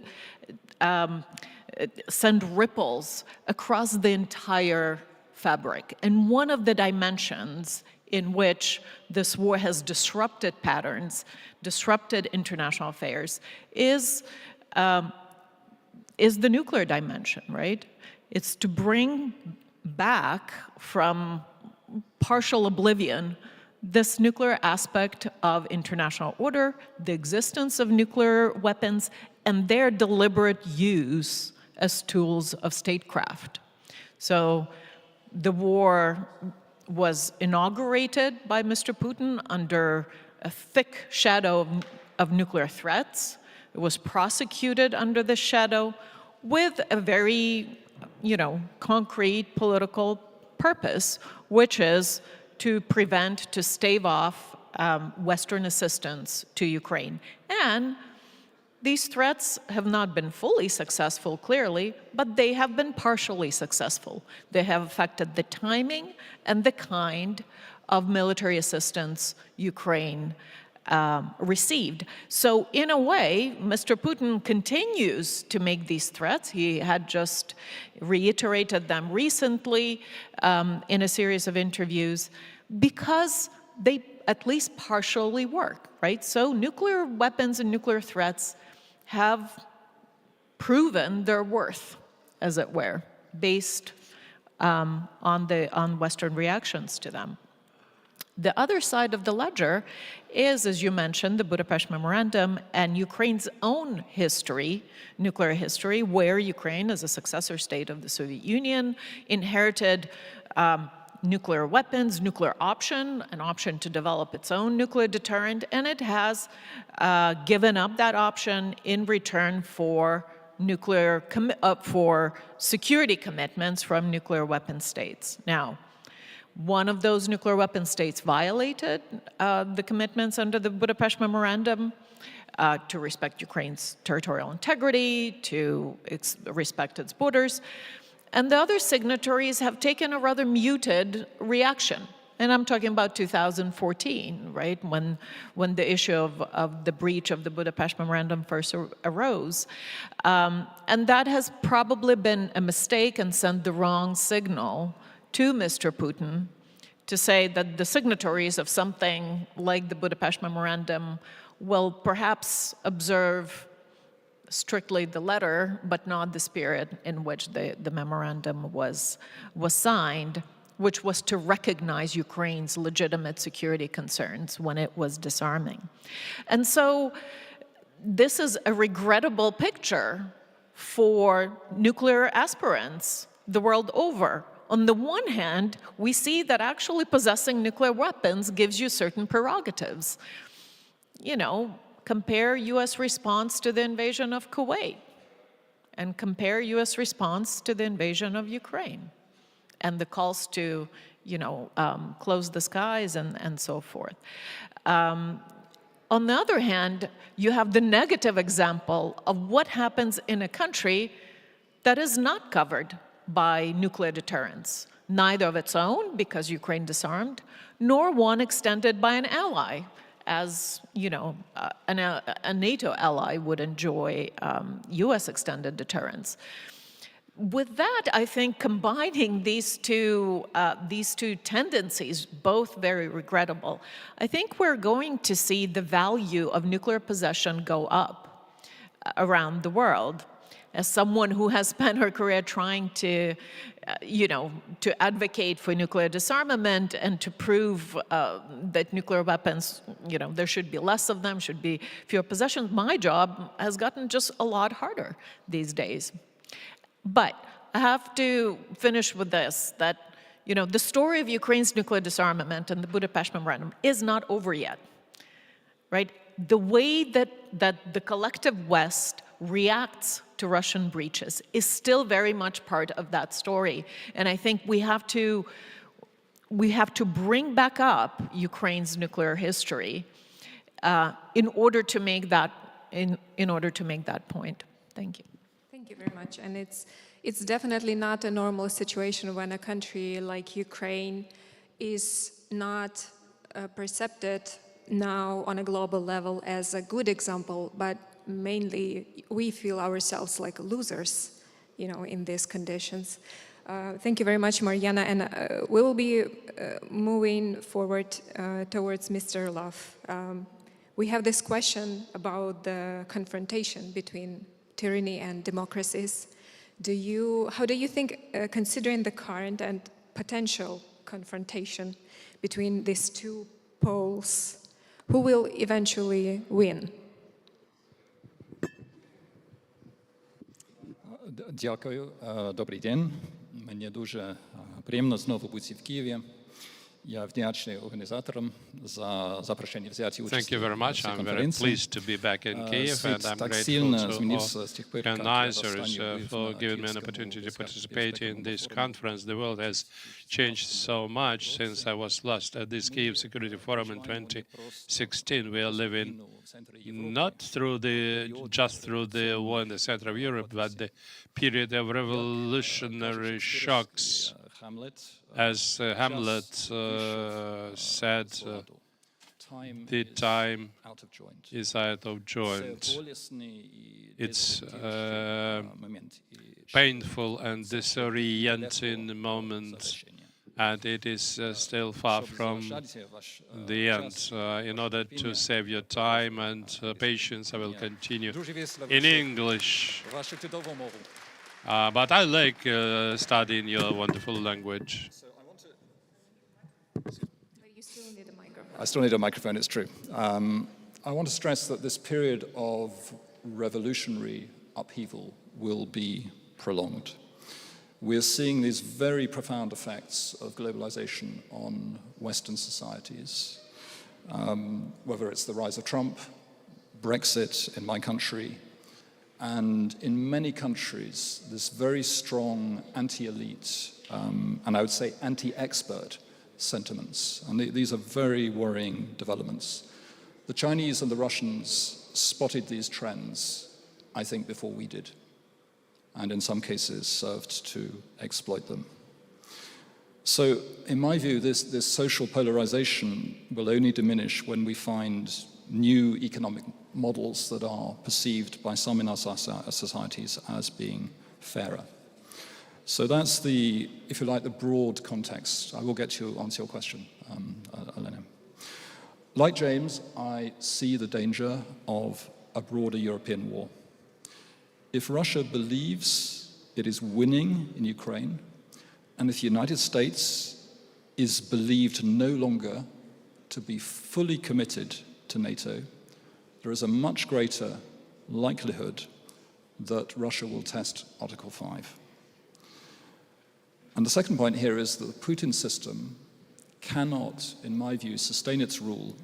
send ripples across the entire fabric. And one of the dimensions in which this war has disrupted patterns, disrupted international affairs, is is the nuclear dimension, right? It's to bring back from partial oblivion this nuclear aspect of international order, the existence of nuclear weapons, and their deliberate use as tools of statecraft. So the war was inaugurated by Mr. Putin under a thick shadow of nuclear threats. It was prosecuted under the shadow with a very, concrete political purpose, which is to prevent, to stave off Western assistance to Ukraine. And these threats have not been fully successful, clearly, but they have been partially successful. They have affected the timing and the kind of military assistance Ukraine received. So in a way, Mr. Putin continues to make these threats. He had just reiterated them recently in a series of interviews because they at least partially work, right? So nuclear weapons and nuclear threats have proven their worth, as it were, based on Western reactions to them. The other side of the ledger is, as you mentioned, the Budapest Memorandum and Ukraine's own history, nuclear history, where Ukraine, as a successor state of the Soviet Union, inherited nuclear weapons, nuclear option, an option to develop its own nuclear deterrent, and it has given up that option in return for for security commitments from nuclear weapon states. Now, one of those nuclear weapon states violated the commitments under the Budapest Memorandum to respect Ukraine's territorial integrity, to respect its borders. And the other signatories have taken a rather muted reaction. And I'm talking about 2014, right, when the issue of the breach of the Budapest Memorandum first arose. And that has probably been a mistake and sent the wrong signal to Mr. Putin to say that the signatories of something like the Budapest Memorandum will perhaps observe strictly the letter, but not the spirit in which the memorandum was signed, which was to recognize Ukraine's legitimate security concerns when it was disarming. And so this is a regrettable picture for nuclear aspirants the world over. On the one hand, we see that actually possessing nuclear weapons gives you certain prerogatives. Compare U.S. response to the invasion of Kuwait and compare U.S. response to the invasion of Ukraine and the calls to, close the skies and so forth. On the other hand, you have the negative example of what happens in a country that is not covered by nuclear deterrence, neither of its own, because Ukraine disarmed, nor one extended by an ally, as a NATO ally would enjoy U.S. extended deterrence. With that, I think combining these two tendencies, both very regrettable, I think we're going to see the value of nuclear possession go up around the world. As someone who has spent her career trying to, to advocate for nuclear disarmament and to prove that nuclear weapons, there should be less of them, should be fewer possessions, my job has gotten just a lot harder these days. But I have to finish with this, that, the story of Ukraine's nuclear disarmament and the Budapest Memorandum is not over yet, right? The way that the collective West reacts to Russian breaches is still very much part of that story. And I think we have to bring back up Ukraine's nuclear history in order to make that point. Thank you. Thank you very much. And it's definitely not a normal situation when a country like Ukraine is not perceived now on a global level as a good example, but mainly we feel ourselves like losers, in these conditions. Thank you very much, Mariana, and we will be moving forward towards Mr. Love. We have this question about the confrontation between tyranny and democracies. How do you think, considering the current and potential confrontation between these two poles, who will eventually win? Дякую. Добрий день. Мені дуже приємно знову бути в Києві. Я вдячний організаторам за запрошення взяти участь. Thank you very much. I'm very pleased to be back in Kiev, and I'm grateful to all organizers for giving me an opportunity to participate in this conference. The world has changed so much since I was last at this Kiev Security Forum in 2016. We are living not just through the war in the center of Europe, but the period of revolutionary shocks. As Hamlet said, the time is out of joint. It's painful and disorienting moment, and it is still far from the end. In order to save your time and patience, I will continue in English. But I like studying your wonderful language. I still need a microphone, it's true. I want to stress that this period of revolutionary upheaval will be prolonged. We're seeing these very profound effects of globalization on Western societies, whether it's the rise of Trump, Brexit in my country, and in many countries, this very strong anti-elite, and I would say anti-expert sentiments. And these are very worrying developments. The Chinese and the Russians spotted these trends, I think, before we did, and in some cases served to exploit them. So, in my view, this social polarization will only diminish when we find new economic models that are perceived by some in our societies as being fairer. So that's the, if you like, the broad context. I will get to answer your question, Elena. Like James, I see the danger of a broader European war. If Russia believes it is winning in Ukraine, and if the United States is believed no longer to be fully committed to NATO, there is a much greater likelihood that Russia will test Article 5. And the second point here is that the Putin system cannot, in my view, sustain its rule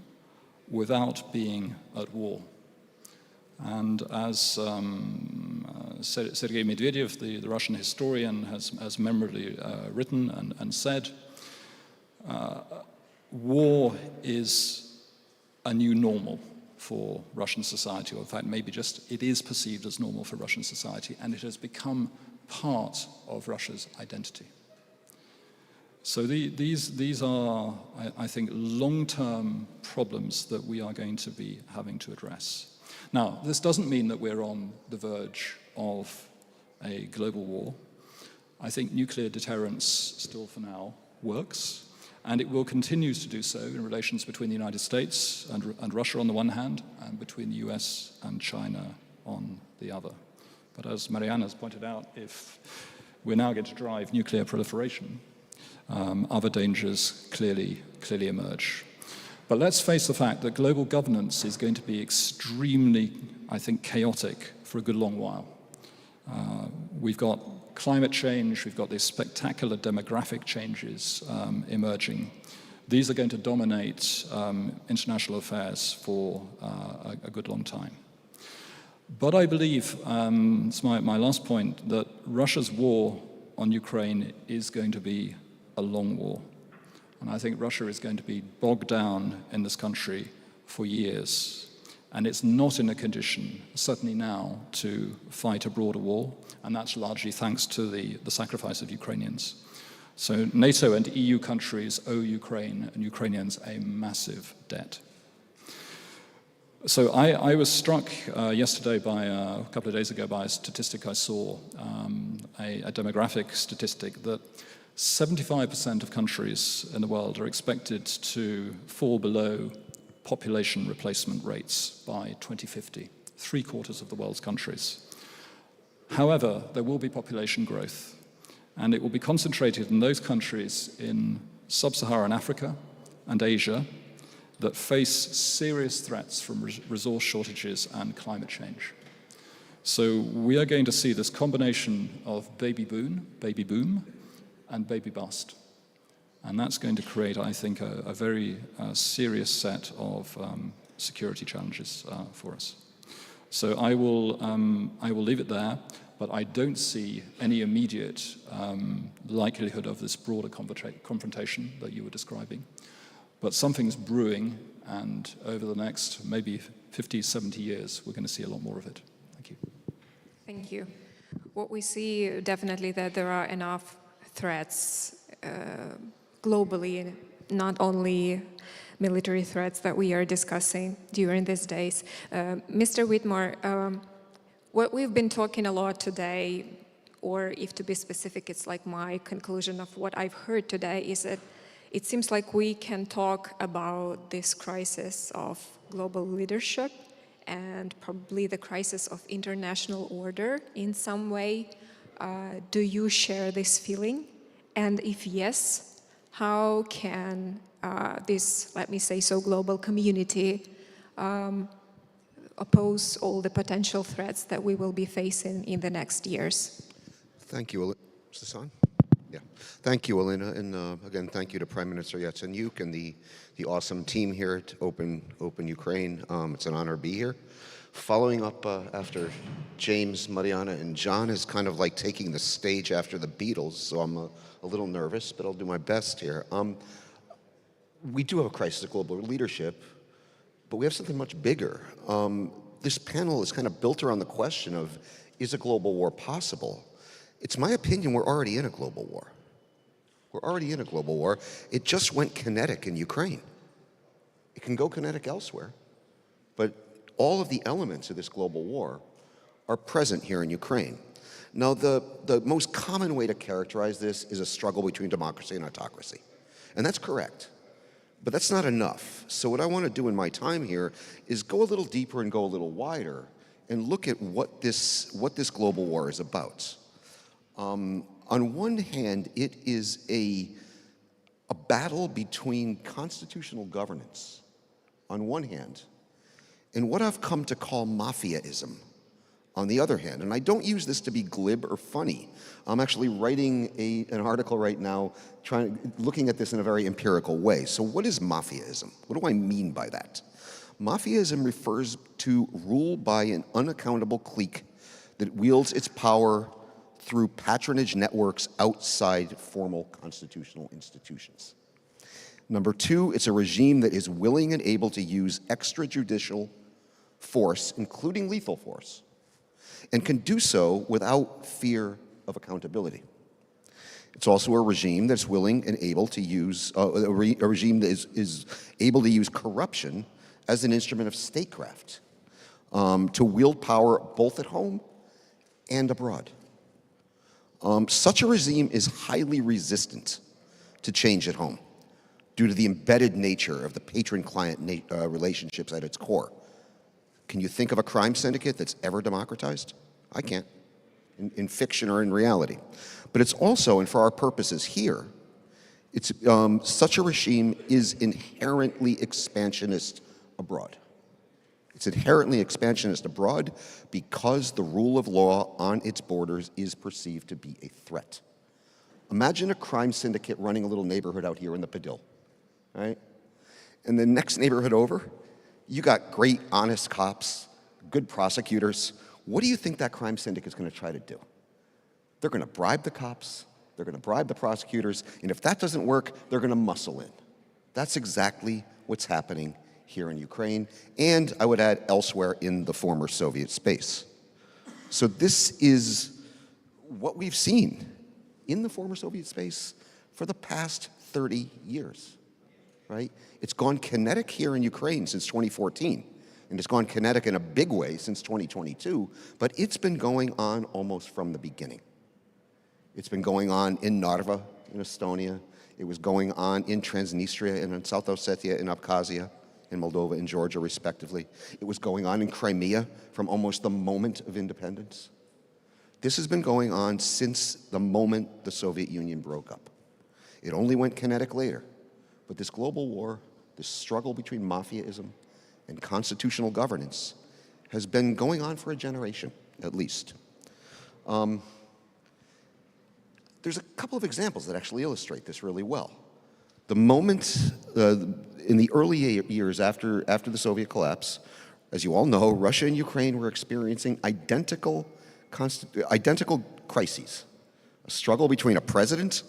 without being at war. And as Sergei Medvedev, the Russian historian, has memorably written and said, war is a new normal for Russian society, or in fact, maybe just it is perceived as normal for Russian society, and it has become part of Russia's identity. So these are, I think, long-term problems that we are going to be having to address. Now, this doesn't mean that we're on the verge of a global war. I think nuclear deterrence still for now works, and it will continue to do so in relations between the United States and Russia on the one hand, and between the US and China on the other. But as Marianne has pointed out, if we're now going to drive nuclear proliferation, other dangers clearly emerge. But let's face the fact that global governance is going to be extremely, I think, chaotic for a good long while. We've got climate change, we've got these spectacular demographic changes emerging. These are going to dominate international affairs for a good long time. But I believe, it's my last point, that Russia's war on Ukraine is going to be a long war. And I think Russia is going to be bogged down in this country for years. And it's not in a condition, certainly now, to fight a broader war. And that's largely thanks to the sacrifice of Ukrainians. So NATO and EU countries owe Ukraine and Ukrainians a massive debt. So I was struck yesterday a couple of days ago, by a statistic I saw, a demographic statistic that 75% of countries in the world are expected to fall below population replacement rates by 2050, 3/4 of the world's countries. However, there will be population growth, and it will be concentrated in those countries in sub-Saharan Africa and Asia that face serious threats from resource shortages and climate change. So we are going to see this combination of baby boom, and baby bust. And that's going to create, I think, a very serious set of security challenges for us. So I will leave it there, but I don't see any immediate likelihood of this broader confrontation that you were describing. But something's brewing, and over the next maybe 50, 70 years, we're going to see a lot more of it. Thank you. Thank you. What we see definitely that there are enough threats globally, not only military threats that we are discussing during these days. Mr. Whitmore, what we've been talking a lot today, or if to be specific, it's like my conclusion of what I've heard today, is that it seems like we can talk about this crisis of global leadership and probably the crisis of international order in some way. Do you share this feeling? And if yes, how can this, let me say so, global community oppose all the potential threats that we will be facing in the next years? Thank you. Is this on? Yeah. Thank you, Alina. And again, thank you to Prime Minister Yatsenyuk and the awesome team here at Open Ukraine. It's an honor to be here. Following up after James, Mariana, and John is kind of like taking the stage after the Beatles, so I'm a little nervous, but I'll do my best here. We do have a crisis of global leadership, but we have something much bigger. This panel is kind of built around the question of, is a global war possible? It's my opinion we're already in a global war. We're already in a global war. It just went kinetic in Ukraine. It can go kinetic elsewhere, but all of the elements of this global war are present here in Ukraine. Now, the most common way to characterize this is a struggle between democracy and autocracy. And that's correct. But that's not enough. So what I want to do in my time here is go a little deeper and go a little wider and look at what this global war is about. On one hand, it is a battle between constitutional governance, on one hand, and what I've come to call mafiaism, on the other hand. And I don't use this to be glib or funny. I'm actually writing an article right now looking at this in a very empirical way. So what is mafiaism? What do I mean by that? Mafiaism refers to rule by an unaccountable clique that wields its power through patronage networks outside formal constitutional institutions. Number two, it's a regime that is willing and able to use extrajudicial force, including lethal force, and can do so without fear of accountability. It's also a regime that's willing and able to use, a regime that is able to use corruption as an instrument of statecraft, to wield power both at home and abroad. Such a regime is highly resistant to change at home due to the embedded nature of the patron-client relationships at its core. Can you think of a crime syndicate that's ever democratized? I can't, in fiction or in reality. But it's also, and for our purposes here, it's, such a regime is inherently expansionist abroad. It's inherently expansionist abroad because the rule of law on its borders is perceived to be a threat. Imagine a crime syndicate running a little neighborhood out here in the Padil, right? And the next neighborhood over, you got great, honest cops, good prosecutors. What do you think that crime syndicate's going to try to do? They're going to bribe the cops, they're going to bribe the prosecutors, and if that doesn't work, they're going to muscle in. That's exactly what's happening here in Ukraine, and I would add elsewhere in the former Soviet space. So this is what we've seen in the former Soviet space for the past 30 years, right? It's gone kinetic here in Ukraine since 2014, and it's gone kinetic in a big way since 2022, but it's been going on almost from the beginning. It's been going on in Narva, in Estonia. It was going on in Transnistria and in South Ossetia and Abkhazia, in Moldova and Georgia, respectively. It was going on in Crimea from almost the moment of independence. This has been going on since the moment the Soviet Union broke up. It only went kinetic later. But this global war, this struggle between mafiaism and constitutional governance has been going on for a generation, at least. There's a couple of examples that actually illustrate this really well. The moment in the early years after the Soviet collapse, as you all know, Russia and Ukraine were experiencing identical crises. A struggle between a president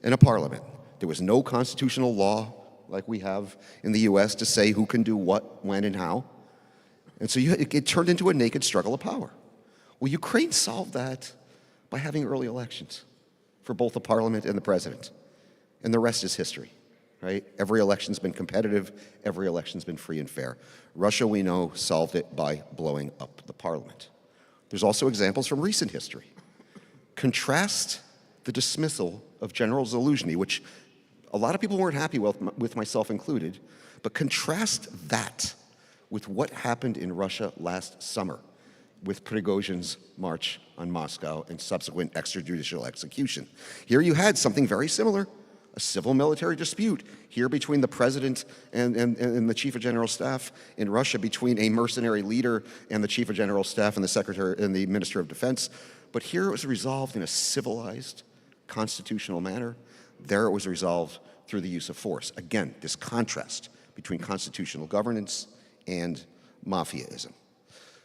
and a parliament. There was no constitutional law like we have in the US to say who can do what, when, and how. And so it turned into a naked struggle of power. Well, Ukraine solved that by having early elections for both the parliament and the president. And the rest is history, right? Every election's been competitive. Every election's been free and fair. Russia, we know, solved it by blowing up the parliament. There's also examples from recent history. Contrast the dismissal of General Zaluzhny, which a lot of people weren't happy with, myself included, but contrast that with what happened in Russia last summer with Prigozhin's march on Moscow and subsequent extrajudicial execution. Here you had something very similar, a civil-military dispute here between the president and the chief of general staff in Russia, between a mercenary leader and the chief of general staff and the secretary and the minister of defense. But here it was resolved in a civilized, constitutional manner. There it was resolved through the use of force. Again, this contrast between constitutional governance and mafiaism.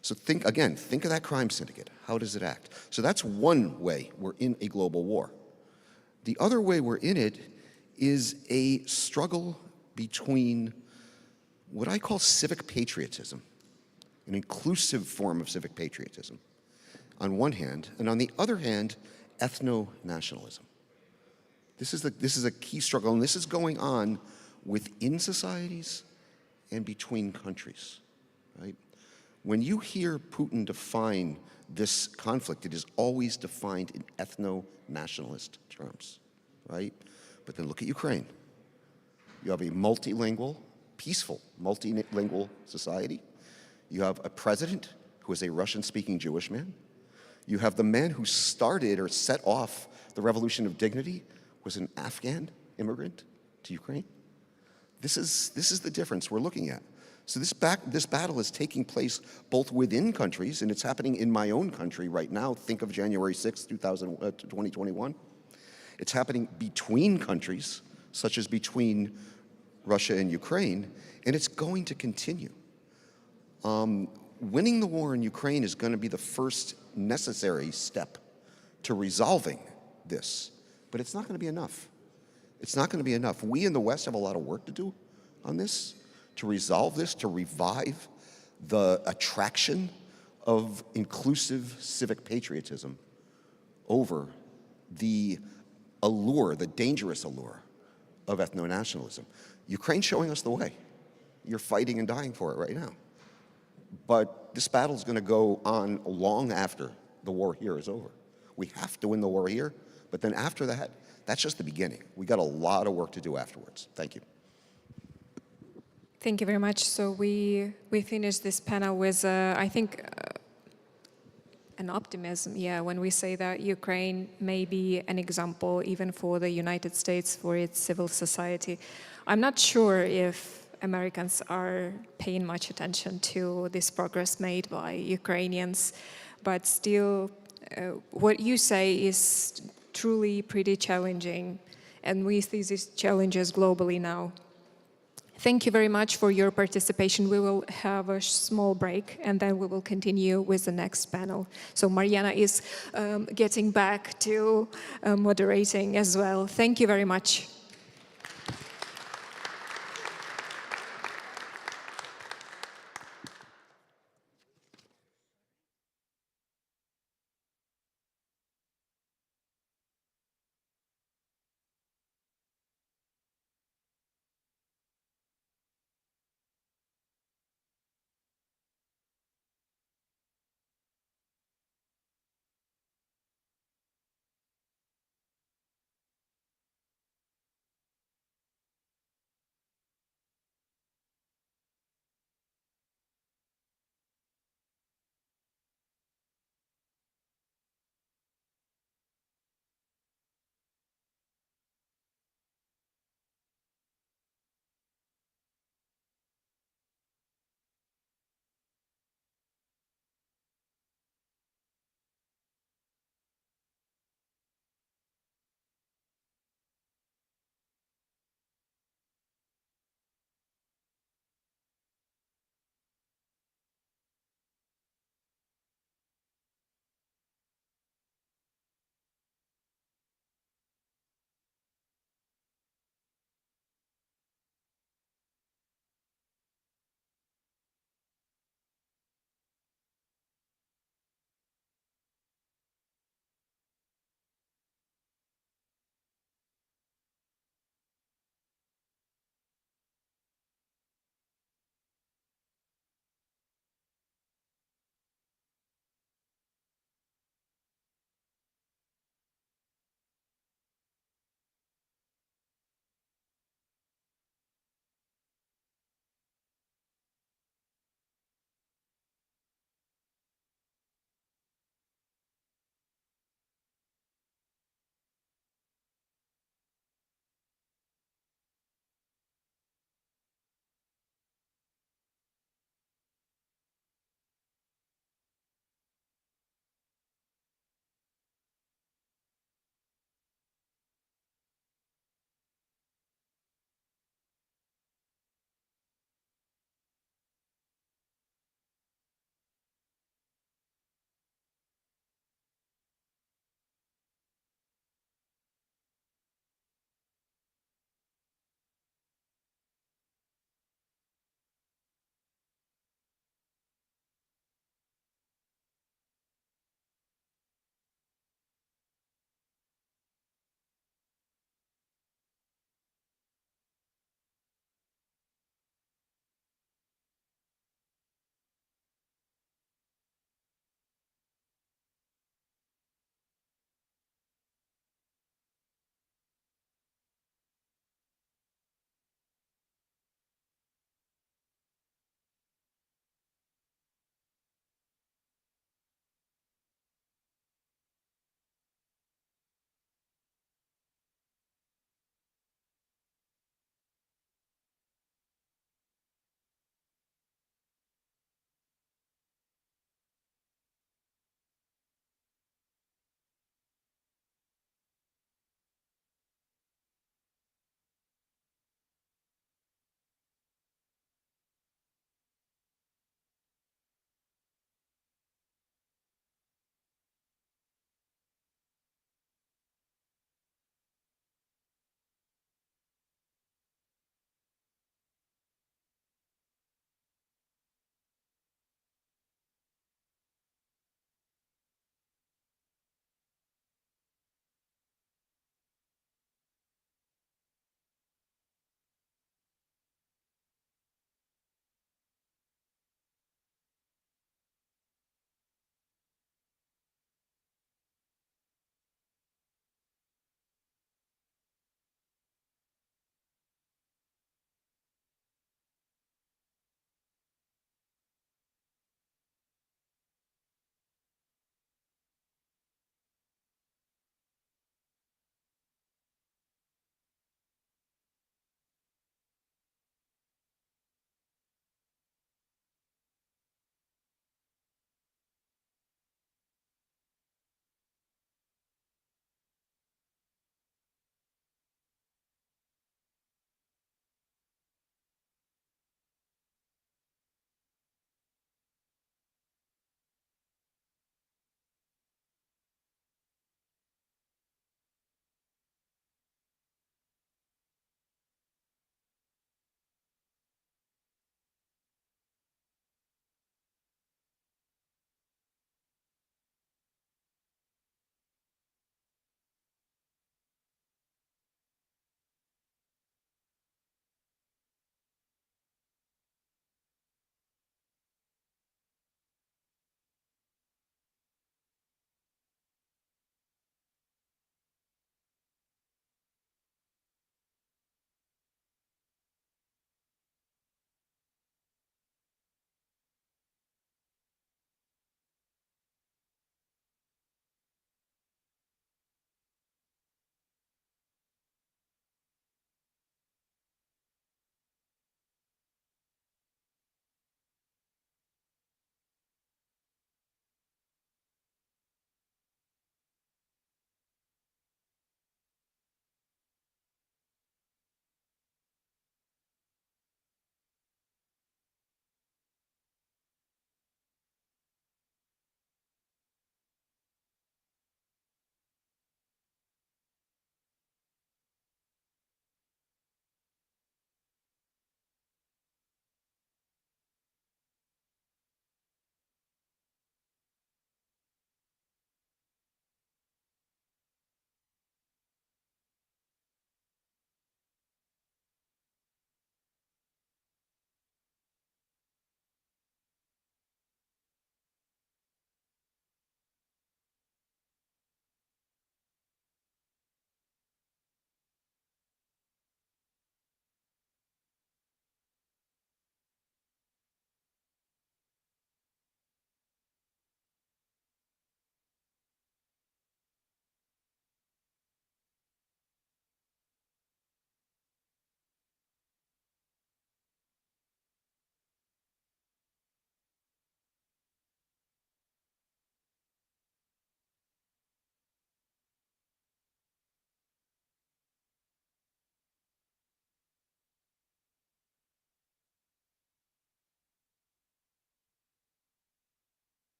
So think of that crime syndicate. How does it act? So that's one way we're in a global war. The other way we're in it is a struggle between what I call civic patriotism, an inclusive form of civic patriotism, on one hand, and on the other hand, ethno-nationalism. This is a key struggle, and this is going on within societies and between countries, right? When you hear Putin define this conflict, it is always defined in ethno-nationalist terms, right? But then look at Ukraine. You have a multilingual, peaceful, multilingual society. You have a president who is a Russian-speaking Jewish man. You have the man who started or set off the Revolution of Dignity was an Afghan immigrant to Ukraine. This is the difference we're looking at. So this battle is taking place both within countries, and it's happening in my own country right now. Think of January 6th, 2021. It's happening between countries, such as between Russia and Ukraine, and it's going to continue. Winning the war in Ukraine is going to be the first necessary step to resolving this, but it's not going to be enough. It's not going to be enough. We in the West have a lot of work to do on this, to resolve this, to revive the attraction of inclusive civic patriotism over the allure, the dangerous allure of ethno-nationalism. Ukraine's showing us the way. You're fighting and dying for it right now. But this battle's going to go on long after the war here is over. We have to win the war here, but then after that, that's just the beginning. We got a lot of work to do afterwards. Thank you. Thank you very much. So we finished this panel with, I think, an optimism, when we say that Ukraine may be an example even for the United States, for its civil society. I'm not sure if Americans are paying much attention to this progress made by Ukrainians, but still, what you say is truly pretty challenging, and we see these challenges globally now. Thank you very much for your participation. We will have a small break and then we will continue with the next panel. So Mariana is getting back to moderating as well. Thank you very much.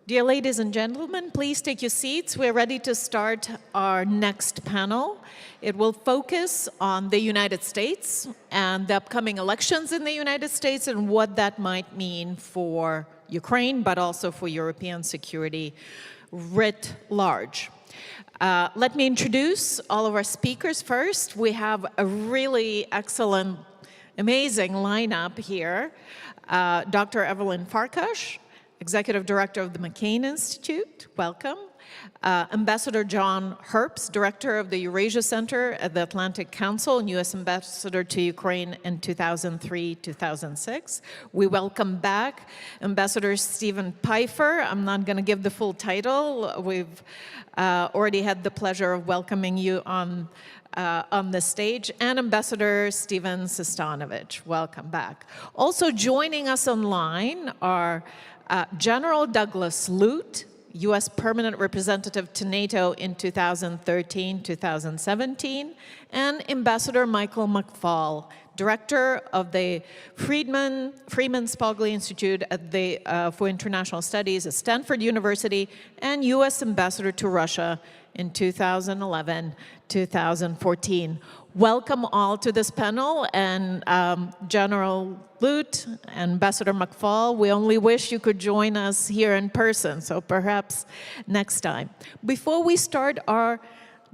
Dear ladies and gentlemen, please take your seats. We're ready to start our next panel. It will focus on the United States and the upcoming elections in the United States and what that might mean for Ukraine, but also for European security writ large. Let me introduce all of our speakers first. We have a really excellent, amazing lineup here. Dr. Evelyn Farkas, Executive Director of the McCain Institute, welcome. Ambassador John Herbst, Director of the Eurasia Center at the Atlantic Council and U.S. Ambassador to Ukraine in 2003-2006. We welcome back Ambassador Stephen Pfeiffer. I'm not going to give the full title. We've already had the pleasure of welcoming you on the stage, and Ambassador Steven Sestanovich. Welcome back. Also joining us online are General Douglas Lute, U.S. Permanent Representative to NATO in 2013-2017, and Ambassador Michael McFaul, Director of the Freeman Spogli Institute for International Studies at Stanford University, and U.S. Ambassador to Russia in 2011-2014. Welcome all to this panel, and General Lute, Ambassador McFaul, we only wish you could join us here in person, so perhaps next time. Before we start our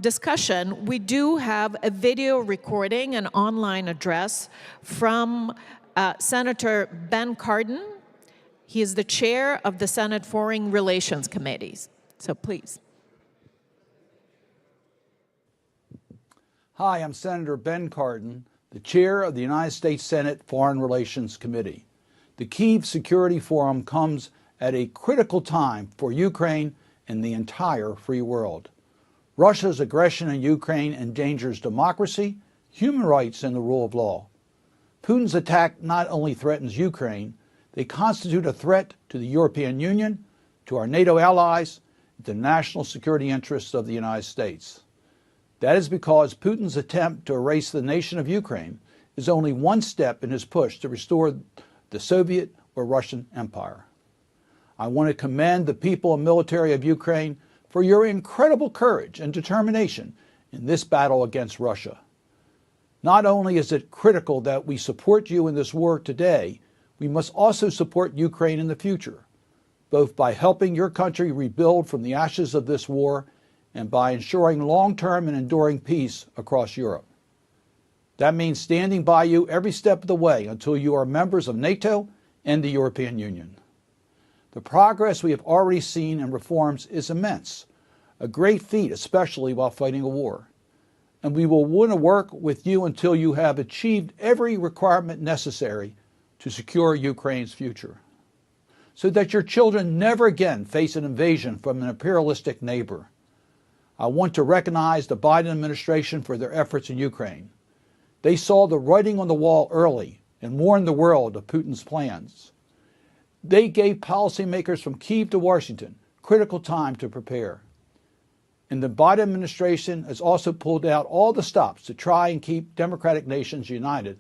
discussion, we do have a video recording, an online address from Senator Ben Cardin. He is the chair of the Senate Foreign Relations Committees, so please. Hi, I'm Senator Ben Cardin, the chair of the United States Senate Foreign Relations Committee. The Kyiv Security Forum comes at a critical time for Ukraine and the entire free world. Russia's aggression in Ukraine endangers democracy, human rights, and the rule of law. Putin's attack not only threatens Ukraine, they constitute a threat to the European Union, to our NATO allies, and to the national security interests of the United States. That is because Putin's attempt to erase the nation of Ukraine is only one step in his push to restore the Soviet or Russian Empire. I want to commend the people and military of Ukraine for your incredible courage and determination in this battle against Russia. Not only is it critical that we support you in this war today, we must also support Ukraine in the future, both by helping your country rebuild from the ashes of this war and by ensuring long-term and enduring peace across Europe. That means standing by you every step of the way until you are members of NATO and the European Union. The progress we have already seen in reforms is immense, a great feat, especially while fighting a war. And we will want to work with you until you have achieved every requirement necessary to secure Ukraine's future, so that your children never again face an invasion from an imperialistic neighbor. I want to recognize the Biden administration for their efforts in Ukraine. They saw the writing on the wall early and warned the world of Putin's plans. They gave policymakers from Kyiv to Washington critical time to prepare. And the Biden administration has also pulled out all the stops to try and keep democratic nations united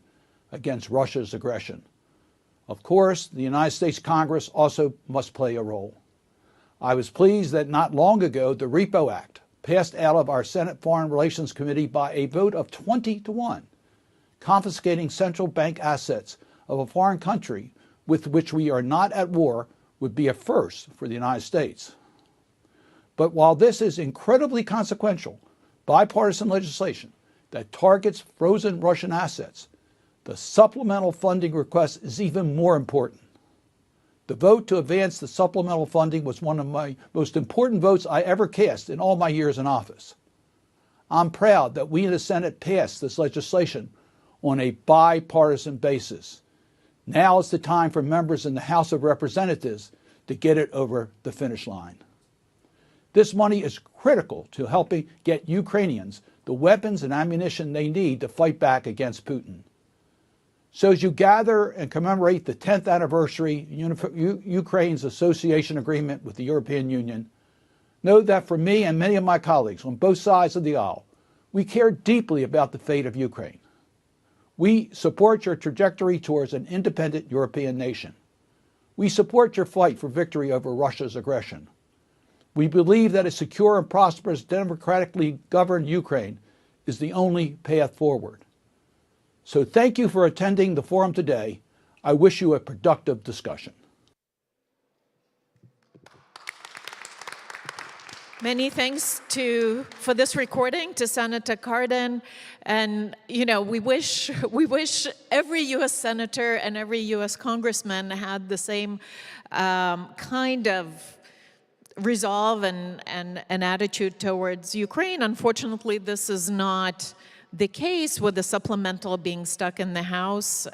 against Russia's aggression. Of course, the United States Congress also must play a role. I was pleased that not long ago the REPO Act passed out of our Senate Foreign Relations Committee by a vote of 20-1, confiscating central bank assets of a foreign country with which we are not at war would be a first for the United States. But while this is incredibly consequential, bipartisan legislation that targets frozen Russian assets, the supplemental funding request is even more important. The vote to advance the supplemental funding was one of my most important votes I ever cast in all my years in office. I'm proud that we in the Senate passed this legislation on a bipartisan basis. Now is the time for members in the House of Representatives to get it over the finish line. This money is critical to helping get Ukrainians the weapons and ammunition they need to fight back against Putin. So as you gather and commemorate the 10th anniversary of Ukraine's association agreement with the European Union, know that for me and many of my colleagues on both sides of the aisle, we care deeply about the fate of Ukraine. We support your trajectory towards an independent European nation. We support your fight for victory over Russia's aggression. We believe that a secure and prosperous, democratically governed Ukraine is the only path forward. So thank you for attending the forum today. I wish you a productive discussion. Many thanks for this recording to Senator Cardin, and we wish every U.S. senator and every U.S. congressman had the same kind of resolve and attitude towards Ukraine. Unfortunately, this is not the case, with the supplemental being stuck in the House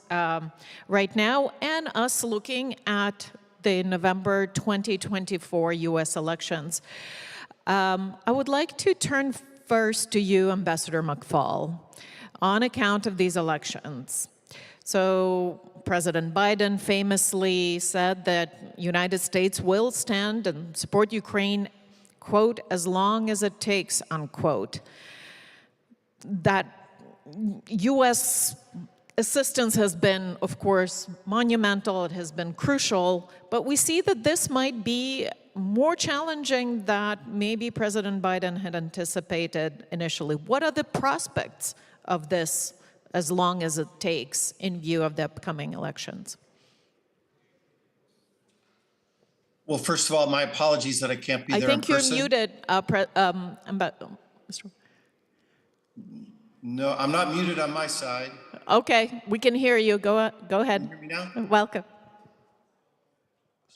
right now, and us looking at the November 2024 U.S. elections. I would like to turn first to you, Ambassador McFaul, on account of these elections. So President Biden famously said that United States will stand and support Ukraine, quote, as long as it takes, unquote. That U.S. assistance has been, of course, monumental, it has been crucial, but we see that this might be more challenging than maybe President Biden had anticipated initially. What are the prospects of this, as long as it takes, in view of the upcoming elections? Well, first of all, my apologies that I can't be there in person. I think you're muted, Mr. No, I'm not muted on my side. Okay, we can hear you. Go ahead. Can you hear me now? Welcome.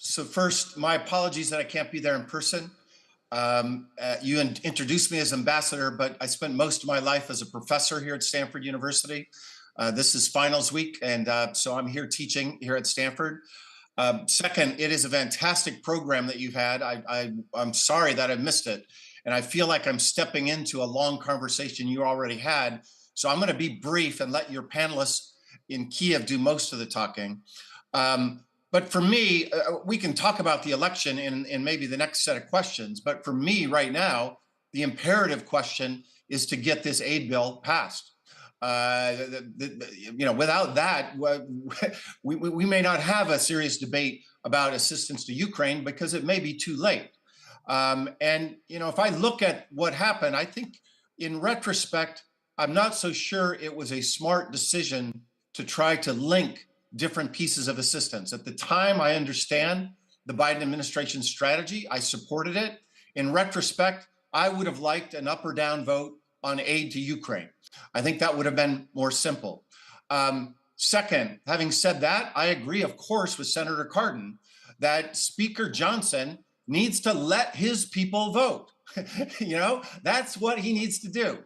So first, my apologies that I can't be there in person. You introduced me as ambassador, but I spent most of my life as a professor here at Stanford University. This is finals week, and so I'm here teaching here at Stanford. Second, it is a fantastic program that you've had. I'm sorry that I missed it, and I feel like I'm stepping into a long conversation you already had. So I'm going to be brief and let your panelists in Kiev do most of the talking. But for me, we can talk about the election in maybe the next set of questions. But for me right now, the imperative question is to get this aid bill passed. Without that, we may not have a serious debate about assistance to Ukraine because it may be too late. If I look at what happened, I think in retrospect, I'm not so sure it was a smart decision to try to link different pieces of assistance. At the time, I understand the Biden administration's strategy. I supported it. In retrospect, I would have liked an up or down vote on aid to Ukraine. I think that would have been more simple. Second, having said that, I agree, of course, with Senator Cardin that Speaker Johnson needs to let his people vote. That's what he needs to do.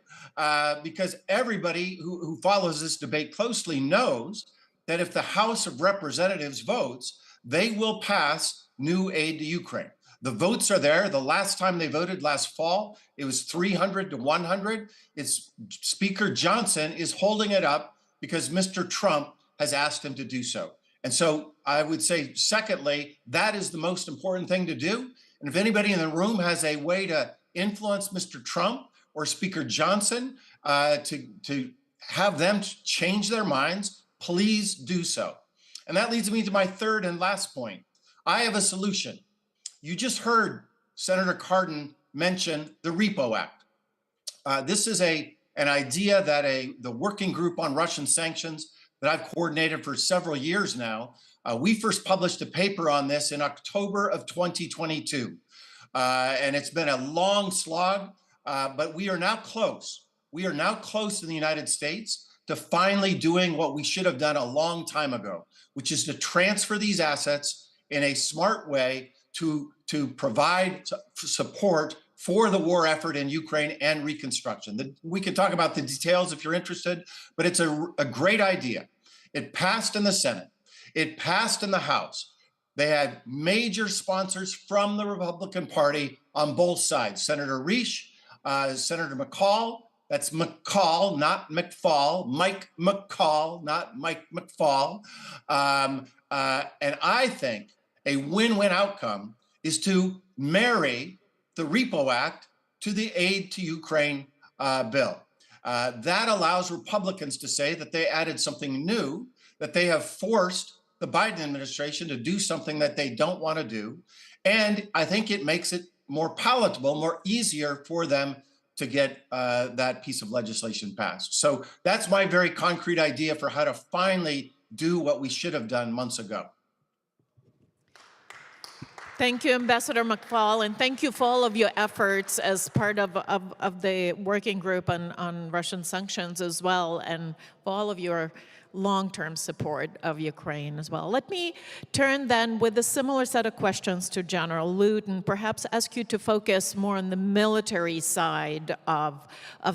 Because everybody who follows this debate closely knows that if the House of Representatives votes, they will pass new aid to Ukraine. The votes are there. The last time they voted last fall, it was 300 to 100. It's Speaker Johnson is holding it up because Mr. Trump has asked him to do so. And so I would say, secondly, that is the most important thing to do. And if anybody in the room has a way to influence Mr. Trump or Speaker Johnson to have them change their minds, please do so. And that leads me to my third and last point. I have a solution. You just heard Senator Cardin mention the Repo Act. This is an idea that the working group on Russian sanctions that I've coordinated for several years now, we first published a paper on this in October of 2022. And it's been a long slog, but we are now close. We are now close in the United States to finally doing what we should have done a long time ago, which is to transfer these assets in a smart way to provide support for the war effort in Ukraine and reconstruction. We can talk about the details if you're interested, but it's a great idea. It passed in the Senate. It passed in the House. They had major sponsors from the Republican Party on both sides. Senator Risch, Senator McCall, that's McCall, not McFaul, Mike McCall, not Mike McFaul. And I think a win-win outcome is to marry the Repo Act to the Aid to Ukraine bill. That allows Republicans to say that they added something new, that they have forced the Biden administration to do something that they don't want to do. And I think it makes it more palatable, more easier for them to get that piece of legislation passed. So that's my very concrete idea for how to finally do what we should have done months ago. Thank you, Ambassador McFall, and thank you for all of your efforts as part of the working group on Russian sanctions as well, and for all of your long-term support of Ukraine as well. Let me turn then with a similar set of questions to General Lute and perhaps ask you to focus more on the military side of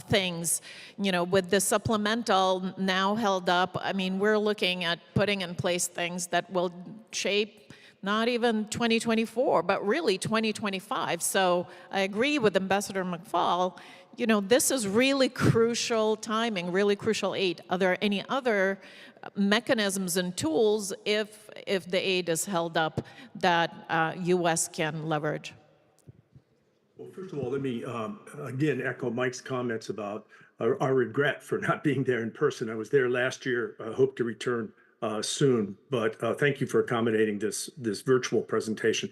things. You know, with the supplemental now held up, I mean, we're looking at putting in place things that will shape not even 2024, but really 2025. So I agree with Ambassador McFall. You know, this is really crucial timing, really crucial aid. Are there any other mechanisms and tools if the aid is held up that U.S. can leverage? Well, first of all, let me again echo Mike's comments about our regret for not being there in person. I was there last year. I hope to return soon, but thank you for accommodating this virtual presentation.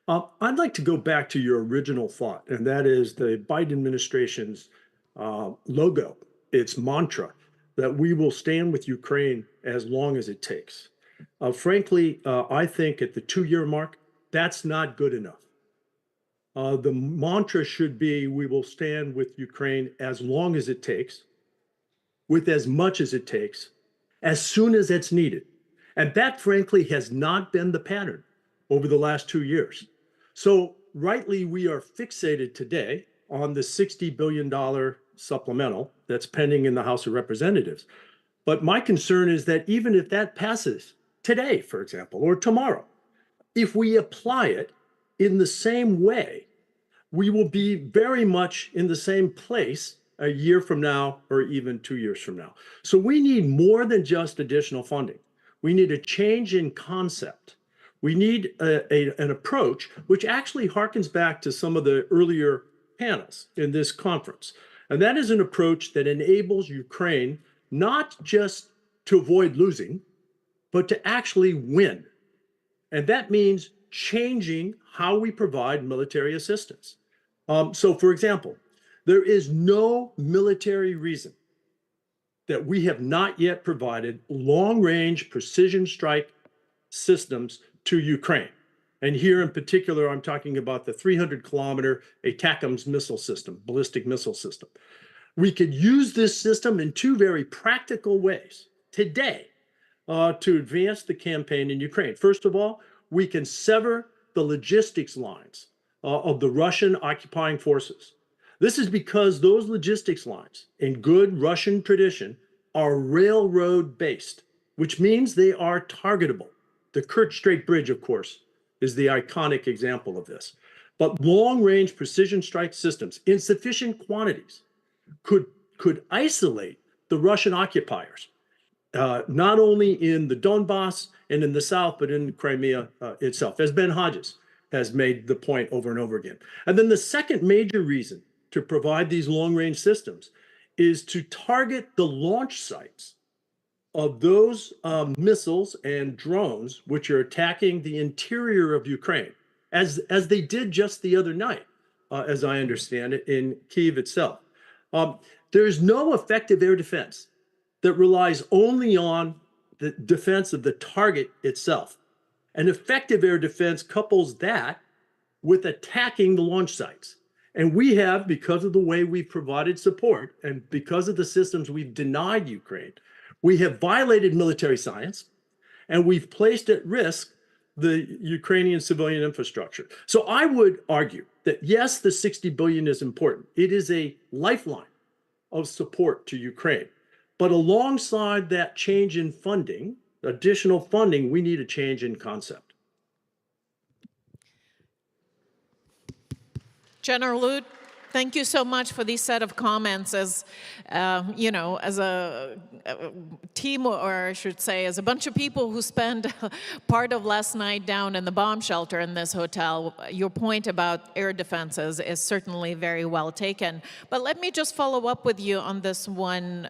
I'd like to go back to your original thought, and that is the Biden administration's logo, its mantra, that we will stand with Ukraine as long as it takes. Frankly, I think at the 2-year mark, that's not good enough. The mantra should be, we will stand with Ukraine as long as it takes, with as much as it takes, as soon as it's needed. And that, frankly, has not been the pattern over the last 2 years. So rightly, we are fixated today on the $60 billion supplemental that's pending in the House of Representatives. But my concern is that even if that passes today, for example, or tomorrow, if we apply it in the same way, we will be very much in the same place a year from now or even 2 years from now. So we need more than just additional funding. We need a change in concept. We need an approach which actually harkens back to some of the earlier panels in this conference. And that is an approach that enables Ukraine not just to avoid losing, but to actually win. And that means changing how we provide military assistance. So for example, there is no military reason that we have not yet provided long-range precision strike systems to Ukraine. And here in particular, I'm talking about the 300-kilometer ATACMS missile system, ballistic missile system. We could use this system in 2 very practical ways today to advance the campaign in Ukraine. First of all, we can sever the logistics lines of the Russian occupying forces. This is because those logistics lines, in good Russian tradition, are railroad-based, which means they are targetable. The Kerch Strait Bridge, of course, is the iconic example of this. But long-range precision strike systems in sufficient quantities could isolate the Russian occupiers, not only in the Donbass and in the south, but in Crimea itself, as Ben Hodges has made the point over and over again. And then the second major reason to provide these long-range systems is to target the launch sites of those missiles and drones which are attacking the interior of Ukraine, as they did just the other night, as I understand it, in Kyiv itself. There is no effective air defense that relies only on the defense of the target itself. An effective air defense couples that with attacking the launch sites. And we have, because of the way we've provided support and because of the systems we've denied Ukraine, we have violated military science and we've placed at risk the Ukrainian civilian infrastructure. So I would argue that yes, the 60 billion is important. It is a lifeline of support to Ukraine. But alongside that change in funding, additional funding, we need a change in concept. General Lute, Thank you so much for these set of comments. As you know, as a team, or I should say, as a bunch of people who spent part of last night down in the bomb shelter in this hotel, your point about air defenses is certainly very well taken. But let me just follow up with you on this one.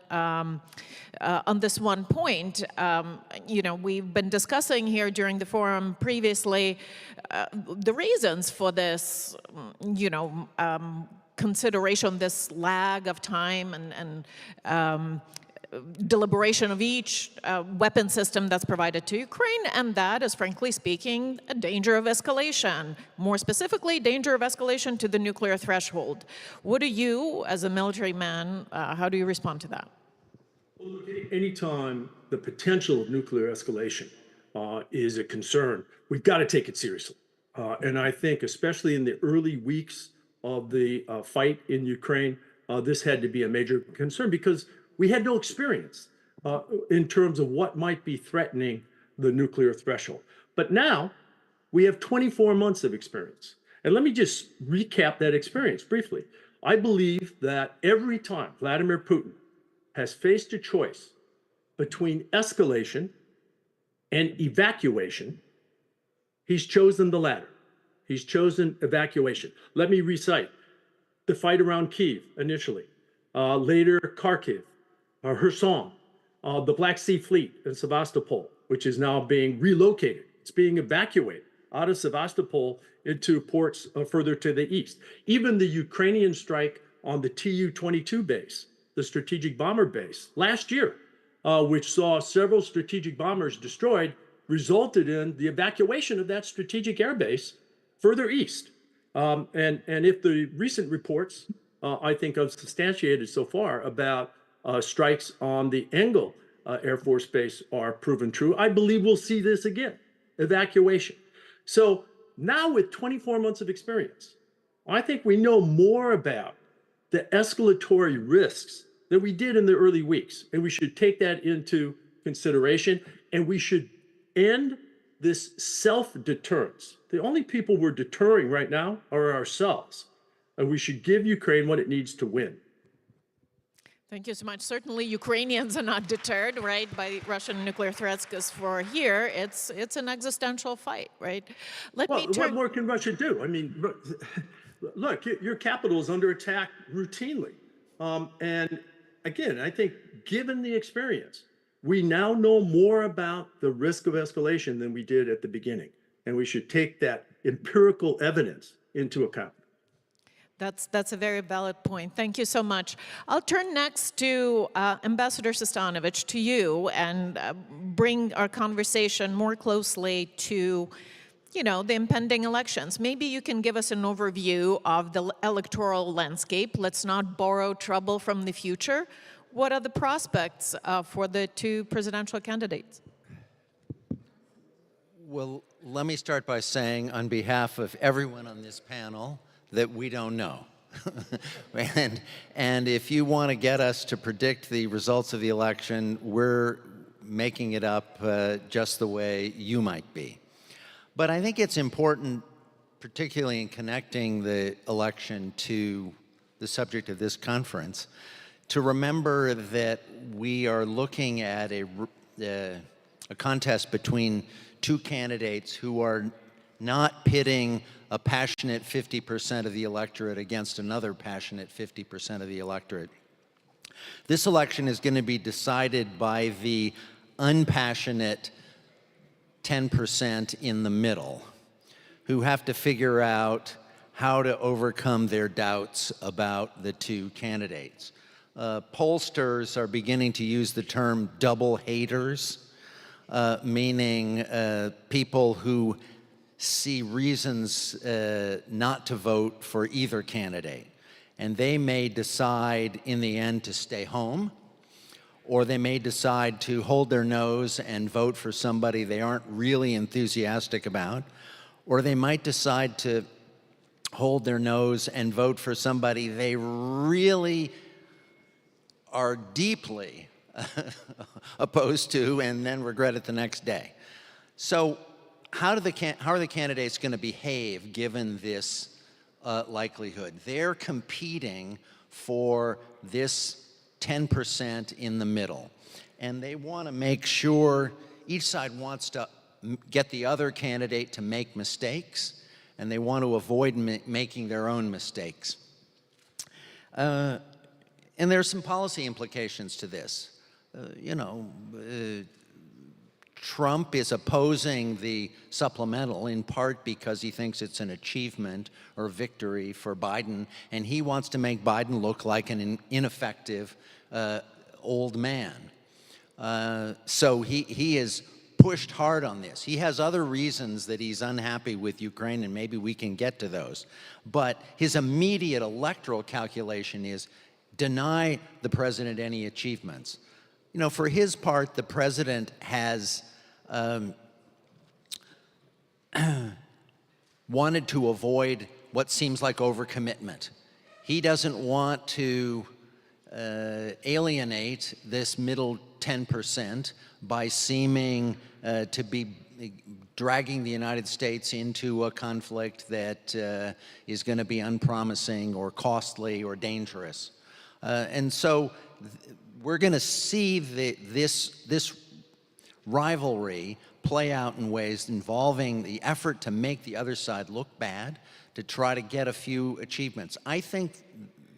On this one point, you know, we've been discussing here during the forum previously the reasons for this, you know, consideration, this lag of time and deliberation of each weapon system that's provided to Ukraine, and that is, frankly speaking, a danger of escalation. More specifically, danger of escalation to the nuclear threshold. What do you, as a military man, how do you respond to that? Well, look, anytime the potential of nuclear escalation is a concern, we've got to take it seriously. And I think, especially in the early weeks of the fight in Ukraine, this had to be a major concern because we had no experience in terms of what might be threatening the nuclear threshold. But now we have 24 months of experience. And let me just recap that experience briefly. I believe that every time Vladimir Putin has faced a choice between escalation and evacuation, he's chosen the latter. He's chosen evacuation. Let me recite the fight around Kyiv initially, later Kharkiv, Kherson, the Black Sea Fleet in Sevastopol, which is now being relocated. It's being evacuated out of Sevastopol into ports further to the east. Even the Ukrainian strike on the Tu-22 base, the strategic bomber base, last year, which saw several strategic bombers destroyed, resulted in the evacuation of that strategic airbase further east. And if the recent reports, I think, have substantiated so far about strikes on the Engel Air Force Base are proven true, I believe we'll see this again, evacuation. So now with 24 months of experience, I think we know more about the escalatory risks that we did in the early weeks, and we should take that into consideration, and we should end this self-deterrence. The only people we're deterring right now are ourselves, and we should give Ukraine what it needs to win. Thank you so much. Certainly, Ukrainians are not deterred, right, by Russian nuclear threats, because for here, it's an existential fight, right? What more can Russia do? I mean, look, your capital is under attack routinely. And again, I think given the experience, we now know more about the risk of escalation than we did at the beginning. And we should take that empirical evidence into account. That's a very valid point. Thank you so much. I'll turn next to Ambassador Sestanovich, to you, and bring our conversation more closely to, you know, the impending elections. Maybe you can give us an overview of the electoral landscape. Let's not borrow trouble from the future. What are the prospects for the two presidential candidates? Well, let me start by saying, on behalf of everyone on this panel, that we don't know. and if you want to get us to predict the results of the election, we're making it up just the way you might be. But I think it's important, particularly in connecting the election to the subject of this conference, to remember that we are looking at a contest between two candidates who are not pitting a passionate 50% of the electorate against another passionate 50% of the electorate. This election is going to be decided by the unpassionate 10% in the middle, who have to figure out how to overcome their doubts about the two candidates. Pollsters are beginning to use the term double haters, meaning people who see reasons not to vote for either candidate. And they may decide in the end to stay home, or they may decide to hold their nose and vote for somebody they aren't really enthusiastic about, or they might decide to hold their nose and vote for somebody they really are deeply opposed to and then regret it the next day. So how are the candidates going to behave given this likelihood. They're competing for this 10% in the middle. And they want to make sure, each side wants to get the other candidate to make mistakes, and they want to avoid making their own mistakes. And there's some policy implications to this. Trump is opposing the supplemental in part because he thinks it's an achievement or victory for Biden, and he wants to make Biden look like an ineffective old man. So he is pushed hard on this. He has other reasons that he's unhappy with Ukraine, and maybe we can get to those. But his immediate electoral calculation is deny the president any achievements. For his part, the president has wanted to avoid what seems like overcommitment. He doesn't want to alienate this middle 10% by seeming to be dragging the United States into a conflict that is going to be unpromising or costly or dangerous. And so we're going to see this rivalry play out in ways involving the effort to make the other side look bad, to try to get a few achievements. I think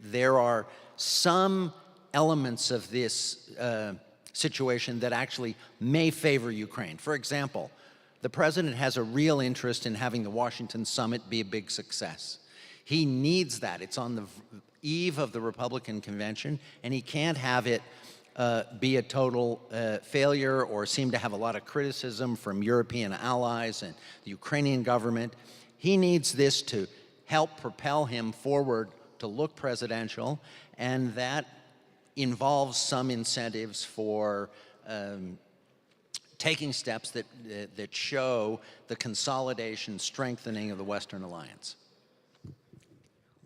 there are some elements of this situation that actually may favor Ukraine. For example, the president has a real interest in having the Washington summit be a big success. He needs that. It's on the eve of the Republican convention, and he can't have it be a total failure or seem to have a lot of criticism from European allies and the Ukrainian government. He needs this to help propel him forward to look presidential, and that involves some incentives for taking steps that show the consolidation, strengthening of the Western alliance.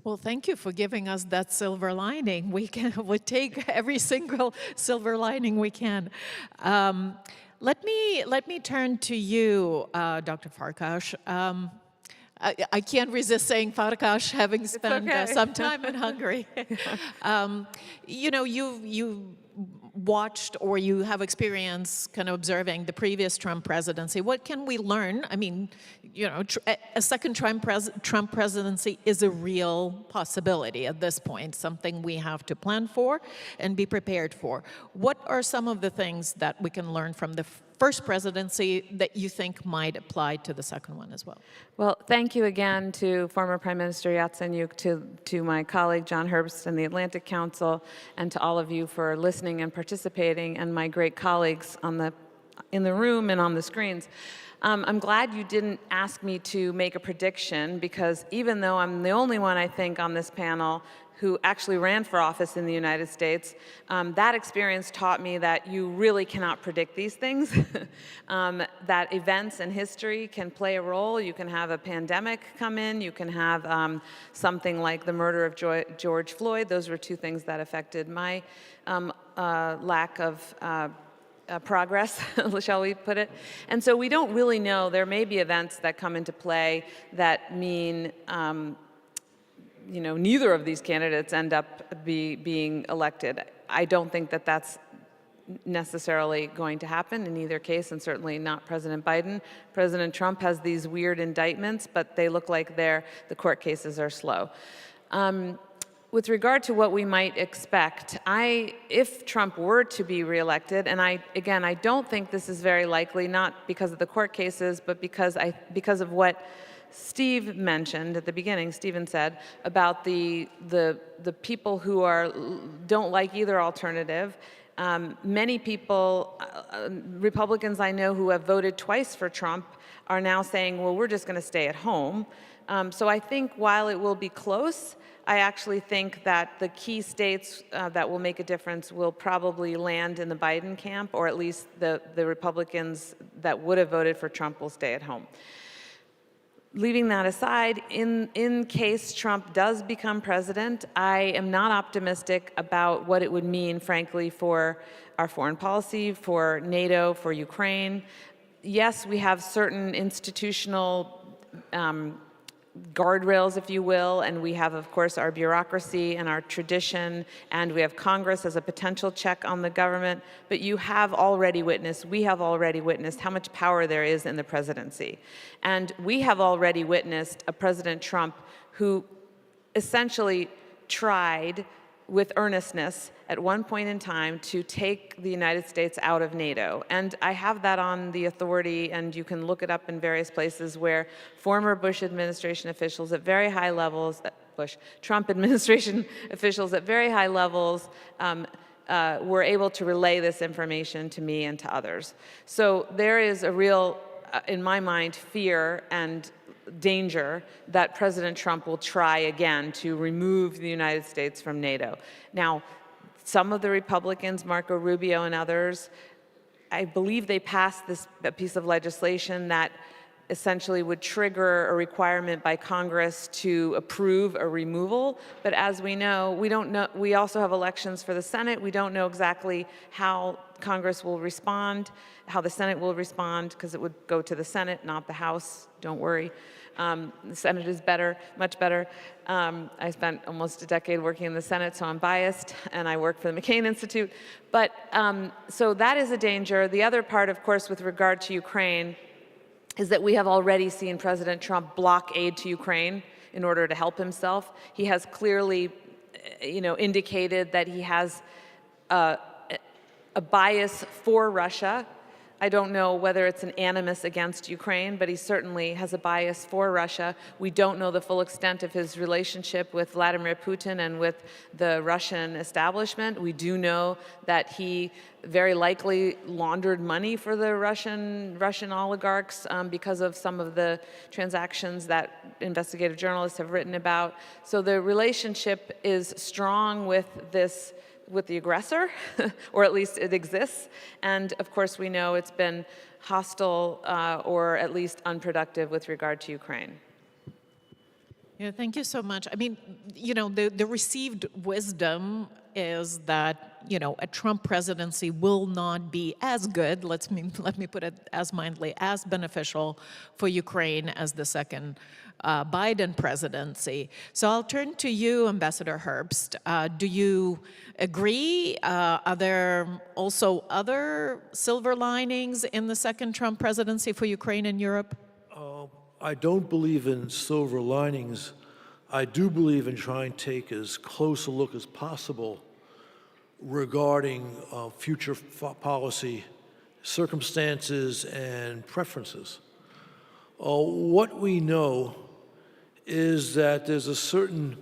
Well, thank you for giving us that silver lining. We'll take every single silver lining we can. Let me turn to you, Dr. Farkas. I can't resist saying Farkas, having spent some time in Hungary. You watched or you have experience kind of observing the previous Trump presidency. What can we learn? I mean, a second Trump presidency is a real possibility at this point, something we have to plan for and be prepared for. What are some of the things that we can learn from the first presidency that you think might apply to the second one as well? Well, thank you again to former Prime Minister Yatsenyuk, to my colleague John Herbst and the Atlantic Council, and to all of you for listening and participating, and my great colleagues in the room and on the screens. I'm glad you didn't ask me to make a prediction, because even though I'm the only one, I think, on this panel who actually ran for office in the United States, that experience taught me that you really cannot predict these things, that events and history can play a role. You can have a pandemic come in, you can have something like the murder of George Floyd. Those were two things that affected my lack of progress, shall we put it. And so we don't really know. There may be events that come into play that mean neither of these candidates end up being elected. I don't think that that's necessarily going to happen in either case, and certainly not President Biden. President Trump has these weird indictments, but they look like the court cases are slow. With regard to what we might expect, if Trump were to be reelected, and I don't think this is very likely, not because of the court cases, but because of what Steve mentioned at the beginning. Stephen said about the people who don't like either alternative. Many people, Republicans I know who have voted twice for Trump, are now saying, well, we're just going to stay at home. So I think while it will be close, I actually think that the key states that will make a difference will probably land in the Biden camp, or at least the Republicans that would have voted for Trump will stay at home. Leaving that aside, in case Trump does become president, I am not optimistic about what it would mean, frankly, for our foreign policy, for NATO, for Ukraine. Yes, we have certain institutional guardrails, if you will, and we have, of course, our bureaucracy and our tradition, and we have Congress as a potential check on the government, but you have already witnessed, we have already witnessed how much power there is in the presidency. And we have already witnessed a President Trump who essentially tried with earnestness at one point in time to take the United States out of NATO. And I have that on the authority, and you can look it up in various places where former Bush administration officials at very high levels, Trump administration officials at very high levels were able to relay this information to me and to others. So there is a real, in my mind, fear and danger that President Trump will try again to remove the United States from NATO. Now, some of the Republicans, Marco Rubio and others, I believe they passed this piece of legislation that essentially would trigger a requirement by Congress to approve a removal. But as we know, we also have elections for the Senate. We don't know exactly how Congress will respond, how the Senate will respond, because it would go to the Senate, not the House. Don't worry. The Senate is better, much better. I spent almost a decade working in the Senate, so I'm biased, and I work for the McCain Institute. But so that is a danger. The other part, of course, with regard to Ukraine, is that we have already seen President Trump block aid to Ukraine in order to help himself. He has clearly, indicated that he has a bias for Russia. I don't know whether it's an animus against Ukraine, but he certainly has a bias for Russia. We don't know the full extent of his relationship with Vladimir Putin and with the Russian establishment. We do know that he very likely laundered money for the Russian oligarchs because of some of the transactions that investigative journalists have written about. So the relationship is strong with the aggressor, or at least it exists. And of course, we know it's been hostile or at least unproductive with regard to Ukraine. Yeah, thank you so much. I mean, the received wisdom is that, a Trump presidency will not be as good, let me put it as mildly, as beneficial for Ukraine as the second Biden presidency. So I'll turn to you, Ambassador Herbst. Do you agree? Are there also other silver linings in the second Trump presidency for Ukraine and Europe? I don't believe in silver linings. I do believe in trying to take as close a look as possible regarding future policy circumstances and preferences. What we know is that there's a certain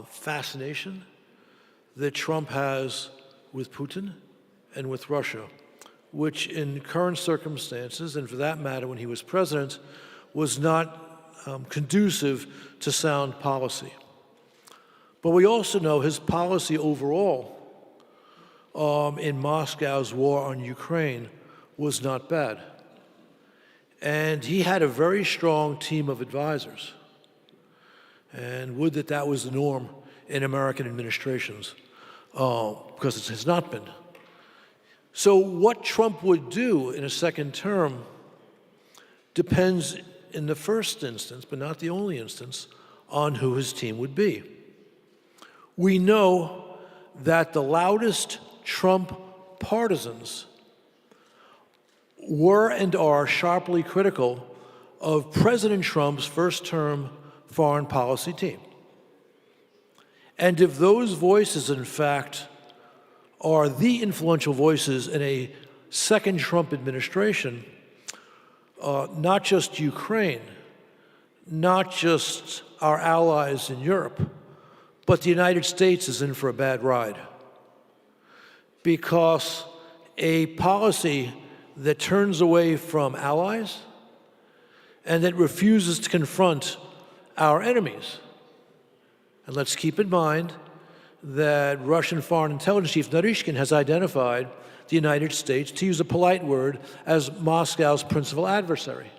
fascination that Trump has with Putin and with Russia, which in current circumstances, and for that matter when he was president, was not conducive to sound policy. But we also know his policy overall in Moscow's war on Ukraine was not bad. And he had a very strong team of advisors. And would that was the norm in American administrations, because it has not been. So what Trump would do in a second term depends in the first instance, but not the only instance, on who his team would be. We know that the loudest Trump partisans were and are sharply critical of President Trump's first-term foreign policy team. And if those voices, in fact, are the influential voices in a second Trump administration, not just Ukraine, not just our allies in Europe, but the United States is in for a bad ride. Because a policy that turns away from allies and that refuses to confront our enemies. And let's keep in mind that Russian Foreign Intelligence Chief Naryshkin has identified the United States, to use a polite word, as Moscow's principal adversary.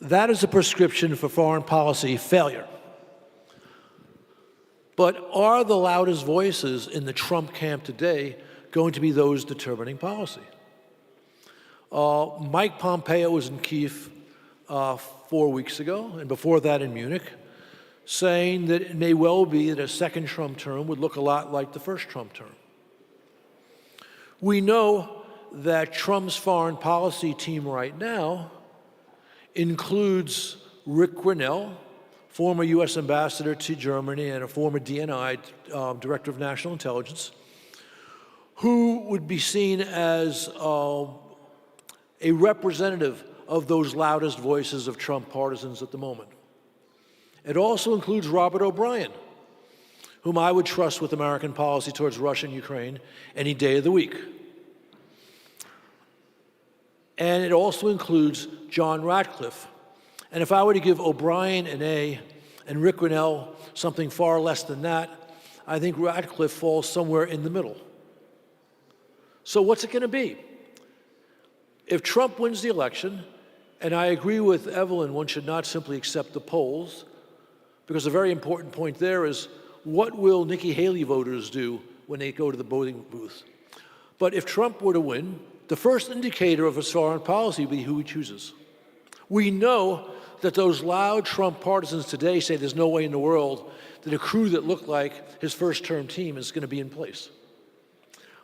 That is a prescription for foreign policy failure. But are the loudest voices in the Trump camp today going to be those determining policy? Mike Pompeo was in Kyiv 4 weeks ago, and before that in Munich, saying that it may well be that a second Trump term would look a lot like the first Trump term. We know that Trump's foreign policy team right now includes Rick Grinnell, former U.S. ambassador to Germany and a former DNI, Director of National Intelligence, who would be seen as a representative of those loudest voices of Trump partisans at the moment. It also includes Robert O'Brien, whom I would trust with American policy towards Russia and Ukraine any day of the week. And it also includes John Ratcliffe. And if I were to give O'Brien an A and Rick Grinnell something far less than that, I think Ratcliffe falls somewhere in the middle. So what's it going to be? If Trump wins the election, and I agree with Evelyn, one should not simply accept the polls, because a very important point there is, what will Nikki Haley voters do when they go to the voting booth? But if Trump were to win, the first indicator of his foreign policy would be who he chooses. We know that those loud Trump partisans today say there's no way in the world that a crew that looked like his first-term team is going to be in place.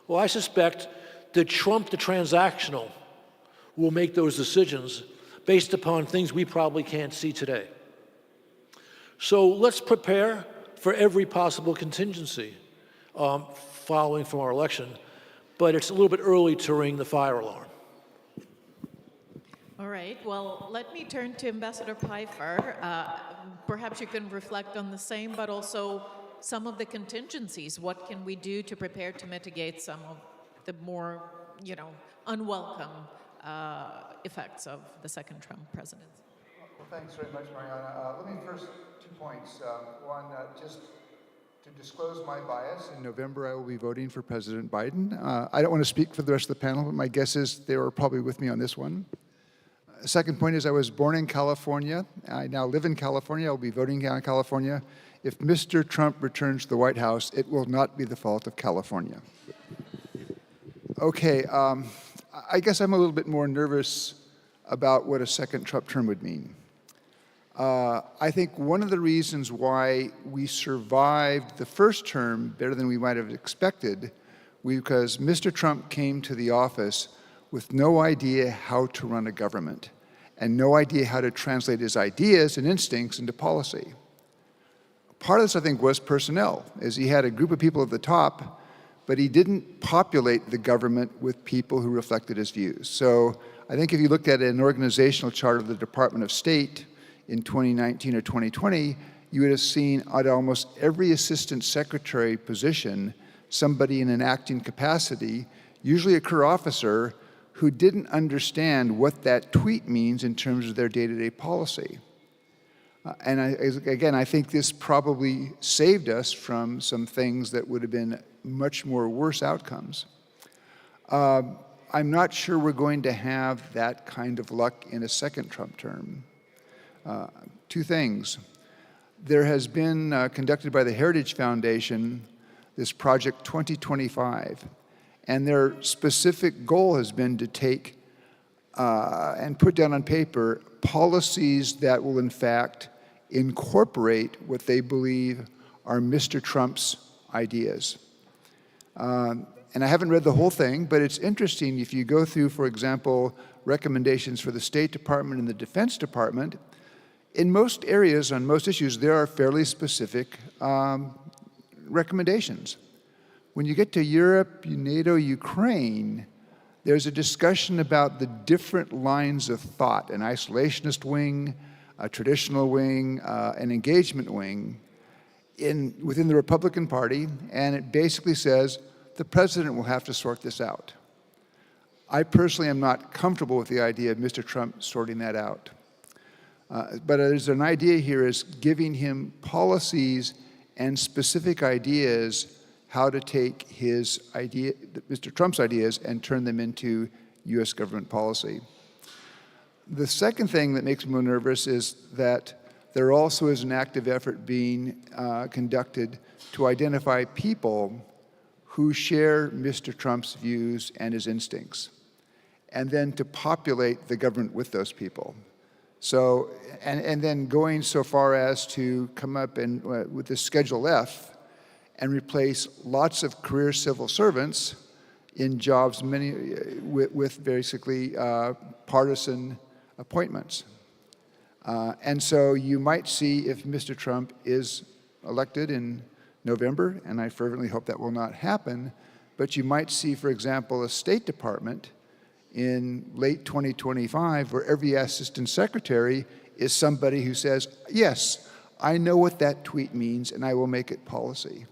Well, I suspect that Trump, the transactional, will make those decisions based upon things we probably can't see today. So let's prepare for every possible contingency following from our election, but it's a little bit early to ring the fire alarm. All right, well, let me turn to Ambassador Pfeiffer. Perhaps you can reflect on the same, but also some of the contingencies. What can we do to prepare to mitigate some of the more, unwelcome effects of the second Trump presidency? Well, thanks very much, Mariana. Let me first 2 points. One, just to disclose my bias, in November I will be voting for President Biden. I don't want to speak for the rest of the panel, but my guess is they were probably with me on this one. Second point is I was born in California. I now live in California. I'll be voting in California. If Mr. Trump returns to the White House, it will not be the fault of California. Okay, I guess I'm a little bit more nervous about what a second Trump term would mean. I think one of the reasons why we survived the first term better than we might have expected was because Mr. Trump came to the office with no idea how to run a government and no idea how to translate his ideas and instincts into policy. Part of this, I think, was personnel, as he had a group of people at the top, but he didn't populate the government with people who reflected his views. So I think if you looked at an organizational chart of the Department of State in 2019 or 2020, you would have seen at almost every assistant secretary position somebody in an acting capacity, usually a career officer, who didn't understand what that tweet means in terms of their day-to-day policy. And again, I think this probably saved us from some things that would have been much more worse outcomes. I'm not sure we're going to have that kind of luck in a second Trump term. 2 things. There has been, conducted by the Heritage Foundation, this Project 2025. And their specific goal has been to take and put down on paper policies that will, in fact, incorporate what they believe are Mr. Trump's ideas. And I haven't read the whole thing, but it's interesting if you go through, for example, recommendations for the State Department and the Defense Department, in most areas, on most issues, there are fairly specific recommendations. When you get to Europe, NATO, Ukraine, there's a discussion about the different lines of thought, an isolationist wing, a traditional wing, an engagement wing within the Republican Party, and it basically says the president will have to sort this out. I personally am not comfortable with the idea of Mr. Trump sorting that out. But there's an idea here is giving him policies and specific ideas how to take his idea, Mr. Trump's ideas, and turn them into U.S. government policy. The second thing that makes me more nervous is that there also is an active effort being conducted to identify people who share Mr. Trump's views and his instincts, and then to populate the government with those people. So, and then going so far as to come up and with the Schedule F and replace lots of career civil servants in jobs, many with basically partisan appointments. And so you might see if Mr. Trump is elected in November, and I fervently hope that will not happen, but you might see, for example, a State Department in late 2025 where every assistant secretary is somebody who says, yes, I know what that tweet means and I will make it policy.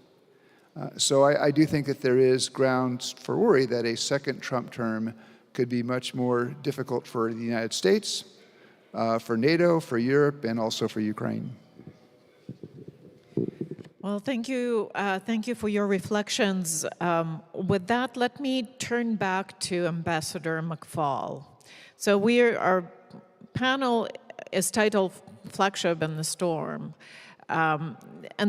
So I do think that there is grounds for worry that a second Trump term could be much more difficult for the United States, for NATO, for Europe, and also for Ukraine. Well, thank you. Thank you for your reflections. With that, let me turn back to Ambassador McFall. So our panel is titled Flagship in the Storm. And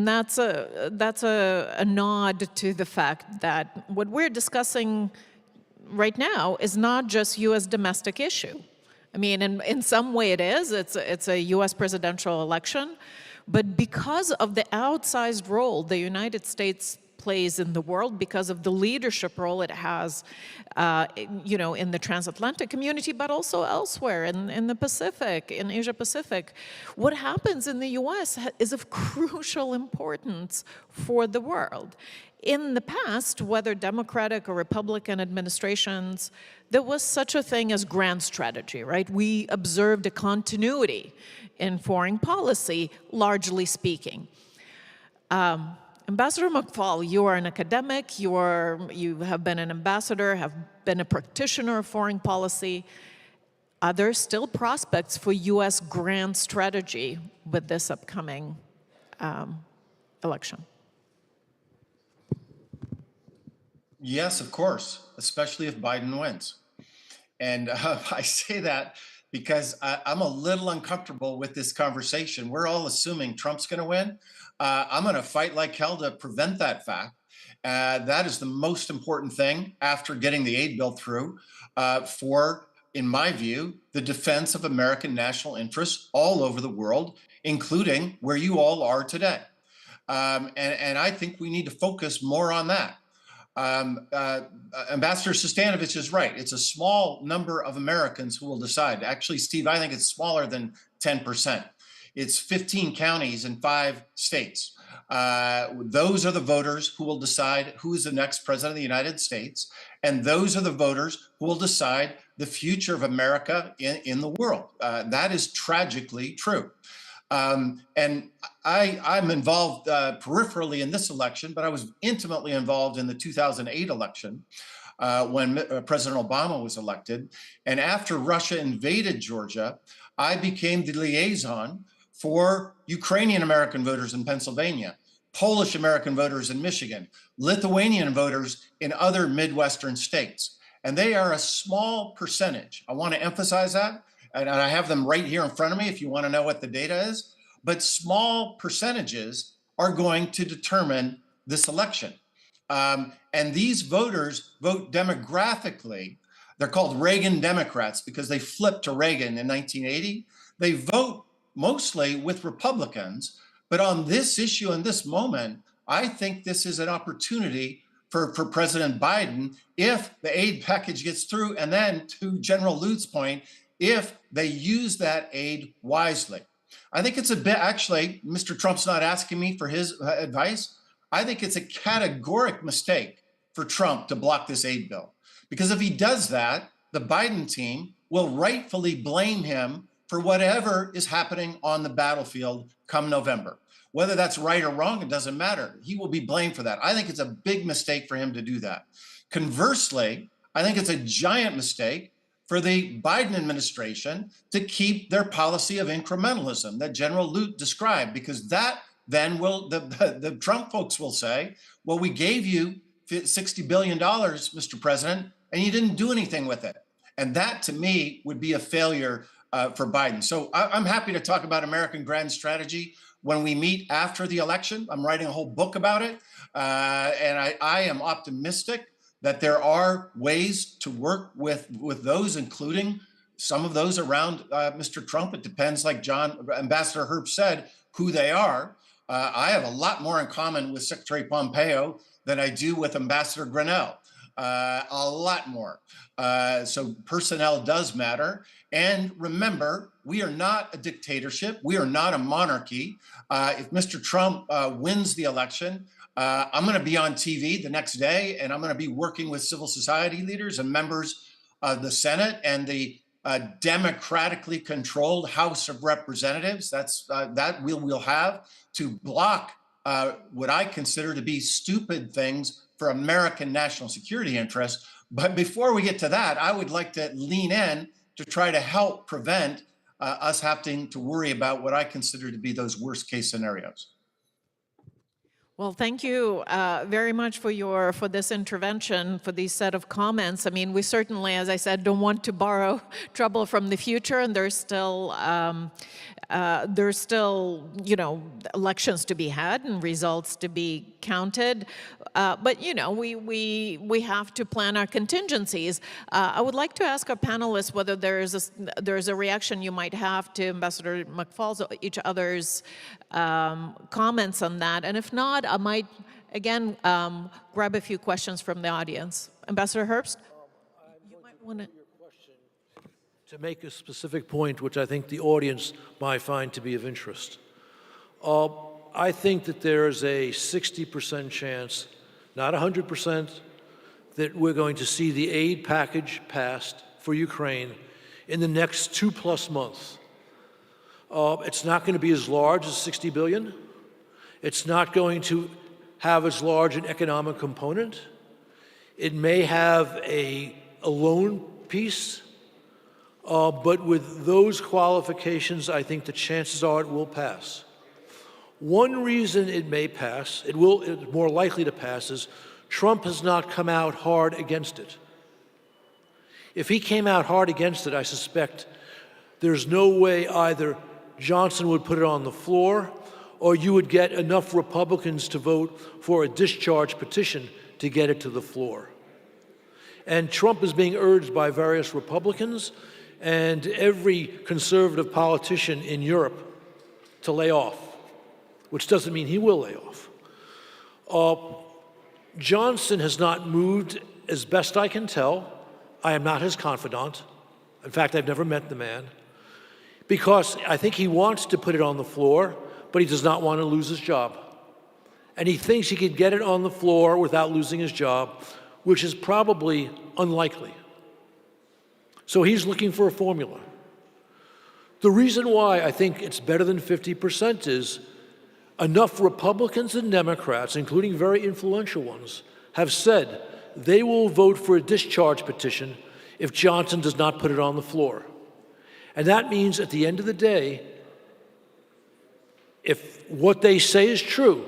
that's a nod to the fact that what we're discussing right now is not just U.S. domestic issue. I mean, in some way it is. It's a U.S. presidential election. But because of the outsized role the United States plays in the world, because of the leadership role it has, in the transatlantic community, but also elsewhere in the Pacific, in Asia Pacific, what happens in the U.S. is of crucial importance for the world. In the past, whether Democratic or Republican administrations, there was such a thing as grand strategy, right? We observed a continuity in foreign policy, largely speaking. Ambassador McFall, you are an academic, you have been an ambassador, have been a practitioner of foreign policy. Are there still prospects for U.S. grand strategy with this upcoming election? Yes, of course, especially if Biden wins. And I say that because I'm a little uncomfortable with this conversation. We're all assuming Trump's going to win. I'm going to fight like hell to prevent that fact. That is the most important thing after getting the aid bill through for, in my view, the defense of American national interests all over the world, including where you all are today. And I think we need to focus more on that. Ambassador Sustanovich is right. It's a small number of Americans who will decide. Actually, Steve, I think it's smaller than 10%. It's 15 counties in 5 states. Those are the voters who will decide who is the next president of the United States. And those are the voters who will decide the future of America in the world. That is tragically true. And I'm involved peripherally in this election, but I was intimately involved in the 2008 election when President Obama was elected. And after Russia invaded Georgia, I became the liaison for Ukrainian American voters in Pennsylvania, Polish American voters in Michigan, Lithuanian voters in other Midwestern states. And they are a small percentage. I want to emphasize that. And I have them right here in front of me if you want to know what the data is. But small percentages are going to determine this election. And these voters vote demographically. They're called Reagan Democrats because they flipped to Reagan in 1980. They vote mostly with Republicans. But on this issue in this moment, I think this is an opportunity for President Biden if the aid package gets through. And then to General Lute's point, if they use that aid wisely. I think it's a bit, actually, Mr. Trump's not asking me for his advice. I think it's a categoric mistake for Trump to block this aid bill. Because if he does that, the Biden team will rightfully blame him for whatever is happening on the battlefield come November. Whether that's right or wrong, it doesn't matter. He will be blamed for that. I think it's a big mistake for him to do that. Conversely, I think it's a giant mistake for the Biden administration to keep their policy of incrementalism that General Lute described, because that then will, the Trump folks will say, well, we gave you $60 billion, Mr. President, and you didn't do anything with it. And that, to me, would be a failure for Biden. So I'm happy to talk about American grand strategy when we meet after the election. I'm writing a whole book about it. And I am optimistic that there are ways to work with those, including some of those around Mr. Trump, it depends, like Ambassador Herb said, who they are. I have a lot more in common with Secretary Pompeo than I do with Ambassador Grenell. A lot more. So personnel does matter. And remember, we are not a dictatorship. We are not a monarchy. If Mr. Trump wins the election, I'm going to be on TV the next day, and I'm going to be working with civil society leaders and members of the Senate and the democratically controlled House of Representatives. That we'll have to block what I consider to be stupid things for American national security interests. But before we get to that, I would like to lean in to try to help prevent us having to worry about what I consider to be those worst case scenarios. Well, thank you very much for this intervention, for these set of comments. I mean, we certainly, as I said, don't want to borrow trouble from the future, and there's still elections to be had and results to be counted. But we have to plan our contingencies. I would like to ask our panelists whether there's a reaction you might have to Ambassador McFaul's or each other's comments on that, and if not, I might again grab a few questions from the audience. Ambassador Herbst, you might want to make a specific point, which I think the audience might find to be of interest. I think that there is a 60% chance, not 100%, that we're going to see the aid package passed for Ukraine in the next 2+ months. It's not going to be as large as $60 billion. It's not going to have as large an economic component. It may have a loan piece, but with those qualifications, I think the chances are it will pass. One reason it may pass, it's more likely to pass, is Trump has not come out hard against it. If he came out hard against it, I suspect there's no way either Johnson would put it on the floor, or you would get enough Republicans to vote for a discharge petition to get it to the floor. And Trump is being urged by various Republicans and every conservative politician in Europe to lay off, which doesn't mean he will lay off. Johnson has not moved, as best I can tell. I am not his confidant. In fact, I've never met the man, because I think he wants to put it on the floor, but he does not want to lose his job. And he thinks he could get it on the floor without losing his job, which is probably unlikely. So he's looking for a formula. The reason why I think it's better than 50% is enough Republicans and Democrats, including very influential ones, have said they will vote for a discharge petition if Johnson does not put it on the floor. And that means at the end of the day, if what they say is true,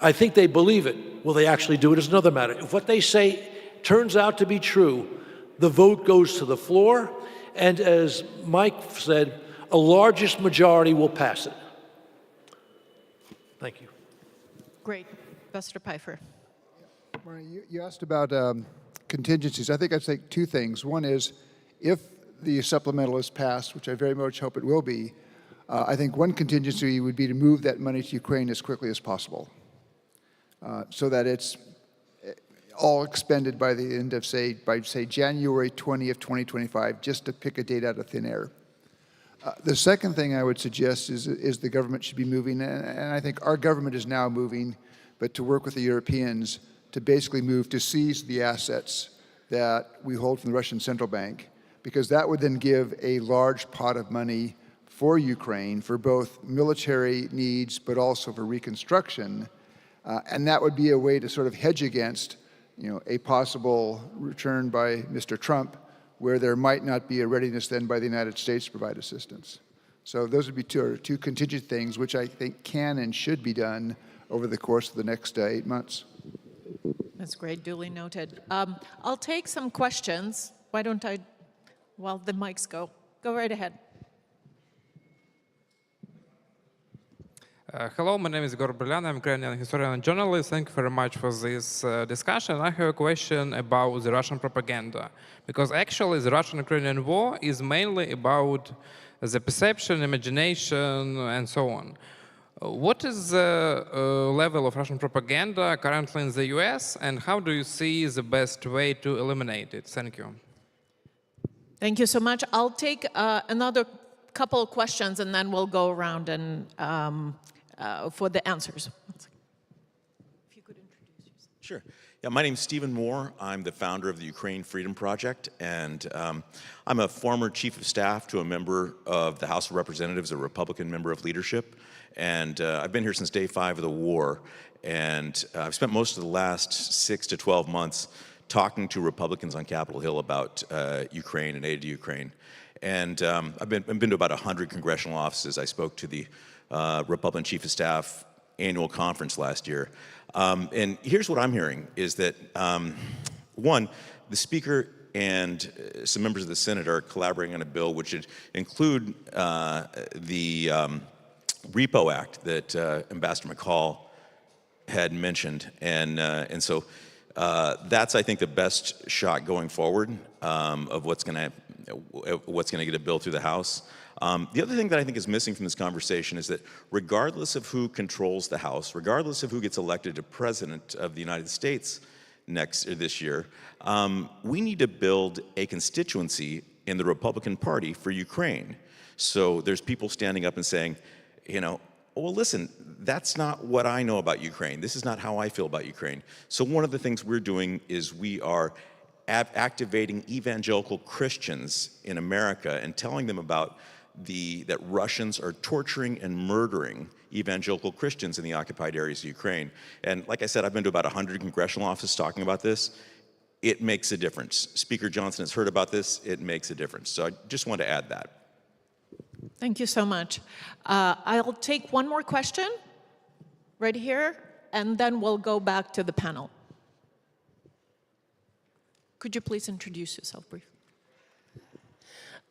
I think they believe it. Will they actually do it is another matter. If what they say turns out to be true, the vote goes to the floor, and as Mike said, a largest majority will pass it. Thank you. Great. Ambassador Pfeiffer. You asked about contingencies. I think I'd say two things. One is, if the supplemental is passed, which I very much hope it will be, I think one contingency would be to move that money to Ukraine as quickly as possible, so that it's all expended by the end of, say January 20th, 2025, just to pick a date out of thin air. The second thing I would suggest is the government should be moving, and I think our government is now moving, but to work with the Europeans to basically move to seize the assets that we hold from the Russian Central Bank, because that would then give a large pot of money for Ukraine for both military needs, but also for reconstruction. And that would be a way to sort of hedge against, a possible return by Mr. Trump, where there might not be a readiness then by the United States to provide assistance. So those would be two contingent things, which I think can and should be done over the course of the next 8 months. That's great, duly noted. I'll take some questions. Why don't I, while the mics go right ahead. Hello, my name is Igor Brylyan. I'm Ukrainian historian and journalist. Thank you very much for this discussion. I have a question about the Russian propaganda, because actually the Russian-Ukrainian war is mainly about the perception, imagination, and so on. What is the level of Russian propaganda currently in the US, and how do you see the best way to eliminate it? Thank you. Thank you so much. I'll take another couple of questions, and then we'll go around and for the answers. If you could introduce yourself. Sure. Yeah, my name is Stephen Moore. I'm the founder of the Ukraine Freedom Project, and I'm a former chief of staff to a member of the House of Representatives, a Republican member of leadership, and I've been here since day 5 of the war, and I've spent most of the last 6 to 12 months talking to Republicans on Capitol Hill about Ukraine and aid to Ukraine. And I've been to about 100 congressional offices. I spoke to the Republican Chief of Staff annual conference last year. And here's what I'm hearing is that, one, the Speaker and some members of the Senate are collaborating on a bill which would include the Repo Act that Ambassador McCall had mentioned. And so that's, I think, the best shot going forward of what's going to get a bill through the House. The other thing that I think is missing from this conversation is that regardless of who controls the House, regardless of who gets elected to President of the United States this year, we need to build a constituency in the Republican Party for Ukraine. So there's people standing up and saying, you know, well, listen, that's not what I know about Ukraine. This is not how I feel about Ukraine. So one of the things we're doing is we are activating evangelical Christians in America and telling them about that Russians are torturing and murdering evangelical Christians in the occupied areas of Ukraine. And like I said, I've been to about 100 congressional offices talking about this. It makes a difference. Speaker Johnson has heard about this. It makes a difference. So I just want to add that. Thank you so much. I'll take one more question right here, and then we'll go back to the panel. Could you please introduce yourself briefly?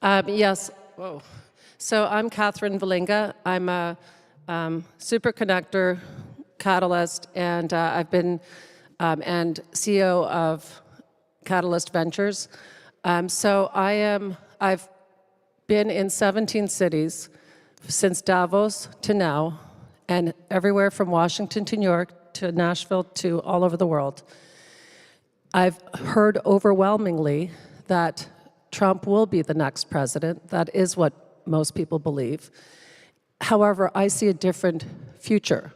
Yes. Whoa. So I'm Catherine Valinga. I'm a superconductor catalyst, and I've been and CEO of Catalyst Ventures. So I've been in 17 cities since Davos to now, and everywhere from Washington to New York to Nashville to all over the world. I've heard overwhelmingly that Trump will be the next president. That is what most people believe. However, I see a different future.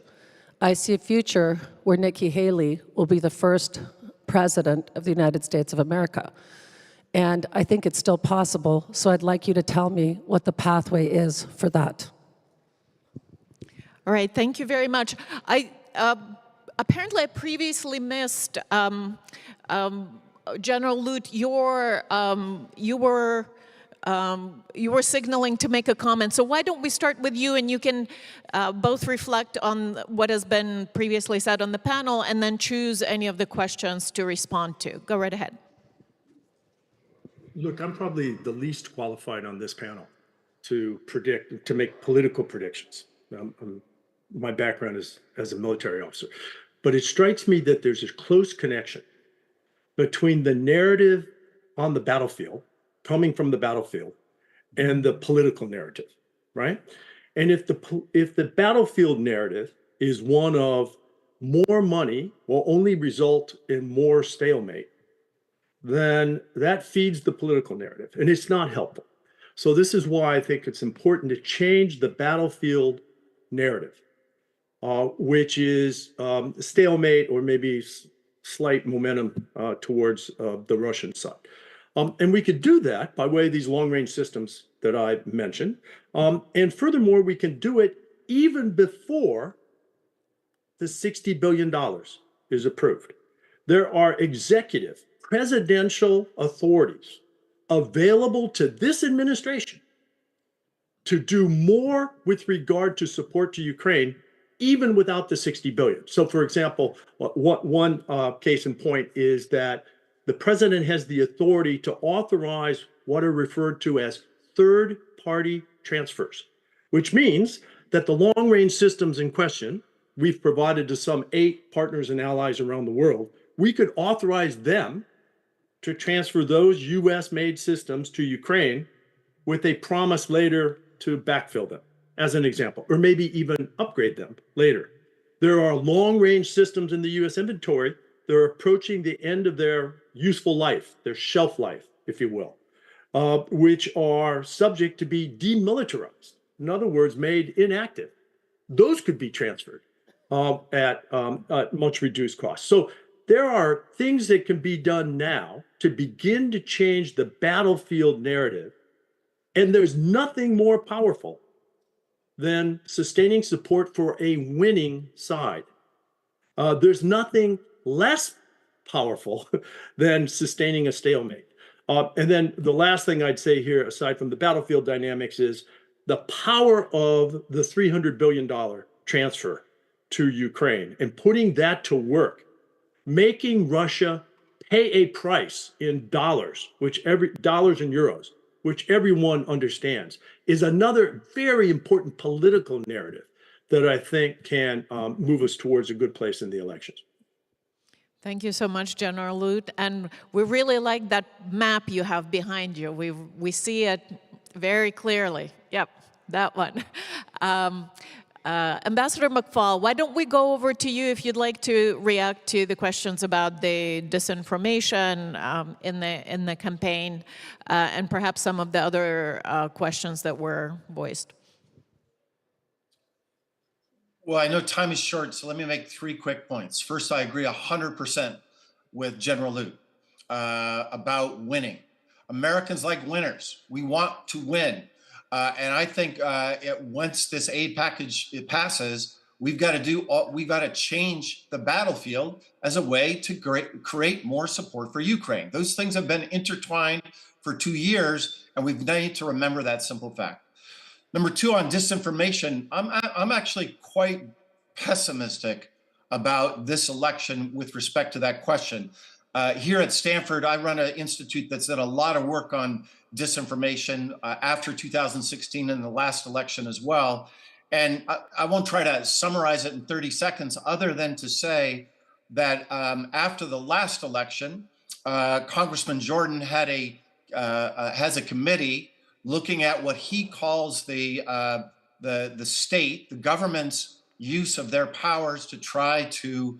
I see a future where Nikki Haley will be the first president of the United States of America. And I think it's still possible, so I'd like you to tell me what the pathway is for that. All right, thank you very much. Apparently I previously missed, General Lute, you were signaling to make a comment. So why don't we start with you, and you can both reflect on what has been previously said on the panel and then choose any of the questions to respond to. Go right ahead. Look, I'm probably the least qualified on this panel to make political predictions. My background is as a military officer. But it strikes me that there's a close connection between the narrative on the battlefield, coming from the battlefield, and the political narrative, right? And if the battlefield narrative is one of more money will only result in more stalemate, then that feeds the political narrative, and it's not helpful. So this is why I think it's important to change the battlefield narrative, which is stalemate or maybe slight momentum towards the Russian side. And we could do that by way of these long-range systems that I mentioned. And furthermore, we can do it even before the $60 billion is approved. There are executive, presidential authorities available to this administration to do more with regard to support to Ukraine, even without the $60 billion. So for example, one case in point is that the president has the authority to authorize what are referred to as third-party transfers, which means that the long-range systems in question, we've provided to some 8 partners and allies around the world, we could authorize them to transfer those US-made systems to Ukraine with a promise later to backfill them, as an example, or maybe even upgrade them later. There are long-range systems in the US inventory that are approaching the end of their useful life, their shelf life, if you will, which are subject to be demilitarized. In other words, made inactive. Those could be transferred at much reduced cost. So there are things that can be done now to begin to change the battlefield narrative. And there's nothing more powerful than sustaining support for a winning side. There's nothing less powerful than sustaining a stalemate. And then the last thing I'd say here, aside from the battlefield dynamics, is the power of the $300 billion transfer to Ukraine and putting that to work, making Russia pay a price in dollars, dollars and euros, which everyone understands, is another very important political narrative that I think can move us towards a good place in the elections. Thank you so much, General Lute. And we really like that map you have behind you. We see it very clearly. Yep, that one. Ambassador McFall, why don't we go over to you if you'd like to react to the questions about the disinformation in the campaign and perhaps some of the other questions that were voiced. Well, I know time is short, so let me make 3 quick points. First, I agree 100% with General Lute about winning. Americans like winners. We want to win. And I think once this aid package passes, we've got to change the battlefield as a way to create more support for Ukraine. Those things have been intertwined for 2 years, and we need to remember that simple fact. Number 2, on disinformation, I'm actually quite pessimistic about this election with respect to that question. Here at Stanford, I run an institute that's done a lot of work on disinformation after 2016 and the last election as well. And I won't try to summarize it in 30 seconds other than to say that after the last election, Congressman Jordan has a committee looking at what he calls the state, the government's use of their powers to try to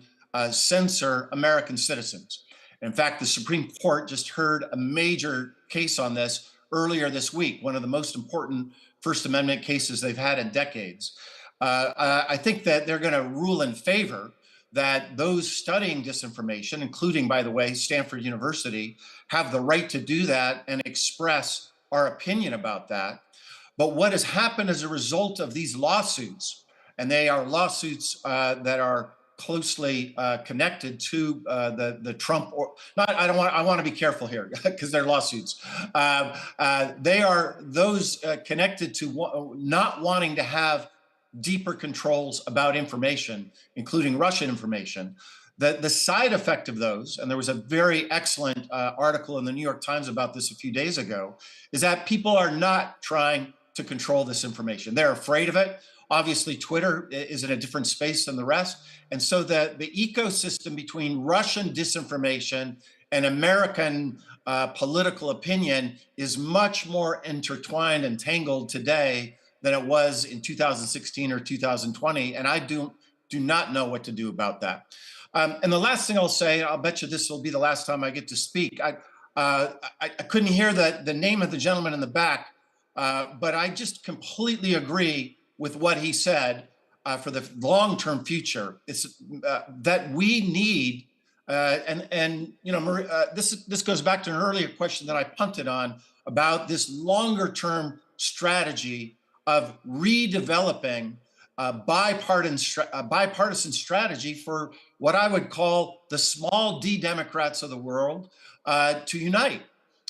censor American citizens. In fact, the Supreme Court just heard a major case on this earlier this week, one of the most important First Amendment cases they've had in decades. I think that they're going to rule in favor that those studying disinformation, including, by the way, Stanford University, have the right to do that and express our opinion about that. But what has happened as a result of these lawsuits, and they are lawsuits that are closely connected to the Trump, or not, I want to be careful here because they're lawsuits. They are those connected to not wanting to have deeper controls about information, including Russian information. The side effect of those, and there was a very excellent article in the New York Times about this a few days ago, is that people are not trying to control this information. They're afraid of it. Obviously, Twitter is in a different space than the rest. And so the ecosystem between Russian disinformation and American political opinion is much more intertwined and tangled today than it was in 2016 or 2020. And I do not know what to do about that. And the last thing I'll say, I'll bet you this will be the last time I get to speak. I couldn't hear the name of the gentleman in the back, but I just completely agree with what he said for the long-term future. It's that we need, and you know, this goes back to an earlier question that I punted on about this longer-term strategy of redeveloping a bipartisan strategy for what I would call the small d Democrats of the world to unite.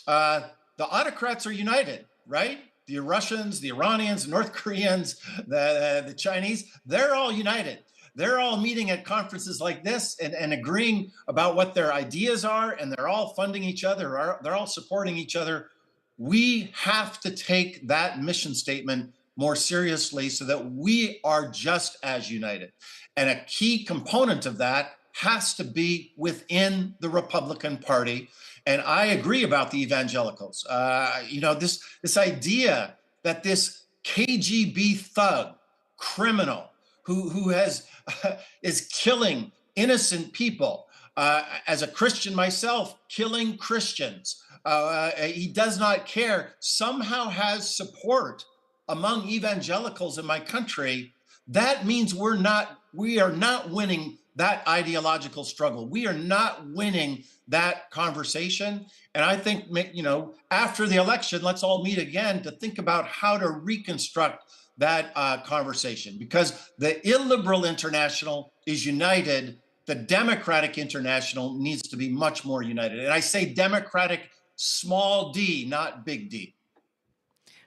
The autocrats are united, right? The Russians, the Iranians, North Koreans, the Chinese, they're all united. They're all meeting at conferences like this and agreeing about what their ideas are, and they're all funding each other, they're all supporting each other. We have to take that mission statement more seriously so that we are just as united. And a key component of that has to be within the Republican Party. And I agree about the evangelicals. This idea that this KGB thug, criminal, who is killing innocent people, as a Christian myself, killing Christians, he does not care, somehow has support among evangelicals in my country. That means we are not winning that ideological struggle. We are not winning that conversation. And I think, after the election, let's all meet again to think about how to reconstruct that conversation, because the illiberal international is united. The Democratic international needs to be much more united. And I say democratic, small d, not big D.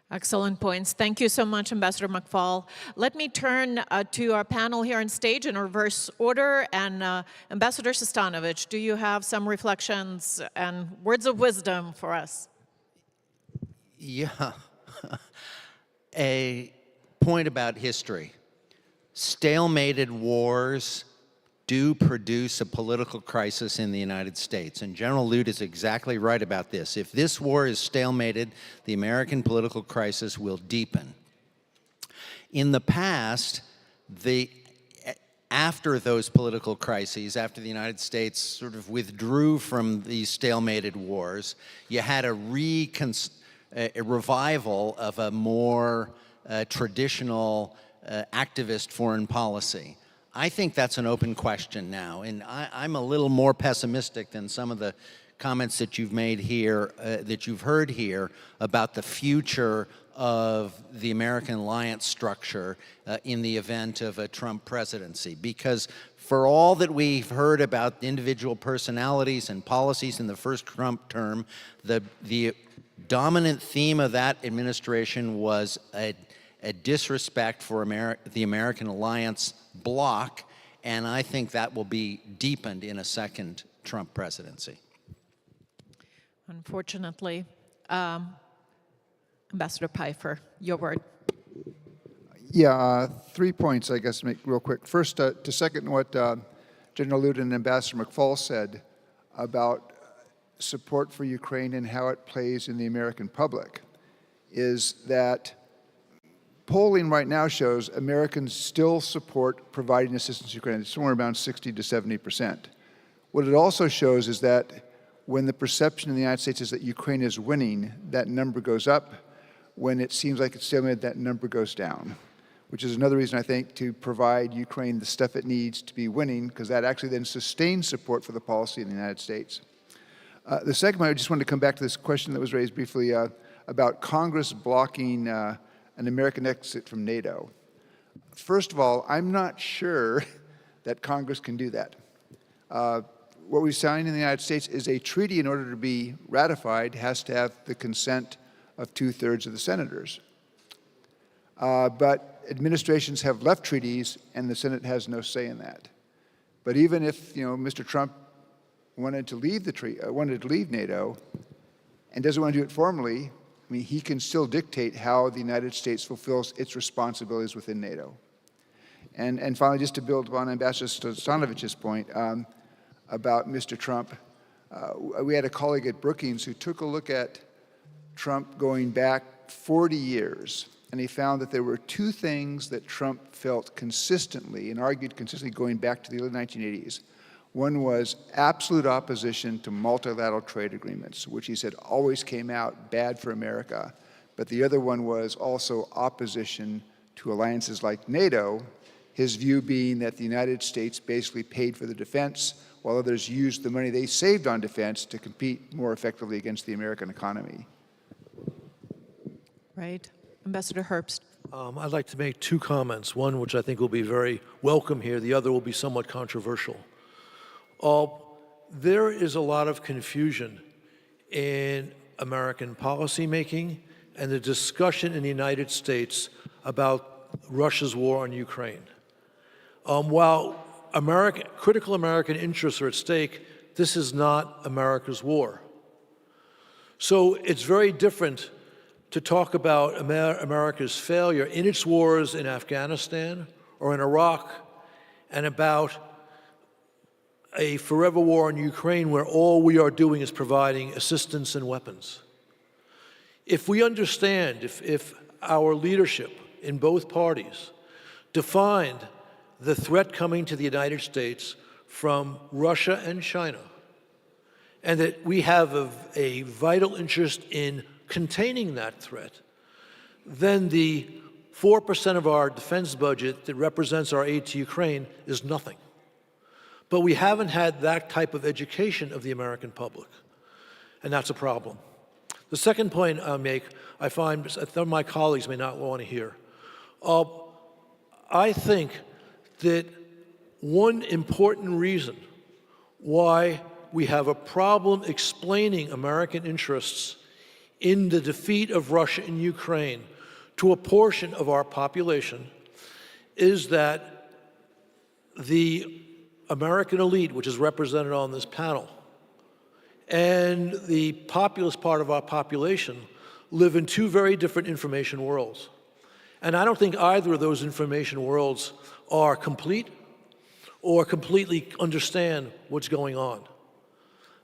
Excellent points. Thank you so much, Ambassador McFaul. Let me turn to our panel here on stage in reverse order. And Ambassador Sestanovich, do you have some reflections and words of wisdom for us? Yeah. A point about history. Stalemated wars do produce a political crisis in the United States. And General Lute is exactly right about this. If this war is stalemated, the American political crisis will deepen. In the past, after those political crises, after the United States sort of withdrew from these stalemated wars, you had a revival of a more traditional activist foreign policy. I think that's an open question now, and I'm a little more pessimistic than some of the comments that you've made here, that you've heard here about the future of the American alliance structure in the event of a Trump presidency. Because for all that we've heard about individual personalities and policies in the first Trump term, the dominant theme of that administration was a disrespect for the American alliance bloc, and I think that will be deepened in a second Trump presidency. Unfortunately. Ambassador Pfeiffer, your word. Yeah, 3 points, I guess, to make real quick. First, to second what General Lute and Ambassador McFaul said about support for Ukraine and how it plays in the American public, is that polling right now shows Americans still support providing assistance to Ukraine. It's somewhere around 60 to 70%. What it also shows is that when the perception in the United States is that Ukraine is winning, that number goes up. When it seems like it's stalemated, that number goes down, which is another reason, I think, to provide Ukraine the stuff it needs to be winning, because that actually then sustains support for the policy in the United States. The second one, I just wanted to come back to this question that was raised briefly about Congress blocking an American exit from NATO. First of all, I'm not sure that Congress can do that. What we signed in the United States is a treaty. In order to be ratified, has to have the consent of 2/3 of the senators. But administrations have left treaties, and the Senate has no say in that. But even if Mr. Trump wanted to leave NATO, and doesn't want to do it formally, I mean, he can still dictate how the United States fulfills its responsibilities within NATO. And finally, just to build on Ambassador Stanovich's point about Mr. Trump, we had a colleague at Brookings who took a look at Trump going back 40 years, and he found that there were two things that Trump felt consistently and argued consistently going back to the early 1980s. One was absolute opposition to multilateral trade agreements, which he said always came out bad for America. But the other one was also opposition to alliances like NATO, his view being that the United States basically paid for the defense, while others used the money they saved on defense to compete more effectively against the American economy. Right. Ambassador Herbst. I'd like to make two comments, one which I think will be very welcome here, the other will be somewhat controversial. There is a lot of confusion in American policymaking and the discussion in the United States about Russia's war on Ukraine. While critical American interests are at stake, this is not America's war. So it's very different to talk about America's failure in its wars in Afghanistan or in Iraq and about a forever war in Ukraine where all we are doing is providing assistance and weapons. If we understand, if our leadership in both parties defined the threat coming to the United States from Russia and China, and that we have a vital interest in containing that threat, then the 4% of our defense budget that represents our aid to Ukraine is nothing. But we haven't had that type of education of the American public, and that's a problem. The second point I make, I find some of my colleagues may not want to hear. I think that one important reason why we have a problem explaining American interests in the defeat of Russia in Ukraine to a portion of our population is that the American elite, which is represented on this panel, and the populist part of our population live in two very different information worlds. And I don't think either of those information worlds are complete or completely understand what's going on.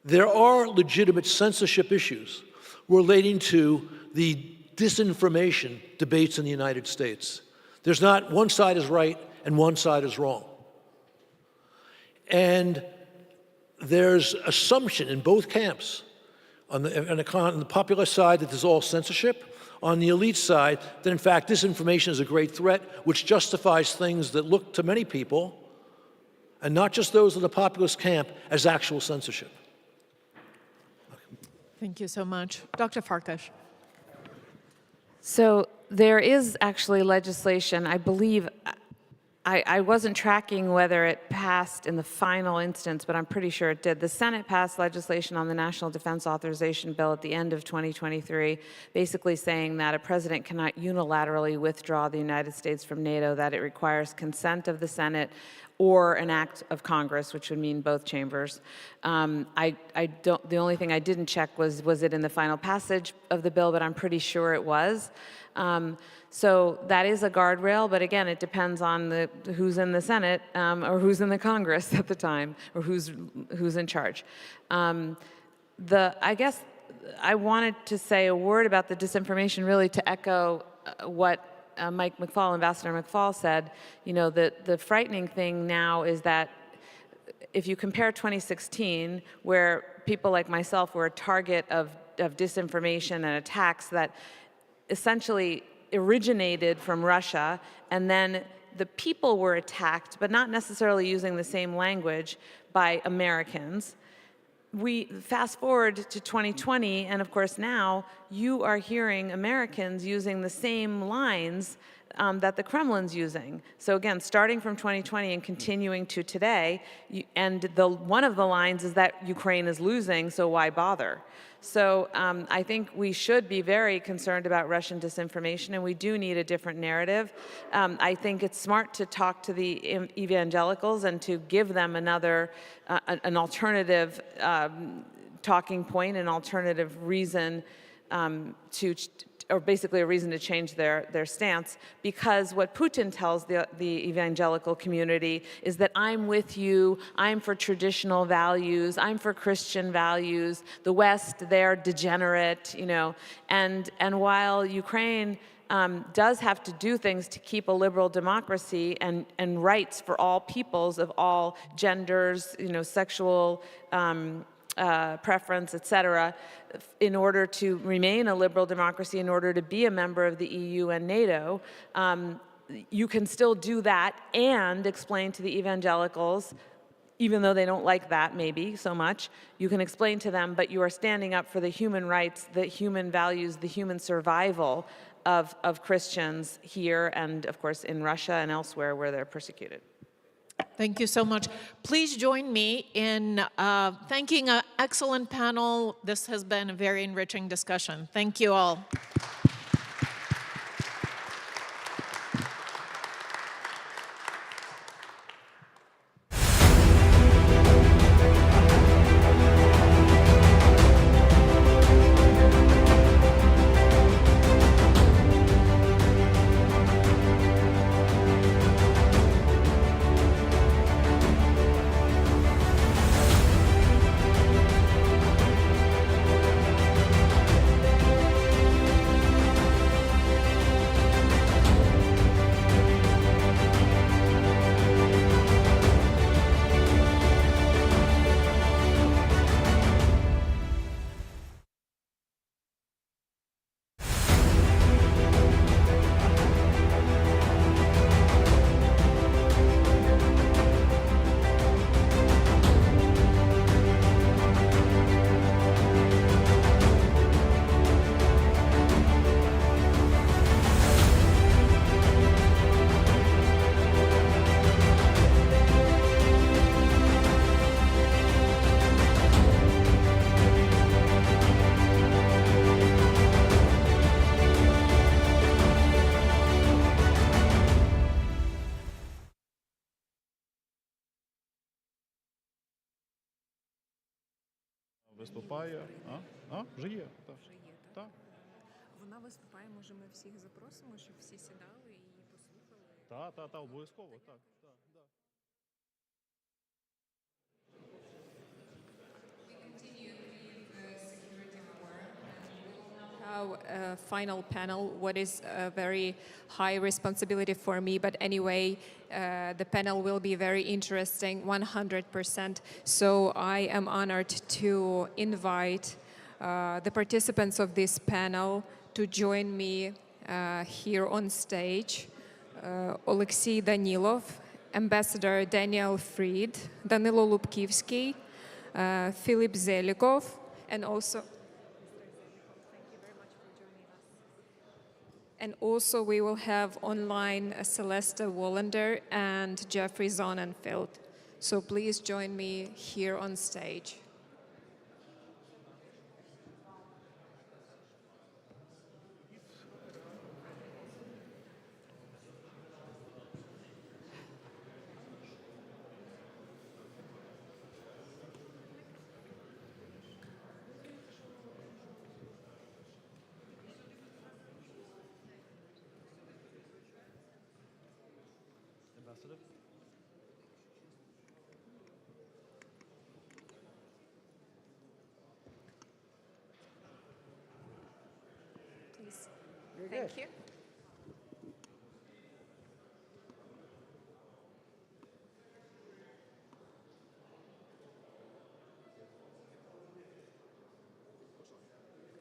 There are legitimate censorship issues relating to the disinformation debates in the United States. There's not one side is right and one side is wrong. And there's assumption in both camps, on the popular side that there's all censorship, on the elite side that in fact disinformation is a great threat, which justifies things that look to many people, and not just those in the populist camp, as actual censorship. Thank you so much. Dr. Farkas. So there is actually legislation, I believe, I wasn't tracking whether it passed in the final instance, but I'm pretty sure it did. The Senate passed legislation on the National Defense Authorization Bill at the end of 2023, basically saying that a president cannot unilaterally withdraw the United States from NATO, that it requires consent of the Senate or an act of Congress, which would mean both chambers. The only thing I didn't check was it in the final passage of the bill, but I'm pretty sure it was. So that is a guardrail, but again, it depends on who's in the Senate or who's in the Congress at the time, or who's in charge. I guess I wanted to say a word about the disinformation, really to echo what Mike McFaul, Ambassador McFaul said. You know, the frightening thing now is that if you compare 2016, where people like myself were a target of disinformation and attacks that essentially originated from Russia, and then the people were attacked, but not necessarily using the same language, by Americans. We fast forward to 2020, and of course now you are hearing Americans using the same lines that the Kremlin's using. So again, starting from 2020 and continuing to today, and one of the lines is that Ukraine is losing, so why bother? So I think we should be very concerned about Russian disinformation, and we do need a different narrative. I think it's smart to talk to the evangelicals and to give them another, an alternative talking point, an alternative reason or basically a reason to change their stance, because what Putin tells the evangelical community is that I'm with you, I'm for traditional values, I'm for Christian values, the West, they're degenerate, you know, and while Ukraine does have to do things to keep a liberal democracy and rights for all peoples of all genders, you know, sexual preference, et cetera, in order to remain a liberal democracy, in order to be a member of the EU and NATO, you can still do that and explain to the evangelicals, even though they don't like that maybe so much, you can explain to them, but you are standing up for the human rights, the human values, the human survival of Christians here and, of course, in Russia and elsewhere where they're persecuted. Thank you so much. Please join me in thanking an excellent panel. This has been a very enriching discussion. Thank you all. виступає. Вже є. Так. Вона виступає, може ми всіх запросимо, щоб всі сідали і послухали. Так, обов'язково, так. Final panel, what is a very high responsibility for me, but anyway, the panel will be very interesting, 100%. So I am honored to invite the participants of this panel to join me here on stage. Олексій Данілов, Ambassador Daniel Fried, Данило Лубківський, Philip Zelikov, and also we will have online Celeste Wollander and Jeffrey Sonnenfeld. So please join me here on stage. Please. Thank you.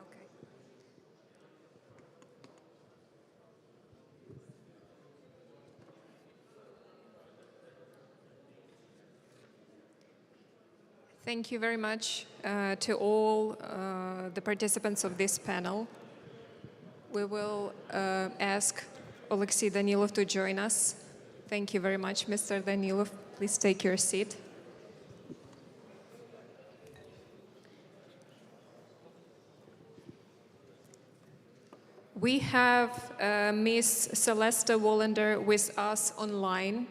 Okay. Thank you very much to all the participants of this panel. We will ask Oleksiy Danilov to join us. Thank you very much, Mr. Danilov. Please take your seat. We have Ms. Celeste Wollander with us online.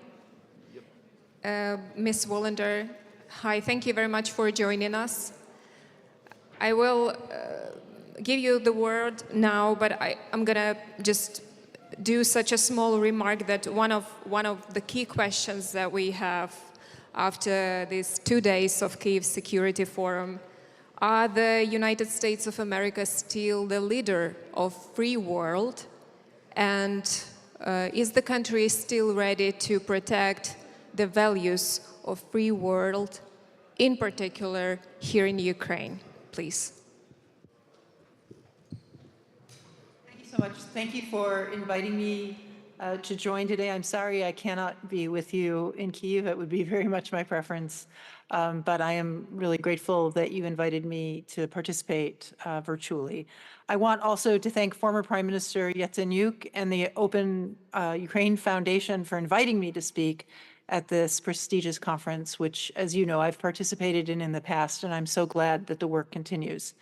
Ms. Wollander, hi, thank you very much for joining us. I will give you the word now, but I'm gonna just do such a small remark that one of the key questions that we have after these 2 days of Kyiv Security Forum: are the United States of America still the leader of free world? And is the country still ready to protect the values of free world, in particular here in Ukraine? Please. Thank you so much. Thank you for inviting me to join today. I'm sorry I cannot be with you in Kyiv. It would be very much my preference. But I am really grateful that you invited me to participate virtually. I want also to thank former Prime Minister Yatsenyuk and the Open Ukraine Foundation for inviting me to speak at this prestigious conference, which, as you know, I've participated in the past, and I'm so glad that the work continues.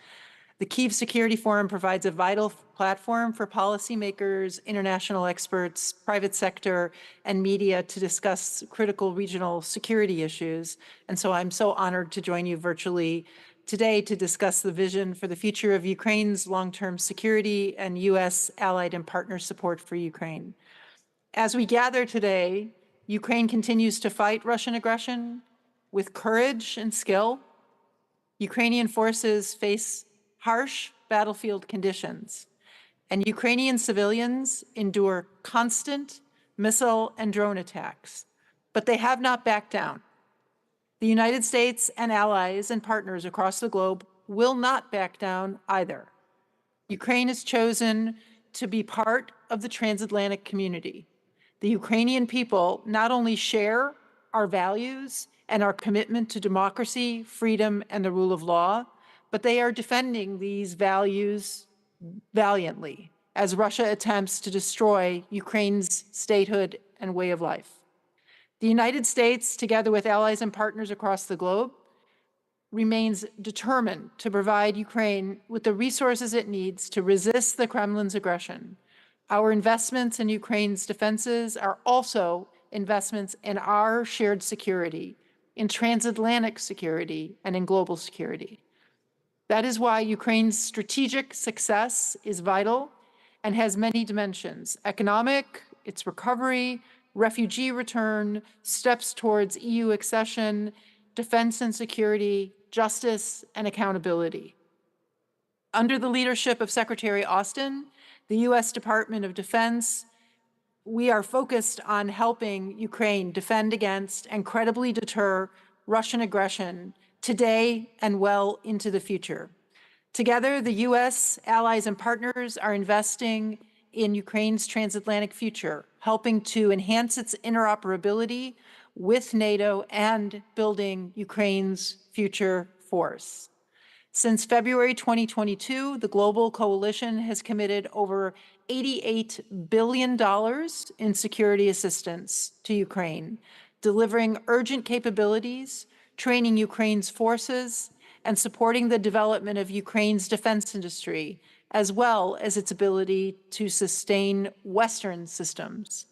The Kyiv Security Forum provides a vital platform for policymakers, international experts, private sector, and media to discuss critical regional security issues. And so I'm so honored to join you virtually today to discuss the vision for the future of Ukraine's long-term security and U.S. allied and partner support for Ukraine. As we gather today, Ukraine continues to fight Russian aggression with courage and skill. Ukrainian forces face harsh battlefield conditions, and Ukrainian civilians endure constant missile and drone attacks, but they have not backed down. The United States and allies and partners across the globe will not back down either. Ukraine has chosen to be part of the transatlantic community. The Ukrainian people not only share our values and our commitment to democracy, freedom, and the rule of law, but they are defending these values valiantly as Russia attempts to destroy Ukraine's statehood and way of life. The United States, together with allies and partners across the globe, remains determined to provide Ukraine with the resources it needs to resist the Kremlin's aggression. Our investments in Ukraine's defenses are also investments in our shared security, in transatlantic security, and in global security. That is why Ukraine's strategic success is vital and has many dimensions: economic, its recovery, refugee return, steps towards EU accession, defense and security, justice, and accountability. Under the leadership of Secretary Austin, the U.S. Department of Defense, we are focused on helping Ukraine defend against and credibly deter Russian aggression today and well into the future. Together, the U.S., allies, and partners are investing in Ukraine's transatlantic future, helping to enhance its interoperability with NATO and building Ukraine's future force. Since February 2022, the global coalition has committed over $88 billion in security assistance to Ukraine, delivering urgent capabilities, training Ukraine's forces, and supporting the development of Ukraine's defense industry, as well as its ability to sustain Western systems.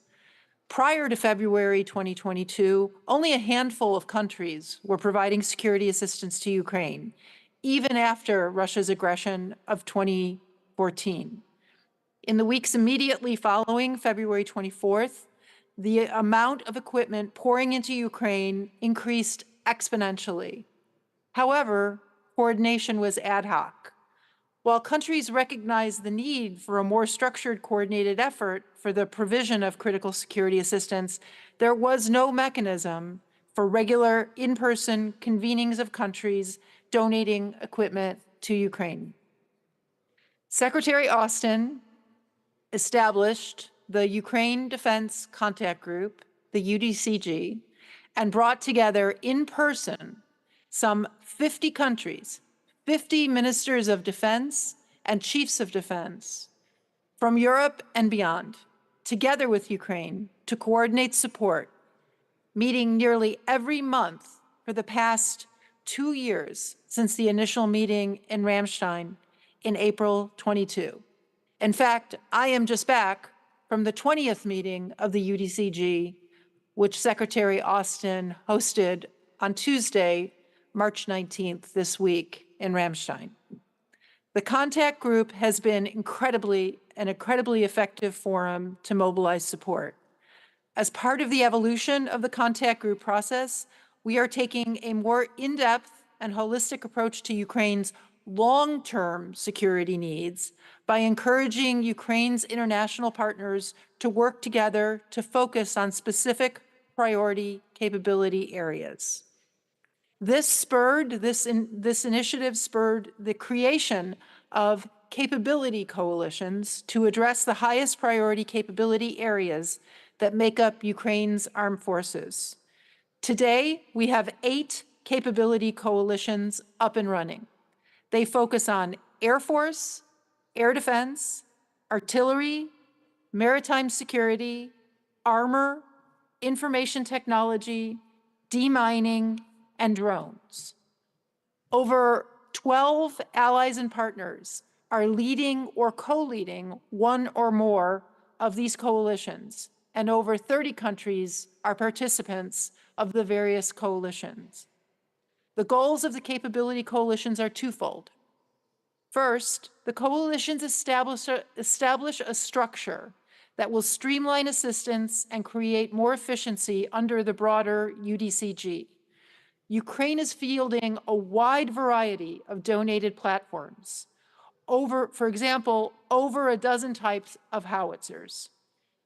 Prior to February 2022, only a handful of countries were providing security assistance to Ukraine, even after Russia's aggression of 2014. In the weeks immediately following February 24th, the amount of equipment pouring into Ukraine increased exponentially. However, coordination was ad hoc. While countries recognized the need for a more structured, coordinated effort for the provision of critical security assistance, there was no mechanism for regular in-person convenings of countries donating equipment to Ukraine. Secretary Austin established the Ukraine Defense Contact Group, the UDCG, and brought together in person some 50 countries, 50 ministers of defense and chiefs of defense from Europe and beyond, together with Ukraine to coordinate support, meeting nearly every month for the past 2 years since the initial meeting in Ramstein in April 22. In fact, I am just back from the 20th meeting of the UDCG, which Secretary Austin hosted on Tuesday, March 19th this week in Ramstein. The contact group has been an incredibly effective forum to mobilize support. As part of the evolution of the contact group process, we are taking a more in-depth and holistic approach to Ukraine's long-term security needs by encouraging Ukraine's international partners to work together to focus on specific priority capability areas. This initiative spurred the creation of capability coalitions to address the highest priority capability areas that make up Ukraine's armed forces. Today, we have 8 capability coalitions up and running. They focus on Air Force, air defense, artillery, maritime security, armor, information technology, demining, and drones. Over 12 allies and partners are leading or co-leading one or more of these coalitions, and over 30 countries are participants of the various coalitions. The goals of the capability coalitions are twofold. First, the coalitions establish a structure that will streamline assistance and create more efficiency under the broader UDCG. Ukraine is fielding a wide variety of donated platforms, for example, over a dozen types of howitzers.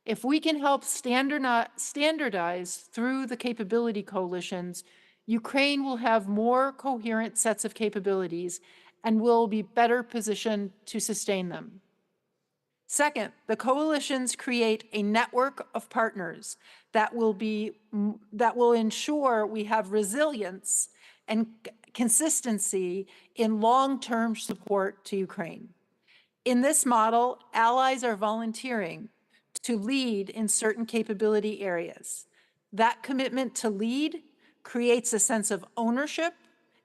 If we can help standardize through the capability coalitions, Ukraine will have more coherent sets of capabilities and will be better positioned to sustain them. Second, the coalitions create a network of partners that will ensure we have resilience and consistency in long-term support to Ukraine. In this model, allies are volunteering to lead in certain capability areas. That commitment to lead creates a sense of ownership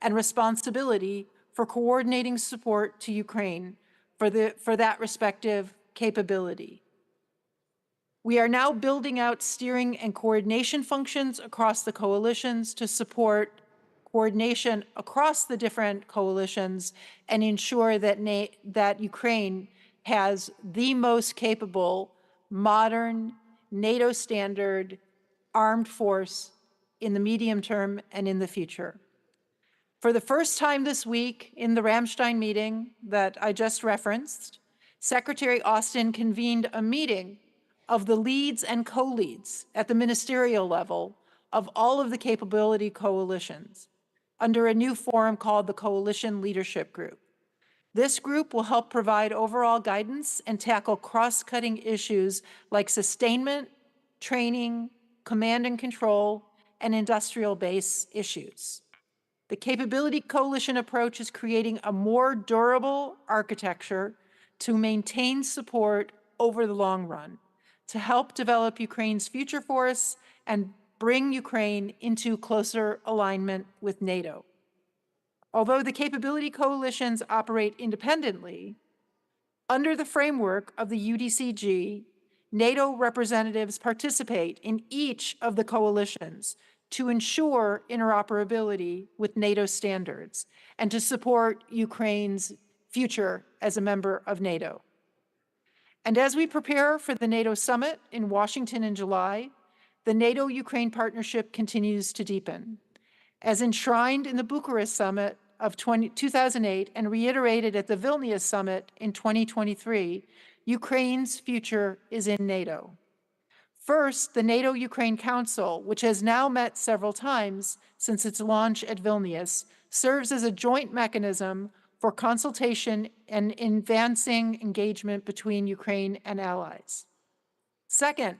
and responsibility for coordinating support to Ukraine for that respective capability. We are now building out steering and coordination functions across the coalitions to support coordination across the different coalitions and ensure that, that Ukraine has the most capable, modern, NATO standard armed force in the medium term and in the future. For the first time this week in the Ramstein meeting that I just referenced, Secretary Austin convened a meeting of the leads and co-leads at the ministerial level of all of the capability coalitions under a new forum called the Coalition Leadership Group. This group will help provide overall guidance and tackle cross-cutting issues like sustainment, training, command and control, and industrial base issues. The Capability Coalition approach is creating a more durable architecture to maintain support over the long run, to help develop Ukraine's future force and bring Ukraine into closer alignment with NATO. Although the Capability Coalitions operate independently, under the framework of the UDCG, NATO representatives participate in each of the coalitions to ensure interoperability with NATO standards and to support Ukraine's future as a member of NATO. And as we prepare for the NATO summit in Washington in July, the NATO-Ukraine partnership continues to deepen. As enshrined in the Bucharest summit of 2008 and reiterated at the Vilnius summit in 2023, Ukraine's future is in NATO. First, the NATO-Ukraine Council, which has now met several times since its launch at Vilnius, serves as a joint mechanism for consultation and advancing engagement between Ukraine and allies. Second,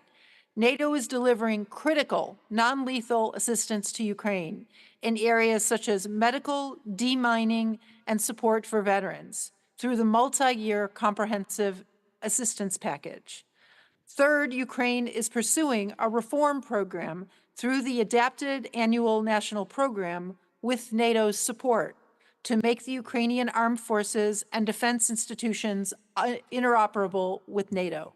NATO is delivering critical, non-lethal assistance to Ukraine in areas such as medical, demining, and support for veterans through the multi-year comprehensive assistance package. Third, Ukraine is pursuing a reform program through the Adapted Annual National Program with NATO's support to make the Ukrainian armed forces and defense institutions interoperable with NATO.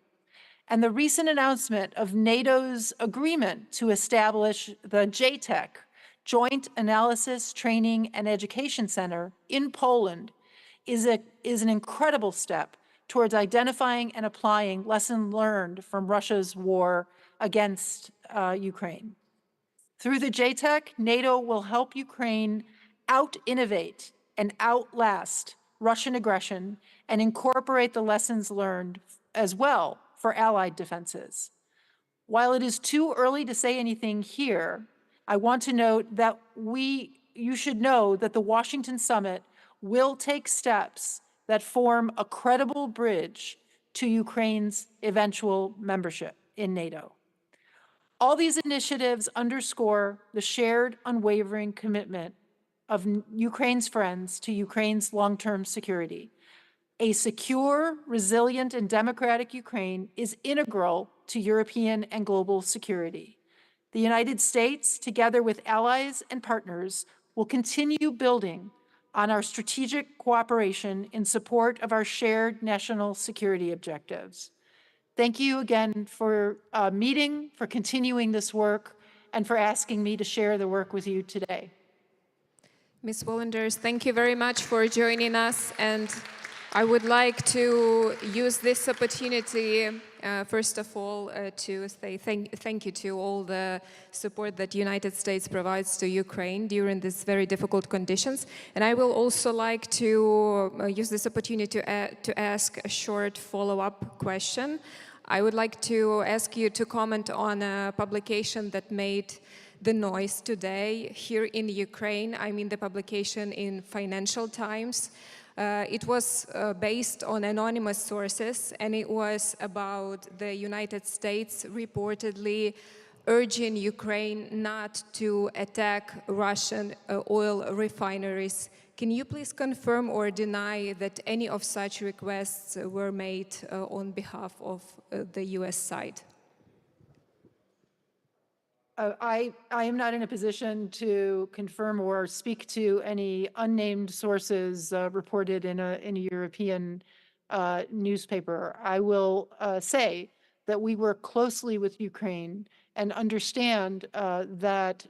And the recent announcement of NATO's agreement to establish the JTEC, Joint Analysis, Training, and Education Center in Poland is an incredible step towards identifying and applying lessons learned from Russia's war against Ukraine. Through the JTEC, NATO will help Ukraine out-innovate and outlast Russian aggression and incorporate the lessons learned as well for allied defenses. While it is too early to say anything here, I want to note that you should know that the Washington summit will take steps that form a credible bridge to Ukraine's eventual membership in NATO. All these initiatives underscore the shared, unwavering commitment of Ukraine's friends to Ukraine's long-term security. A secure, resilient, and democratic Ukraine is integral to European and global security. The United States, together with allies and partners, will continue building on our strategic cooperation in support of our shared national security objectives. Thank you again for meeting, for continuing this work, and for asking me to share the work with you today. Ms. Wollanders, thank you very much for joining us, and I would like to use this opportunity, first of all, to say thank you to all the support that the United States provides to Ukraine during these very difficult conditions. And I will also like to use this opportunity to ask a short follow-up question. I would like to ask you to comment on a publication that made the noise today here in Ukraine. I mean the publication in Financial Times. It was based on anonymous sources, and it was about the United States reportedly urging Ukraine not to attack Russian oil refineries. Can you please confirm or deny that any of such requests were made on behalf of the US side? I am not in a position to confirm or speak to any unnamed sources reported in a European newspaper. I will say that we work closely with Ukraine and understand that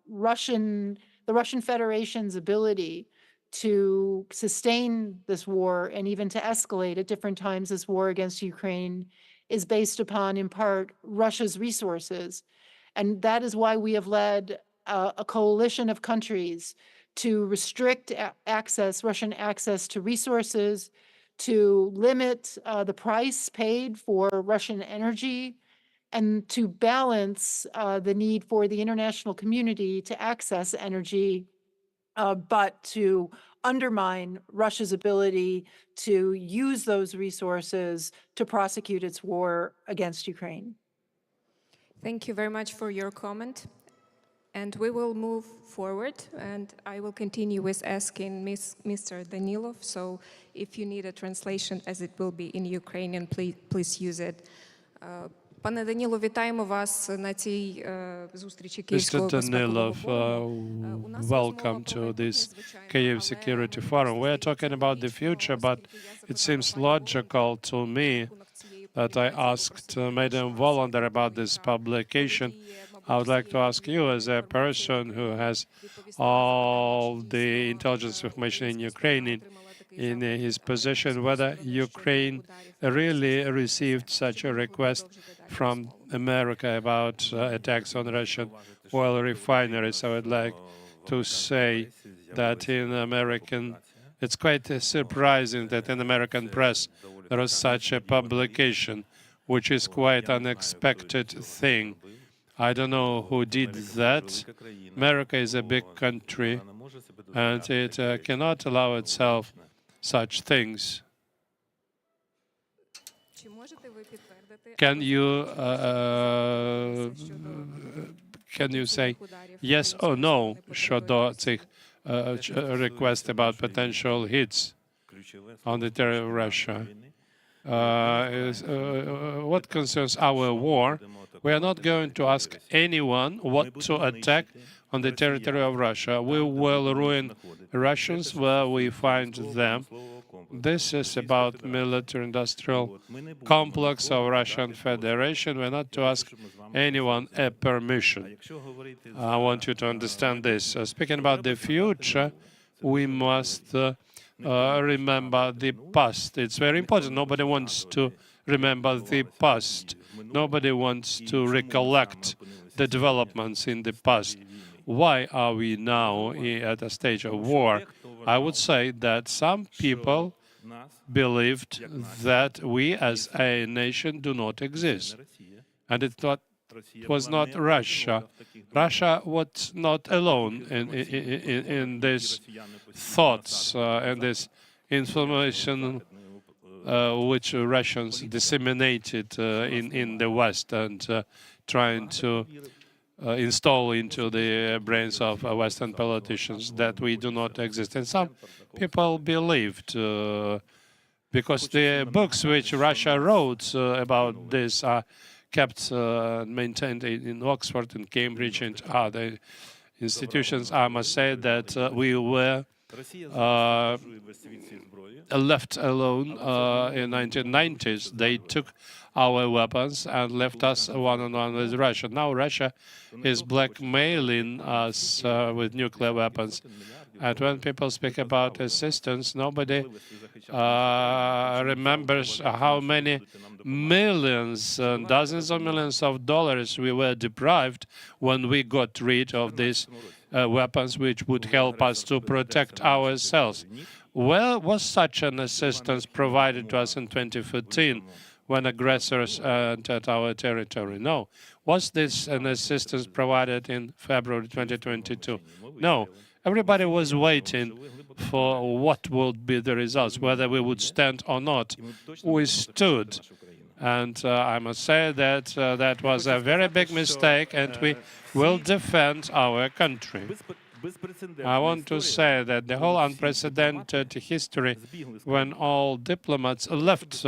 Russian the Russian Federation's ability to sustain this war and even to escalate at different times this war against Ukraine is based upon, in part, Russia's resources. And that is why we have led a coalition of countries to restrict Russian access to resources, to limit the price paid for Russian energy, and to balance the need for the international community to access energy, but to undermine Russia's ability to use those resources to prosecute its war against Ukraine. Thank you very much for your comment. And we will move forward, and I will continue with asking Mr. Danilov. So if you need a translation, as it will be in Ukrainian, please use it. Пане Данілов, вітаємо вас на цій зустрічі Київського безпекового форуму. Welcome to this Kyiv Security Forum. We are talking about the future, but it seems logical to me that I asked Madam Volonder about this publication. I would like to ask you, as a person who has all the intelligence information in Ukraine in his possession, whether Ukraine really received such a request from America about attacks on Russian oil refineries. I would like to say that it's quite surprising that in American press there is such a publication, which is quite unexpected thing. I don't know who did that. America is a big country, and it cannot allow itself such things. Can you say yes or no щодо цих requests about potential hits on the territory of Russia? What concerns our war, we are not going to ask anyone what to attack on the territory of Russia. We will ruin Russians where we find them. This is about military-industrial complex of Russian Federation. We're not to ask anyone a permission. I want you to understand this. Speaking about the future, we must remember the past. It's very important. Nobody wants to remember the past. Nobody wants to recollect the developments in the past. Why are we now at a stage of war? I would say that some people believed that we as a nation do not exist. And it was not Russia. Russia was not alone in these thoughts and this information which Russians disseminated in the West and trying to install into the brains of Western politicians that we do not exist. And some people believed, because the books which Russia wrote about this are kept maintained in Oxford and Cambridge and other institutions. I must say that we were left alone in 1990s. They took our weapons and left us one-on-one with Russia. Now Russia is blackmailing us with nuclear weapons. And when people speak about assistance, nobody remembers how many millions, dozens of millions of dollars we were deprived when we got rid of these weapons which would help us to protect ourselves. Where was such an assistance provided to us in 2014 when aggressors entered our territory? No. Was this an assistance provided in February 2022? No. Everybody was waiting for what would be the results, whether we would stand or not. We stood. And I must say that that was a very big mistake, and we will defend our country. I want to say that the whole unprecedented history, when all diplomats left,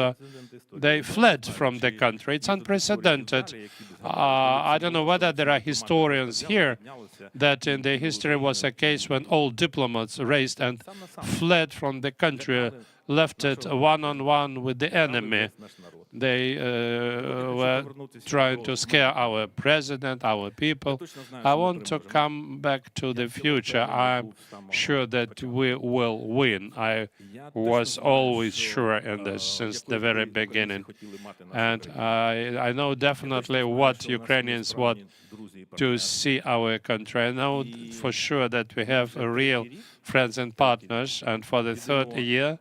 they fled from the country. It's unprecedented. I don't know whether there are historians here that in the history was a case when all diplomats raised and fled from the country, left it one-on-one with the enemy. They were trying to scare our president, our people. I want to come back to the future. I'm sure that we will win. I was always sure in this since the very beginning. And I know definitely what Ukrainians want to see our country. I know for sure that we have real friends and partners. And for the third year,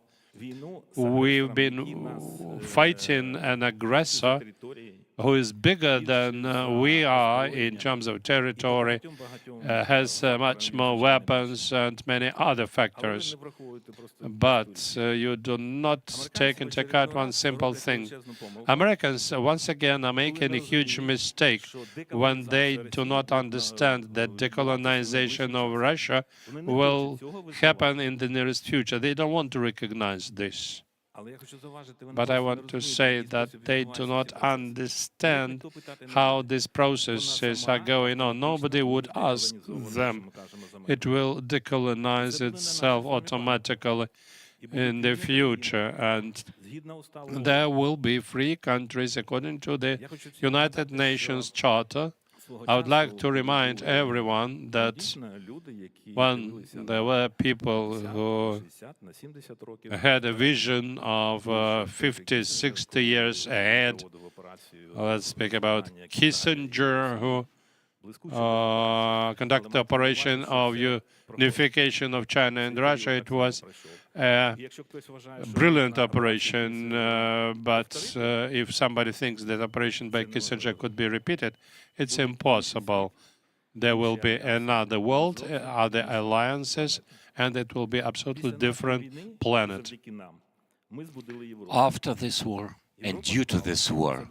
we've been fighting an aggressor who is bigger than we are in terms of territory, has much more weapons and many other factors. But you do not take into account one simple thing. Americans, once again, are making a huge mistake when they do not understand that decolonization of Russia will happen in the nearest future. They don't want to recognize this. But I want to say that they do not understand how these processes are going on. Nobody would ask them. It will decolonize itself automatically in the future, and there will be free countries according to the United Nations Charter. I would like to remind everyone that when there were people who had a vision of 50, 60 years ahead, let's speak about Kissinger, who conducted the operation of unification of China and Russia. It was a brilliant operation, but if somebody thinks that operation by Kissinger could be repeated, it's impossible. There will be another world, other alliances, and it will be absolutely different planet. After this war, and due to this war,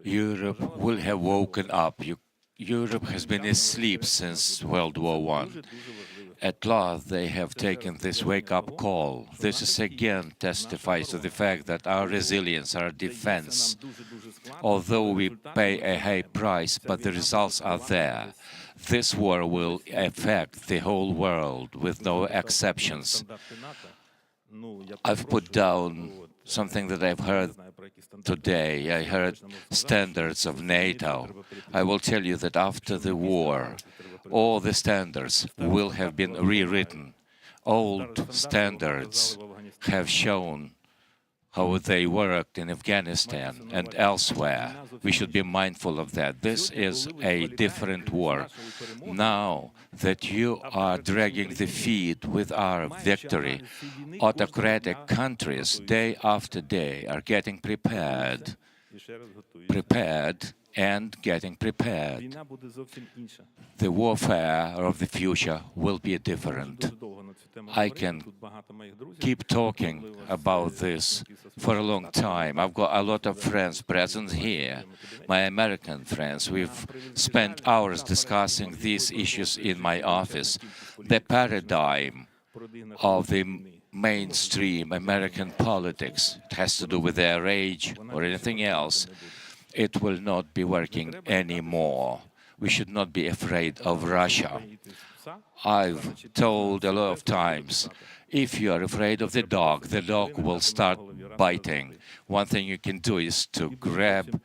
Europe will have woken up. Europe has been asleep since World War I. At last, they have taken this wake-up call. This is again testifies to the fact that our resilience, our defense, although we pay a high price, but the results are there. This war will affect the whole world with no exceptions. I've put down something that I've heard today. I heard standards of NATO. I will tell you that after the war, all the standards will have been rewritten. Old standards have shown how they worked in Afghanistan and elsewhere. We should be mindful of that. This is a different war. Now that you are dragging the feet with our victory, autocratic countries, day after day, are getting prepared and getting prepared. The warfare of the future will be different. I can keep talking about this for a long time. I've got a lot of friends present here, my American friends. We've spent hours discussing these issues in my office. The paradigm of the mainstream American politics, it has to do with their age or anything else, it will not be working anymore. We should not be afraid of Russia. I've told a lot of times, if you are afraid of the dog will start biting. One thing you can do is to grab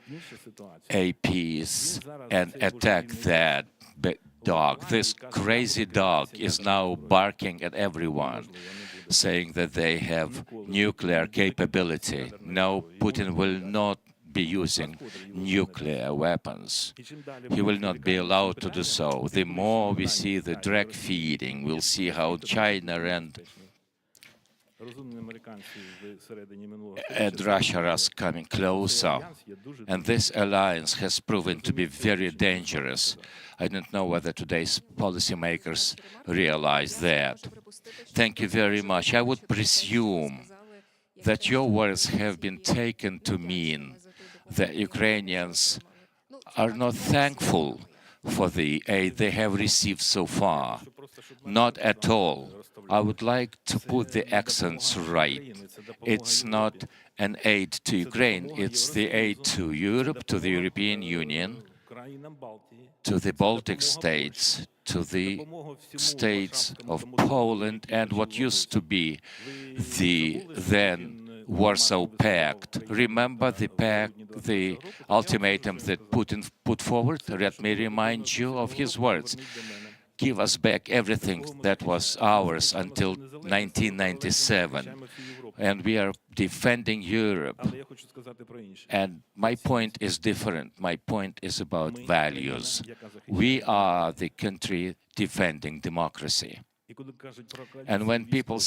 a piece and attack that dog. This crazy dog is now barking at everyone, saying that they have nuclear capability. No, Putin will not be using nuclear weapons. He will not be allowed to do so. The more we see the drag feeding, we'll see how China and Russia are coming closer. And this alliance has proven to be very dangerous. I don't know whether today's policymakers realize that. Thank you very much. I would presume that your words have been taken to mean that Ukrainians are not thankful for the aid they have received so far. Not at all. I would like to put the accents right. It's not an aid to Ukraine, it's the aid to Europe, to the European Union, to the Baltic states, to the states of Poland, and what used to be the then Warsaw Pact. Remember the pact, the ultimatum that Putin put forward? Let me remind you of his words. Give us back everything that was ours until 1997. And we are defending Europe. And my point is different. My point is about values. We are the country defending democracy. And when people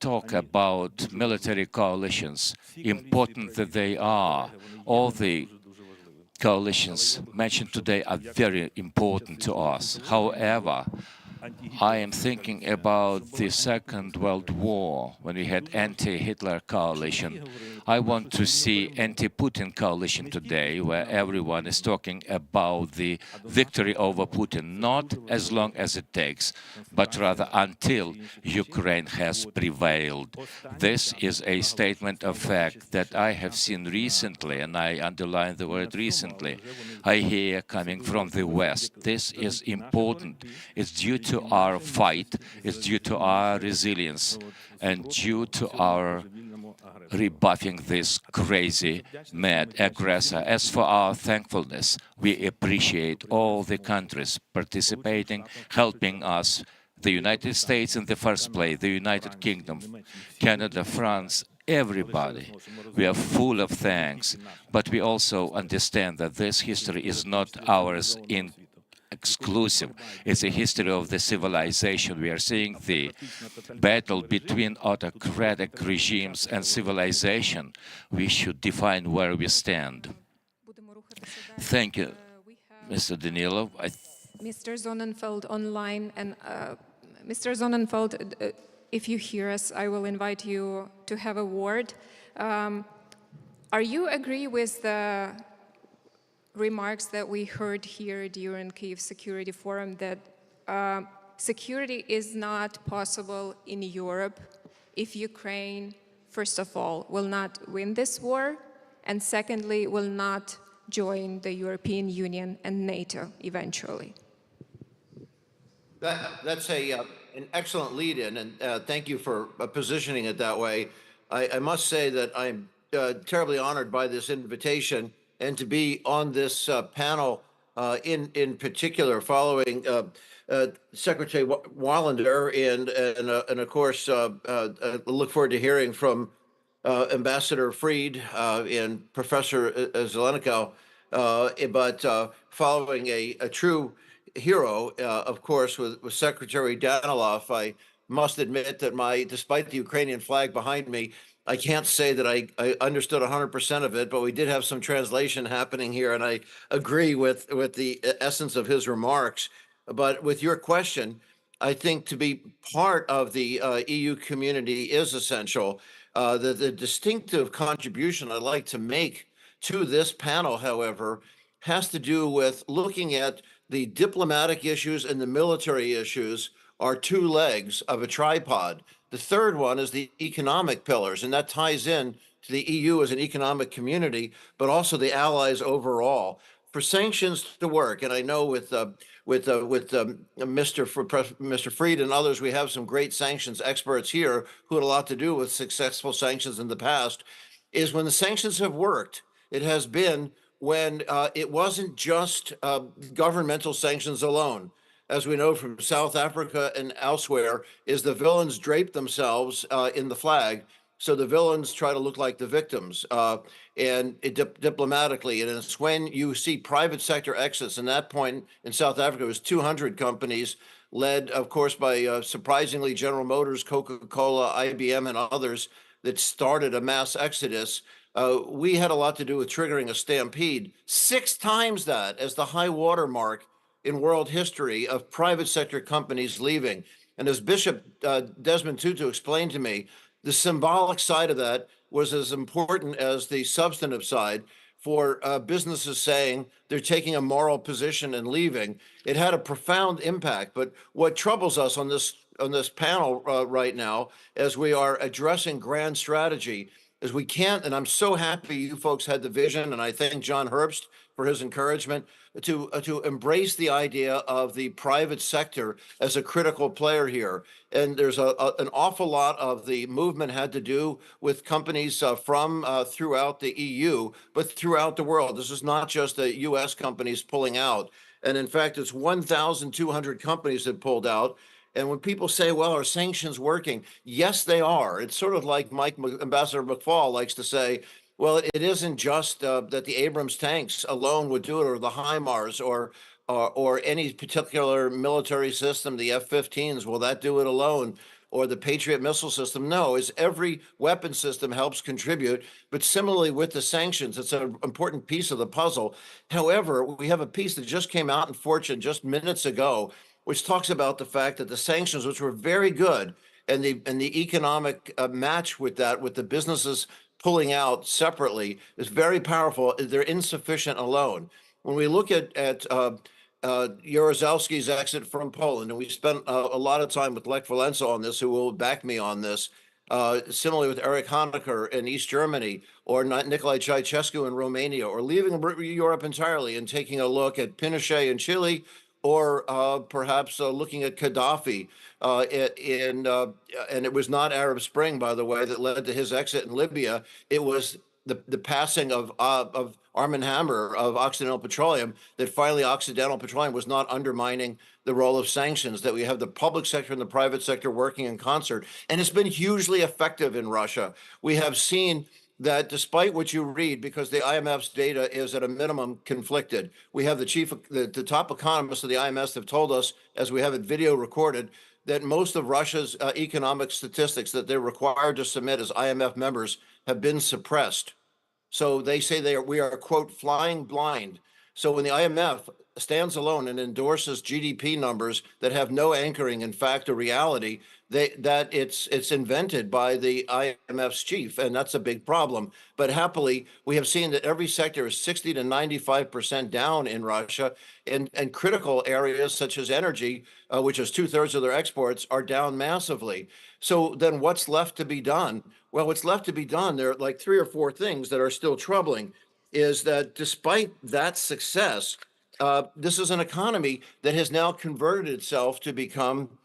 talk about military coalitions, important that they are, all the coalitions mentioned today are very important to us. However, I am thinking about the Second World War, when we had anti-Hitler coalition. I want to see anti-Putin coalition today, where everyone is talking about the victory over Putin, not as long as it takes, but rather until Ukraine has prevailed. This is a statement of fact that I have seen recently, and I underline the word recently. I hear coming from the West. This is important. It's due to our fight, it's due to our resilience, and due to our rebuffing this crazy, mad aggressor. As for our thankfulness, we appreciate all the countries participating, helping us, the United States in the first place, the United Kingdom, Canada, France, everybody. We are full of thanks, but we also understand that this history is not ours in exclusive. It's a history of the civilization. We are seeing the battle between autocratic regimes and civilization. We should define where we stand. Thank you, Mr. Danilov. Mr. Sonnenfeld online, and Mr. Sonnenfeld, if you hear us, I will invite you to have a word. Are you agree with the remarks that we heard here during Kyiv Security Forum that security is not possible in Europe if Ukraine, first of all, will not win this war, and secondly, will not join the European Union and NATO eventually? That's an excellent lead-in, and thank you for positioning it that way. I must say that I'm terribly honored by this invitation and to be on this panel in particular, following Secretary Wallander, and of course, look forward to hearing from Ambassador Fried and Professor Zelenko, but following a true hero, of course, with Secretary Danilov. I must admit that despite the Ukrainian flag behind me, I can't say that I understood 100% of it, but we did have some translation happening here, and I agree with the essence of his remarks. But with your question, I think to be part of the EU community is essential. The distinctive contribution I'd like to make to this panel, however, has to do with looking at the diplomatic issues and the military issues are two legs of a tripod. The third one is the economic pillars, and that ties in to the EU as an economic community, but also the allies overall. For sanctions to work, and I know with Mr. Fried and others, we have some great sanctions experts here who had a lot to do with successful sanctions in the past, is when the sanctions have worked, it has been when it wasn't just governmental sanctions alone. As we know from South Africa and elsewhere, is the villains drape themselves in the flag. So the villains try to look like the victims, diplomatically. And it's when you see private sector exits, and that point in South Africa was 200 companies, led, of course, by surprisingly General Motors, Coca-Cola, IBM, and others, that started a mass exodus. We had a lot to do with triggering a stampede, 6 times that as the high water mark in world history of private sector companies leaving. And as Bishop Desmond Tutu explained to me, the symbolic side of that was as important as the substantive side for businesses saying they're taking a moral position and leaving. It had a profound impact. But what troubles us on this panel right now, as we are addressing grand strategy, is we can't, and I'm so happy you folks had the vision, and I thank John Herbst for his encouragement to embrace the idea of the private sector as a critical player here. And there's an awful lot of the movement had to do with companies from throughout the EU, but throughout the world. This is not just the US companies pulling out. And in fact, it's 1,200 companies that pulled out. And when people say, well, are sanctions working? Yes, they are. It's sort of like Ambassador McFaul likes to say, well, it isn't just that the Abrams tanks alone would do it, or the HIMARS, or any particular military system, the F-15s. Will that do it alone? Or the Patriot missile system? No, is every weapon system helps contribute. But similarly with the sanctions, it's an important piece of the puzzle. However, we have a piece that just came out in Fortune just minutes ago, which talks about the fact that the sanctions, which were very good, and the economic match with that, with the businesses pulling out separately, is very powerful. They're insufficient alone. When we look at Jaruzelski's exit from Poland, and we spent a lot of time with Lech Walesa on this, who will back me on this, similarly with Erich Honecker in East Germany, or Nicolae Ceausescu in Romania, or leaving Europe entirely and taking a look at Pinochet in Chile, or perhaps looking at Gaddafi. And it was not Arab Spring, by the way, that led to his exit in Libya. It was the passing of Arm & Hammer of Occidental Petroleum, that finally Occidental Petroleum was not undermining the role of sanctions, that we have the public sector and the private sector working in concert. And it's been hugely effective in Russia. We have seen that despite what you read, because the IMF's data is at a minimum conflicted, we have the top economists of the IMF have told us, as we have it video recorded, that most of Russia's economic statistics that they're required to submit as IMF members have been suppressed. So they say we are, quote, flying blind. So when the IMF stands alone and endorses GDP numbers that have no anchoring in fact or reality, that it's invented by the IMF's chief, and that's a big problem. But happily, we have seen that every sector is 60 to 95% down in Russia, and critical areas such as energy, which is 2/3 of their exports, are down massively. So then what's left to be done? Well, what's left to be done, there are like 3 or 4 things that are still troubling, is that despite that success, this is an economy that has now converted itself to become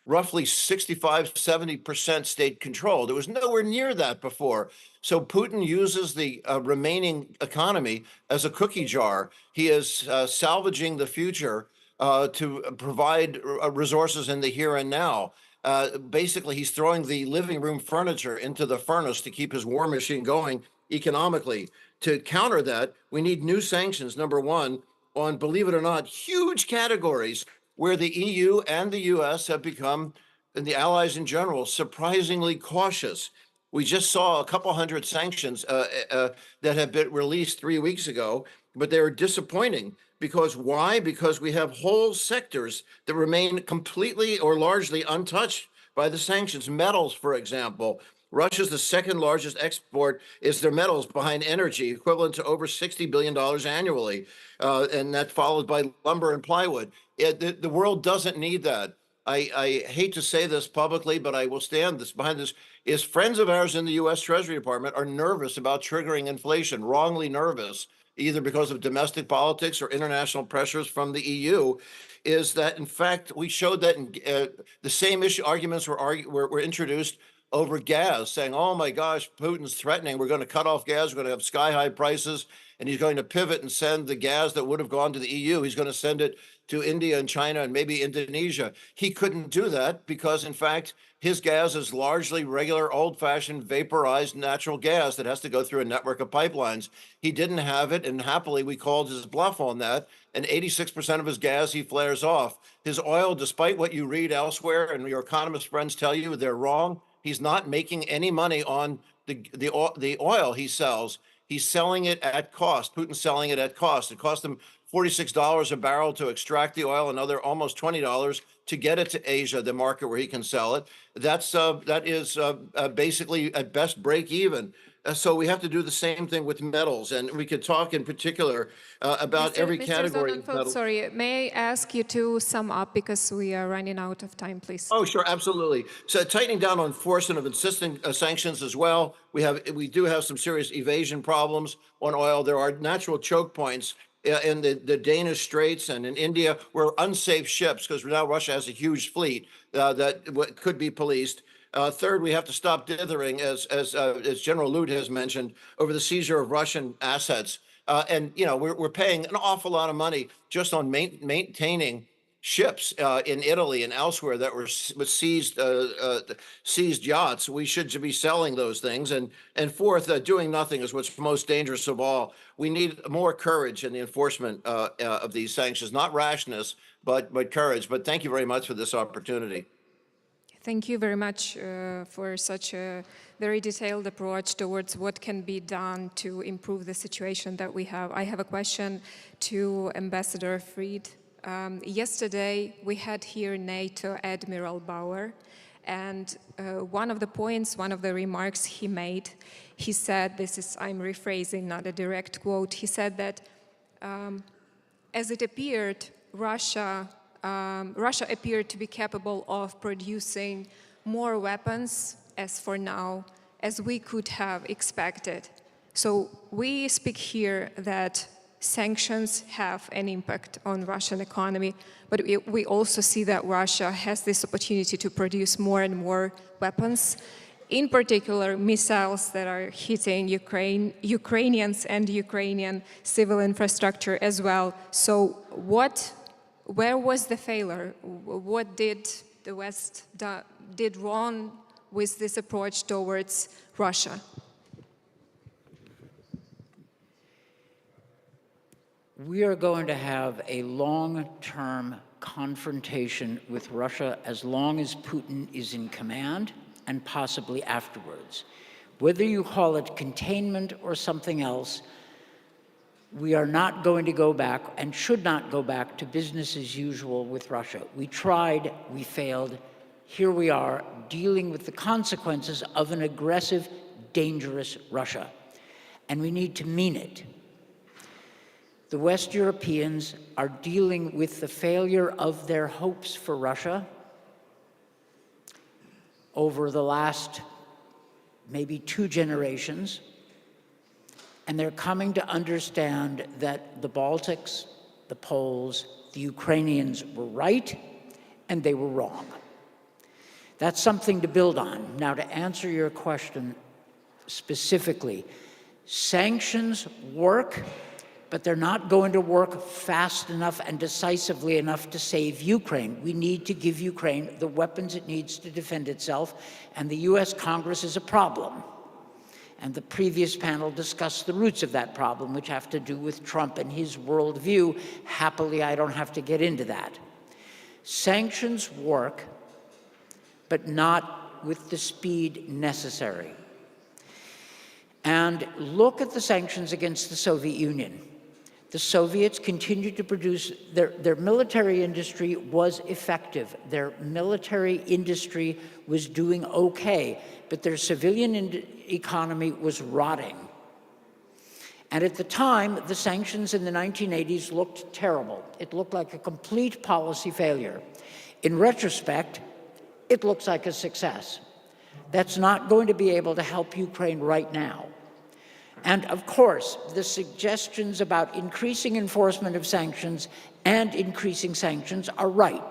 roughly 65, 70% state controlled. It was nowhere near that before. So Putin uses the remaining economy as a cookie jar. He is salvaging the future to provide resources in the here and now. Basically, he's throwing the living room furniture into the furnace to keep his war machine going economically. To counter that, we need new sanctions, number one, on, believe it or not, huge categories where the EU and the US have become, and the allies in general, surprisingly cautious. We just saw a couple hundred sanctions that have been released 3 weeks ago, but they were disappointing. Because why? Because we have whole sectors that remain completely or largely untouched by the sanctions. Metals, for example. Russia's the second largest export is their metals, behind energy, equivalent to over $60 billion annually. And that followed by lumber and plywood. The world doesn't need that. I hate to say this publicly, but I will stand behind this, is friends of ours in the U.S. Treasury Department are nervous about triggering inflation, wrongly nervous, either because of domestic politics or international pressures from the EU, is that, in fact, we showed that the same arguments were introduced over gas, saying, oh my gosh, Putin's threatening, we're going to cut off gas, we're going to have sky-high prices, and he's going to pivot and send the gas that would have gone to the EU, he's going to send it to India and China and maybe Indonesia. He couldn't do that because, in fact, his gas is largely regular, old-fashioned, vaporized natural gas that has to go through a network of pipelines. He didn't have it, and happily we called his bluff on that, and 86% of his gas he flares off. His oil, despite what you read elsewhere and your economist friends tell you they're wrong, he's not making any money on the oil he sells. He's selling it at cost. Putin's selling it at cost. It cost him $46 a barrel to extract the oil, another almost $20 to get it to Asia, the market where he can sell it. That is basically at best break even. So we have to do the same thing with metals. And we could talk in particular about every category of Mr. metals. Sorry, may I ask you to sum up because we are running out of time, please? Oh, sure, absolutely. So tightening down on enforcement of existing sanctions as well. We do have some serious evasion problems on oil. There are natural choke points in the Danish Straits and in India where unsafe ships, because now Russia has a huge fleet that could be policed. Third, we have to stop dithering, as General Lute has mentioned, over the seizure of Russian assets. And you know, we're paying an awful lot of money just on maintaining ships in Italy and elsewhere that were seized yachts. We should be selling those things. And fourth, doing nothing is what's most dangerous of all. We need more courage in the enforcement of these sanctions, not rashness, but courage. But thank you very much for this opportunity. Thank you very much for such a very detailed approach towards what can be done to improve the situation that we have. I have a question to Ambassador Fried. Yesterday, we had here NATO Admiral Bauer, and one of the remarks he made, he said, I'm rephrasing, not a direct quote, he said that as it appeared, Russia appeared to be capable of producing more weapons, as for now, as we could have expected. So we speak here that sanctions have an impact on Russian economy, but we also see that Russia has this opportunity to produce more and more weapons, in particular missiles that are hitting Ukrainians and Ukrainian civil infrastructure as well. So where was the failure? What did the West did wrong with this approach towards Russia? We are going to have a long-term confrontation with Russia as long as Putin is in command and possibly afterwards. Whether you call it containment or something else, we are not going to go back and should not go back to business as usual with Russia. We tried, we failed. Here we are dealing with the consequences of an aggressive, dangerous Russia. And we need to mean it. The West Europeans are dealing with the failure of their hopes for Russia over the last maybe 2 generations, and they're coming to understand that the Baltics, the Poles, the Ukrainians were right, and they were wrong. That's something to build on. Now, to answer your question specifically, sanctions work, but they're not going to work fast enough and decisively enough to save Ukraine. We need to give Ukraine the weapons it needs to defend itself, and the US Congress is a problem. And the previous panel discussed the roots of that problem, which have to do with Trump and his worldview. Happily, I don't have to get into that. Sanctions work, but not with the speed necessary. And look at the sanctions against the Soviet Union. The Soviets continued to produce, their military industry was effective. Their military industry was doing okay, but their civilian economy was rotting. And at the time, the sanctions in the 1980s looked terrible. It looked like a complete policy failure. In retrospect, it looks like a success. That's not going to be able to help Ukraine right now. And of course, the suggestions about increasing enforcement of sanctions and increasing sanctions are right.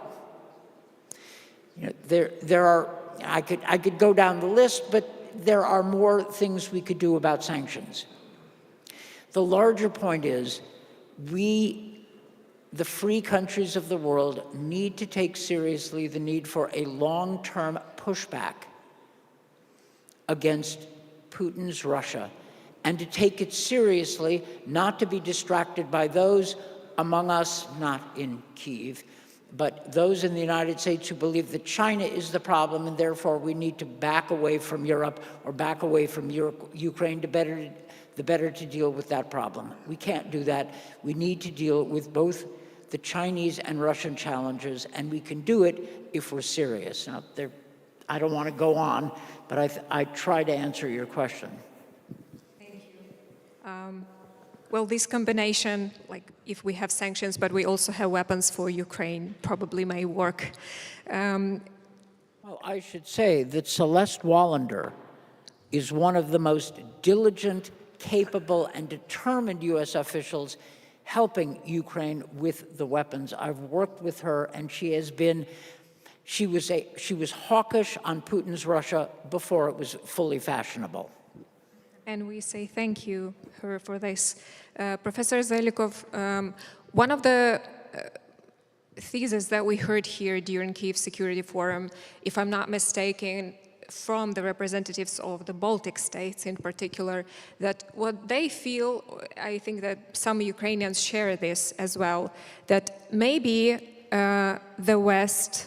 You know, there are, I could go down the list, but there are more things we could do about sanctions. The larger point is, we, the free countries of the world, need to take seriously the need for a long-term pushback against Putin's Russia, and to take it seriously, not to be distracted by those among us, not in Kyiv, but those in the United States who believe that China is the problem and therefore we need to back away from Europe or back away from Ukraine the better to deal with that problem. We can't do that. We need to deal with both the Chinese and Russian challenges, and we can do it if we're serious. Now, I don't want to go on, but I try to answer your question. Well, this combination, like if we have sanctions, but we also have weapons for Ukraine, probably may work. Well, I should say that Celeste Wallander is one of the most diligent, capable, and determined U.S. officials helping Ukraine with the weapons. I've worked with her, and she was hawkish on Putin's Russia before it was fully fashionable. And we say thank you her for this. Professor Zelikov, one of the theses that we heard here during Kyiv Security Forum, if I'm not mistaken, from the representatives of the Baltic states in particular, that what they feel, I think that some Ukrainians share this as well, that maybe the West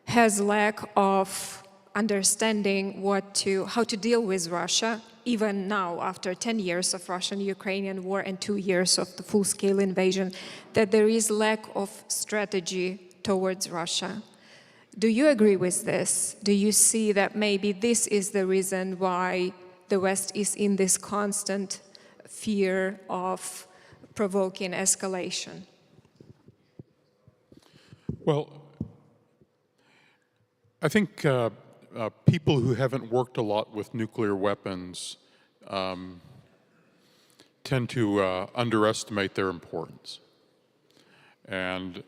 has lack of understanding how to deal with Russia, even now after 10 years of Russian-Ukrainian war and 2 years of the full-scale invasion, that there is lack of strategy towards Russia. Do you agree with this? Do you see that maybe this is the reason why the West is in this constant fear of provoking escalation? Well, I think people who haven't worked a lot with nuclear weapons tend to underestimate their importance. And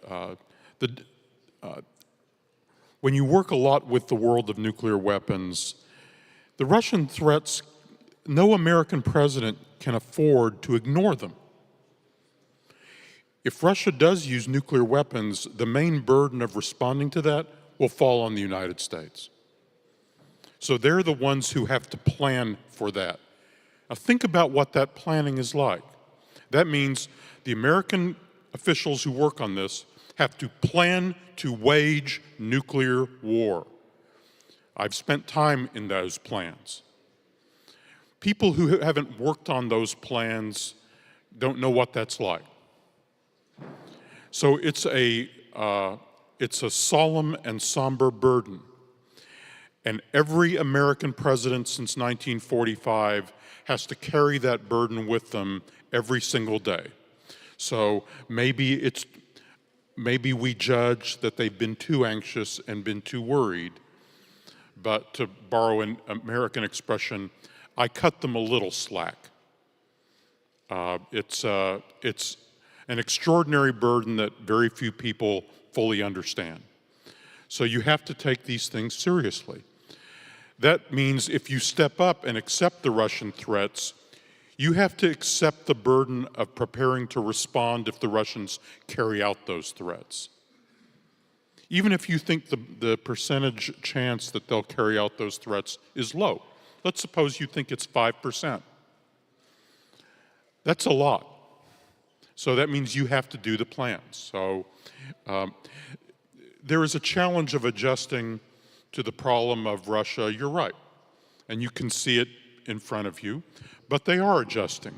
when you work a lot with the world of nuclear weapons, the Russian threats, no American president can afford to ignore them. If Russia does use nuclear weapons, the main burden of responding to that will fall on the United States. So they're the ones who have to plan for that. Now think about what that planning is like. That means the American officials who work on this have to plan to wage nuclear war. I've spent time in those plans. People who haven't worked on those plans don't know what that's like. So it's a solemn and somber burden. And every American president since 1945 has to carry that burden with them every single day. So maybe we judge that they've been too anxious and been too worried, but to borrow an American expression, I cut them a little slack. It's an extraordinary burden that very few people fully understand. So you have to take these things seriously. That means if you step up and accept the Russian threats, you have to accept the burden of preparing to respond if the Russians carry out those threats. Even if you think the percentage chance that they'll carry out those threats is low. Let's suppose you think it's 5%. That's a lot. So that means you have to do the plans. So there is a challenge of adjusting to the problem of Russia, you're right. And you can see it in front of you, but they are adjusting.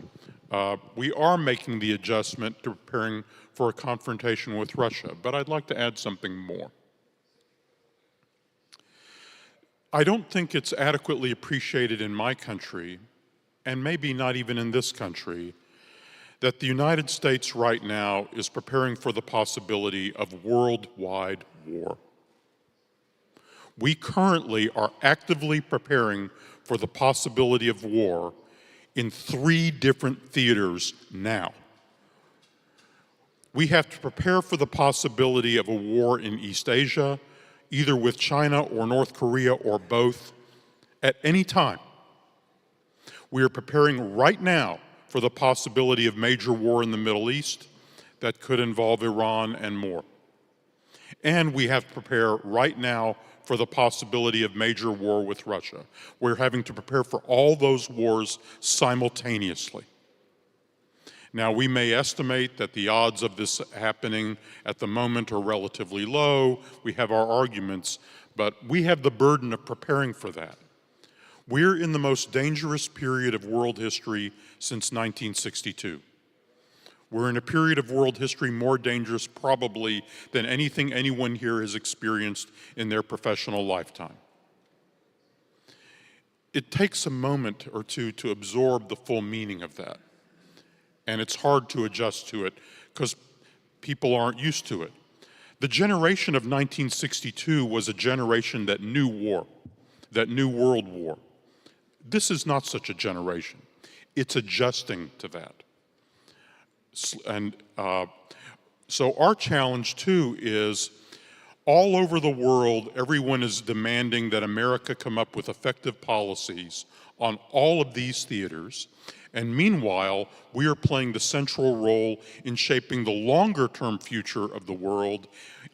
We are making the adjustment to preparing for a confrontation with Russia, but I'd like to add something more. I don't think it's adequately appreciated in my country, and maybe not even in this country, that the United States right now is preparing for the possibility of worldwide war. We currently are actively preparing for the possibility of war in 3 different theaters now. We have to prepare for the possibility of a war in East Asia, either with China or North Korea or both, at any time. We are preparing right now for the possibility of major war in the Middle East that could involve Iran and more. And we have to prepare right now for the possibility of major war with Russia. We're having to prepare for all those wars simultaneously. Now, we may estimate that the odds of this happening at the moment are relatively low. We have our arguments, but we have the burden of preparing for that. We're in the most dangerous period of world history since 1962. We're in a period of world history more dangerous probably than anything anyone here has experienced in their professional lifetime. It takes a moment or two to absorb the full meaning of that. and it's hard to adjust to it because people aren't used to it. The generation of 1962 was a generation that knew war, that knew World War. This is not such a generation. It's adjusting to that. And so our challenge too is all over the world, everyone is demanding that America come up with effective policies on all of these theaters. And meanwhile, we are playing the central role in shaping the longer-term future of the world,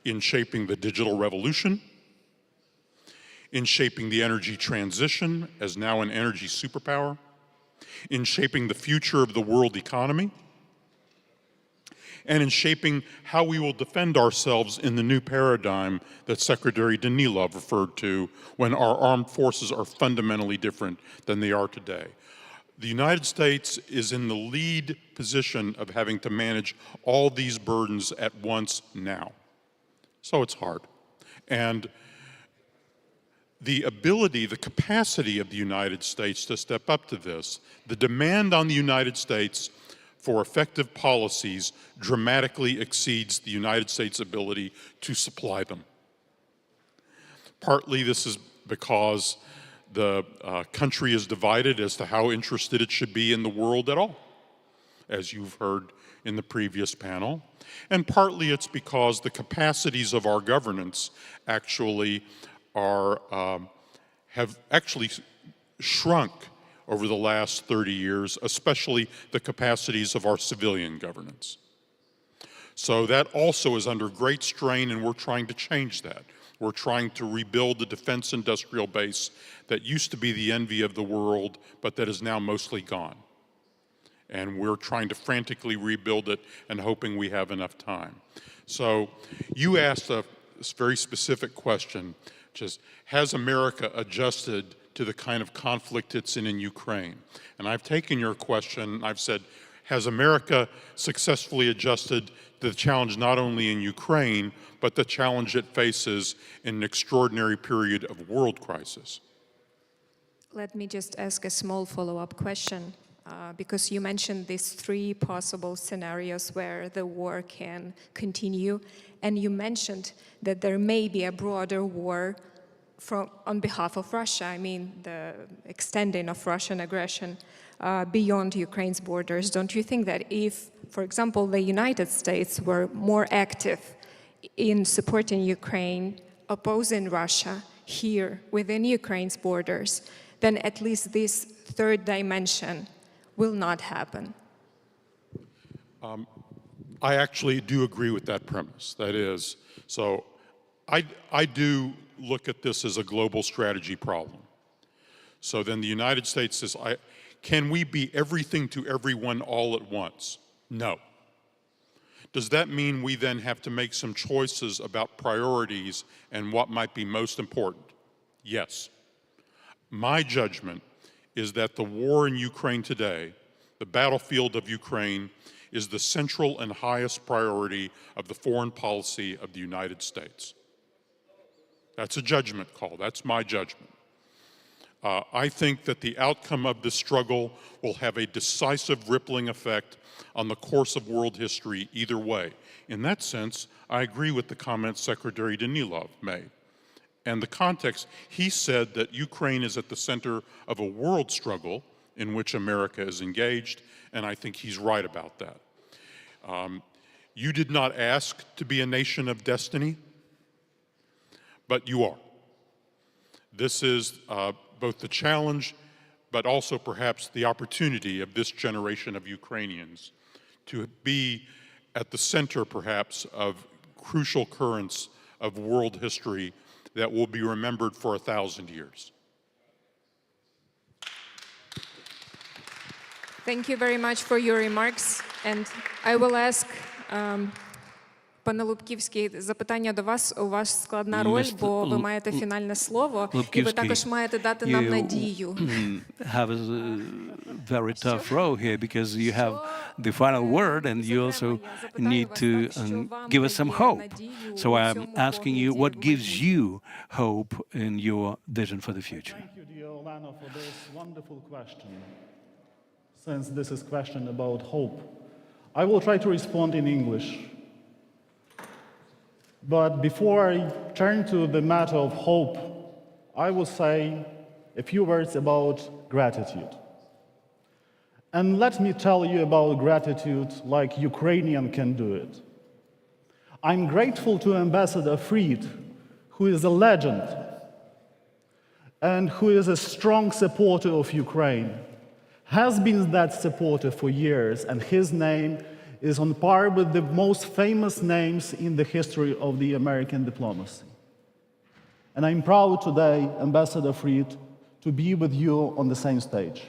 in shaping the digital revolution, in shaping the energy transition as now an energy superpower, in shaping the future of the world economy, and in shaping how we will defend ourselves in the new paradigm that Secretary Danilov referred to when our armed forces are fundamentally different than they are today. The United States is in the lead position of having to manage all these burdens at once now. So it's hard. And the ability, the capacity of the United States to step up to this, the demand on the United States for effective policies dramatically exceeds the United States' ability to supply them. Partly this is because the country is divided as to how interested it should be in the world at all, as you've heard in the previous panel. And partly it's because the capacities of our governance actually have actually shrunk over the last 30 years, especially the capacities of our civilian governance. So that also is under great strain, and we're trying to change that. We're trying to rebuild the defense industrial base that used to be the envy of the world, but that is now mostly gone. And we're trying to frantically rebuild it and hoping we have enough time. So you asked a very specific question, which is, has America adjusted to the kind of conflict it's in Ukraine? And I've taken your question, I've said, has America successfully adjusted to the challenge not only in Ukraine, but the challenge it faces in an extraordinary period of world crisis? Let me just ask a small follow-up question, because you mentioned these three possible scenarios where the war can continue, and you mentioned that there may be a broader war on behalf of Russia. I mean, the extending of Russian aggression beyond Ukraine's borders. Don't you think that if, for example, the United States were more active in supporting Ukraine, opposing Russia here within Ukraine's borders, then at least this third dimension will not happen? I actually do agree with that premise. That is, so I do look at this as a global strategy problem. So then the United States says, can we be everything to everyone all at once? No. Does that mean we then have to make some choices about priorities and what might be most important? Yes. My judgment is that the war in Ukraine today, the battlefield of Ukraine, is the central and highest priority of the foreign policy of the United States. That's a judgment call. That's my judgment. I think that the outcome of this struggle will have a decisive rippling effect on the course of world history either way. In that sense, I agree with the comments Secretary Danilov made. And the context, he said that Ukraine is at the center of a world struggle in which America is engaged, and I think he's right about that. You did not ask to be a nation of destiny, but you are. This is both the challenge, but also perhaps the opportunity of this generation of Ukrainians to be at the center, perhaps, of crucial currents of world history that will be remembered for 1,000 years. Thank you very much for your remarks. And I will ask, пане Лубківський, запитання до вас. У вас складна роль, бо ви маєте фінальне слово, і ви також маєте дати нам надію. Have a very tough role here because you have the final word and you also need to give us some hope. So I'm asking you, what gives you hope in your vision for the future? Thank you, dear Olena, for this wonderful question. Since this is a question about hope, I will try to respond in English. But before I turn to the matter of hope, I will say a few words about gratitude. And let me tell you about gratitude like Ukrainian can do it. I'm grateful to Ambassador Fried, who is a legend and who is a strong supporter of Ukraine, has been that supporter for years, and his name is on par with the most famous names in the history of the American diplomacy. And I'm proud today, Ambassador Fried, to be with you on the same stage.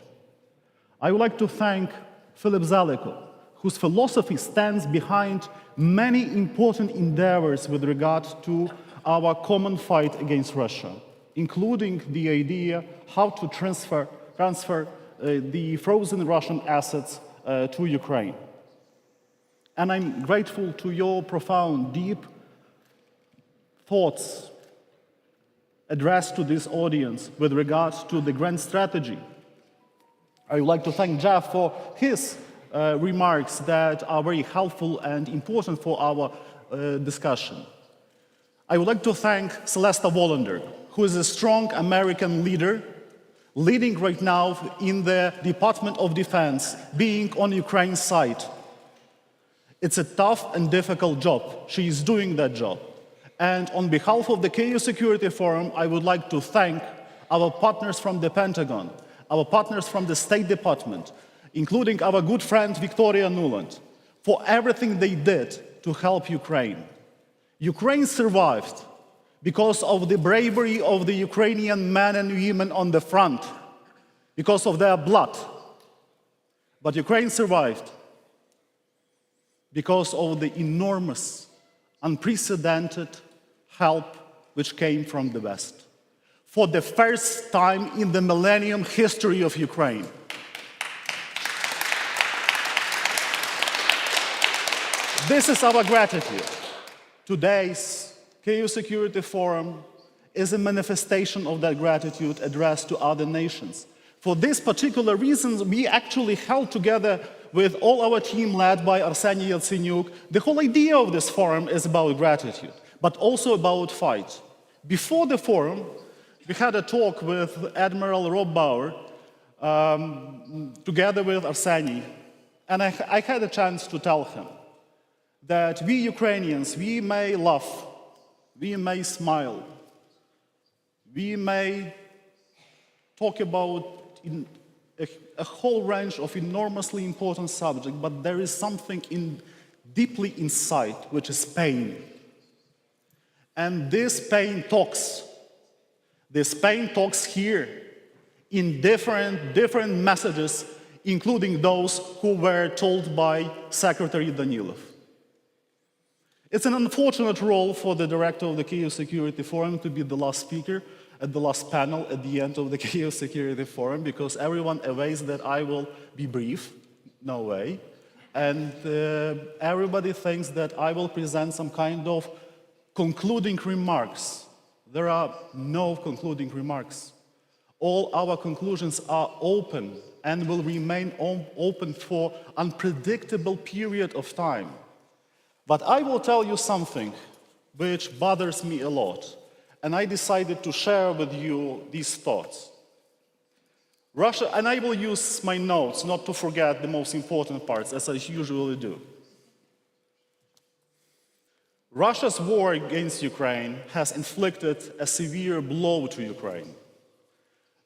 I would like to thank Philip Zelikow, whose philosophy stands behind many important endeavors with regard to our common fight against Russia, including the idea how to transfer the frozen Russian assets to Ukraine. And I'm grateful to your profound, deep thoughts addressed to this audience with regards to the grand strategy. I would like to thank Jeff for his remarks that are very helpful and important for our discussion. I would like to thank Celesta Wollander, who is a strong American leader, leading right now in the Department of Defense, being on Ukraine's side. It's a tough and difficult job. She is doing that job. And on behalf of the KU Security Forum, I would like to thank our partners from the Pentagon, our partners from the State Department, including our good friend Victoria Nuland, for everything they did to help Ukraine. Ukraine survived because of the bravery of the Ukrainian men and women on the front, because of their blood. But Ukraine survived because of the enormous, unprecedented help which came from the West. For the first time in the millennium history of Ukraine. This is our gratitude. Today's KU Security Forum is a manifestation of that gratitude addressed to other nations. For this particular reason, we actually held together with all our team led by Arseniy Yatsenyuk. The whole idea of this forum is about gratitude, but also about fight. Before the forum, we had a talk with Admiral Rob Bauer, together with Arseniy, and I had a chance to tell him that we Ukrainians, we may laugh, we may smile, we may talk about a whole range of enormously important subjects, but there is something deeply inside, which is pain. And this pain talks. This pain talks here in different messages, including those who were told by Secretary Danilov. It's an unfortunate role for the director of the KU Security Forum to be the last speaker at the last panel at the end of the KU Security Forum, because everyone awaits that I will be brief. No way. And everybody thinks that I will present some kind of concluding remarks. There are no concluding remarks. All our conclusions are open and will remain open for an unpredictable period of time. But I will tell you something which bothers me a lot, and I decided to share with you these thoughts. Russia, and I will use my notes not to forget the most important parts, as I usually do. Russia's war against Ukraine has inflicted a severe blow to Ukraine.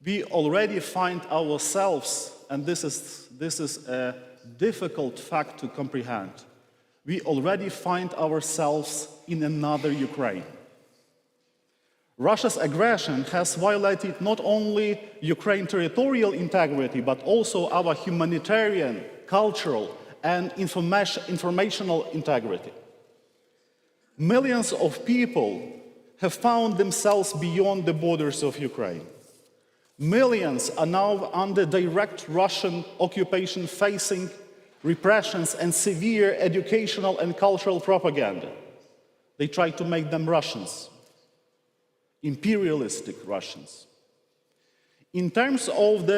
We already find ourselves, and this is a difficult fact to comprehend, we already find ourselves in another Ukraine. Russia's aggression has violated not only Ukraine's territorial integrity, but also our humanitarian, cultural, and informational integrity. Millions of people have found themselves beyond the borders of Ukraine. Millions are now under direct Russian occupation, facing repressions and severe educational and cultural propaganda. They try to make them Russians, imperialistic Russians. In terms of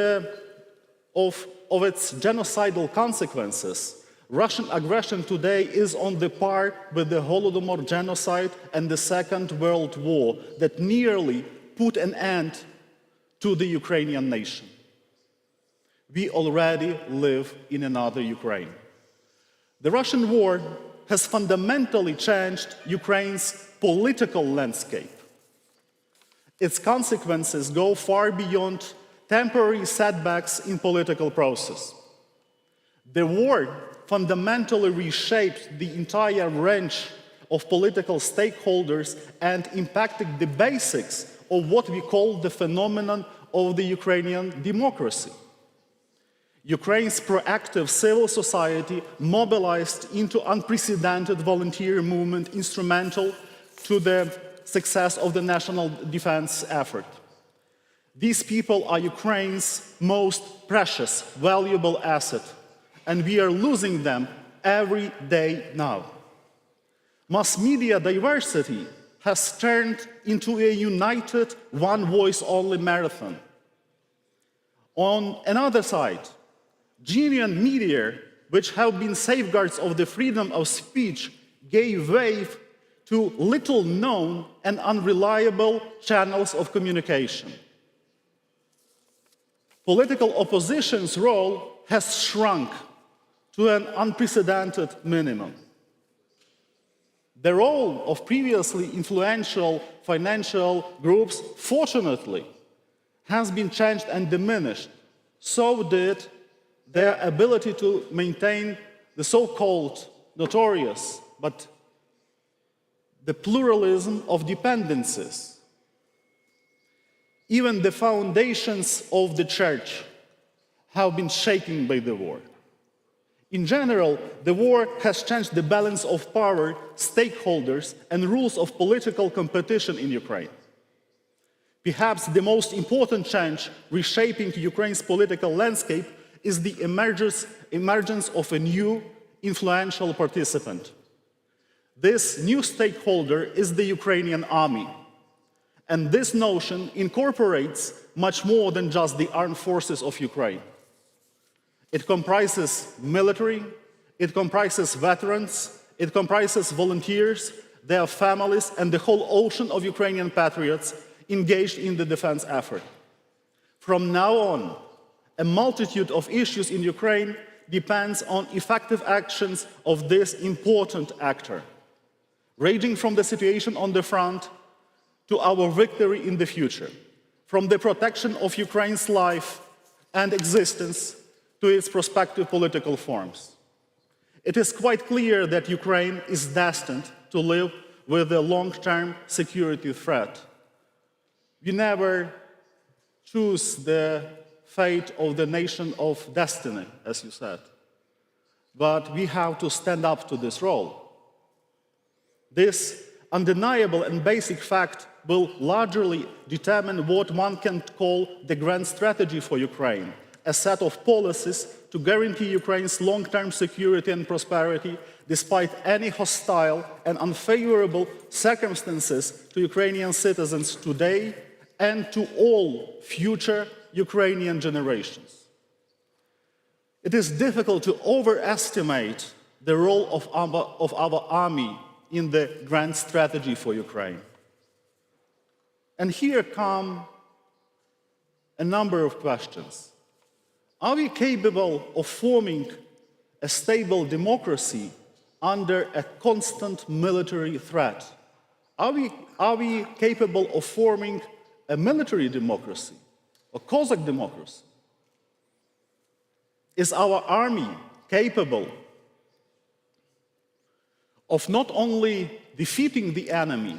its genocidal consequences, Russian aggression today is on the par with the Holodomor genocide and the Second World War that nearly put an end to the Ukrainian nation. We already live in another Ukraine. The Russian war has fundamentally changed Ukraine's political landscape. Its consequences go far beyond temporary setbacks in political process. The war fundamentally reshaped the entire range of political stakeholders and impacted the basics of what we call the phenomenon of the Ukrainian democracy. Ukraine's proactive civil society mobilized into unprecedented volunteer movement instrumental to the success of the national defense effort. These people are Ukraine's most precious, valuable asset, and we are losing them every day now. Mass media diversity has turned into a united, one-voice-only marathon. On another side, genuine media, which have been safeguards of the freedom of speech, gave way to little-known and unreliable channels of communication. Political opposition's role has shrunk to an unprecedented minimum. The role of previously influential financial groups, fortunately, has been changed and diminished. So did their ability to maintain the so-called notorious, but the pluralism of dependencies. Even the foundations of the church have been shaken by the war. In general, the war has changed the balance of power, stakeholders, and rules of political competition in Ukraine. Perhaps the most important change reshaping Ukraine's political landscape is the emergence of a new influential participant. This new stakeholder is the Ukrainian army. And this notion incorporates much more than just the armed forces of Ukraine. It comprises military, it comprises veterans, it comprises volunteers, their families, and the whole ocean of Ukrainian patriots engaged in the defense effort. From now on, a multitude of issues in Ukraine depends on effective actions of this important actor, ranging from the situation on the front to our victory in the future, from the protection of Ukraine's life and existence to its prospective political forms. It is quite clear that Ukraine is destined to live with a long-term security threat. We never choose the fate of the nation of destiny, as you said, but we have to stand up to this role. This undeniable and basic fact will largely determine what one can call the grand strategy for Ukraine, a set of policies to guarantee Ukraine's long-term security and prosperity despite any hostile and unfavorable circumstances to Ukrainian citizens today and to all future Ukrainian generations. It is difficult to overestimate the role of our army in the grand strategy for Ukraine. And here come a number of questions. Are we capable of forming a stable democracy under a constant military threat? Are we capable of forming a military democracy, a Cossack democracy? Is our army capable of not only defeating the enemy,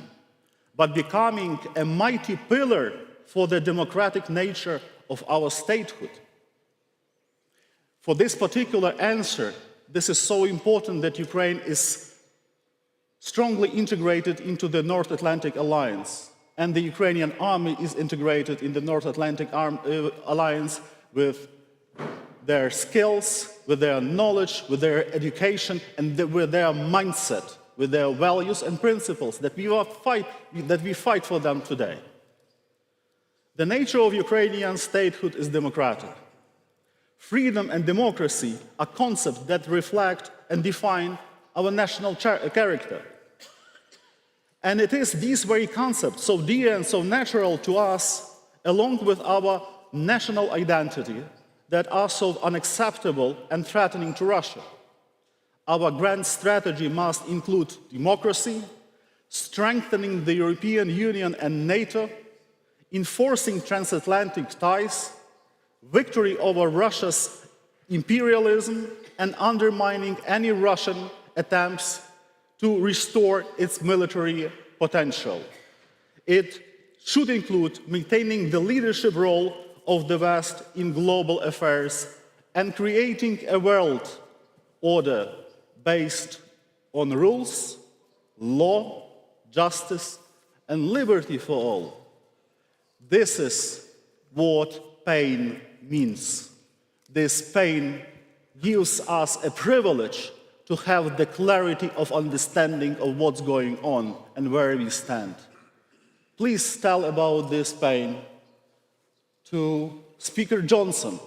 but becoming a mighty pillar for the democratic nature of our statehood? For this particular answer, this is so important that Ukraine is strongly integrated into the North Atlantic Alliance, and the Ukrainian army is integrated in the North Atlantic Alliance with their skills, with their knowledge, with their education, and with their mindset, with their values and principles that we fight for them today. The nature of Ukrainian statehood is democratic. Freedom and democracy are concepts that reflect and define our national character. And it is these very concepts, so dear and so natural to us, along with our national identity, that are so unacceptable and threatening to Russia. Our grand strategy must include democracy, strengthening the European Union and NATO, enforcing transatlantic ties, victory over Russia's imperialism, and undermining any Russian attempts to restore its military potential. It should include maintaining the leadership role of the West in global affairs and creating a world order based on rules, law, justice, and liberty for all. This is what pain means. This pain gives us a privilege to have the clarity of understanding of what's going on and where we stand. Please tell about this pain to Speaker Johnson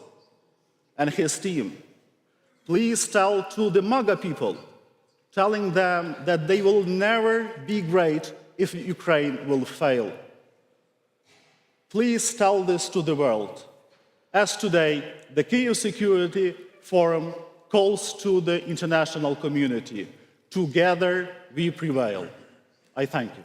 and his team. Please tell to the MAGA people, telling them that they will never be great if Ukraine will fail. Please tell this to the world, as today the Kyiv Security Forum calls to the international community. Together we prevail. I thank you.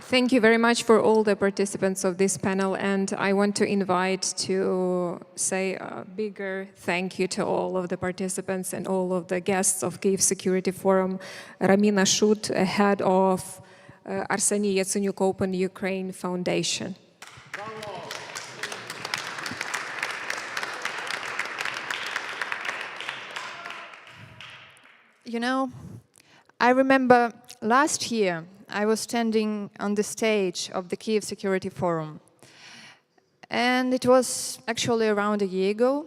Thank you very much for all the participants of this panel, and I want to invite to say a bigger thank you to all of the participants and all of the guests of Kyiv Security Forum. Ramina Shut, head of Arseniy Yatsenyuk Open Ukraine Foundation. You know, I remember last year I was standing on the stage of the Kyiv Security Forum, and it was actually around a year ago,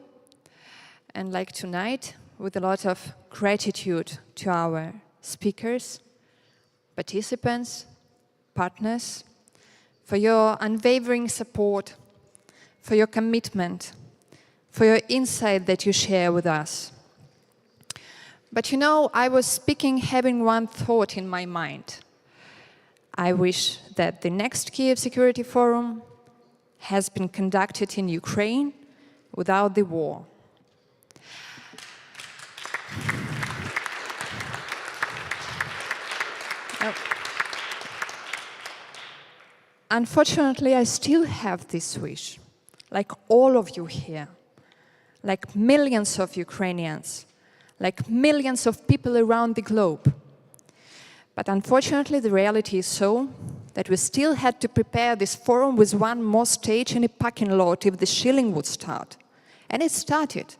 and like tonight, with a lot of gratitude to our speakers, participants, partners, for your unwavering support, for your commitment, for your insight that you share with us. But you know, I was speaking having one thought in my mind. I wish that the next Kyiv Security Forum has been conducted in Ukraine without the war. Unfortunately, I still have this wish, like all of you here, like millions of Ukrainians, like millions of people around the globe. But unfortunately, the reality is so that we still had to prepare this forum with one more stage in a parking lot if the shelling would start. And it started.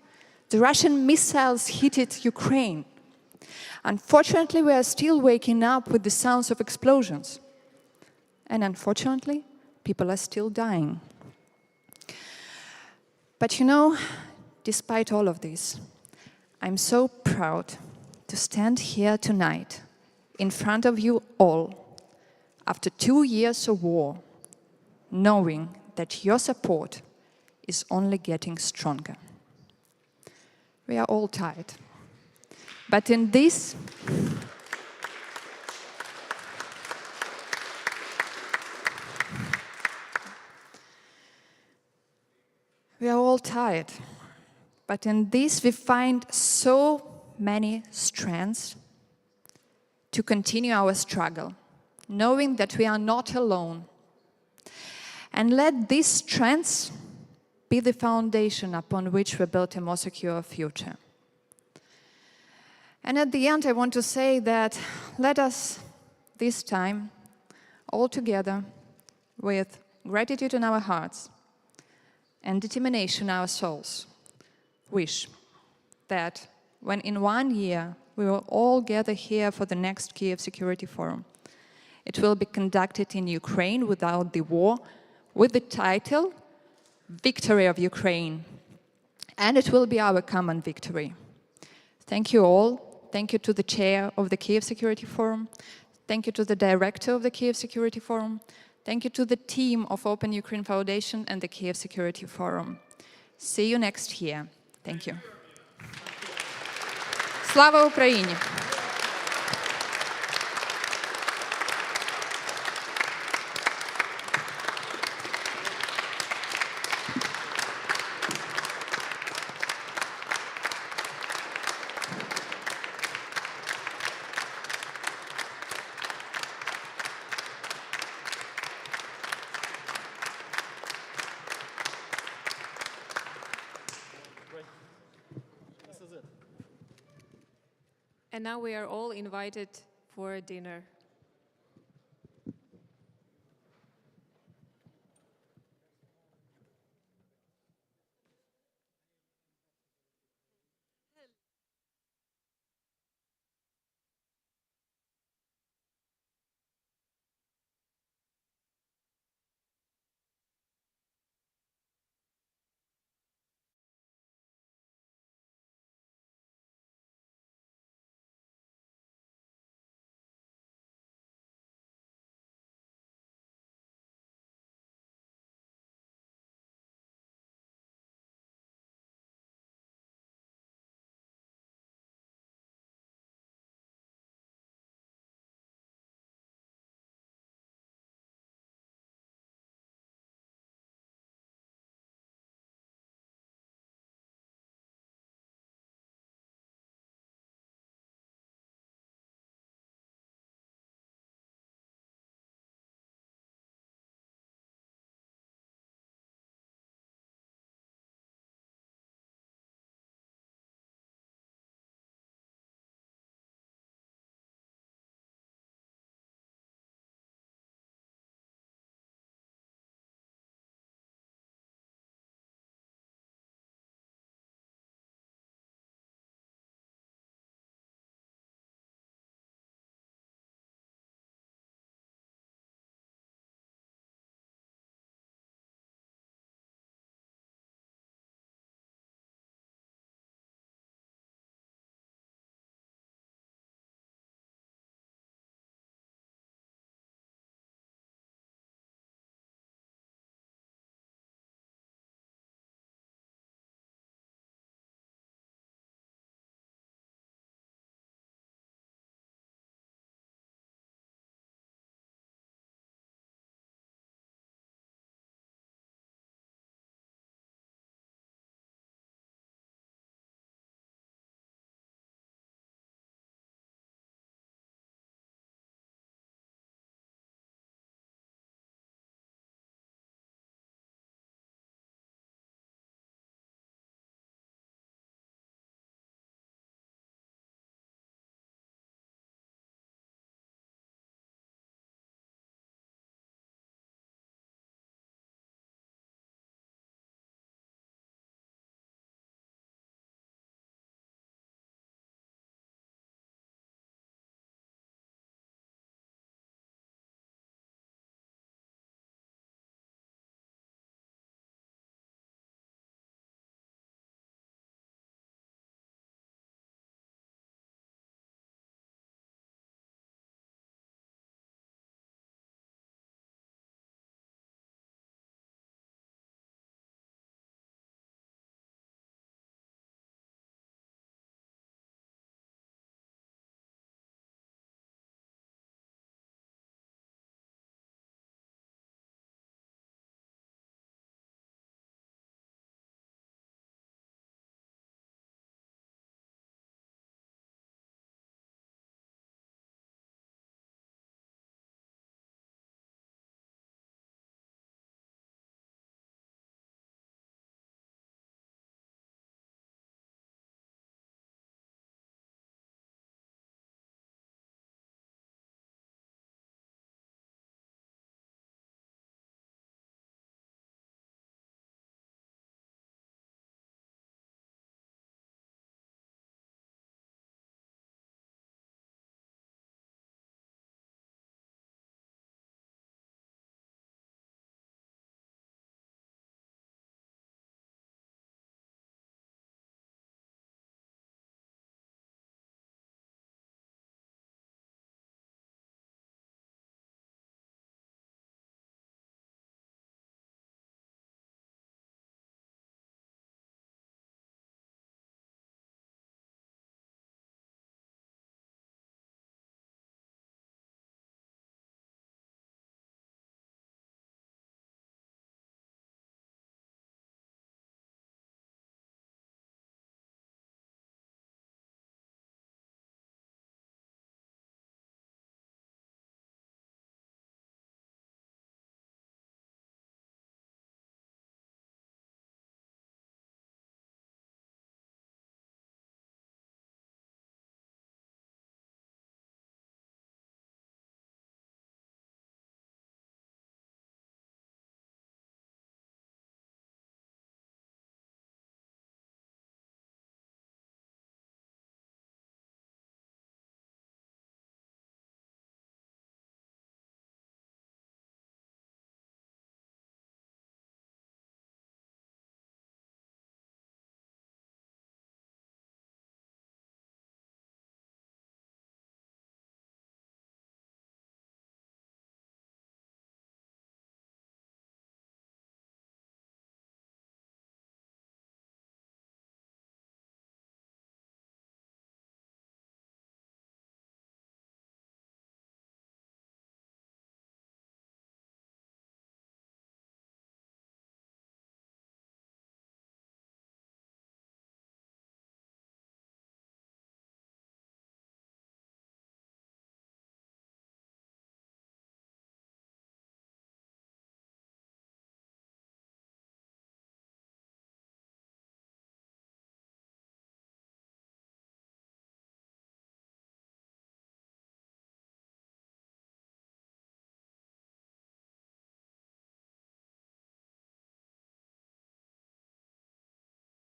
The Russian missiles hit Ukraine. Unfortunately, we are still waking up with the sounds of explosions. And unfortunately, people are still dying. But you know, despite all of this, I'm so proud to stand here tonight in front of you all, after 2 years of war, knowing that your support is only getting stronger. We are all tired. But in this, we are all tired. But in this, we find so many strengths to continue our struggle, knowing that we are not alone. And let these strengths be the foundation upon which we build a more secure future. And at the end, I want to say that let us, this time, all together, with gratitude in our hearts and determination in our souls, wish that when in 1 year we will all gather here for the next Kyiv Security Forum, it will be conducted in Ukraine without the war, with the title Victory of Ukraine. And it will be our common victory. Thank you all Thank you to the chair of the Kiev Security Forum. Thank you to the director of the Kiev Security Forum. Thank you to the team of Open Ukraine Foundation and the Kiev Security Forum. See you next year. Thank you. Слава Україні! And now we are all invited for dinner.